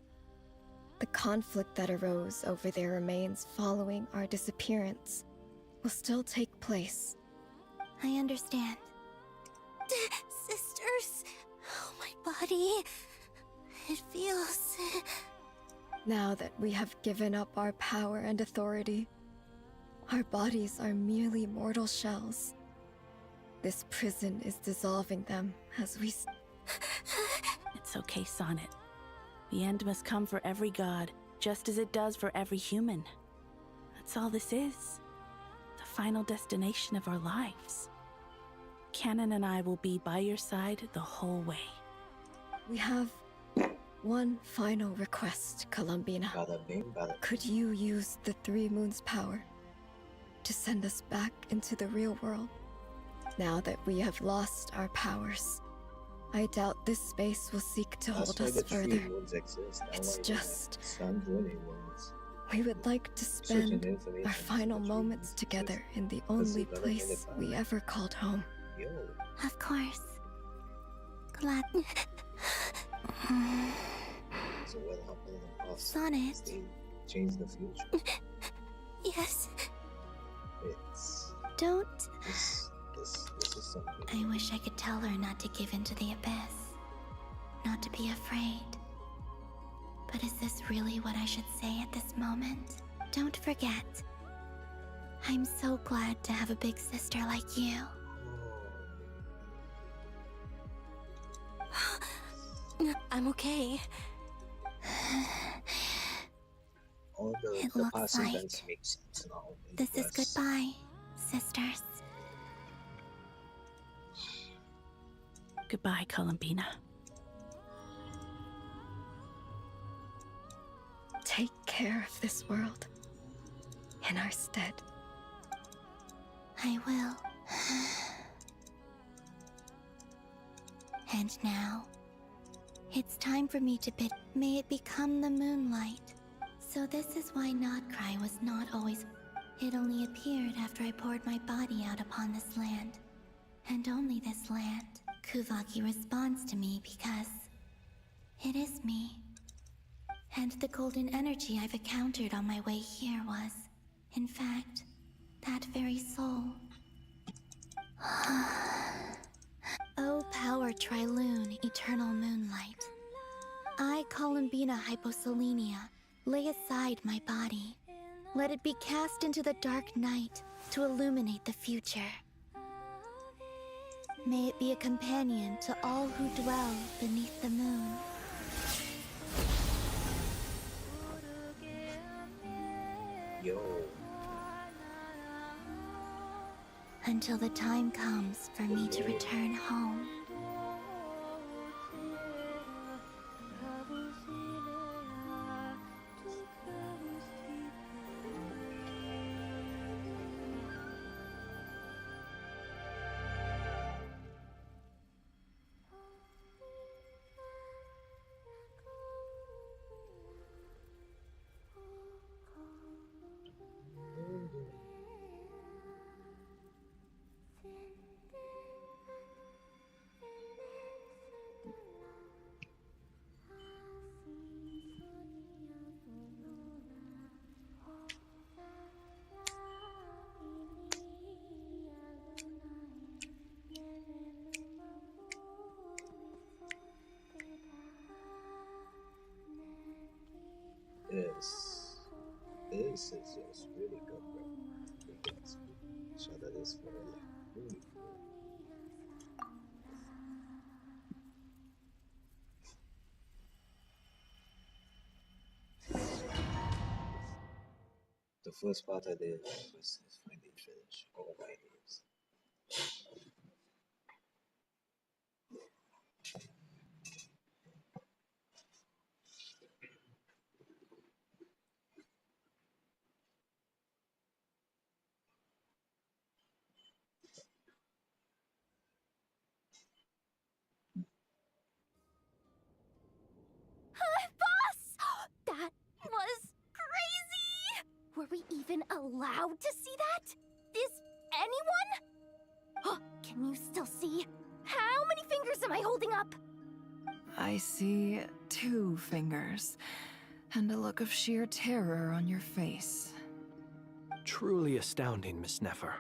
The conflict that arose over their remains following our disappearance will still take place. I understand. Sisters, oh, my body. It feels... Now that we have given up our power and authority, our bodies are merely mortal shells. This prison is dissolving them as we... It's okay, Sonnet. The end must come for every god, just as it does for every human. That's all this is. The final destination of our lives. Canon and I will be by your side the whole way. We have one final request, Columbina. Could you use the 3 moons' power to send us back into the real world? Now that we have lost our powers, I doubt this space will seek to hold us further. It's just... we would like to spend our final moments together in the only place we ever called home. Of course. Glad... Sonnet. Change the future. Yes. Don't... This is something. I wish I could tell her not to give in to the abyss. Not to be afraid. But is this really what I should say at this moment? Don't forget. I'm so glad to have a big sister like you. I'm okay. All the looks past like events make sense now. This is Yes. goodbye, sisters. Goodbye, Columbina. Take care of this world in our stead. I will. And now, it's time for me to bid. May it become the moonlight. So this is why Krai was not always. It only appeared after I poured my body out upon this land. And only this land. Kuvaki responds to me because it is me. And the golden energy I've encountered on my way here was, in fact, that very soul. O power Triloon, eternal moonlight. I, Columbina Hyposelenia, lay aside my body. Let it be cast into the dark night to illuminate the future. May it be a companion to all who dwell beneath the moon. Yo. Until the time comes for me to return home. This is just really good, bro. Because so that is for like really cool. The first part I did was finally finished. Oh my days. Boss! That was crazy! Were we even allowed to see that? Is anyone? Can you still see? How many fingers am I holding up? I see 2 fingers, and a look of sheer terror on your face. Truly astounding, Miss Nefer.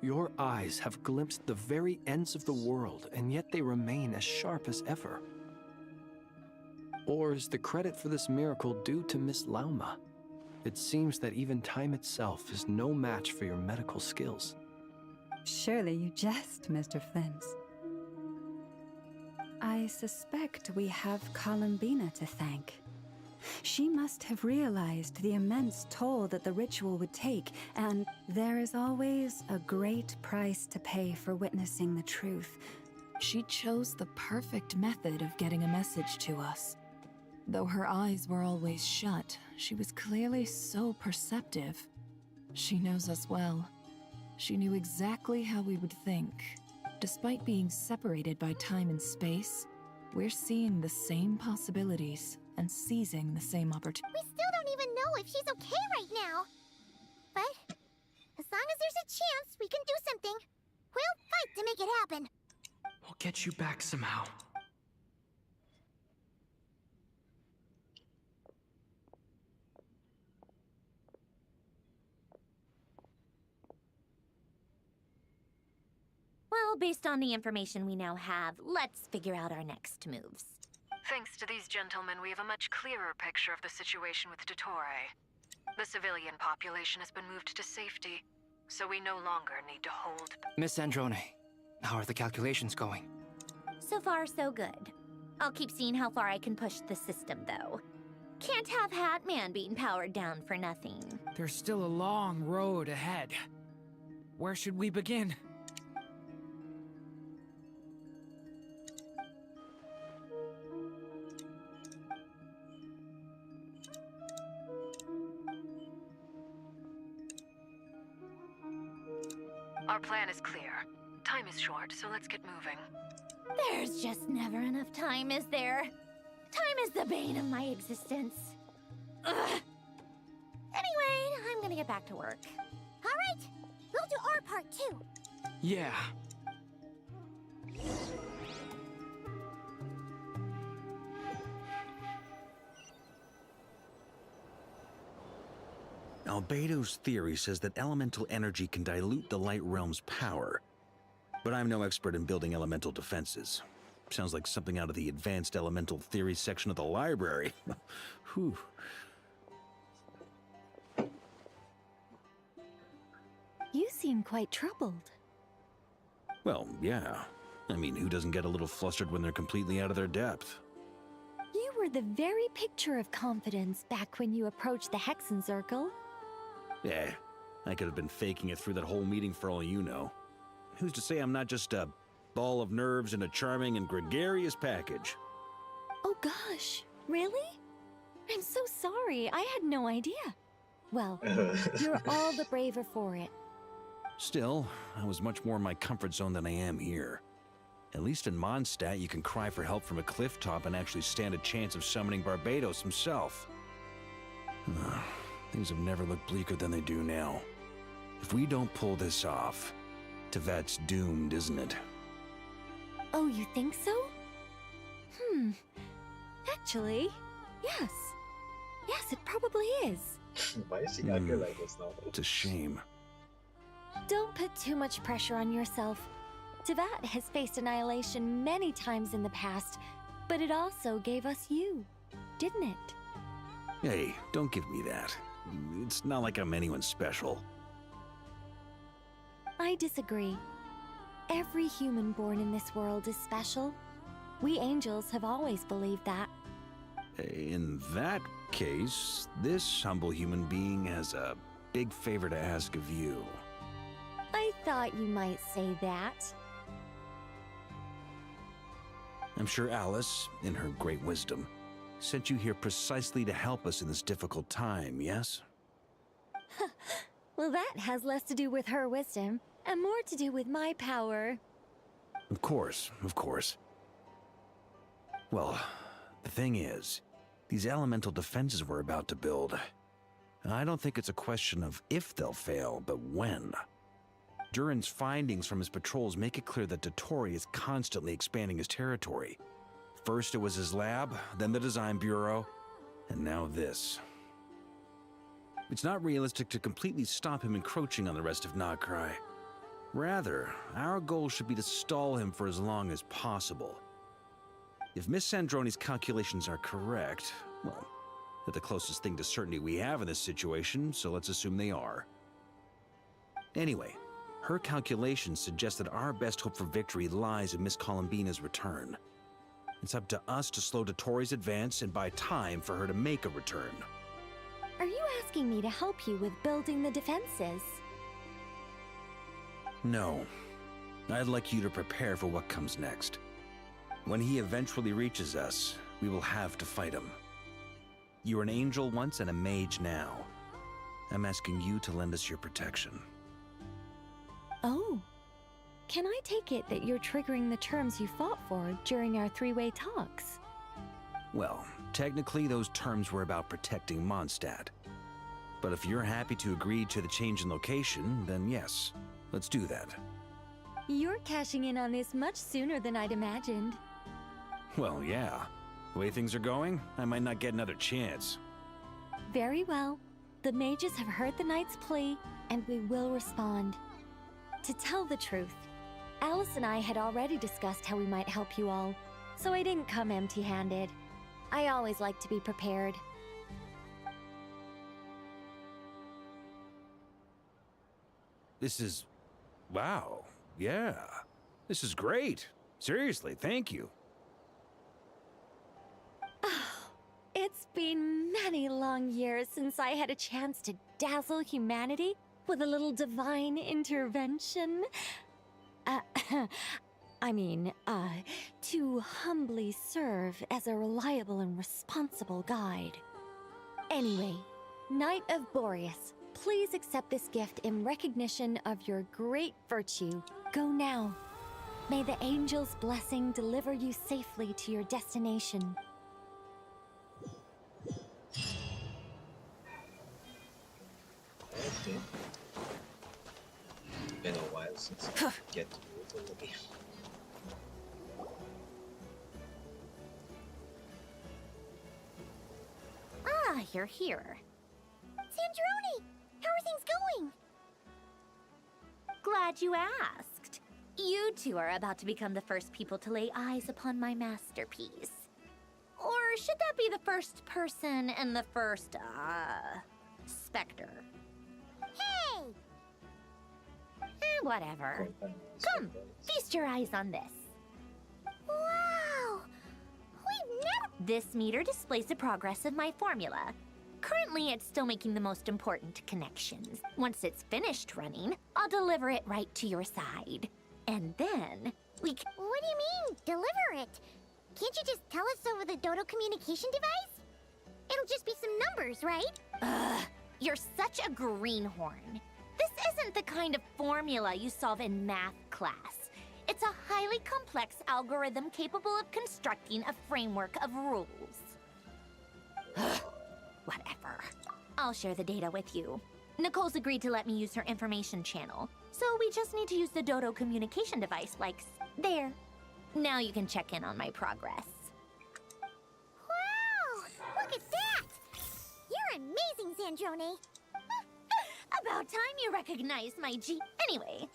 Your eyes have glimpsed the very ends of the world, and yet they remain as sharp as ever. Or is the credit for this miracle due to Miss Lauma? It seems that even time itself is no match for your medical skills. Surely you jest, Mr. Flins. I suspect we have Columbina to thank. She must have realized the immense toll that the ritual would take, and there is always a great price to pay for witnessing the truth. She chose the perfect method of getting a message to us. Though her eyes were always shut, she was clearly so perceptive. She knows us well. She knew exactly how we would think. Despite being separated by time and space, we're seeing the same possibilities and seizing the same opportunities. We still don't even know if she's okay right now. But as long as there's a chance we can do something, we'll fight to make it happen. We'll get you back somehow. Well, based on the information we now have, let's figure out our next moves. Thanks to these gentlemen, we have a much clearer picture of the situation with Dottore. The civilian population has been moved to safety. so we no longer need to hold. Miss Androne, how are the calculations going? So far, so good. I'll keep seeing how far I can push the system, though. Can't have Hat Man being powered down for nothing. There's still a long road ahead. Where should we begin? Our plan is clear. Time is short, so let's get moving. There's just never enough time, is there? Time is the bane of my existence. Ugh. Anyway, I'm gonna get back to work. All right, we'll do our part too. Yeah. Albedo's theory says that elemental energy can dilute the Light Realm's power. But I'm no expert in building elemental defenses. Sounds like something out of the Advanced Elemental Theory section of the library. Whew. You seem quite troubled. Well, yeah. I mean, who doesn't get a little flustered when they're completely out of their depth? You were the very picture of confidence back when you approached the Hexen Circle. Yeah, I could have been faking it through that whole meeting for all you know. Who's to say I'm not just a ball of nerves in a charming and gregarious package? Oh gosh, really? I'm so sorry, I had no idea. Well, you're all the braver for it. Still, I was much more in my comfort zone than I am here. At least in Mondstadt, you can cry for help from a cliff top and actually stand a chance of summoning Barbados himself. Things have never looked bleaker than they do now. If we don't pull this off, Tevat's doomed, isn't it? Oh, you think so? Actually, yes. Yes, it probably is. Why is she acting like this now? It's a shame. Don't put too much pressure on yourself. Tevat has faced annihilation many times in the past, but it also gave us you, didn't it? Hey, don't give me that. It's not like I'm anyone special. I disagree. Every human born in this world is special. We angels have always believed that. In that case, this humble human being has a big favor to ask of you. I thought you might say that. I'm sure Alice, in her great wisdom, sent you here precisely to help us in this difficult time, yes? Well, that has less to do with her wisdom, and more to do with my power. Of course, of course. Well, the thing is, these elemental defenses we're about to build, I don't think it's a question of if they'll fail, but when. Durin's findings from his patrols make it clear that Dottore is constantly expanding his territory. First it was his lab, then the design bureau, and now this. It's not realistic to completely stop him encroaching on the rest of Krai. Rather, our goal should be to stall him for as long as possible. If Miss Sandroni's calculations are correct, well, they're the closest thing to certainty we have in this situation, so let's assume they are. Anyway, her calculations suggest that our best hope for victory lies in Miss Columbina's return. It's up to us to slow Dottore's advance and buy time for her to make a return. Are you asking me to help you with building the defenses? No. I'd like you to prepare for what comes next. When he eventually reaches us, we will have to fight him. You were an angel once and a mage now. I'm asking you to lend us your protection. Oh. Can I take it that you're triggering the terms you fought for during our three-way talks? Well, technically those terms were about protecting Mondstadt. But if you're happy to agree to the change in location, then yes, let's do that. You're cashing in on this much sooner than I'd imagined. Well, yeah. The way things are going, I might not get another chance. Very well. The mages have heard the knight's plea, and we will respond. To tell the truth, Alice and I had already discussed how we might help you all, so I didn't come empty-handed. I always like to be prepared. This is... wow. Yeah. This is great. Seriously, thank you. It's been many long years since I had a chance to dazzle humanity with a little divine intervention. To humbly serve as a reliable and responsible guide. Anyway, Knight of Boreas, please accept this gift in recognition of your great virtue. Go now. May the angel's blessing deliver you safely to your destination. Okay. Been a while since I get to move in the game. Ah, you're here. Sandrone! How are things going? Glad you asked. You two are about to become the first people to lay eyes upon my masterpiece. Or should that be the first person and the first, specter? Hey! Whatever. Come, feast your eyes on this. Wow! We've never... This meter displays the progress of my formula. Currently, it's still making the most important connections. Once it's finished running, I'll deliver it right to your side. And then, we can... What do you mean, deliver it? Can't you just tell us over the Dodo communication device? It'll just be some numbers, right? Ugh, you're such a greenhorn. This isn't the kind of formula you solve in math class. It's a highly complex algorithm capable of constructing a framework of rules. Whatever. I'll share the data with you. Nicole's agreed to let me use her information channel, so we just need to use the Dodo communication device there. Now you can check in on my progress. Wow! Look at that! You're amazing, Sandrone! About time you recognized my G... Anyway,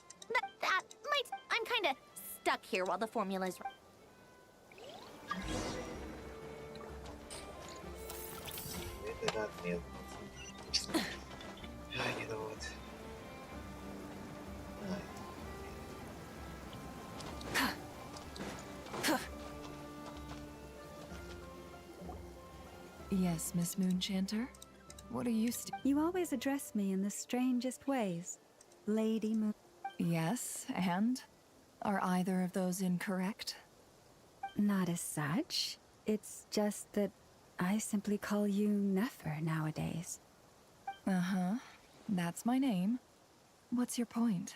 I'm kinda stuck here while the formula's... Maybe that mail. You know what? Yes, Miss Moonchanter? What are you You always address me in the strangest ways. Lady Moon... Yes, and? Are either of those incorrect? Not as such. It's just that I simply call you Nefer nowadays. Uh-huh. That's my name. What's your point?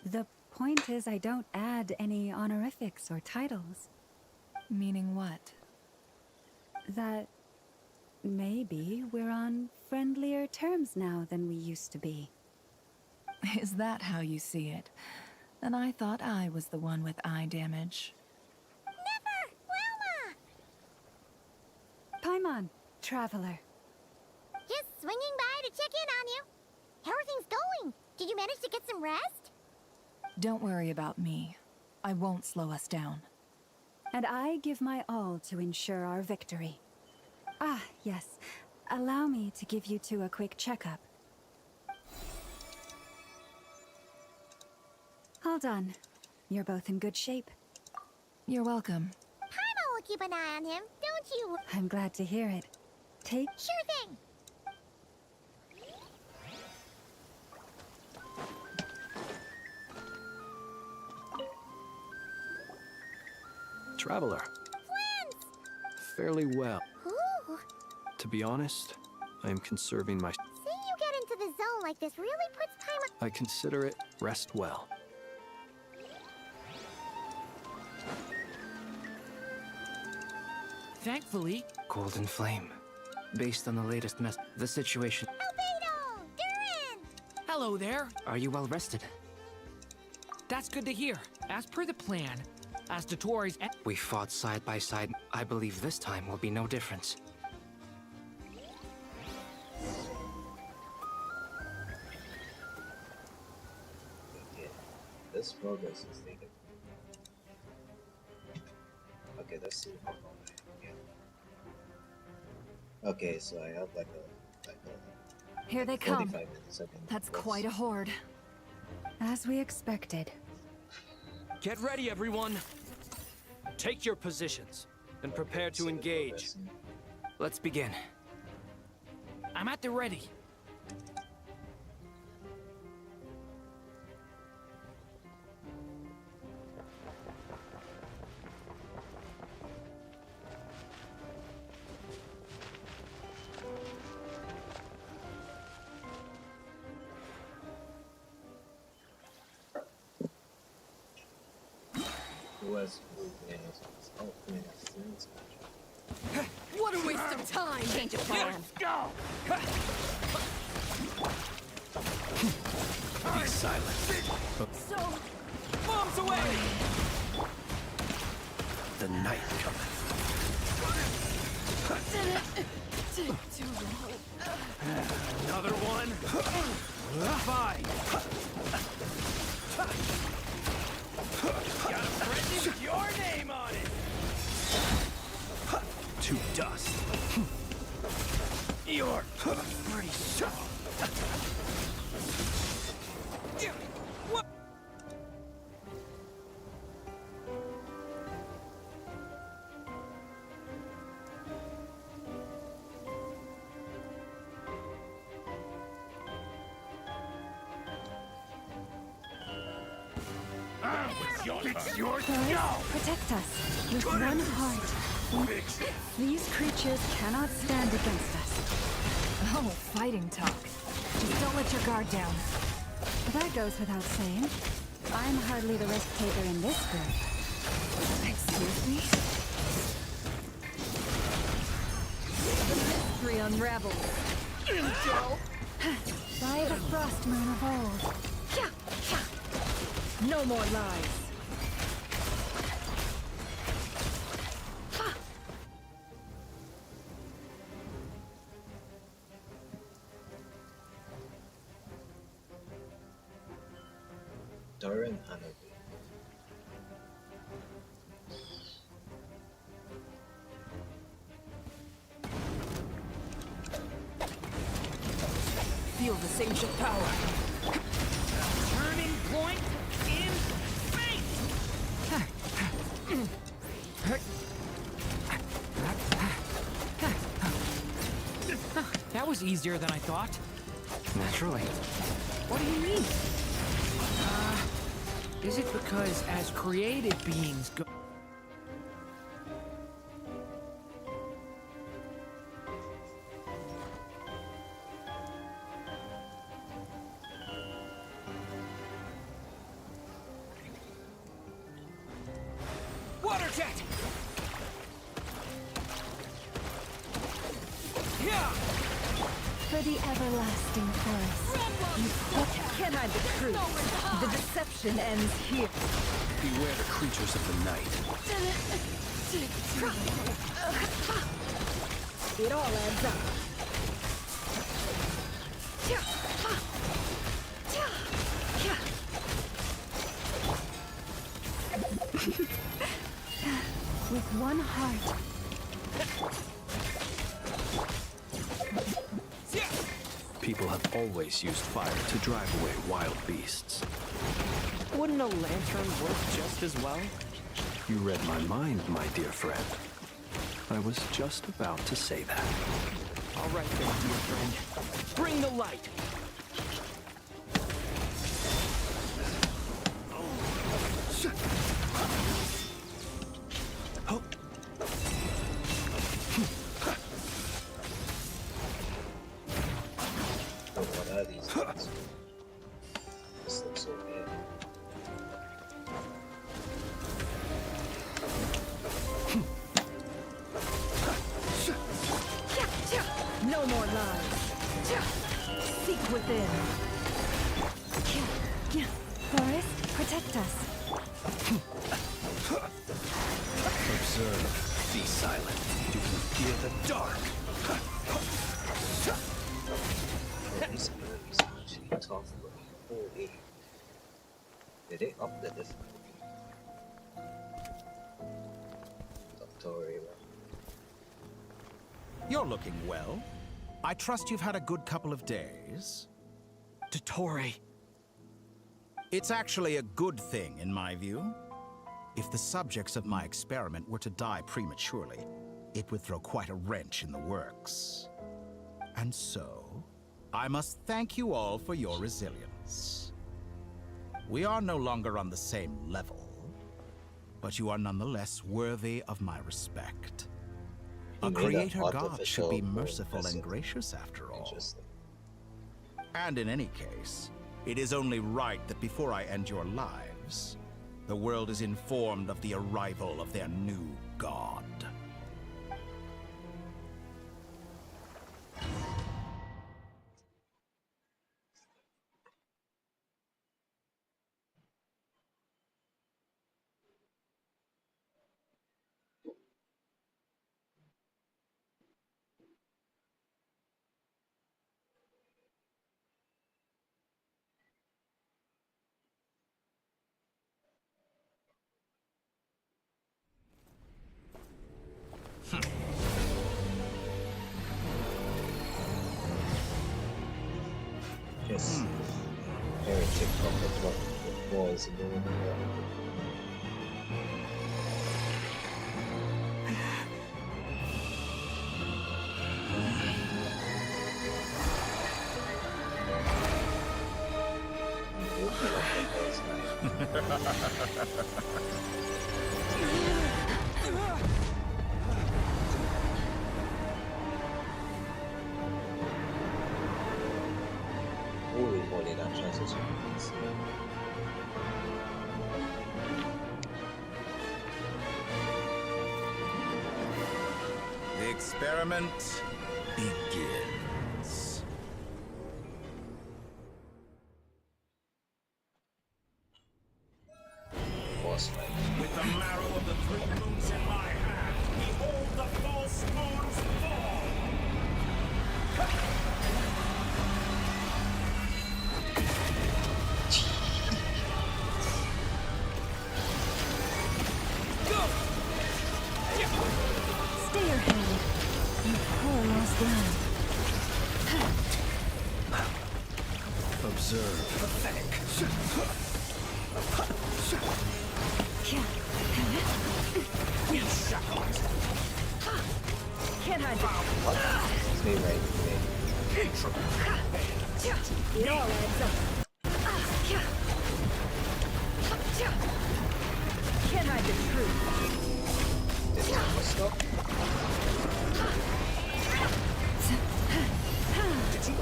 The point is I don't add any honorifics or titles. Meaning what? That maybe we're on friendlier terms now than we used to be. Is that how you see it? And I thought I was the one with eye damage. Never! Wilma! Paimon, traveler. Just swinging by to check in on you. How are things going? Did you manage to get some rest? Don't worry about me. I won't slow us down. And I give my all to ensure our victory. Ah, yes. Allow me to give you two a quick checkup. All done. You're both in good shape. You're welcome. Paimon will keep an eye on him, don't you? I'm glad to hear it. Take... Sure thing! Traveler. Friends! Fairly well. Ooh. To be honest, I am conserving my... Seeing you get into the zone like this really puts Paimon... I consider it rest well. Thankfully... Golden Flame. Based on the latest the situation... Albedo! Durin! Hello there. Are you well rested? That's good to hear. As per the plan, as to Tori's... We fought side by side. I believe this time will be no difference. Okay. This progress is taken. Okay, let's see how long I can get. Okay, so I have like a Here they come. 45 minutes, I think. That's quite a horde. As we expected. Get ready, everyone. Take your positions and prepare to engage. Let's begin. I'm at the ready. What a waste of time! Change of plan. Go! Be silent. So... Bombs away! The night cometh. Take too long. Another one? Fine. Got a present with your name on it! To dust. You're pretty strong. What? It's yours. Protect us with one heart. These creatures cannot stand against us. Oh, fighting talk. Just don't let your guard down. That goes without saying. I'm hardly the risk taker in this group. Excuse me? The mystery unravels. Angel! By the frost moon of old. No more lies. During Hanabi. Feel the sage of power. Turning point in space! That was easier than I thought. Naturally. What do you mean? Is it because as created beings go... Water jet! Yeah! For the everlasting forest. Can't hide the truth. The deception ends here. Beware the creatures of the night. It all adds up. With one heart. People have always used fire to drive away wild beasts. Wouldn't a lantern work just as well? You read my mind, my dear friend. I was just about to say that. All right then, dear friend. Bring the light! What are these things? This looks so weird. No more lies. Seek within. Forest, protect us. Observe. Be silent. You can fear the dark. These enemies are actually tough, but holy. Did they up the difficulty? Doctorial. You're looking well. I trust you've had a good couple of days. Dottore. It's actually a good thing, in my view. If the subjects of my experiment were to die prematurely, it would throw quite a wrench in the works. And so, I must thank you all for your resilience. We are no longer on the same level, but you are nonetheless worthy of my respect. A creator god should be merciful and gracious after all. And in any case, it is only right that before I end your lives, the world is informed of the arrival of their new god. Yes. Heretic from the boys in the room. Holy moly, that transition is The experiment begins. boss fight. With the marrow of the 3 moons in my hand, behold the false moons fall! Stay your hand. You poor lost land. Observe. Pathetic. Can't hide Stay right, It all adds up. Can't hide the truth.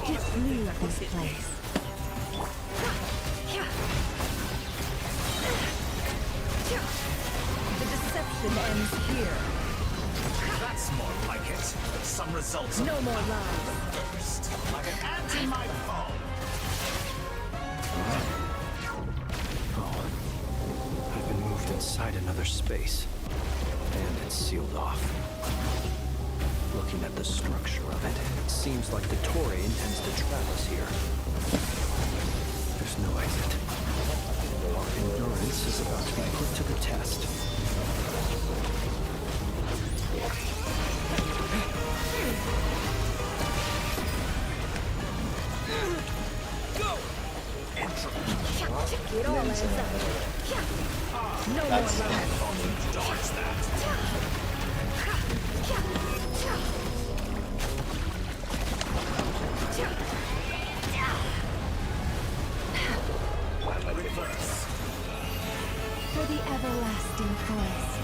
Just leave this place. The deception ends here. That's more like it. Some results of No more lies. First, like an ant in my palm. Oh, I've been moved inside another space, and it's sealed off. Looking at the structure of it, it seems like the Torii intends to trap us here. There's no exit. Endurance is about to be put to the test. Go! It all adds up. No more lies. Dodge that. Reverse. For the everlasting forest.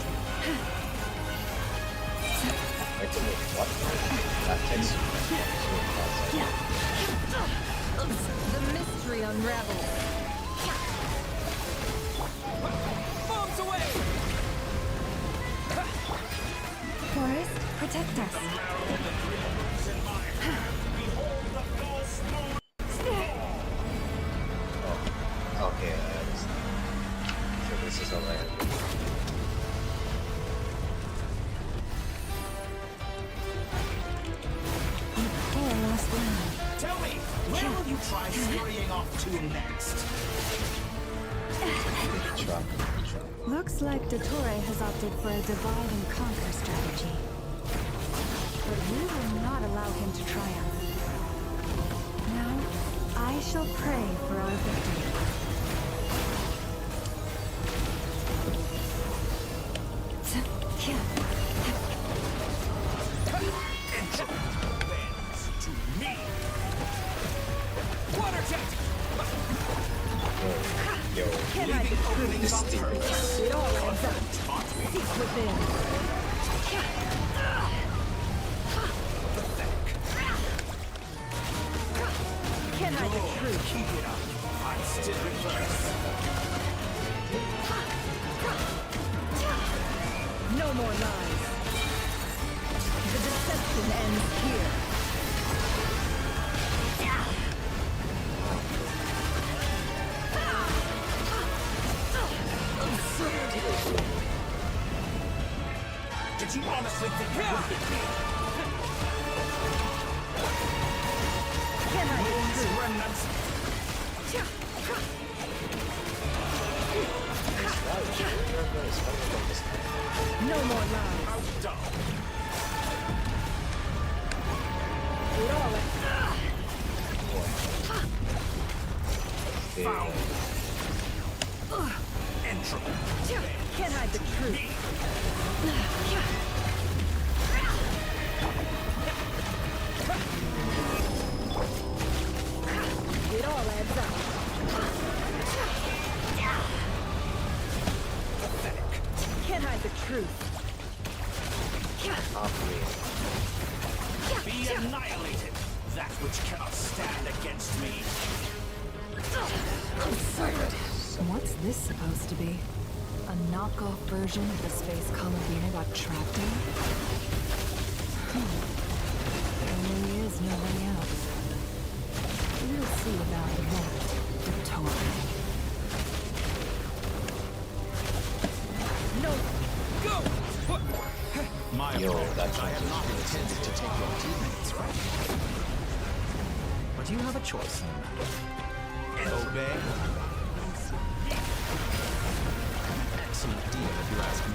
The mystery unravels. Bombs away! Forest, protect us. Okay, I understand. So this is all I have to do. Poor lost land. Tell me, where will you try scurrying off to next? Looks like Dottore has opted for a divide and conquer strategy. But we will not allow him to triumph. I shall pray for our victory. To me. Water jet! Yo, Can I be Openings on purpose. It all adds up. Seek within. Can I be true? Keep it up. I'm still reverse. No more lies. The deception ends here. Did you honestly think that would hit me? Can I be true? Remnants. No more lies. Outdone. It all Foul. Entropy. Can I be true? It all adds up. Can I the truth? Be annihilated. That which cannot stand against me. Absurd. What's this supposed to be? A knockoff version of the space Columbina got trapped in? There really is no way out. We'll see about that, Victoria. No! Go! My that's I am not intended to take your teammates from you. But you have a choice in the matter. Obey. Excellent deal, if you ask me.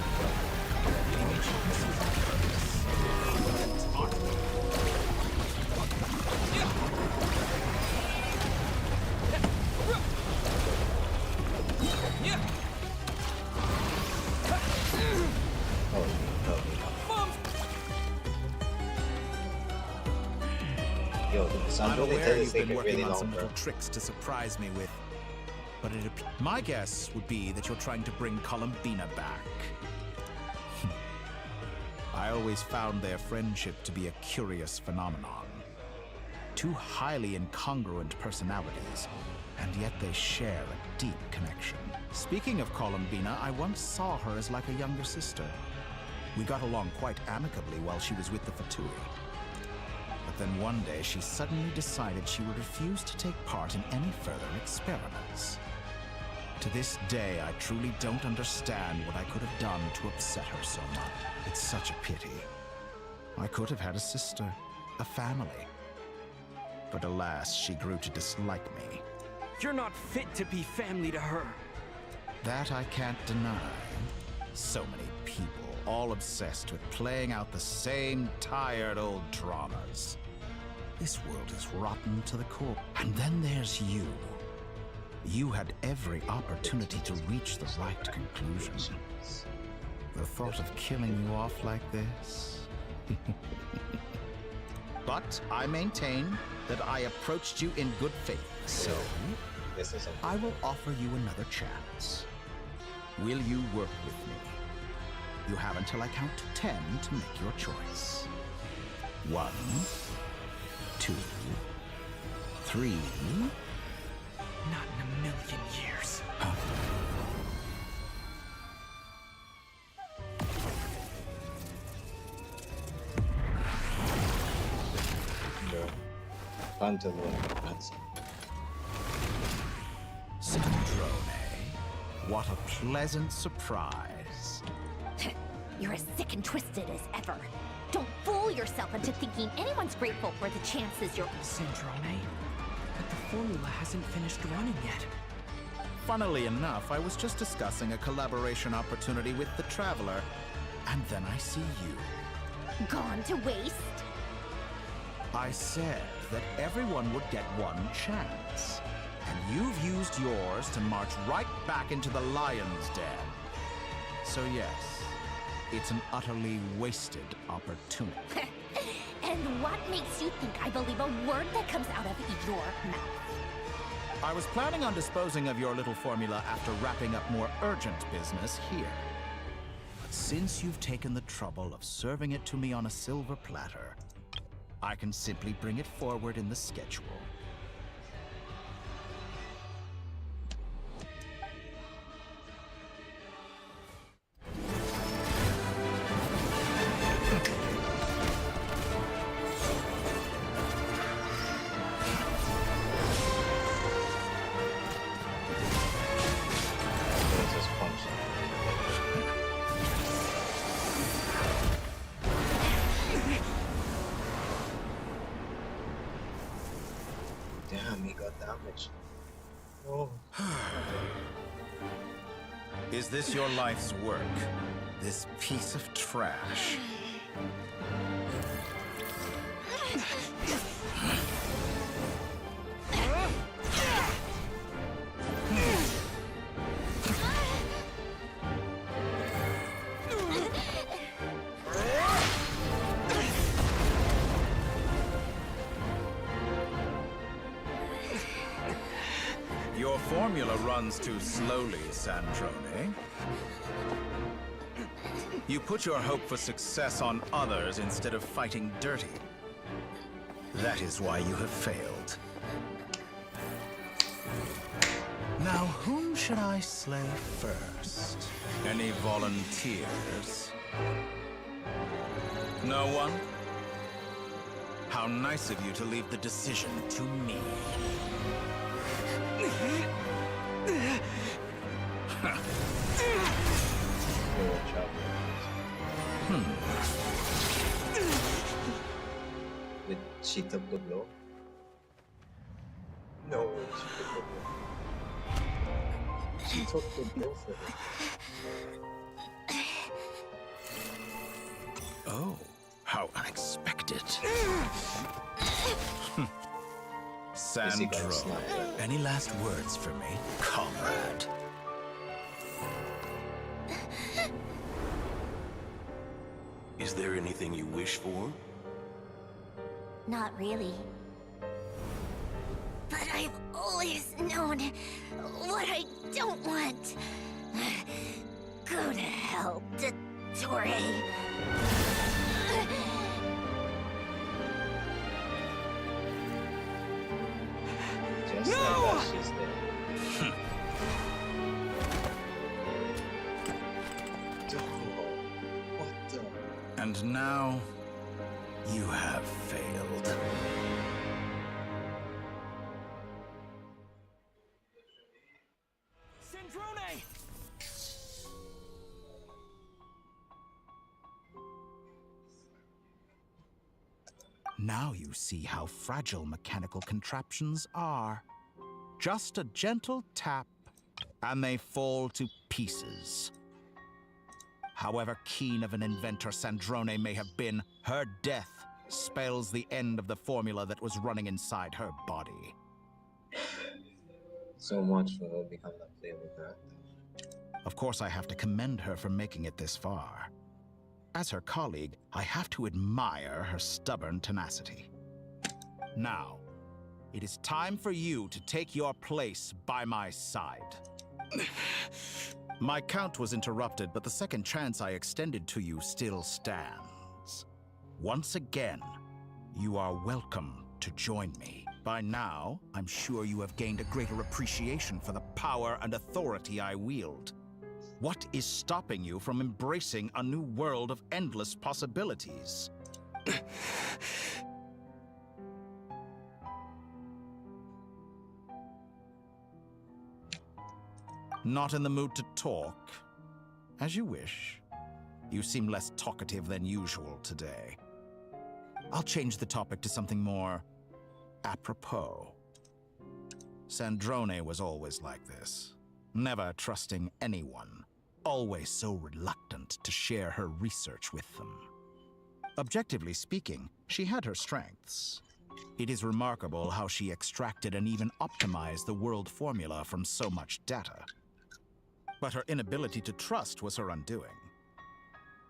I'm aware you've been working on some little tricks to surprise me with, but my guess would be that you're trying to bring Columbina back. I always found their friendship to be a curious phenomenon. Two highly incongruent personalities, and yet they share a deep connection. Speaking of Columbina, I once saw her as like a younger sister. We got along quite amicably while she was with the Fatui. But then one day, she suddenly decided she would refuse to take part in any further experiments. To this day, I truly don't understand what I could have done to upset her so much. It's such a pity. I could have had a sister, a family. But alas, she grew to dislike me. You're not fit to be family to her. That I can't deny. So many people, all obsessed with playing out the same tired old dramas. This world is rotten to the core. And then there's you. You had every opportunity to reach the right conclusion. The thought of killing you off like this? But I maintain that I approached you in good faith. So, I will offer you another chance. Will you work with me? You have until I count to 10 to make your choice. 1, 2, 3. Not in a million years. Syndrome. What a pleasant surprise. You're as sick and twisted as ever. Don't fool yourself into thinking anyone's grateful for the chances you're... Syndrome? But the formula hasn't finished running yet. Funnily enough, I was just discussing a collaboration opportunity with the Traveler, and then I see you. Gone to waste? I said that everyone would get one chance. And you've used yours to march right back into the lion's den. So yes, it's an utterly wasted opportunity. And what makes you think I believe a word that comes out of your mouth? I was planning on disposing of your little formula after wrapping up more urgent business here. But since you've taken the trouble of serving it to me on a silver platter, I can simply bring it forward in the schedule. Damn, he got damaged. Oh. Is this your life's work? This piece of trash? Your formula runs too slowly, Sandrone. You put your hope for success on others instead of fighting dirty. That is why you have failed. Now, whom should I slay first? Any volunteers? No one? How nice of you to leave the decision to me. Did she took the blow? No, she took the blow. She took the blow for it. Oh, how unexpected. Sandro, any last words for me, comrade? Is there anything you wish for? Not really. But I've always known what I don't want. Go to hell, Dottore. Just like that, she's dead. What the? And now, you have failed. Sandrone! Now you see how fragile mechanical contraptions are. Just a gentle tap, and they fall to pieces. However keen of an inventor Sandrone may have been, her death spells the end of the formula that was running inside her body. So much for her becoming a playable character. Of course, I have to commend her for making it this far. As her colleague, I have to admire her stubborn tenacity. Now, it is time for you to take your place by my side. My count was interrupted, but the second chance I extended to you still stands. Once again, you are welcome to join me. By now, I'm sure you have gained a greater appreciation for the power and authority I wield. What is stopping you from embracing a new world of endless possibilities? Not in the mood to talk? As you wish. You seem less talkative than usual today. I'll change the topic to something more apropos. Sandrone was always like this, never trusting anyone, always so reluctant to share her research with them. Objectively speaking, she had her strengths. It is remarkable how she extracted and even optimized the world formula from so much data. But her inability to trust was her undoing.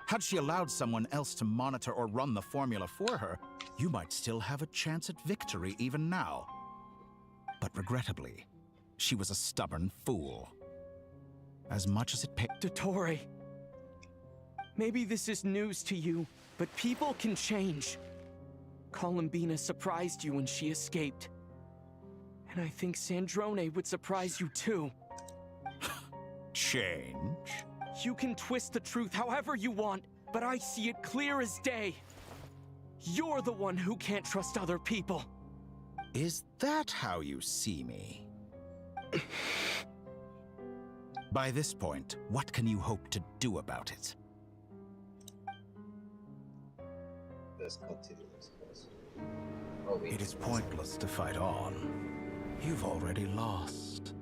Had she allowed someone else to monitor or run the formula for her, you might still have a chance at victory even now. But regrettably, she was a stubborn fool. As much as it paid... Dottore, maybe this is news to you, but people can change. Columbina surprised you when she escaped. And I think Sandrone would surprise you too. Change? You can twist the truth however you want, but I see it clear as day. You're the one who can't trust other people. Is that how you see me? By this point, what can you hope to do about it? Let's continue. It is pointless to fight on. You've already lost.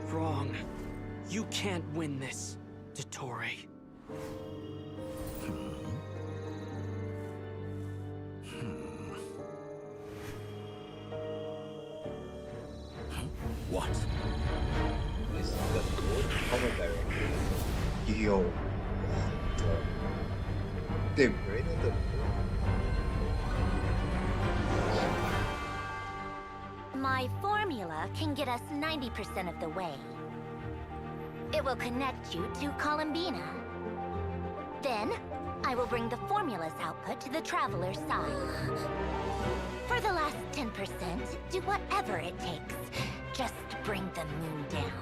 Wrong. You can't win this, Dottore. What? Is the moon commentary? Yo. They braided the My formula can get us 90% of the way. It will connect you to Columbina. Then, I will bring the formula's output to the Traveler's side. For the last 10%, do whatever it takes. Just bring the moon down.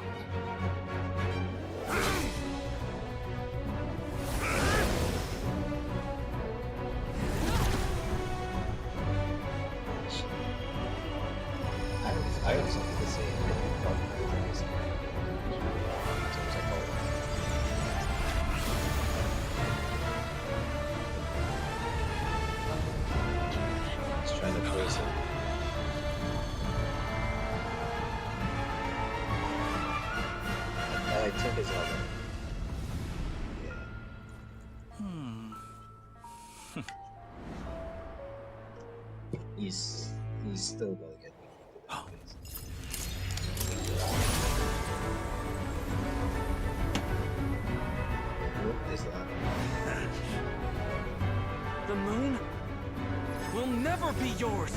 I have something to say about this. Just trying to phrase it. I think it's all right. He's still gonna get me. What is that? The moon will never be yours!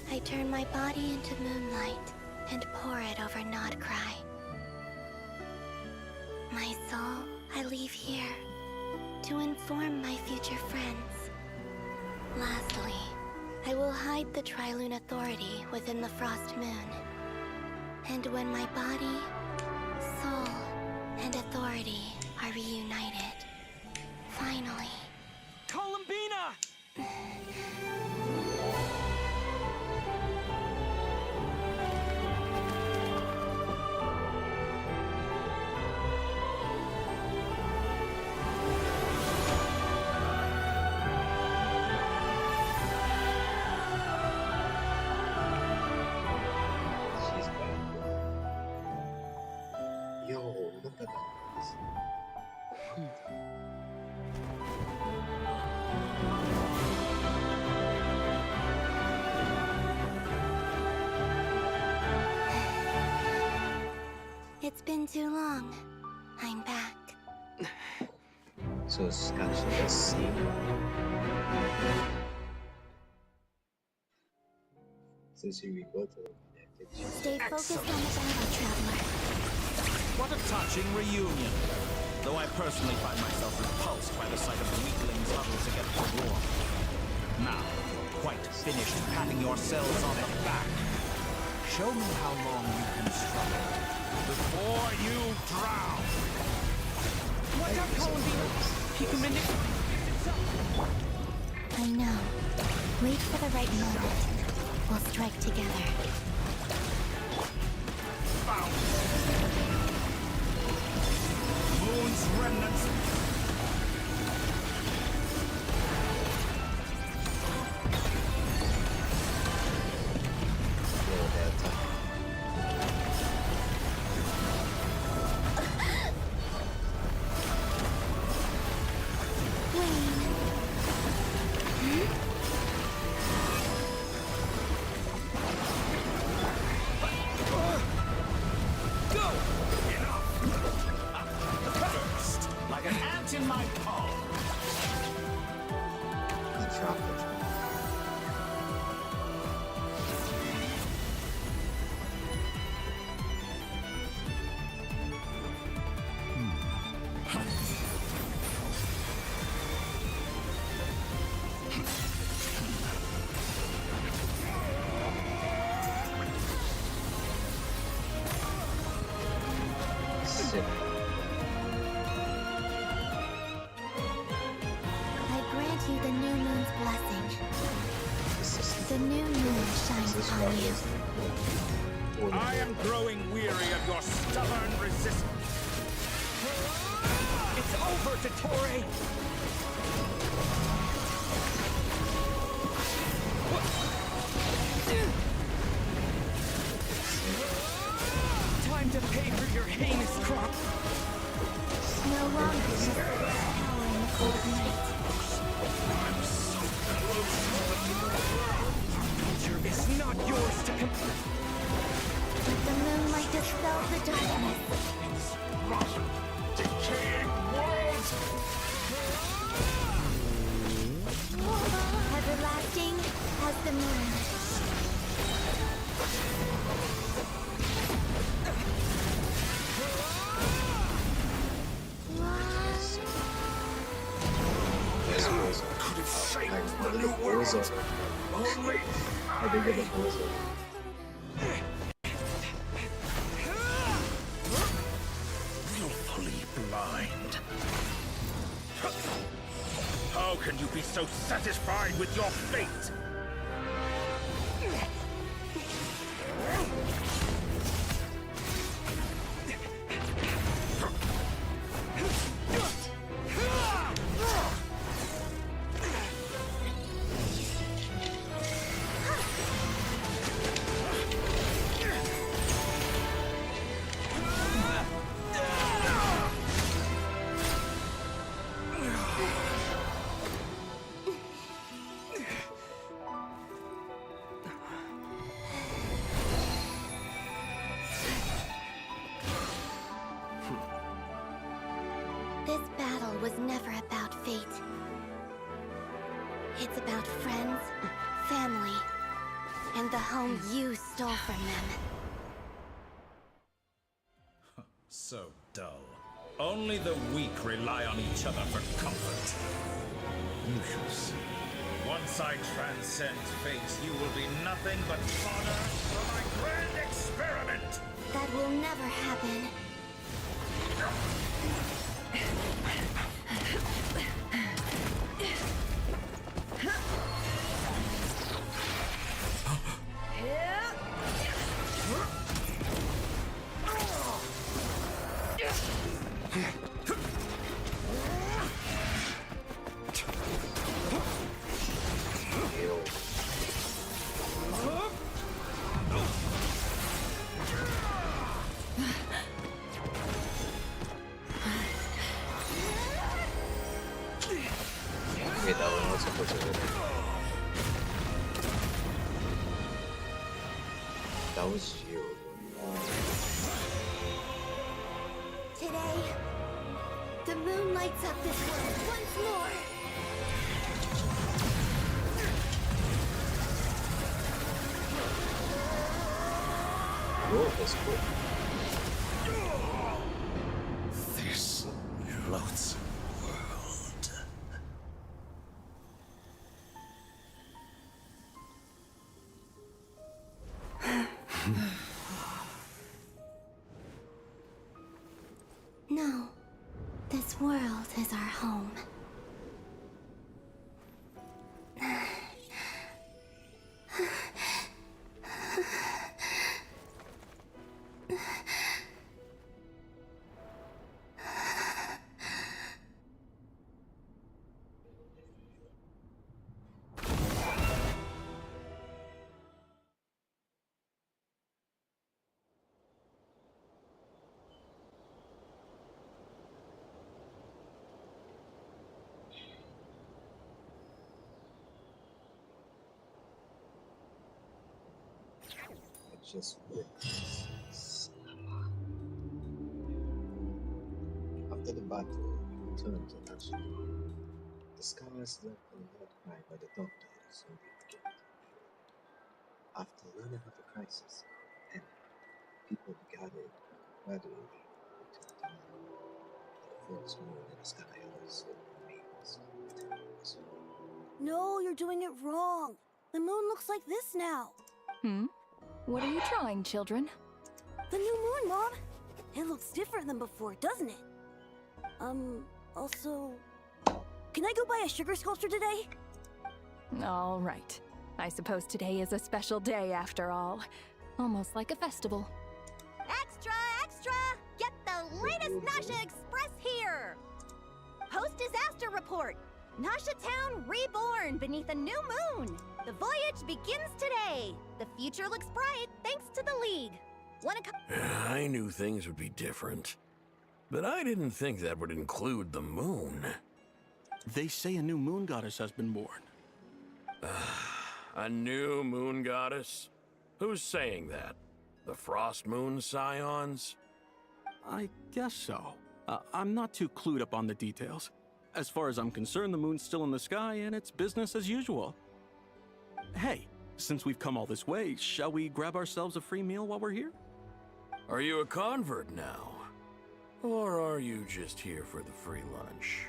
I turn my body into moonlight and pour it over Krai. My soul, I leave here to inform my future friends. Lastly, I will hide the Trilune Authority within the Frost Moon. And when my body, soul, and authority are reunited, finally... Columbina! It's been too long. I'm back. So it's actually a scene. Since you rebooted, Stay focused on the battle, Traveler. What a touching reunion. Though I personally find myself repulsed by the sight of weaklings huddled together for war. Now, you're quite finished patting yourselves on the back. Show me how long you can struggle before you drown. Watch out, Columbina! He can manipulate himself. I know. Wait for the right moment. We'll strike together. Moon's remnants. Yeah, chocolate. Sip. I grant you the new moon's blessing. The new moon shines upon you. I am growing weary of your stubborn resistance. It's over, Dottore! Time to pay for your heinous crime. No longer is there power in the cold night. Future is not yours to But the moonlight dispels the darkness. Decaying world! Everlasting as the moon. Could have saved the new world. Only I did get the blizzard. willfully blind. How can you be so satisfied with your fate? This battle was never about fate. It's about friends, family, and the home you stole from them. So dull. Only the weak rely on each other for comfort. You shall see. Once I transcend fate, you will be nothing but fodder for my grand experiment! That will never happen. Wait, that one was supposed to be. That was you. Today, the moon lights up this world once more. Oh, that's cool. This loathsome world. No, this world is our home. Just witness. After the battle, you return to Nashi. The scars left are not crying, but but the doctor soon began to heal. After learning of the crisis, and people gathered gradually to the dawn, the first moon in the sky also remains as well. No, you're doing it wrong. The moon looks like this now. What are you drawing, children? The new moon, Mom. It looks different than before, doesn't it? Also... Can I go buy a sugar sculpture today? All right. I suppose today is a special day after all. Almost like a festival. Extra, extra! Get the latest Nasha Express here! Post-disaster report! Nasha Town reborn beneath a new moon! The voyage begins today! The future looks bright thanks to the League! Wanna come? I knew things would be different, but I didn't think that would include the moon. They say a new moon goddess has been born. A new moon goddess? Who's saying that? The Frost Moon Scions? I guess so. I'm not too clued up on the details. As far as I'm concerned, the moon's still in the sky and it's business as usual. Hey, since we've come all this way, shall we grab ourselves a free meal while we're here? Are you a convert now? Or are you just here for the free lunch?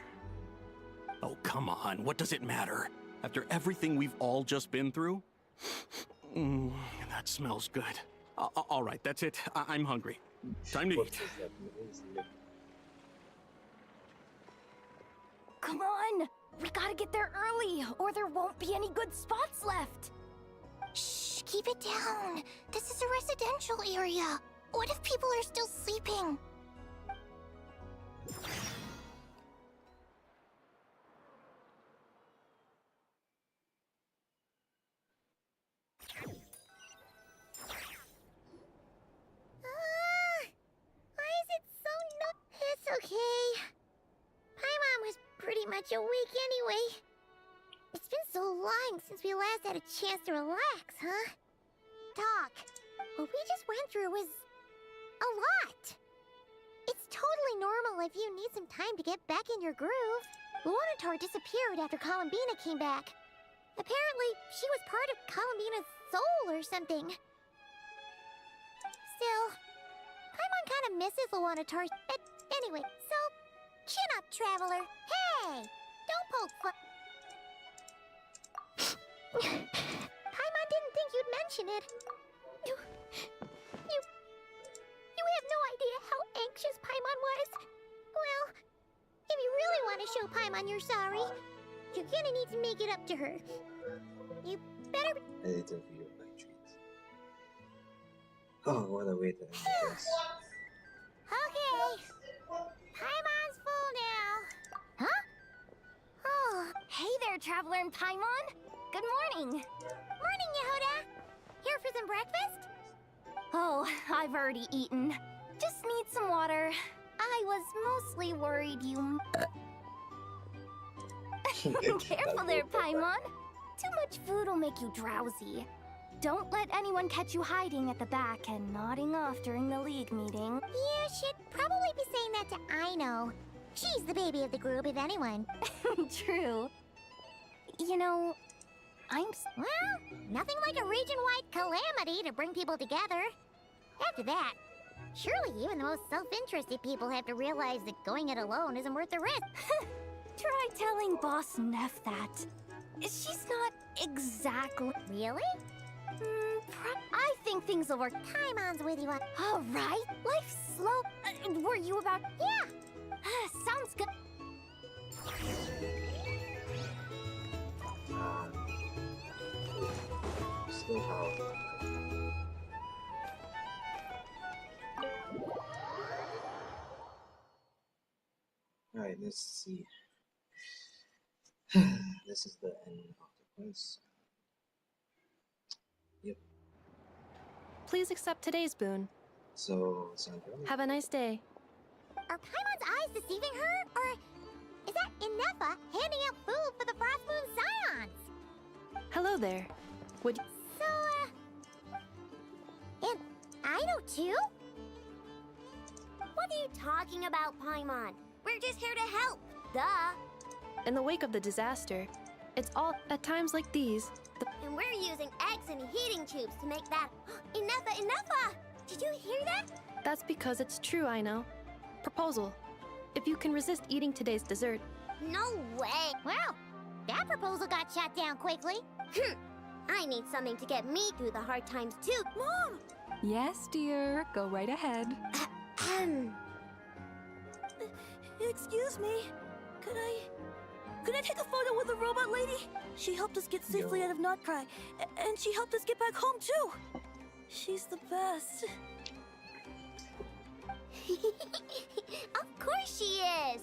Oh, come on. What does it matter? After everything we've all just been through? That smells good. All right, that's it. I'm hungry. Time to eat. Come on! We gotta get there early, or there won't be any good spots left! Shh, keep it down. This is a residential area. What if people are still sleeping? Why is it so It's okay. Paimon was pretty much awake anyway. It's been so long since we last had a chance to relax, huh? Doc, what we just went through was a lot. It's totally normal if you need some time to get back in your groove. Lunatar disappeared after Columbina came back. Apparently, she was part of Columbina's soul or something. Still, Paimon kind of misses Lunatar. Anyway, so, chin up, Traveler. Hey! Don't poke fun. Paimon didn't think you'd mention it. You have no idea how anxious Paimon was. Well, if you really want to show Paimon you're sorry, you're gonna need to make it up to her. You better... A little view of my treat. Oh, what a way to end this. Okay. Paimon's full now. Huh? Oh, hey there, Traveler and Paimon! Good morning! Morning, Yehuda! Here for some breakfast? Oh, I've already eaten. Just need some water. I was mostly worried you... Careful there, Paimon! Too much food will make you drowsy. Don't let anyone catch you hiding at the back and nodding off during the League meeting. You should probably be saying that to Aino. She's the baby of the group, if anyone. True. You know, Well, nothing like a region-wide calamity to bring people together. After that, surely even the most self-interested people have to realize that going it alone isn't worth the risk. Try telling Boss Neff that. She's not exactly... Really? I think things will work. Paimon's with you on... All right, life's slow. Were you about... Yeah! Sounds good. Still how... Alright, let's see. This is the end of the quest. Yep. Please accept today's boon. So, Sandra? Have a nice day. Are Paimon's eyes deceiving her? Or is that Inefa handing out food for the Frost Moon Scions? Hello there. Would So, and Aino too? What are you talking about, Paimon? We're just here to help. Duh. In the wake of the disaster, It's all at times like these. And we're using eggs and heating tubes to make that. Enough! Did you hear that? That's because it's true, I know. Proposal. If you can resist eating today's dessert. No way. Well, that proposal got shot down quickly. I need something to get me through the hard times too. Mom! Yes, dear. Go right ahead. Excuse me. Could I take a photo with the robot lady? She helped us get safely out of Krai, and she helped us get back home too. She's the best. Of course she is.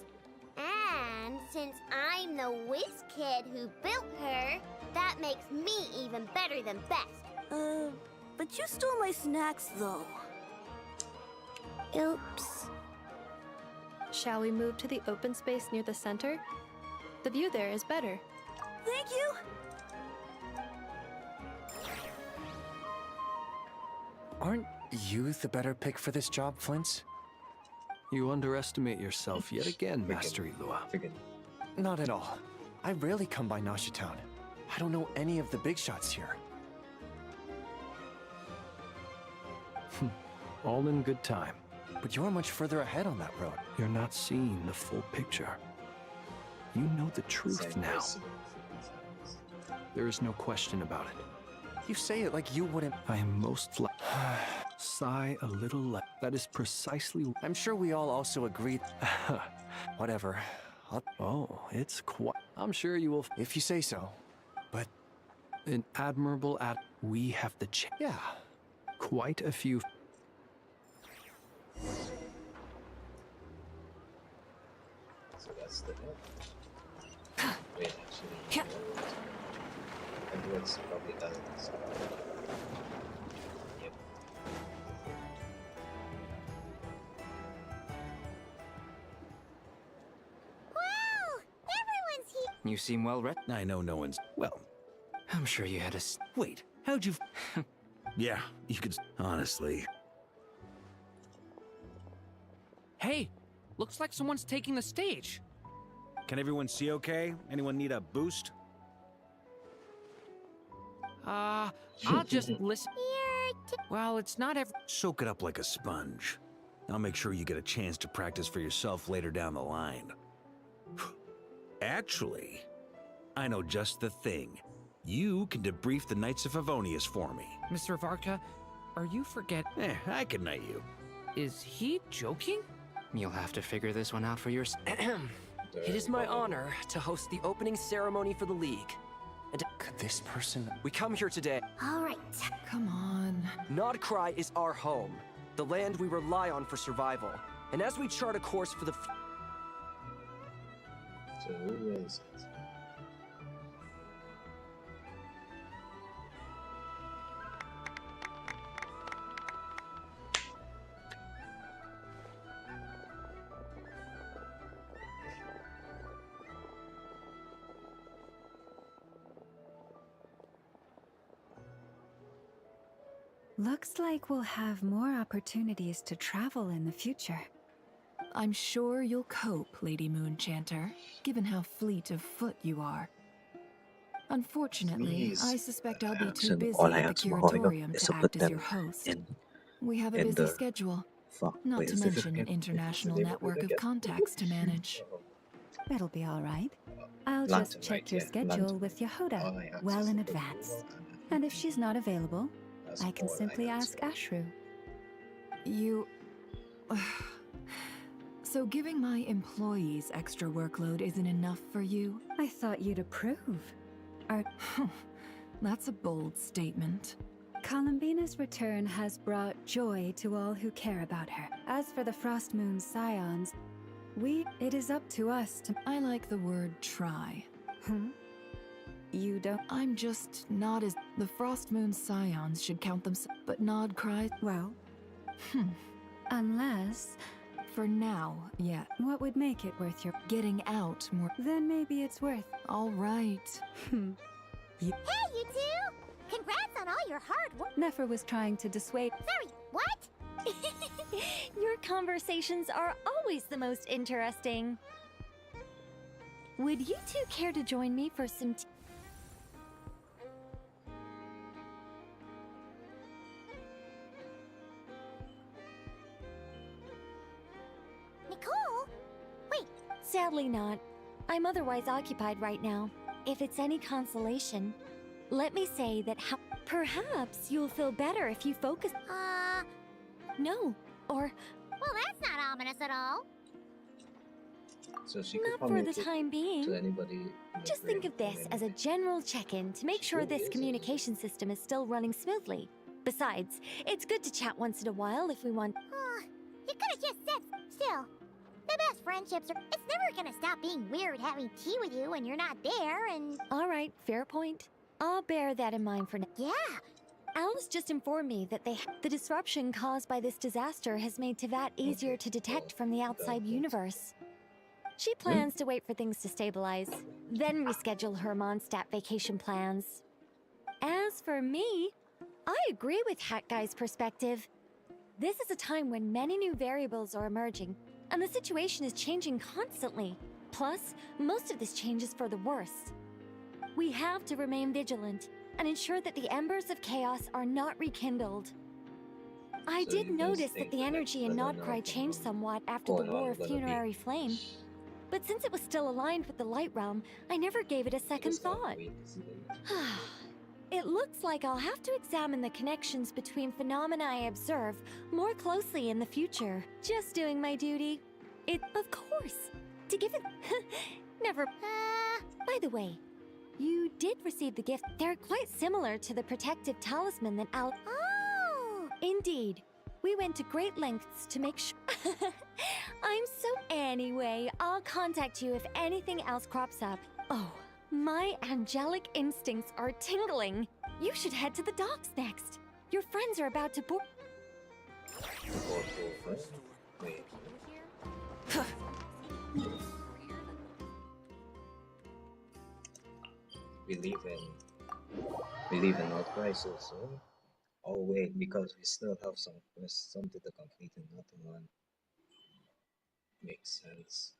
And since I'm the whiz kid who built her, that makes me even better than best. But you stole my snacks though. Oops. Shall we move to the open space near the center? The view there is better. Thank you. Aren't you the better pick for this job, Flint? You underestimate yourself yet again, Master Ilua. Not at all. I rarely come by Nashi Town. I don't know any of the big shots here. All in good time. But you're much further ahead on that road. You're not seeing the full picture. You know the truth now. There is no question about it. You say it like you wouldn't. I am most sigh a little less. That is precisely. I'm sure we all also agreed. Whatever. Oh, it's quite. I'm sure you will. If you say so. But an admirable we have the yeah. Quite a few. So that's the note. Wait, actually, Edward's probably done this. Yep. Wow! Everyone's here! You seem well read. I know no one's. Well, I'm sure you had a. Wait, how'd you. Yeah, you could. Honestly. Hey, looks like someone's taking the stage. Can everyone see okay? Anyone need a boost? I'll just listen. Well, it's not every. Soak it up like a sponge. I'll make sure you get a chance to practice for yourself later down the line. Actually, I know just the thing. You can debrief the Knights of Favonius for me. Mr. Varka, are you I can knight you. Is he joking? You'll have to figure this one out for yourself. It is my honor to host the opening ceremony for the League. And could this person... We come here today. All right. Come on. Krai is our home, the land we rely on for survival. And as we chart a course for the... So who is it? Looks like we'll have more opportunities to travel in the future. I'm sure you'll cope, Lady Moonchanter, given how fleet of foot you are. Unfortunately, I suspect I'll be too busy at the curatorium to act as your host. We have a busy schedule, not to mention an international network of contacts to manage. It'll be all right. I'll just check your schedule with Yehoda well in advance. And if she's not available, I can simply ask Ashru. You... So giving my employees extra workload isn't enough for you? I thought you'd approve. That's a bold statement. Columbina's return has brought joy to all who care about her. As for the Frost Moon Scions, it is up to us to... I like the word try. You don't... I'm just not as... The Frost Moon Scions should count themselves, but Krai... Well... Unless... For now, yeah. What would make it worth your... Getting out more... Then maybe it's worth... All right. Hey, you two! Congrats on all your hard work! Nefer was trying to dissuade... Sorry, what? Your conversations are always the most interesting. Would you two care to join me for some tea? Sadly not. I'm otherwise occupied right now. If it's any consolation, let me say that perhaps you'll feel better if you focus. No, or... Well, that's not ominous at all. So she could not for the communicate time being. to anybody in the Just think grave of this or as a general check-in to make sure this is. communication system is still running smoothly. Besides, it's good to chat once in a while if we want. You could have just said. Still, the best friendships are. It's never gonna stop being weird having tea with you when you're not there, and. All right, fair point. I'll bear that in mind for now. Yeah. Alice just informed me that the disruption caused by this disaster has made Tevat easier to detect from the outside universe. She plans to wait for things to stabilize, then reschedule her Mondstadt vacation plans. As for me, I agree with Hat Guy's perspective. This is a time when many new variables are emerging, and the situation is changing constantly. Plus, most of this change is for the worse. We have to remain vigilant and ensure that the embers of chaos are not rekindled. I So did you guys notice that think the that energy in whether or Krai not changed somewhat after the going on War of gonna be- Funerary Flame. But since it was still aligned with the Light Realm, I never gave it a second thought. It looks like I'll have to examine the connections between phenomena I observe more closely in the future. Just doing my duty. Of course. To give it... Never... By the way, you did receive the gift. They're quite similar to the protective talisman that Al... Oh! Indeed. We went to great lengths to make sure... I'm so... Anyway, I'll contact you if anything else crops up. Oh, my angelic instincts are tingling. You should head to the docks next. Your friends are about to board... Wait. We live in North Crisis, so. Oh wait, because we still have some quests, something to complete in Northern One. Makes sense.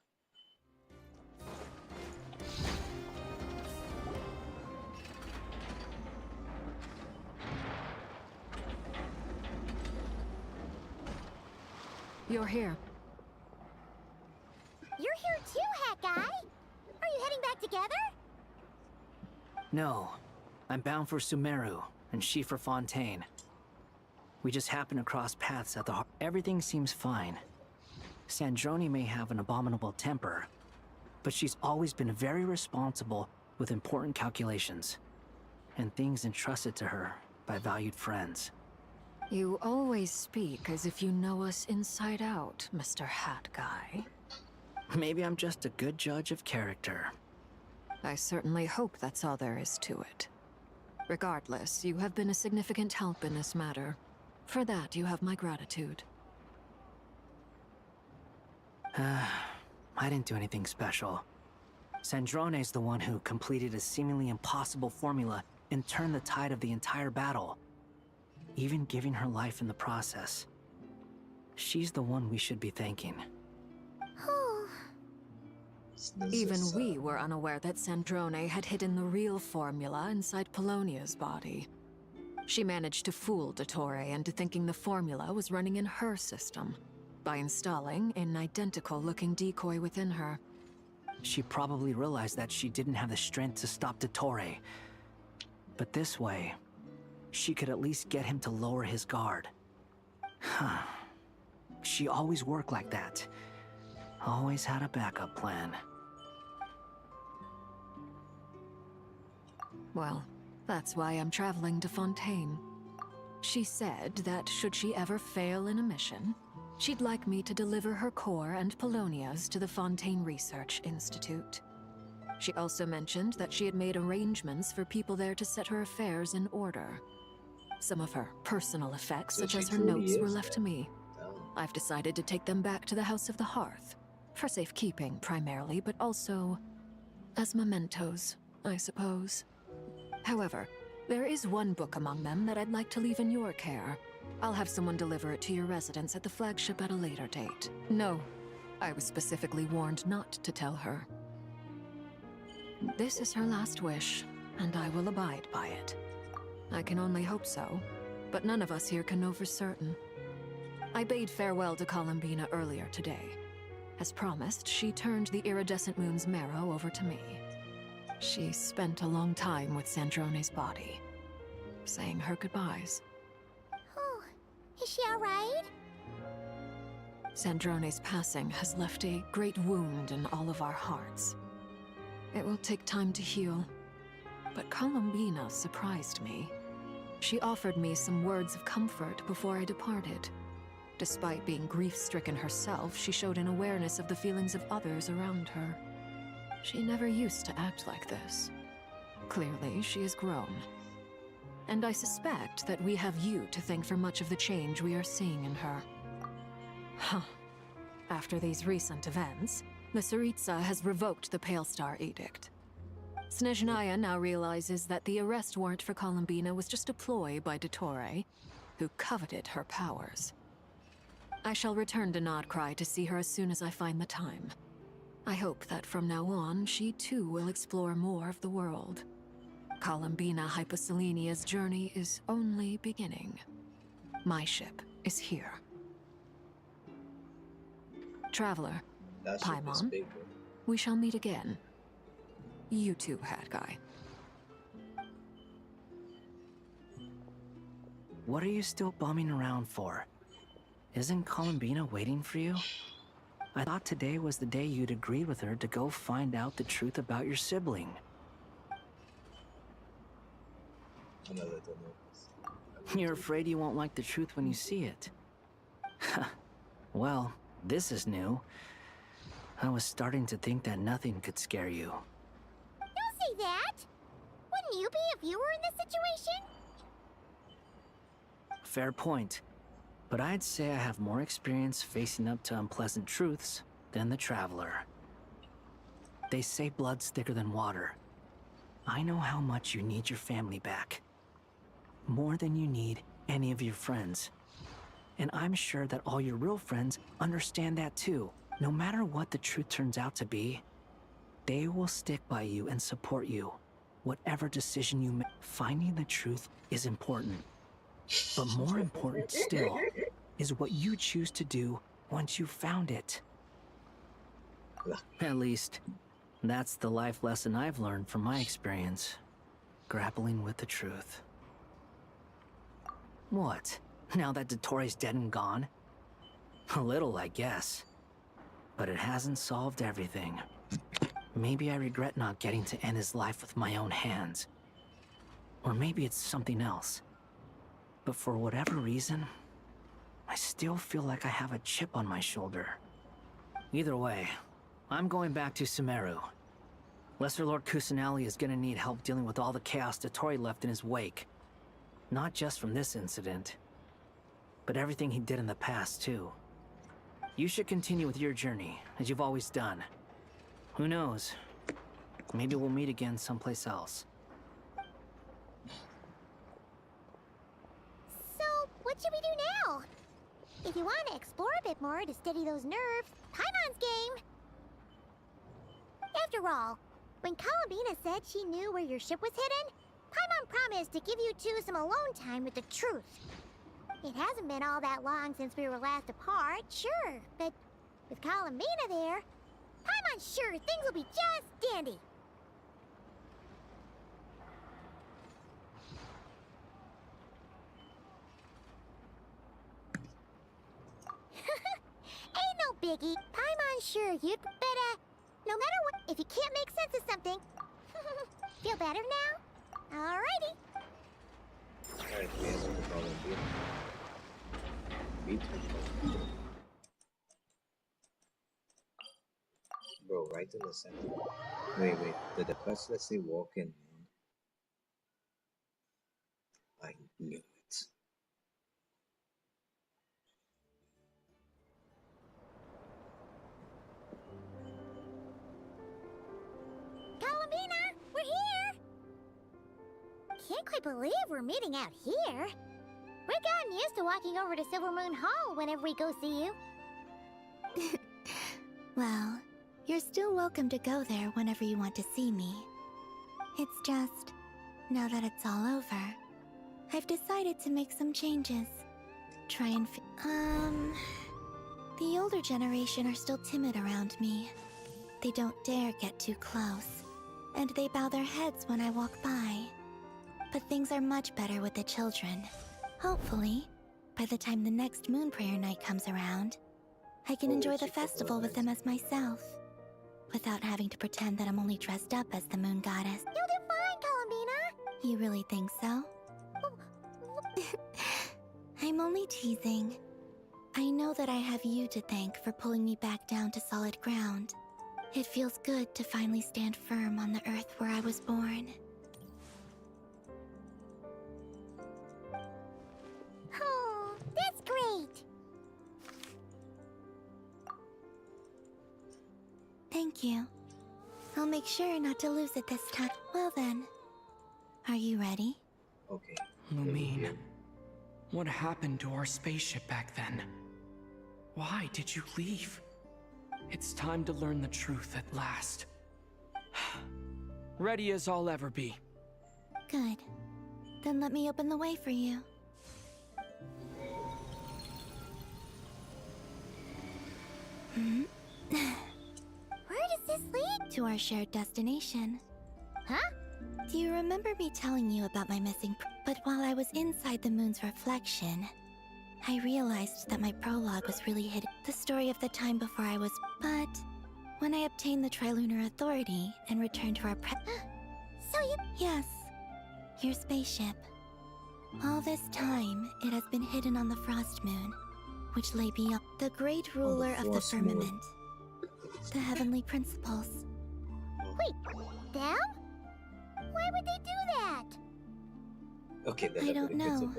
You're here. You're here too, Hat Guy. Are you heading back together? No. I'm bound for Sumeru, and she for Fontaine. We just happened to cross paths at the heart. Everything seems fine. Sandrone may have an abominable temper, but she's always been very responsible with important calculations, and things entrusted to her by valued friends. You always speak as if you know us inside out, Mr. Hat Guy. Maybe I'm just a good judge of character. I certainly hope that's all there is to it. Regardless, you have been a significant help in this matter. For that, you have my gratitude. I didn't do anything special. Sandrone's the one who completed a seemingly impossible formula and turned the tide of the entire battle, even giving her life in the process. She's the one we should be thanking. Even we were unaware that Sandrone had hidden the real formula inside Polonia's body. She managed to fool Dottore into thinking the formula was running in her system by installing an identical-looking decoy within her. She probably realized that she didn't have the strength to stop Dottore. But this way, she could at least get him to lower his guard. Huh. She always worked like that. Always had a backup plan. Well, that's why I'm traveling to Fontaine. She said that should she ever fail in a mission, she'd like me to deliver her core and Polonia's to the Fontaine Research Institute. She also mentioned that she had made arrangements for people there to set her affairs in order. Some of her personal effects, such as her notes, were left to me. I've decided to take them back to the House of the Hearth. For safekeeping, primarily, but also as mementos, I suppose. However, there is one book among them that I'd like to leave in your care. I'll have someone deliver it to your residence at the flagship at a later date. No, I was specifically warned not to tell her. This is her last wish, and I will abide by it. I can only hope so, but none of us here can know for certain. I bade farewell to Columbina earlier today. As promised, she turned the iridescent moon's marrow over to me. She spent a long time with Sandrone's body, saying her goodbyes. Oh, is she alright? Sandrone's passing has left a great wound in all of our hearts. It will take time to heal, but Columbina surprised me. She offered me some words of comfort before I departed. Despite being grief-stricken herself, she showed an awareness of the feelings of others around her. She never used to act like this. Clearly, she has grown. And I suspect that we have you to thank for much of the change we are seeing in her. Huh. After these recent events, the Tsaritsa has revoked the Pale Star Edict. Snezhnaya now realizes that the arrest warrant for Columbina was just a ploy by Dottore, who coveted her powers. I shall return to Krai to see her as soon as I find the time. I hope that from now on, she too will explore more of the world. Columbina Hyposelenia's journey is only beginning. My ship is here. Traveler, Paimon, we shall meet again. You too, Hat Guy. What are you still bumming around for? Isn't Columbina waiting for you? I thought today was the day you'd agreed with her to go find out the truth about your sibling. You're afraid you won't like the truth when you see it. Well, this is new. I was starting to think that nothing could scare you. Don't say that! Wouldn't you be if you were in this situation? Fair point. But I'd say I have more experience facing up to unpleasant truths than the Traveler. They say blood's thicker than water. I know how much you need your family back. More than you need any of your friends. And I'm sure that all your real friends understand that too. No matter what the truth turns out to be, they will stick by you and support you. Whatever decision you make, finding the truth is important. But more important still is what you choose to do once you've found it. At least, that's the life lesson I've learned from my experience. Grappling with the truth. What? Now that Dottore's dead and gone? A little, I guess. But it hasn't solved everything. Maybe I regret not getting to end his life with my own hands. Or maybe it's something else. But for whatever reason, I still feel like I have a chip on my shoulder. Either way, I'm going back to Sumeru. Lesser Lord Kusanali is gonna need help dealing with all the chaos Dottore left in his wake. Not just from this incident, but everything he did in the past, too. You should continue with your journey, as you've always done. Who knows? Maybe we'll meet again someplace else. So, what should we do now? If you want to explore a bit more to steady those nerves, Paimon's game! After all, when Columbina said she knew where your ship was hidden, Paimon promised to give you two some alone time with the truth. It hasn't been all that long since we were last apart, sure, but with Columbina there, Paimon's sure things will be just dandy. Ain't no biggie. Paimon's sure you'd better. No matter what, if you can't make sense of something. Feel better now? Alrighty. Alright, we have to call it Bro, right in the center. Wait, did the quest let's say walk in? I knew it. Columbina, we're here! Can't quite believe we're meeting out here. We've gotten used to walking over to Silvermoon Hall whenever we go see you. Well, you're still welcome to go there whenever you want to see me. It's just, now that it's all over, I've decided to make some changes. Try and The older generation are still timid around me. They don't dare get too close, and they bow their heads when I walk by. But things are much better with the children. Hopefully, by the time the next Moon Prayer night comes around, I can enjoy the festival with them as myself, without having to pretend that I'm only dressed up as the Moon Goddess. You'll do fine, Columbina. You really think so? I'm only teasing. I know that I have you to thank for pulling me back down to solid ground. It feels good to finally stand firm on the earth where I was born. Oh, that's great. Thank you. I'll make sure not to lose it this time. Well then, are you ready? Okay. Lumine, what happened to our spaceship back then? Why did you leave? It's time to learn the truth at last. Ready as I'll ever be. Good. Then let me open the way for you. Where does this lead? To our shared destination. Huh? Do you remember me telling you about my missing But while I was inside the moon's reflection, I realized that my prologue was really hidden. The story of the time before I was... But when I obtained the Trilunar Authority and returned to our So you... Yes. Your spaceship. All this time, it has been hidden on the Frost Moon, which lay beyond the great ruler of the firmament. The heavenly principles. Wait, them? Why would they do that? Okay, I don't know.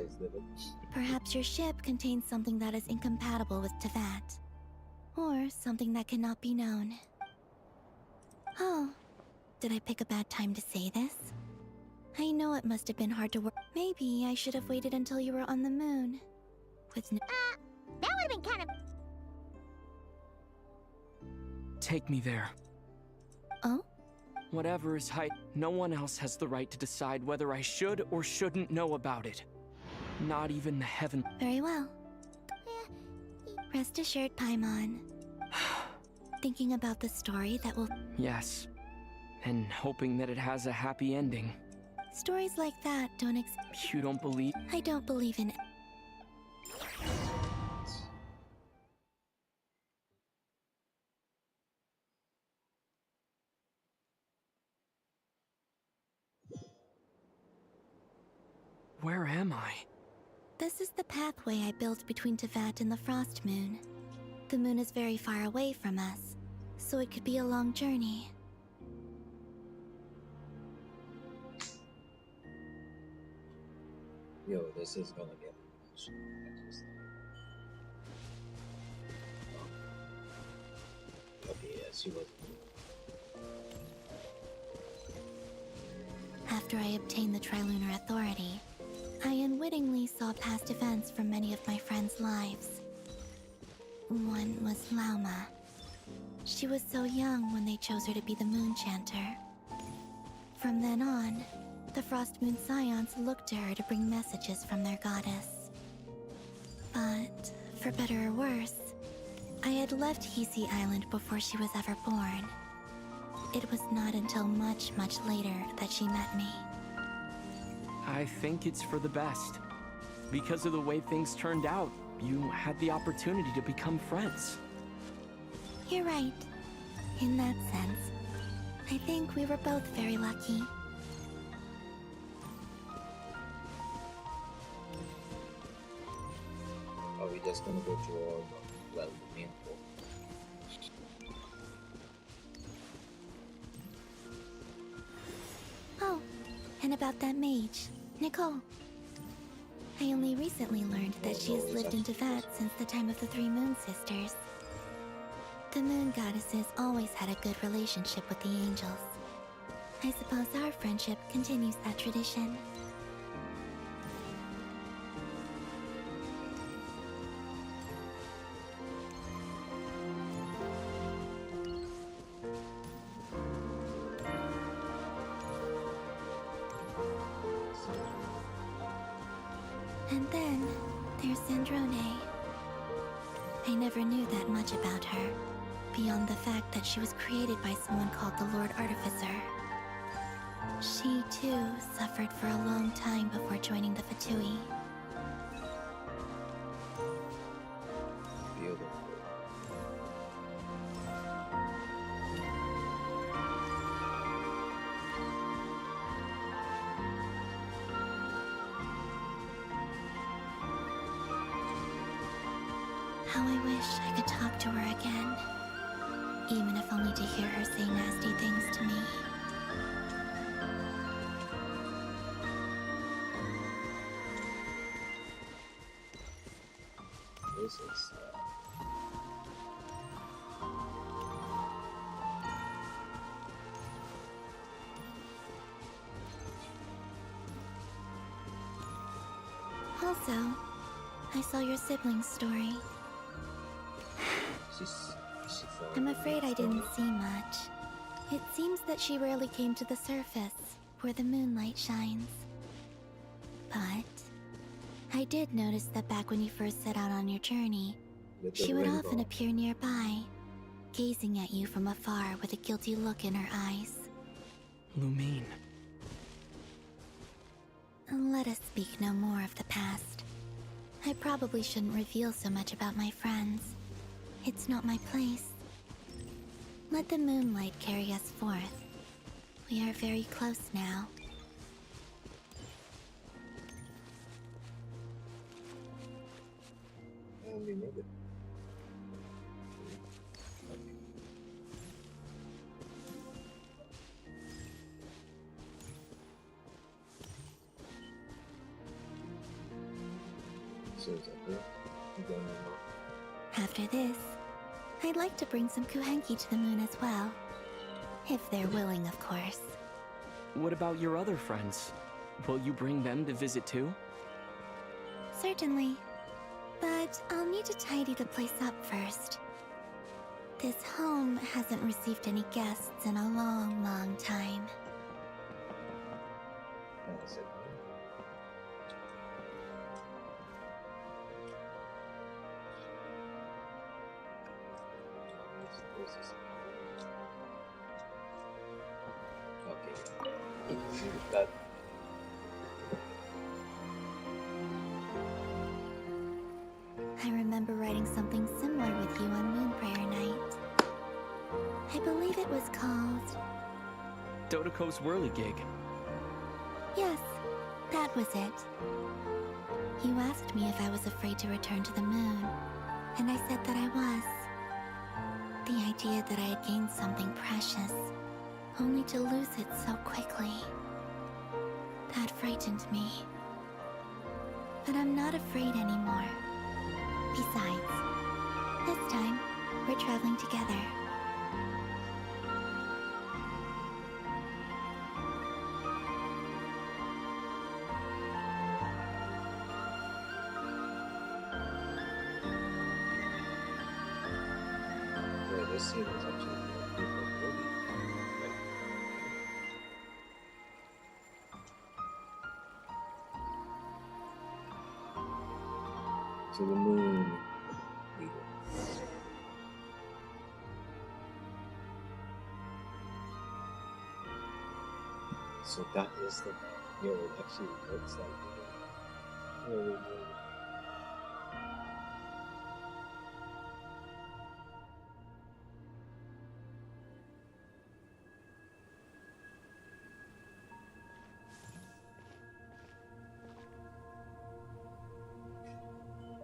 Perhaps your ship contains something that is incompatible with Tevat. Or something that cannot be known. Oh, did I pick a bad time to say this? I know it must have been hard to work. Maybe I should have waited until you were on the moon. With no— that would have been kind of... Take me there. Oh? Whatever is no one else has the right to decide whether I should or shouldn't know about it. Not even the heaven. Very well. Rest assured, Paimon. Thinking about the story that will... Yes. And hoping that it has a happy ending. Stories like that don't You don't believe? I don't believe in... Where am I? This is the pathway I built between Tevat and the Frost Moon. The moon is very far away from us, so it could be a long journey. Yo, this is gonna get interesting. Okay, yeah, she was. After I obtained the Trilunar Authority, I unwittingly saw past events from many of my friends' lives. One was Lauma. She was so young when they chose her to be the Moon Chanter. From then on, the Frost Moon Scions looked to her to bring messages from their goddess. But, for better or worse, I had left Hisi Island before she was ever born. It was not until much, much later that she met me. I think it's for the best. Because of the way things turned out, you had the opportunity to become friends. You're right. In that sense, I think we were both very lucky. Are we just gonna go to all, well, the main floor? Oh, and about that mage, Nicole. I only recently learned that she has lived in Tevat since the time of the Three Moon Sisters. The Moon Goddesses always had a good relationship with the angels. I suppose our friendship continues that tradition. And then, there's Sandrone. I never knew that much about her, beyond the fact that she was created by someone called the Lord Artificer. She, too, suffered for a long time before joining the Fatui. Beautiful. How I wish I could talk to her again, even if only to hear her say nasty things to me. This is Also, I saw your sibling's story. she's I'm afraid I didn't see much. It seems that she rarely came to the surface, where the moonlight shines. But I did notice that back when you first set out on your journey, she would often appear nearby, gazing at you from afar with a guilty look in her eyes. Lumine. Let us speak no more of the past. I probably shouldn't reveal so much about my friends. It's not my place. Let the moonlight carry us forth. We are very close now. only made it. So is that it? You don't know. After this, I'd like to bring some Kuhenki to the moon as well. If they're willing, of course. What about your other friends? Will you bring them to visit too? Certainly. But I'll need to tidy the place up first. This home hasn't received any guests in a long, long time. That is it. Okay. That I remember writing something similar with you on Moonprayer Night. I believe it was called... Dodoko's whirligig. Yes, that was it. You asked me if I was afraid to return to the moon, and I said that I was. The idea that I had gained something precious, only to lose it so quickly. That frightened me. But I'm not afraid anymore. Besides, this time, we're traveling together. well, this scene is actually a beautiful movie. Right? To the moon we go. So that is the yo, it actually looks like it. Oh,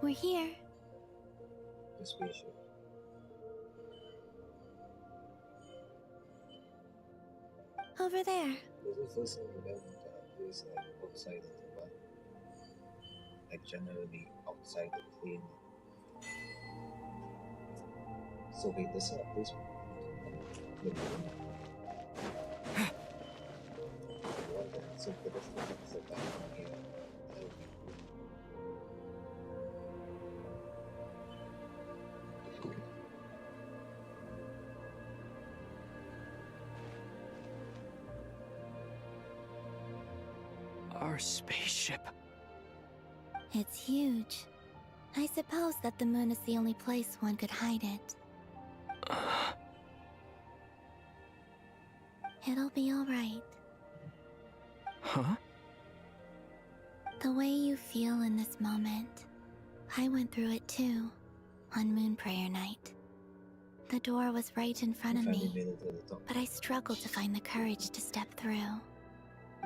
We're here. the spaceship. Over there. This is the first time that is like outside of the body. Like generally outside the plane. So wait, this is a place the moon. Wonder. So for this thing is about here. That would be cool. Our spaceship. It's huge. I suppose that the moon is the only place one could hide it. It'll be alright. Huh? The way you feel in this moment, I went through it too, on Moon Prayer Night. The door was right in front of me, but I struggled to find the courage to step through.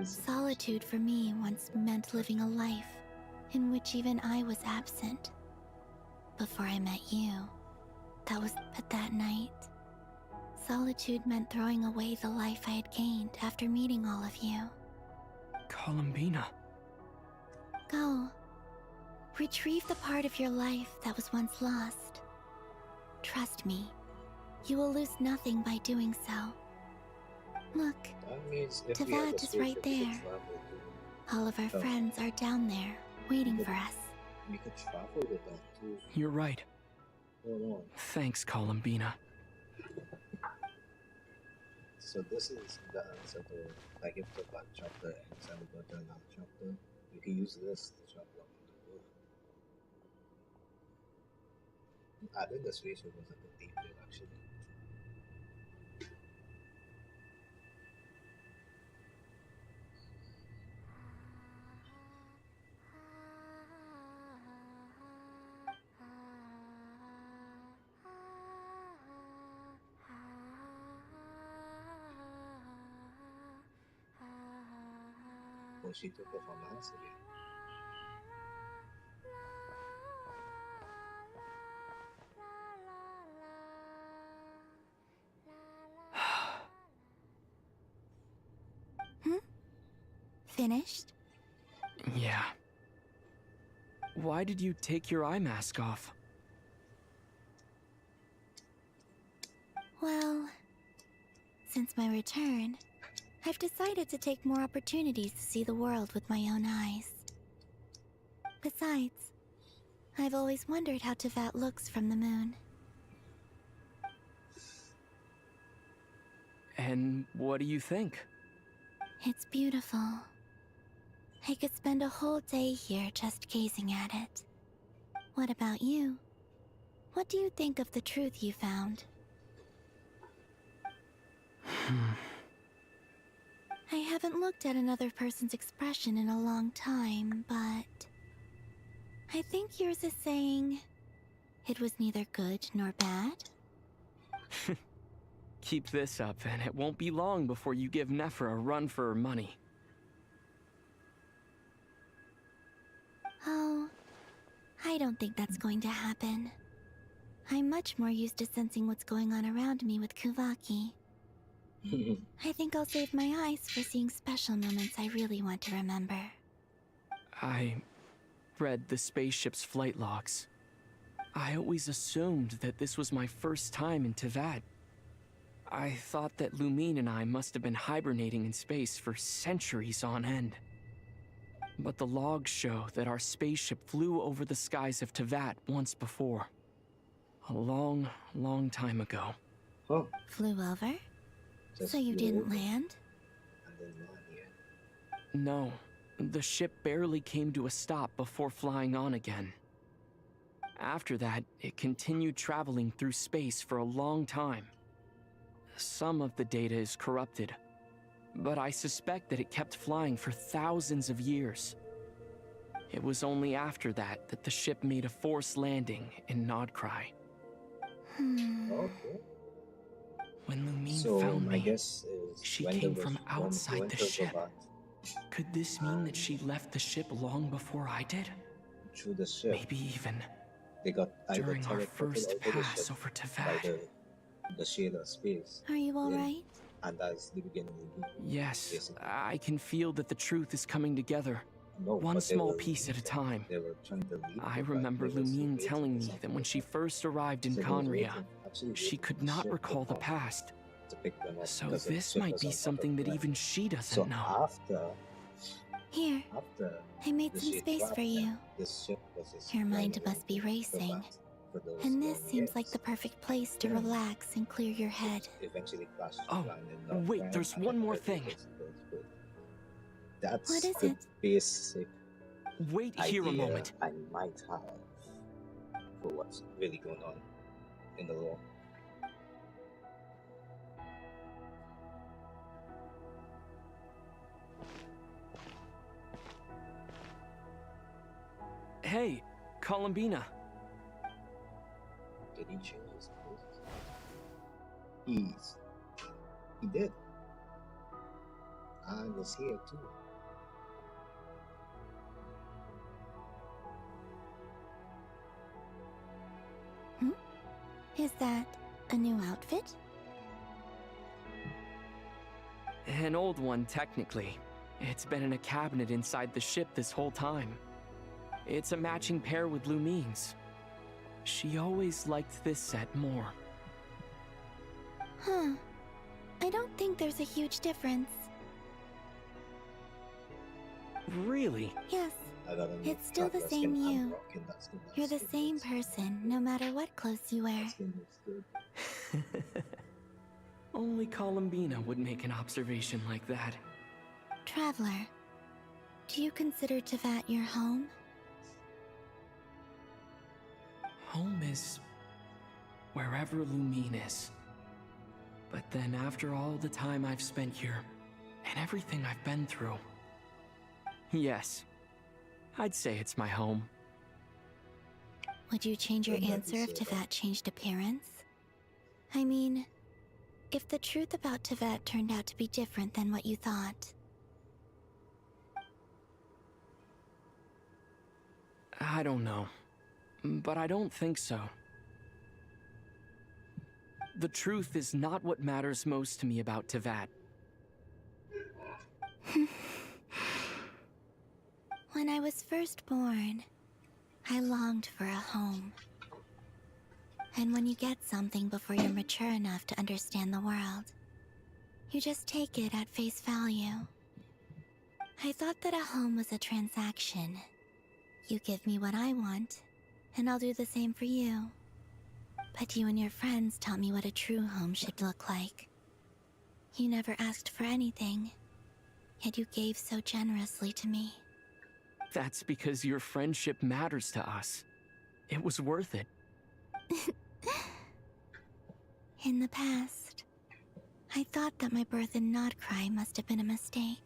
Solitude for me once meant living a life in which even I was absent. Before I met you, but that night, solitude meant throwing away the life I had gained after meeting all of you. Columbina. Go. Retrieve the part of your life that was once lost. Trust me, you will lose nothing by doing so. Look, Tavad is right there. All of our friends are down there, waiting for us. We could travel with them too. You're right. Hold on. Thanks, Columbina. So this is the answer to, like, if the bad chapter ends and we go to another chapter, you can use this to travel up on the book. I think the spaceship was like a deep deal, actually. Well, she took it from us again. Finished? Yeah. Why did you take your eye mask off? Well, since my return, I've decided to take more opportunities to see the world with my own eyes. Besides, I've always wondered how Teyvat looks from the moon. And what do you think? It's beautiful. I could spend a whole day here just gazing at it. What about you? What do you think of the truth you found? I haven't looked at another person's expression in a long time, but I think yours is saying it was neither good nor bad. Keep this up, and it won't be long before you give Nephra a run for her money. Oh, I don't think that's going to happen. I'm much more used to sensing what's going on around me with Kuvaki. I think I'll save my eyes for seeing special moments I really want to remember. I read the spaceship's flight logs. I always assumed that this was my first time in Teyvat. I thought that Lumine and I must have been hibernating in space for centuries on end. But the logs show that our spaceship flew over the skies of Teyvat once before. A long, long time ago. Oh. Flew over? So you didn't land? No, the ship barely came to a stop before flying on again. After that, it continued traveling through space for a long time. Some of the data is corrupted, but I suspect that it kept flying for thousands of years. It was only after that that the ship made a forced landing in Krai. Okay. When Lumine found me, she came from when outside the to ship. Teyvat, Could this mean that she left the ship long before I did? through the ship, Maybe even they got either during our teleported first over the pass ship over by Teyvat. the shade of space. Are you alright? And that's the beginning of the book. Yes, basically. I can feel that the truth is coming together. No, One but they small were piece at a leaving. time. They were trying to leave, I but remember they were still Lumine waiting telling for me something that when to she happen. first arrived in So they were Conria, waiting, absolutely she waiting could for the not ship recall to the come past. to pick them up So because the this ship might was be on top of something the that planet. even she doesn't So know. Here, after I made the some ship space trapped for them, you. this ship was just Your flying mind must be around racing. Teyvat for those And this long seems like years. the perfect place to Yeah. relax and clear your head. Eventually crashed Oh, land in wait, Krai, there's and one then more everything thing. goes good. That's What is the it? basic Wait here a idea moment. I might have for what's really going on in the lore. Hey, Columbina. Did he change his clothes? He did. I was here too. Is that a new outfit? An old one, technically. It's been in a cabinet inside the ship this whole time. It's a matching pair with Lumine's. She always liked this set more. Huh. I don't think there's a huge difference. Really? Yes. It's still the same you. You're the same person, no matter what clothes you wear. Only Columbina would make an observation like that. Traveler, do you consider Tevat your home? Home is wherever Lumine is. But then after all the time I've spent here, and everything I've been through, yes, I'd say it's my home. Would you change your answer if Tevat changed appearance? I mean, if the truth about Tevat turned out to be different than what you thought. I don't know, but I don't think so. The truth is not what matters most to me about Tevat. When I was first born, I longed for a home. And when you get something before you're mature enough to understand the world, you just take it at face value. I thought that a home was a transaction. You give me what I want, and I'll do the same for you. But you and your friends taught me what a true home should look like. You never asked for anything, yet you gave so generously to me. That's because your friendship matters to us. It was worth it. In the past, I thought that my birth in Krai must have been a mistake.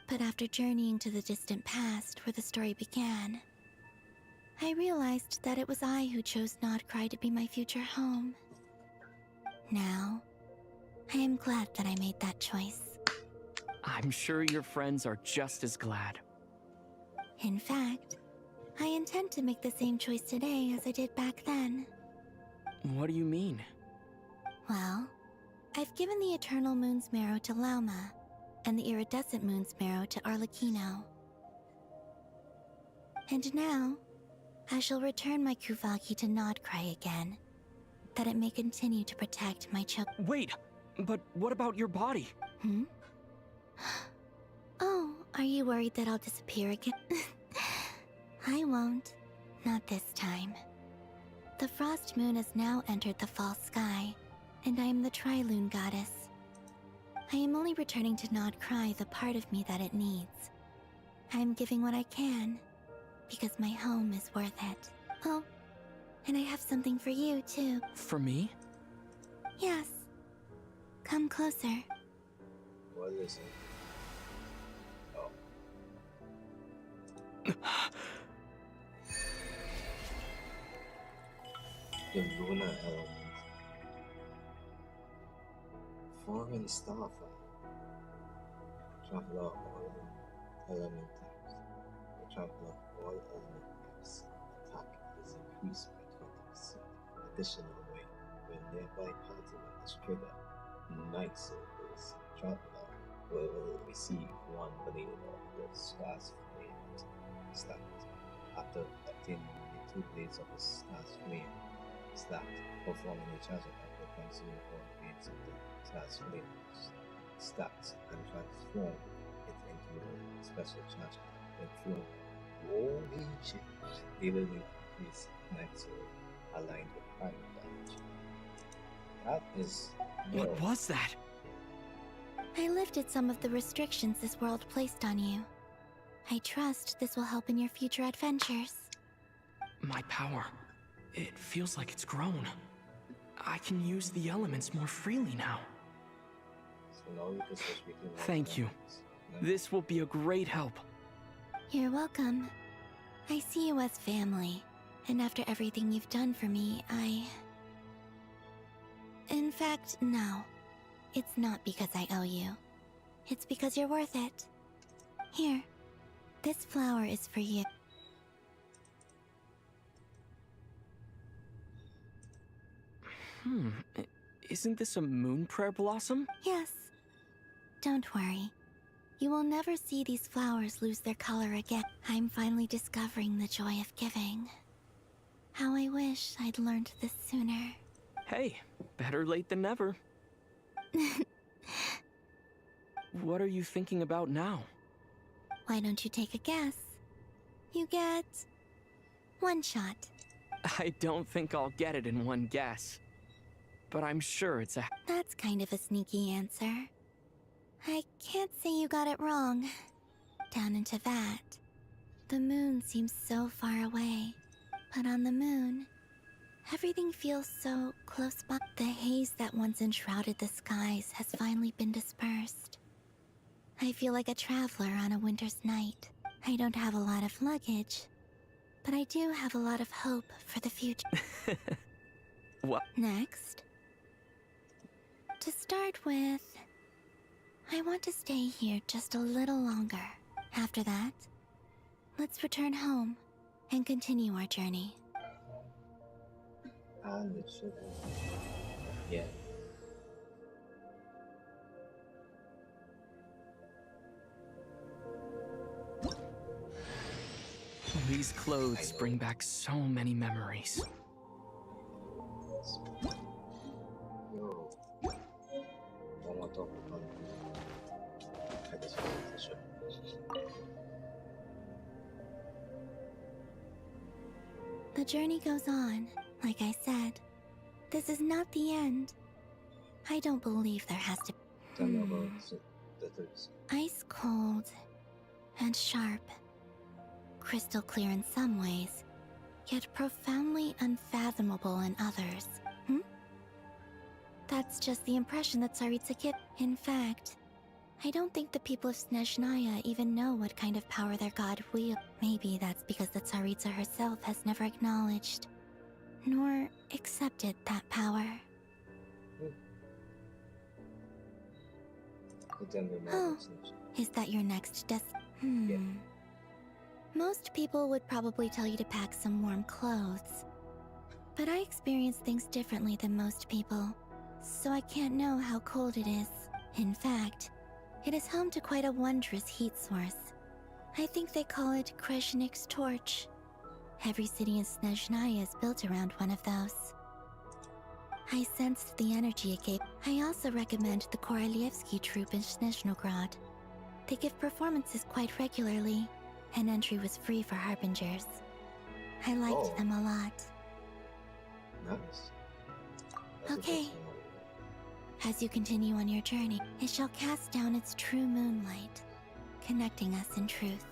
But after journeying to the distant past where the story began, I realized that it was I who chose Krai to be my future home. Now, I am glad that I made that choice. I'm sure your friends are just as glad. In fact, I intend to make the same choice today as I did back then. What do you mean? Well, I've given the Eternal Moon's Marrow to Lauma, and the Iridescent Moon's Marrow to Arlecchino. And now, I shall return my Kuvagi to Krai again, that it may continue to protect my children. Wait, but what about your body? Oh, are you worried that I'll disappear again? I won't. Not this time. The Frost Moon has now entered the false sky, and I am the Trilune Goddess. I am only returning to Krai the part of me that it needs. I am giving what I can, because my home is worth it. Oh, and I have something for you, too. For me? Yes. Come closer. What is it? Oh. The lunar element. Foreign starfire. Traveler all element types. The traveler all element types attack is increased by 20%. Additionally, when nearby party members trigger, Night Soldiers traveler will receive 1 blade of the Star's Flame stacked. After obtaining the 2 blades of the Star's Flame stacked, performing a charge attack that consuming 4 blades of the Star's Flame stacked and transform it into a special charge attack when thrown. Holy shit! They will increase Night Soul aligned with fire damage. That is. What was that? I lifted some of the restrictions this world placed on you. I trust this will help in your future adventures. My power. It feels like it's grown. I can use the elements more freely now. So now you can switch between all Thank you. This will be a great help. You're welcome. I see you as family, and after everything you've done for me, In fact, no. It's not because I owe you. It's because you're worth it. Here. This flower is for you. Isn't this a moon prayer blossom? Yes. Don't worry. You will never see these flowers lose their color again. I'm finally discovering the joy of giving. How I wish I'd learned this sooner. Hey, better late than never. What are you thinking about now? Why don't you take a guess? You get... one shot. I don't think I'll get it in one guess. But I'm sure it's a... That's kind of a sneaky answer. I can't say you got it wrong. Down into that. The moon seems so far away. But on the moon, everything feels so close by. The haze that once enshrouded the skies has finally been dispersed. I feel like a traveler on a winter's night. I don't have a lot of luggage, but I do have a lot of hope for the future. What? Next. To start with, I want to stay here just a little longer. After that, let's return home and continue our journey. And it should be. Yeah. These clothes bring back so many memories. Yo. Don't want to talk about it. I just wanted to show. The journey goes on, like I said. This is not the end. I don't believe there has to be. Tell me about the thirst. Ice cold and sharp. Crystal clear in some ways, yet profoundly unfathomable in others. That's just the impression that Tsaritsa gives. In fact, I don't think the people of Snezhnaya even know what kind of power their god wields. Maybe that's because the Tsaritsa herself has never acknowledged, nor accepted that power. Oh, is that your next Yeah. Most people would probably tell you to pack some warm clothes. But I experience things differently than most people, so I can't know how cold it is. In fact, it is home to quite a wondrous heat source. I think they call it Kreshnik's torch. Every city in Snezhnaya is built around one of those. I sensed the energy it gave. I also recommend the Korolievsky troupe in Snezhnograd. They give performances quite regularly, and entry was free for harbingers. I liked them a lot. Nice. Okay. As you continue on your journey, it shall cast down its true moonlight, connecting us in truth.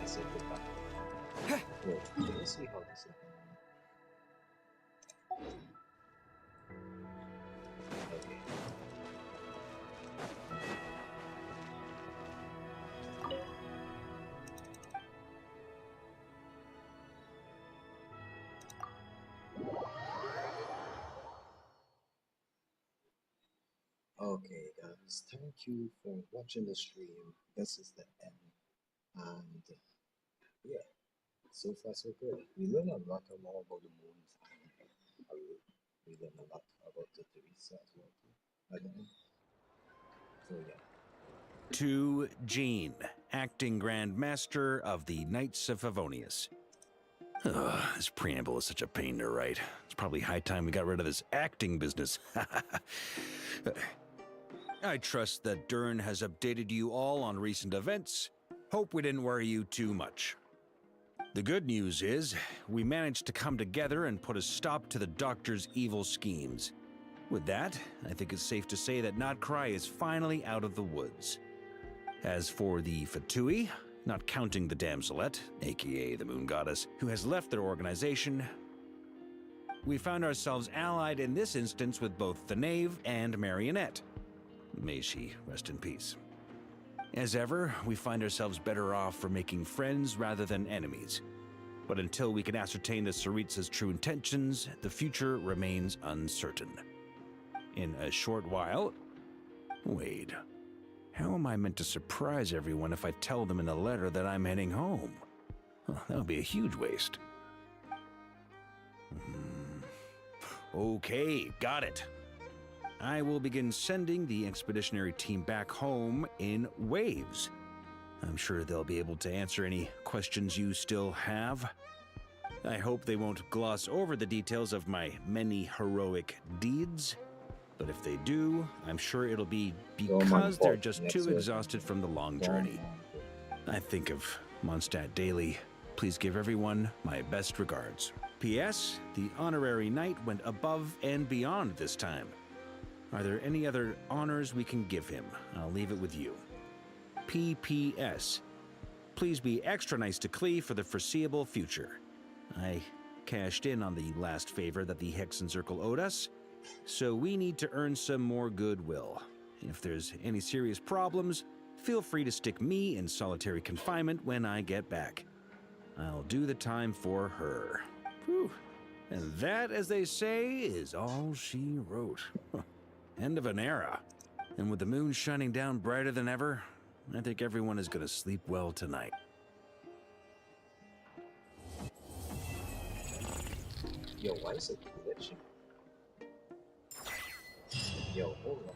I said goodbye. Wait, let me see how this is. Okay. Okay, guys, thank you for watching the stream. This is the end. And yeah, so far so good. We learned a lot more about the moon. We learned a lot about the Teresa as well too. At the end. So yeah. To Jean, acting Grand Master of the Knights of Favonius. Ugh, this preamble is such a pain to write. It's probably high time we got rid of this acting business. I trust that Dern has updated you all on recent events. Hope we didn't worry you too much. The good news is, we managed to come together and put a stop to the Doctor's evil schemes. With that, I think it's safe to say that Krai is finally out of the woods. As for the Fatui, not counting the damselette, aka the moon goddess, who has left their organization, we found ourselves allied in this instance with both the Knave and Marionette. May she rest in peace. As ever, we find ourselves better off for making friends rather than enemies. But until we can ascertain the Tsaritsa's true intentions, the future remains uncertain. In a short while... Wait. How am I meant to surprise everyone if I tell them in a letter that I'm heading home? That would be a huge waste. Okay, got it. I will begin sending the expeditionary team back home in waves. I'm sure they'll be able to answer any questions you still have. I hope they won't gloss over the details of my many heroic deeds. But if they do, I'm sure it'll be because they're just too exhausted from the long journey. I think of Mondstadt daily. Please give everyone my best regards. P.S. The honorary knight went above and beyond this time. Are there any other honors we can give him? I'll leave it with you. P.P.S. Please be extra nice to Klee for the foreseeable future. I cashed in on the last favor that the Hexen Circle owed us, so we need to earn some more goodwill. If there's any serious problems, feel free to stick me in solitary confinement when I get back. I'll do the time for her. Whew. And that, as they say, is all she wrote. End of an era. And with the moon shining down brighter than ever, I think everyone is going to sleep well tonight. Yo, why is it glitching? Yo, hold on.